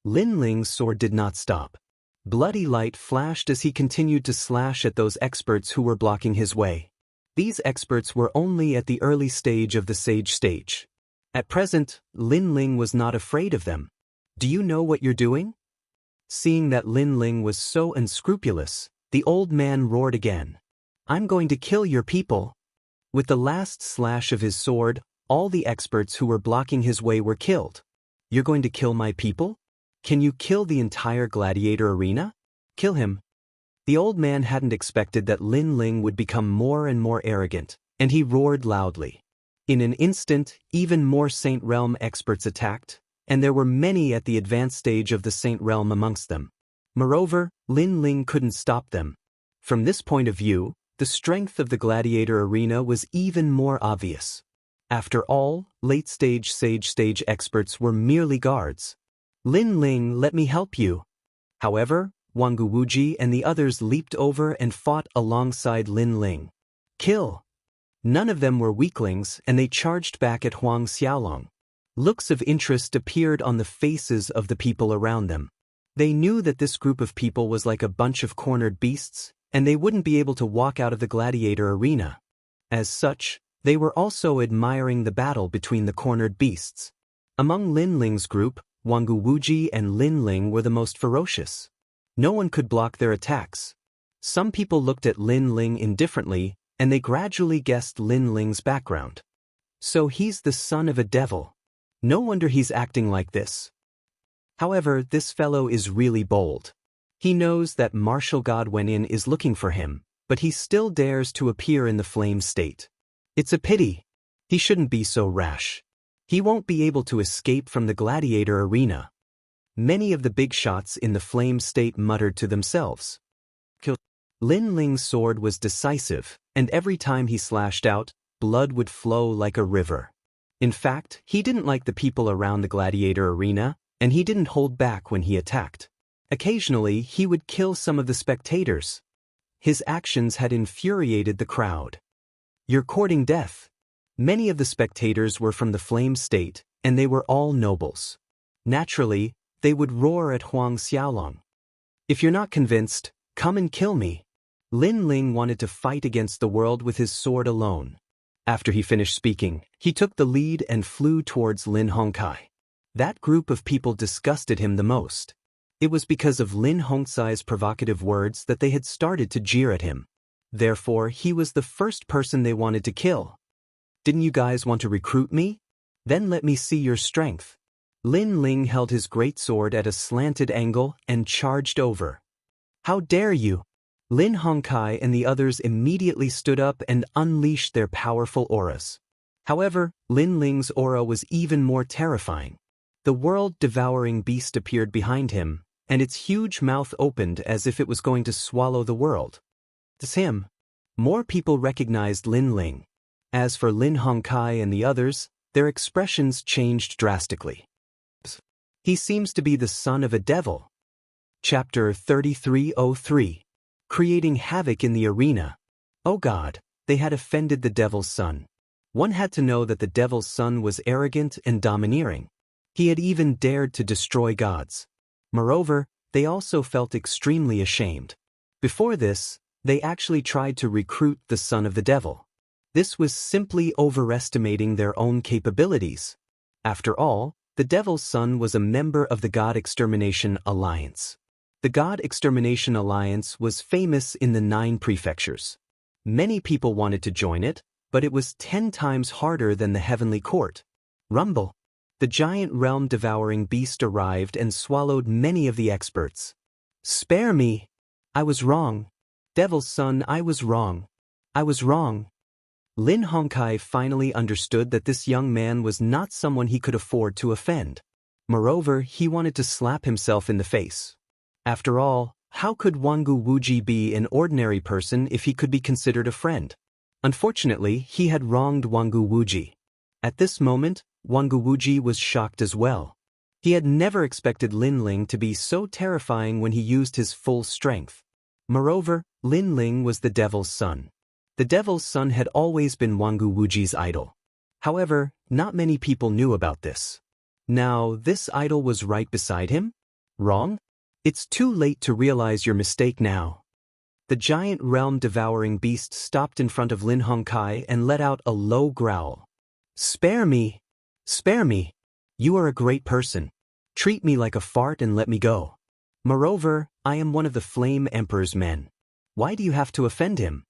A: Lin Ling's sword did not stop. Bloody light flashed as he continued to slash at those experts who were blocking his way. These experts were only at the early stage of the sage stage. At present, Lin Ling was not afraid of them. Do you know what you're doing? Seeing that Lin Ling was so unscrupulous, the old man roared again. I'm going to kill your people. With the last slash of his sword, All the experts who were blocking his way were killed. You're going to kill my people? Can you kill the entire gladiator arena? Kill him. The old man hadn't expected that Lin Ling would become more and more arrogant, and he roared loudly. In an instant, even more Saint Realm experts attacked, and there were many at the advanced stage of the Saint Realm amongst them. Moreover, Lin Ling couldn't stop them. From this point of view, the strength of the gladiator arena was even more obvious. After all, late-stage sage experts were merely guards. Lin Ling, let me help you. However, Jianghu Wuji and the others leaped over and fought alongside Lin Ling. Kill! None of them were weaklings, and they charged back at Huang Xiaolong. Looks of interest appeared on the faces of the people around them. They knew that this group of people was like a bunch of cornered beasts, and they wouldn't be able to walk out of the gladiator arena. As such, they were also admiring the battle between the cornered beasts. Among Lin Ling's group, Jianghu Wuji and Lin Ling were the most ferocious. No one could block their attacks. Some people looked at Lin Ling indifferently, and they gradually guessed Lin Ling's background. So he's the son of a devil. No wonder he's acting like this. However, this fellow is really bold. He knows that martial god Wenin is looking for him, but he still dares to appear in the flame state. It's a pity. He shouldn't be so rash. He won't be able to escape from the gladiator arena. Many of the big shots in the flame state muttered to themselves. Lin Ling's sword was decisive, and every time he slashed out, blood would flow like a river. In fact, he didn't like the people around the gladiator arena, and he didn't hold back when he attacked. Occasionally, he would kill some of the spectators. His actions had infuriated the crowd. You're courting death. Many of the spectators were from the flame state, and they were all nobles. Naturally, they would roar at Huang Xiaolong. If you're not convinced, come and kill me. Lin Ling wanted to fight against the world with his sword alone. After he finished speaking, he took the lead and flew towards Lin Hongkai. That group of people disgusted him the most. It was because of Lin Hongcai's provocative words that they had started to jeer at him. Therefore, he was the first person they wanted to kill. Didn't you guys want to recruit me? Then let me see your strength. Lin Ling held his great sword at a slanted angle and charged over. How dare you! Lin Hongkai and the others immediately stood up and unleashed their powerful auras. However, Lin Ling's aura was even more terrifying. The world-devouring beast appeared behind him, and its huge mouth opened as if it was going to swallow the world. It's him. More people recognized Lin Ling. As for Lin Hongkai and the others, their expressions changed drastically. He seems to be the son of a devil. Chapter 3303. Creating havoc in the arena. Oh God, they had offended the devil's son. One had to know that the devil's son was arrogant and domineering. He had even dared to destroy gods. Moreover, they also felt extremely ashamed. Before this, they actually tried to recruit the son of the devil. This was simply overestimating their own capabilities. After all, the devil's son was a member of the God Extermination Alliance. The God Extermination Alliance was famous in the 9 prefectures. Many people wanted to join it, but it was 10 times harder than the Heavenly Court. Rumble. The giant realm-devouring beast arrived and swallowed many of the experts. Spare me! I was wrong. Devil's son, I was wrong. I was wrong. Lin Hongkai finally understood that this young man was not someone he could afford to offend. Moreover, he wanted to slap himself in the face. After all, how could Jianghu Wuji be an ordinary person if he could be considered a friend? Unfortunately, he had wronged Jianghu Wuji. At this moment, Jianghu Wuji was shocked as well. He had never expected Lin Ling to be so terrifying when he used his full strength. Moreover, Lin Ling was the devil's son. The devil's son had always been Jianghu Wuji's idol. However, not many people knew about this. Now, this idol was right beside him? Wrong? It's too late to realize your mistake now. The giant realm-devouring beast stopped in front of Lin Hongkai and let out a low growl. Spare me! Spare me! You are a great person. Treat me like a fart and let me go. Moreover, I am one of the Flame Emperor's men. Why do you have to offend him?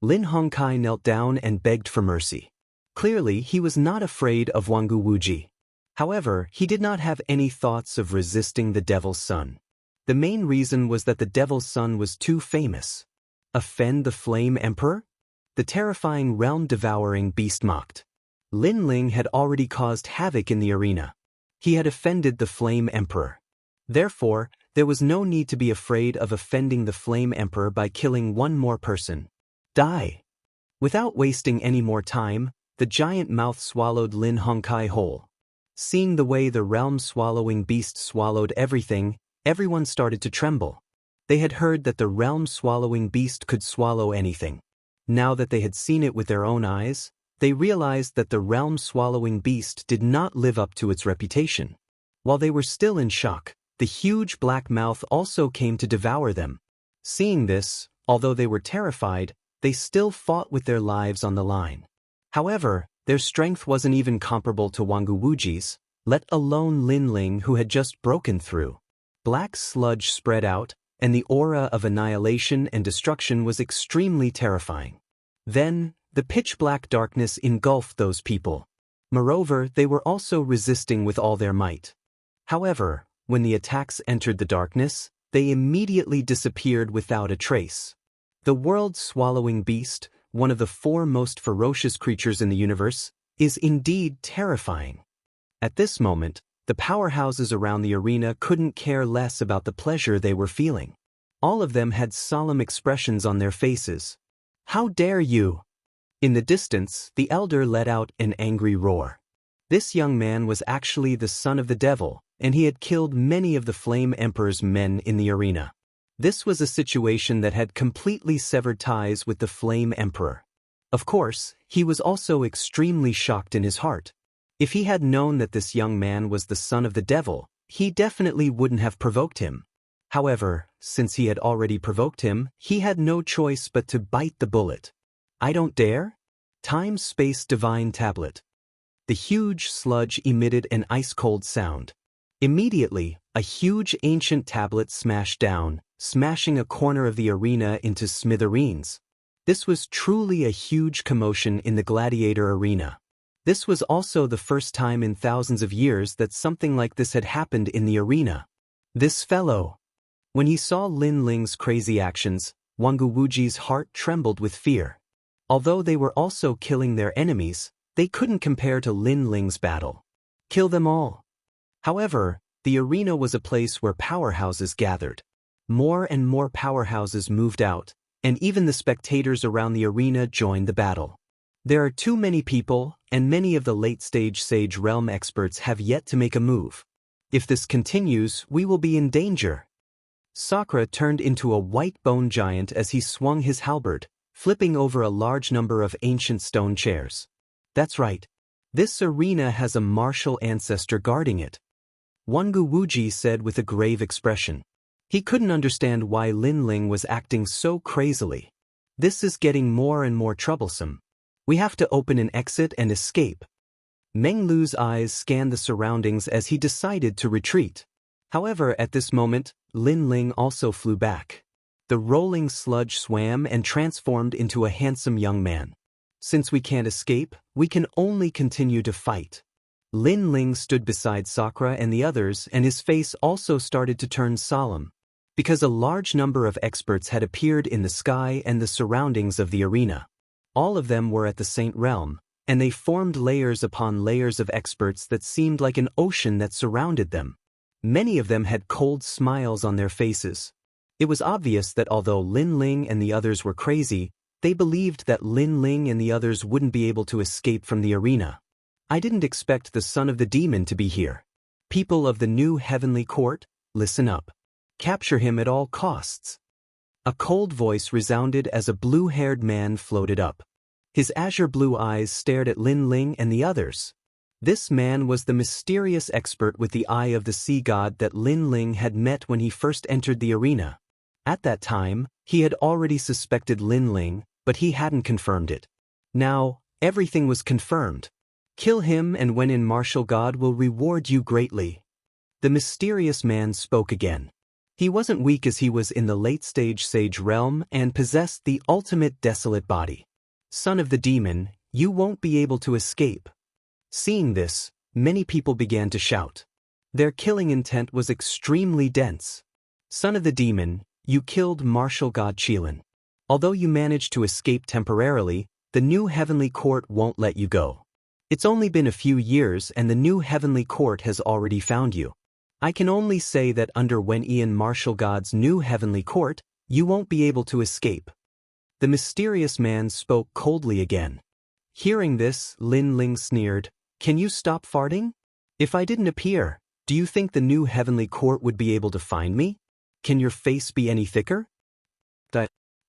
A: Lin Hongkai knelt down and begged for mercy. Clearly, he was not afraid of Jianghu Wuji. However, he did not have any thoughts of resisting the Devil's Son. The main reason was that the Devil's Son was too famous. Offend the Flame Emperor? The terrifying realm-devouring beast mocked. Lin Ling had already caused havoc in the arena. He had offended the Flame Emperor. Therefore, there was no need to be afraid of offending the Flame Emperor by killing one more person. Die! Without wasting any more time, the giant mouth swallowed Lin Hongkai whole. Seeing the way the realm-swallowing beast swallowed everything, everyone started to tremble. They had heard that the realm-swallowing beast could swallow anything. Now that they had seen it with their own eyes, they realized that the realm-swallowing beast did not live up to its reputation. While they were still in shock, the huge black mouth also came to devour them. Seeing this, although they were terrified, they still fought with their lives on the line. However, their strength wasn't even comparable to Jianghu Wuji's, let alone Lin Ling who had just broken through. Black sludge spread out, and the aura of annihilation and destruction was extremely terrifying. Then, the pitch-black darkness engulfed those people. Moreover, they were also resisting with all their might. However, when the attacks entered the darkness, they immediately disappeared without a trace. The world-swallowing beast, one of the 4 most ferocious creatures in the universe, is indeed terrifying. At this moment, the powerhouses around the arena couldn't care less about the pleasure they were feeling. All of them had solemn expressions on their faces. How dare you! In the distance, the elder let out an angry roar. This young man was actually the son of the devil, and he had killed many of the Flame Emperor's men in the arena. This was a situation that had completely severed ties with the Flame Emperor. Of course, he was also extremely shocked in his heart. If he had known that this young man was the son of the devil, he definitely wouldn't have provoked him. However, since he had already provoked him, he had no choice but to bite the bullet. I don't dare? Time-Space Divine Tablet. The huge sludge emitted an ice-cold sound. Immediately, a huge ancient tablet smashed down, smashing a corner of the arena into smithereens. This was truly a huge commotion in the gladiator arena. This was also the first time in thousands of years that something like this had happened in the arena. This fellow. When he saw Lin Ling's crazy actions, Jianghu Wuji's heart trembled with fear. Although they were also killing their enemies, they couldn't compare to Lin Ling's battle. Kill them all. However, the arena was a place where powerhouses gathered. More and more powerhouses moved out, and even the spectators around the arena joined the battle. There are too many people, and many of the late-stage Sage Realm experts have yet to make a move. If this continues, we will be in danger. Sakura turned into a white bone giant as he swung his halberd, flipping over a large number of ancient stone chairs. That's right. This arena has a martial ancestor guarding it. Jianghu Wuji said with a grave expression. He couldn't understand why Lin Ling was acting so crazily. This is getting more and more troublesome. We have to open an exit and escape. Meng Lu's eyes scanned the surroundings as he decided to retreat. However, at this moment, Lin Ling also flew back. The rolling sludge swam and transformed into a handsome young man. Since we can't escape, we can only continue to fight. Lin Ling stood beside Sakura and the others, and his face also started to turn solemn, because a large number of experts had appeared in the sky and the surroundings of the arena. All of them were at the Saint Realm, and they formed layers upon layers of experts that seemed like an ocean that surrounded them. Many of them had cold smiles on their faces. It was obvious that although Lin Ling and the others were crazy, they believed that Lin Ling and the others wouldn't be able to escape from the arena. I didn't expect the son of the demon to be here. People of the new heavenly court, listen up. Capture him at all costs. A cold voice resounded as a blue-haired man floated up. His azure blue eyes stared at Lin Ling and the others. This man was the mysterious expert with the eye of the sea god that Lin Ling had met when he first entered the arena. At that time, he had already suspected Lin Ling, but he hadn't confirmed it. Now, everything was confirmed. Kill him, and when in martial God will reward you greatly. The mysterious man spoke again. He wasn't weak as he was in the late-stage Sage Realm and possessed the ultimate desolate body. Son of the demon, You won't be able to escape. Seeing this, many people began to shout. Their killing intent was extremely dense. Son of the demon, you killed martial god Qilin. Although you managed to escape temporarily, the new heavenly court won't let you go. It's only been a few years and the new heavenly court has already found you. I can only say that under Wen Ian martial god's new heavenly court, you won't be able to escape. The mysterious man spoke coldly again. Hearing this, Lin Ling sneered, Can you stop farting? If I didn't appear, do you think the new heavenly court would be able to find me? Can your face be any thicker?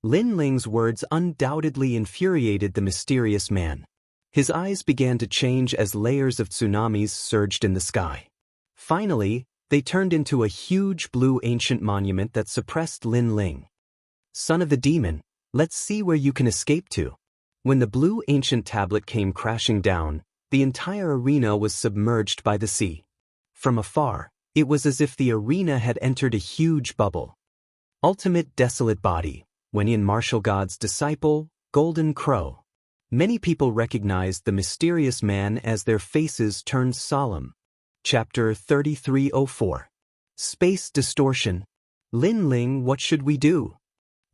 A: Lin Ling's words undoubtedly infuriated the mysterious man. His eyes began to change as layers of tsunamis surged in the sky. Finally, they turned into a huge blue ancient monument that suppressed Lin Ling. Son of the demon, let's see where you can escape to. When the blue ancient tablet came crashing down, the entire arena was submerged by the sea. From afar, it was as if the arena had entered a huge bubble. Ultimate desolate body, Wen Ian martial god's disciple, Golden Crow. Many people recognized the mysterious man as their faces turned solemn. Chapter 3304. Space Distortion. Lin Ling, what should we do?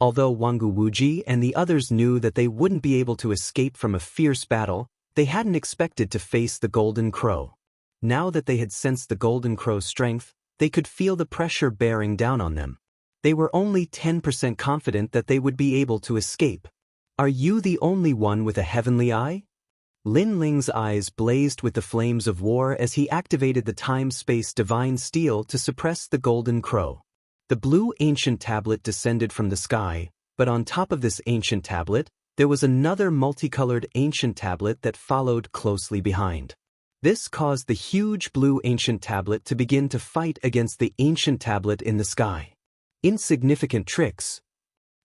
A: Although Wangu Wuji and the others knew that they wouldn't be able to escape from a fierce battle, they hadn't expected to face the Golden Crow. Now that they had sensed the Golden Crow's strength, they could feel the pressure bearing down on them. They were only 10% confident that they would be able to escape. Are you the only one with a heavenly eye? Lin Ling's eyes blazed with the flames of war as he activated the time-space divine steel to suppress the Golden Crow. The blue ancient tablet descended from the sky, but on top of this ancient tablet, there was another multicolored ancient tablet that followed closely behind. This caused the huge blue ancient tablet to begin to fight against the ancient tablet in the sky. Insignificant tricks.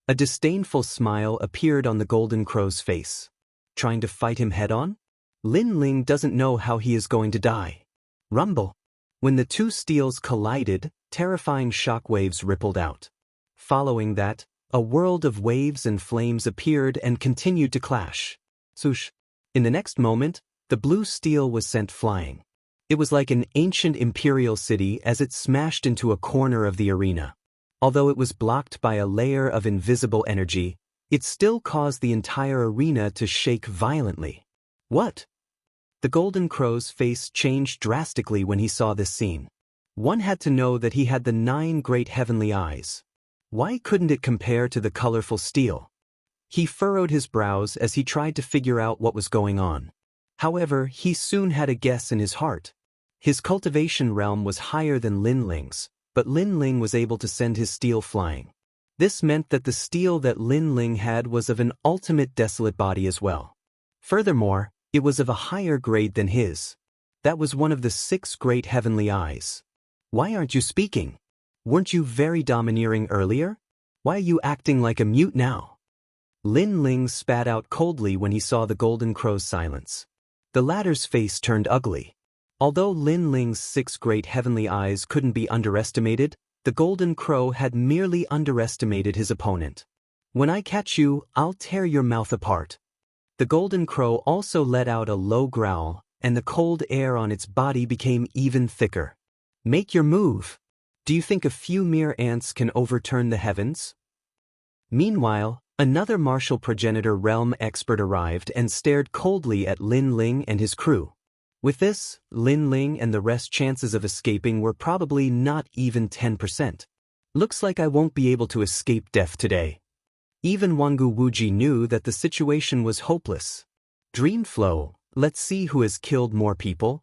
A: A disdainful smile appeared on the Golden Crow's face. Trying to fight him head-on? Lin Ling doesn't know how he is going to die. Rumble. When the two steels collided, terrifying shockwaves rippled out. Following that, a world of waves and flames appeared and continued to clash. Swoosh. In the next moment, the blue steel was sent flying. It was like an ancient imperial city as it smashed into a corner of the arena. Although it was blocked by a layer of invisible energy, it still caused the entire arena to shake violently. What? The Golden Crow's face changed drastically when he saw this scene. One had to know that he had the 9 great heavenly eyes. Why couldn't it compare to the colorful steel? He furrowed his brows as he tried to figure out what was going on. However, he soon had a guess in his heart. His cultivation realm was higher than Lin Ling's, but Lin Ling was able to send his steel flying. This meant that the steel that Lin Ling had was of an ultimate desolate body as well. Furthermore, it was of a higher grade than his. That was one of the 6 great heavenly eyes. Why aren't you speaking? Weren't you very domineering earlier? Why are you acting like a mute now? Lin Ling spat out coldly when he saw the Golden Crow's silence. The latter's face turned ugly. Although Lin Ling's 6 great heavenly eyes couldn't be underestimated, the Golden Crow had merely underestimated his opponent. When I catch you, I'll tear your mouth apart. The Golden Crow also let out a low growl, and the cold air on its body became even thicker. Make your move. Do you think a few mere ants can overturn the heavens? Meanwhile, another martial progenitor realm expert arrived and stared coldly at Lin Ling and his crew. With this, Lin Ling and the rest's chances of escaping were probably not even 10%. Looks like I won't be able to escape death today. Even Wangu Wuji knew that the situation was hopeless. Dreamflow, let's see who has killed more people.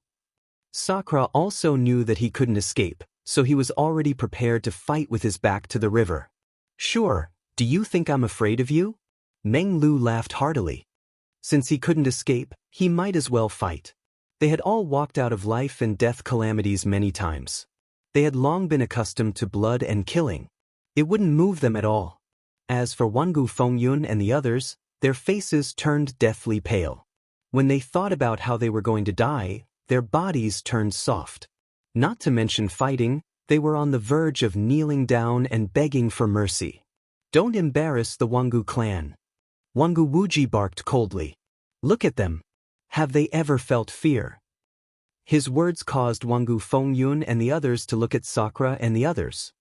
A: Sakura also knew that he couldn't escape, so he was already prepared to fight with his back to the river. Sure, do you think I'm afraid of you? Meng Lu laughed heartily. Since he couldn't escape, he might as well fight. They had all walked out of life and death calamities many times. They had long been accustomed to blood and killing. It wouldn't move them at all. As for Wangu Fengyun and the others, their faces turned deathly pale. When they thought about how they were going to die, their bodies turned soft. Not to mention fighting, they were on the verge of kneeling down and begging for mercy. Don't embarrass the Wangu clan. Wangu Wuji barked coldly. Look at them. Have they ever felt fear? His words caused Wangu Fengyun and the others to look at Sakura and the others.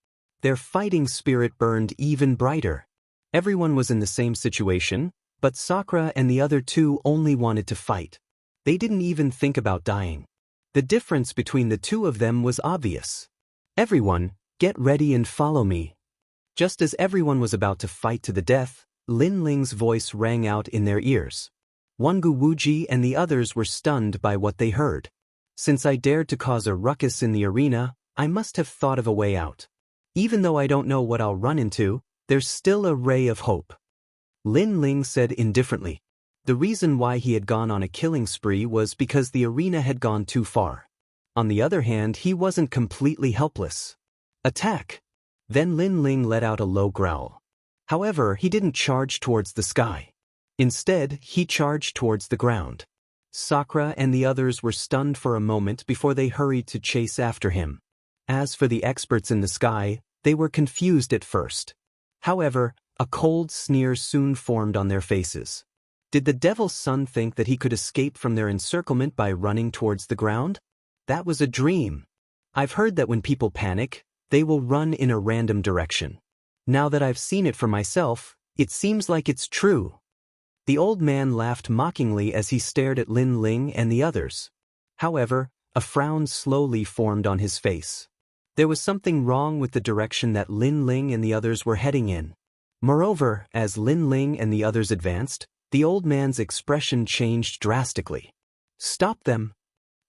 A: Their fighting spirit burned even brighter. Everyone was in the same situation, but Sakura and the other two only wanted to fight. They didn't even think about dying. The difference between the two of them was obvious. Everyone, get ready and follow me. Just as everyone was about to fight to the death, Lin Ling's voice rang out in their ears. Wangu Wuji and the others were stunned by what they heard. Since I dared to cause a ruckus in the arena, I must have thought of a way out. Even though I don't know what I'll run into, there's still a ray of hope. Lin Ling said indifferently. The reason why he had gone on a killing spree was because the arena had gone too far. On the other hand, he wasn't completely helpless. Attack! Then Lin Ling let out a low growl. However, he didn't charge towards the sky. Instead, he charged towards the ground. Sakura and the others were stunned for a moment before they hurried to chase after him. As for the experts in the sky, they were confused at first. However, a cold sneer soon formed on their faces. Did the Devil's Son think that he could escape from their encirclement by running towards the ground? That was a dream. I've heard that when people panic, they will run in a random direction. Now that I've seen it for myself, it seems like it's true. The old man laughed mockingly as he stared at Lin Ling and the others. However, a frown slowly formed on his face. There was something wrong with the direction that Lin Ling and the others were heading in. Moreover, as Lin Ling and the others advanced, the old man's expression changed drastically. Stop them!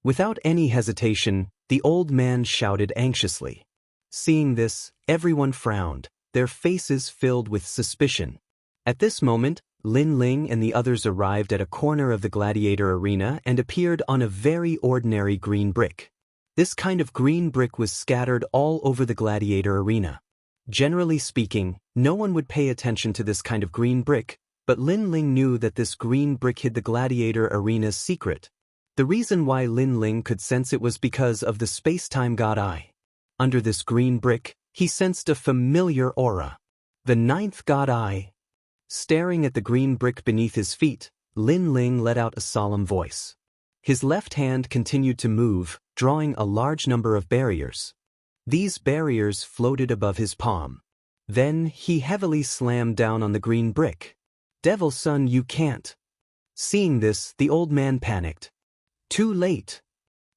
A: Without any hesitation, the old man shouted anxiously. Seeing this, everyone frowned, their faces filled with suspicion. At this moment, Lin Ling and the others arrived at a corner of the gladiator arena and appeared on a very ordinary green brick. This kind of green brick was scattered all over the gladiator arena. Generally speaking, no one would pay attention to this kind of green brick, but Lin Ling knew that this green brick hid the gladiator arena's secret. The reason why Lin Ling could sense it was because of the space-time god eye. Under this green brick, he sensed a familiar aura. The ninth god eye. Staring at the green brick beneath his feet, Lin Ling let out a solemn voice. His left hand continued to move, drawing a large number of barriers. These barriers floated above his palm. Then he heavily slammed down on the green brick. Devil's Son, you can't. Seeing this, the old man panicked. Too late.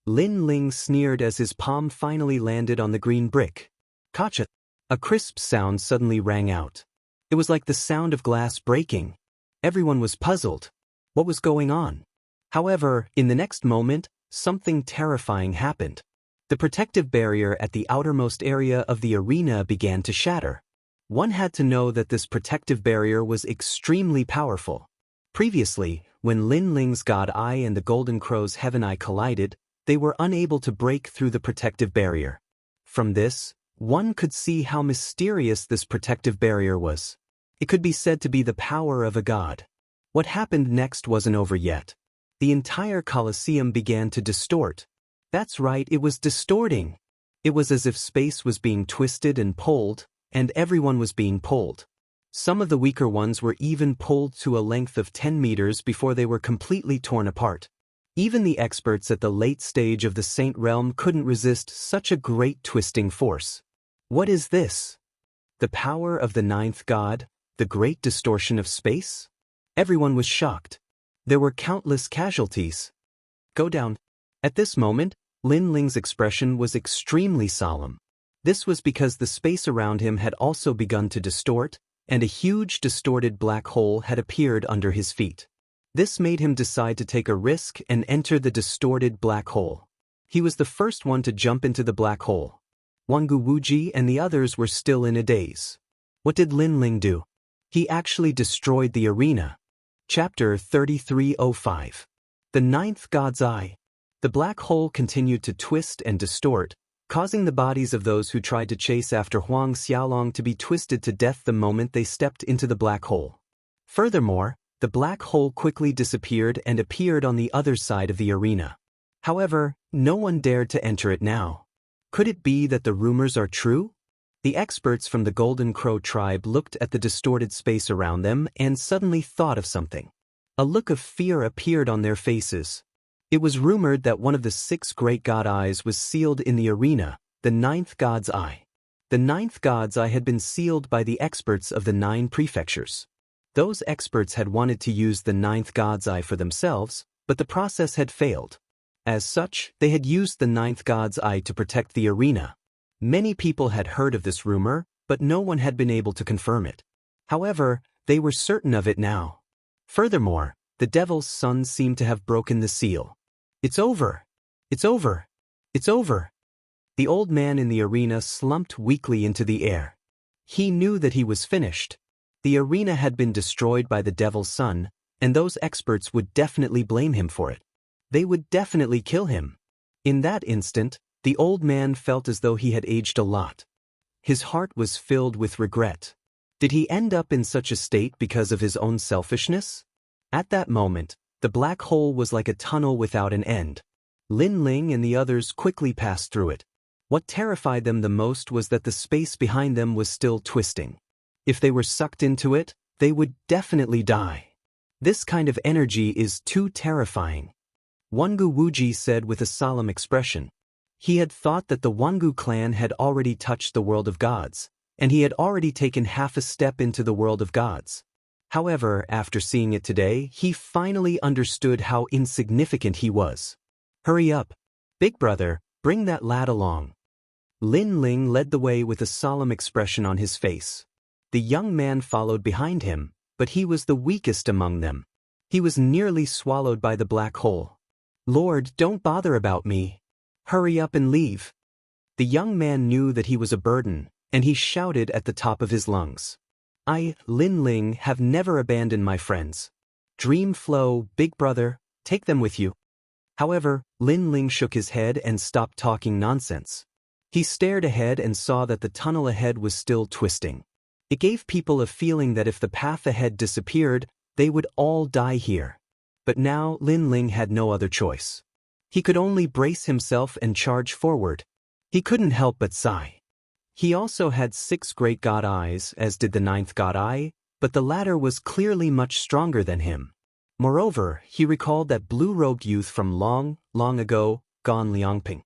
A: Lin Ling sneered as his palm finally landed on the green brick. Kacha! A crisp sound suddenly rang out. It was like the sound of glass breaking. Everyone was puzzled. What was going on? However, in the next moment, something terrifying happened. The protective barrier at the outermost area of the arena began to shatter. One had to know that this protective barrier was extremely powerful. Previously, when Lin Ling's God Eye and the Golden Crow's Heaven Eye collided, they were unable to break through the protective barrier. From this, one could see how mysterious this protective barrier was. It could be said to be the power of a god. What happened next wasn't over yet. The entire Colosseum began to distort. That's right, it was distorting. It was as if space was being twisted and pulled, and everyone was being pulled. Some of the weaker ones were even pulled to a length of 10 meters before they were completely torn apart. Even the experts at the late stage of the Saint Realm couldn't resist such a great twisting force. What is this? The power of the ninth god, the great distortion of space? Everyone was shocked. There were countless casualties. Go down. At this moment, Lin Ling's expression was extremely solemn. This was because the space around him had also begun to distort, and a huge distorted black hole had appeared under his feet. This made him decide to take a risk and enter the distorted black hole. He was the first one to jump into the black hole. Wangu Wuji and the others were still in a daze. What did Lin Ling do? He actually destroyed the arena. Chapter 3305. The Ninth God's Eye. The black hole continued to twist and distort, causing the bodies of those who tried to chase after Huang Xiaolong to be twisted to death the moment they stepped into the black hole. Furthermore, the black hole quickly disappeared and appeared on the other side of the arena. However, no one dared to enter it now. Could it be that the rumors are true? The experts from the Golden Crow tribe looked at the distorted space around them and suddenly thought of something. A look of fear appeared on their faces. It was rumored that one of the 6 great god eyes was sealed in the arena, the 9th god's eye. The 9th god's eye had been sealed by the experts of the 9 prefectures. Those experts had wanted to use the 9th god's eye for themselves, but the process had failed. As such, they had used the 9th god's eye to protect the arena. Many people had heard of this rumor, but no one had been able to confirm it. However, they were certain of it now. Furthermore, the devil's son seemed to have broken the seal. It's over! It's over! It's over! The old man in the arena slumped weakly into the air. He knew that he was finished. The arena had been destroyed by the devil's son, and those experts would definitely blame him for it. They would definitely kill him. In that instant, the old man felt as though he had aged a lot. His heart was filled with regret. Did he end up in such a state because of his own selfishness? At that moment, the black hole was like a tunnel without an end. Lin Ling and the others quickly passed through it. What terrified them the most was that the space behind them was still twisting. If they were sucked into it, they would definitely die. This kind of energy is too terrifying. Jianghu Wuji said with a solemn expression. He had thought that the Jianghu clan had already touched the world of gods, and he had already taken half a step into the world of gods. However, after seeing it today, he finally understood how insignificant he was. Hurry up. Big brother, bring that lad along. Lin Ling led the way with a solemn expression on his face. The young man followed behind him, but he was the weakest among them. He was nearly swallowed by the black hole. Lord, don't bother about me. Hurry up and leave. The young man knew that he was a burden, and he shouted at the top of his lungs. I, Lin Ling, have never abandoned my friends. Dream flow, big brother, take them with you. However, Lin Ling shook his head and stopped talking nonsense. He stared ahead and saw that the tunnel ahead was still twisting. It gave people a feeling that if the path ahead disappeared, they would all die here. But now Lin Ling had no other choice. He could only brace himself and charge forward. He couldn't help but sigh. He also had 6 great god eyes, as did the 9th god eye, but the latter was clearly much stronger than him. Moreover, he recalled that blue-robed youth from long, long ago, Gan Liangping.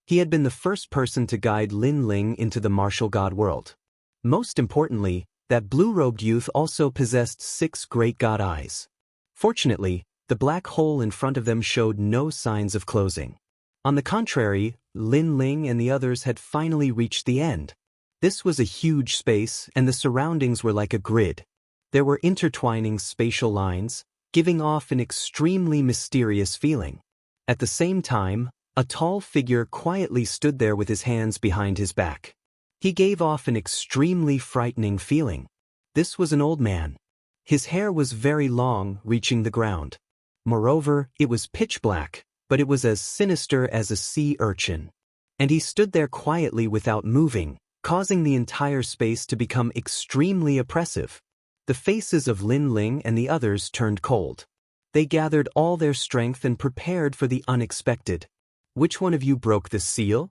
A: He had been the first person to guide Lin Ling into the martial god world. Most importantly, that blue-robed youth also possessed 6 great god eyes. Fortunately, the black hole in front of them showed no signs of closing. On the contrary, Lin Ling and the others had finally reached the end. This was a huge space, and the surroundings were like a grid. There were intertwining spatial lines, giving off an extremely mysterious feeling. At the same time, a tall figure quietly stood there with his hands behind his back. He gave off an extremely frightening feeling. This was an old man. His hair was very long, reaching the ground. Moreover, it was pitch black, but it was as sinister as a sea urchin. And he stood there quietly without moving, causing the entire space to become extremely oppressive. The faces of Lin Ling and the others turned cold. They gathered all their strength and prepared for the unexpected. Which one of you broke the seal?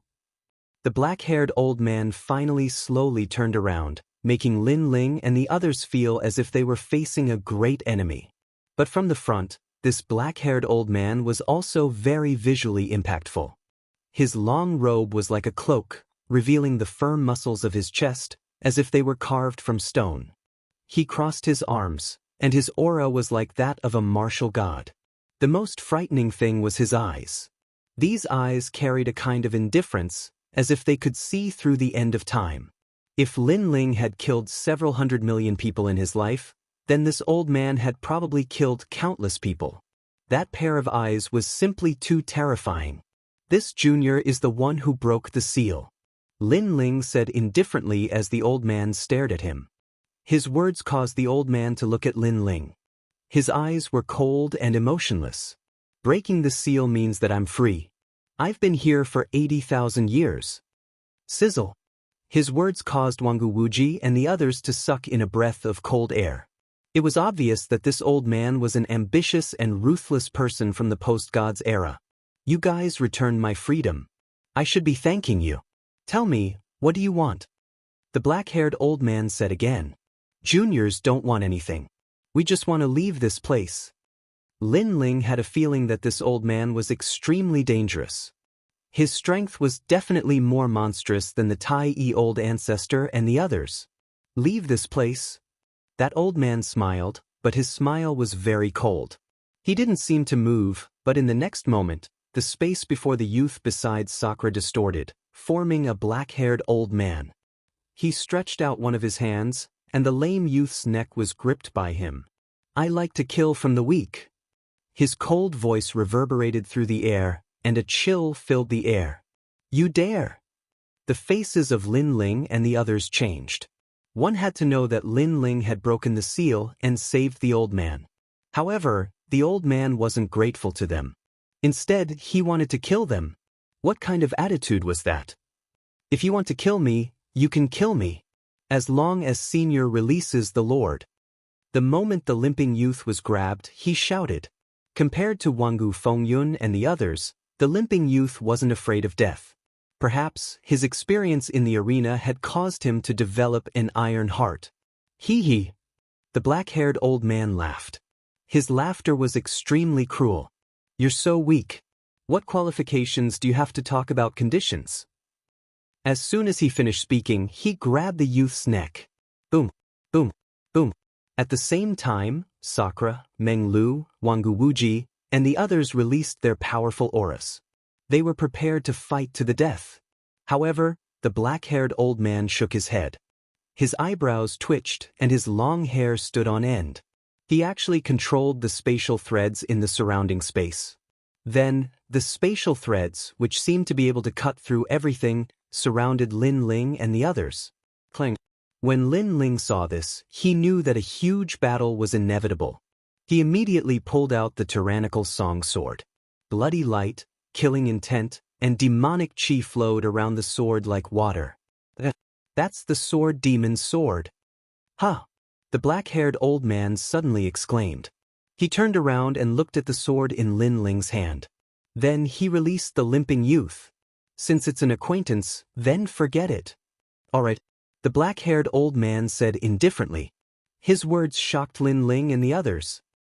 A: The black-haired old man finally slowly turned around, making Lin Ling and the others feel as if they were facing a great enemy. But from the front, this black-haired old man was also very visually impactful. His long robe was like a cloak, revealing the firm muscles of his chest, as if they were carved from stone. He crossed his arms, and his aura was like that of a martial god. The most frightening thing was his eyes. These eyes carried a kind of indifference, as if they could see through the end of time. If Lin Ling had killed several 100 million people in his life, then this old man had probably killed countless people. That pair of eyes was simply too terrifying. This junior is the one who broke the seal. Lin Ling said indifferently as the old man stared at him. His words caused the old man to look at Lin Ling. His eyes were cold and emotionless. Breaking the seal means that I'm free. I've been here for 80,000 years. Sizzle. His words caused Jianghu Wuji and the others to suck in a breath of cold air. It was obvious that this old man was an ambitious and ruthless person from the post-gods era. You guys returned my freedom. I should be thanking you. Tell me, what do you want? The black-haired old man said again. Juniors don't want anything. We just want to leave this place. Lin Ling had a feeling that this old man was extremely dangerous. His strength was definitely more monstrous than the Tai old ancestor and the others. Leave this place? That old man smiled, but his smile was very cold. He didn't seem to move, but in the next moment, the space before the youth beside Sakura distorted, forming a black-haired old man. He stretched out one of his hands, and the lame youth's neck was gripped by him. I like to kill from the weak. His cold voice reverberated through the air, and a chill filled the air. You dare! The faces of Lin Ling and the others changed. One had to know that Lin Ling had broken the seal and saved the old man. However, the old man wasn't grateful to them. Instead, he wanted to kill them. What kind of attitude was that? If you want to kill me, you can kill me. As long as Senior releases the Lord. The moment the limping youth was grabbed, he shouted. Compared to Wangu Fengyun and the others, the limping youth wasn't afraid of death. Perhaps his experience in the arena had caused him to develop an iron heart. Hee. The black-haired old man laughed. His laughter was extremely cruel. You're so weak. What qualifications do you have to talk about conditions? As soon as he finished speaking, he grabbed the youth's neck. Boom, boom, boom. At the same time, Sakura, Meng Lu, Wangu Wuji, and the others released their powerful auras. They were prepared to fight to the death. However, the black-haired old man shook his head. His eyebrows twitched and his long hair stood on end. He actually controlled the spatial threads in the surrounding space. Then, the spatial threads, which seemed to be able to cut through everything, surrounded Lin Ling and the others. Clang. When Lin Ling saw this, he knew that a huge battle was inevitable. He immediately pulled out the tyrannical song sword. Bloody light, killing intent, and demonic chi flowed around the sword like water. That's the sword demon's sword. Ha! The black-haired old man suddenly exclaimed. He turned around and looked at the sword in Lin Ling's hand. Then he released the limping youth. Since it's an acquaintance, then forget it. All right, the black-haired old man said indifferently. His words shocked Lin Ling and the others.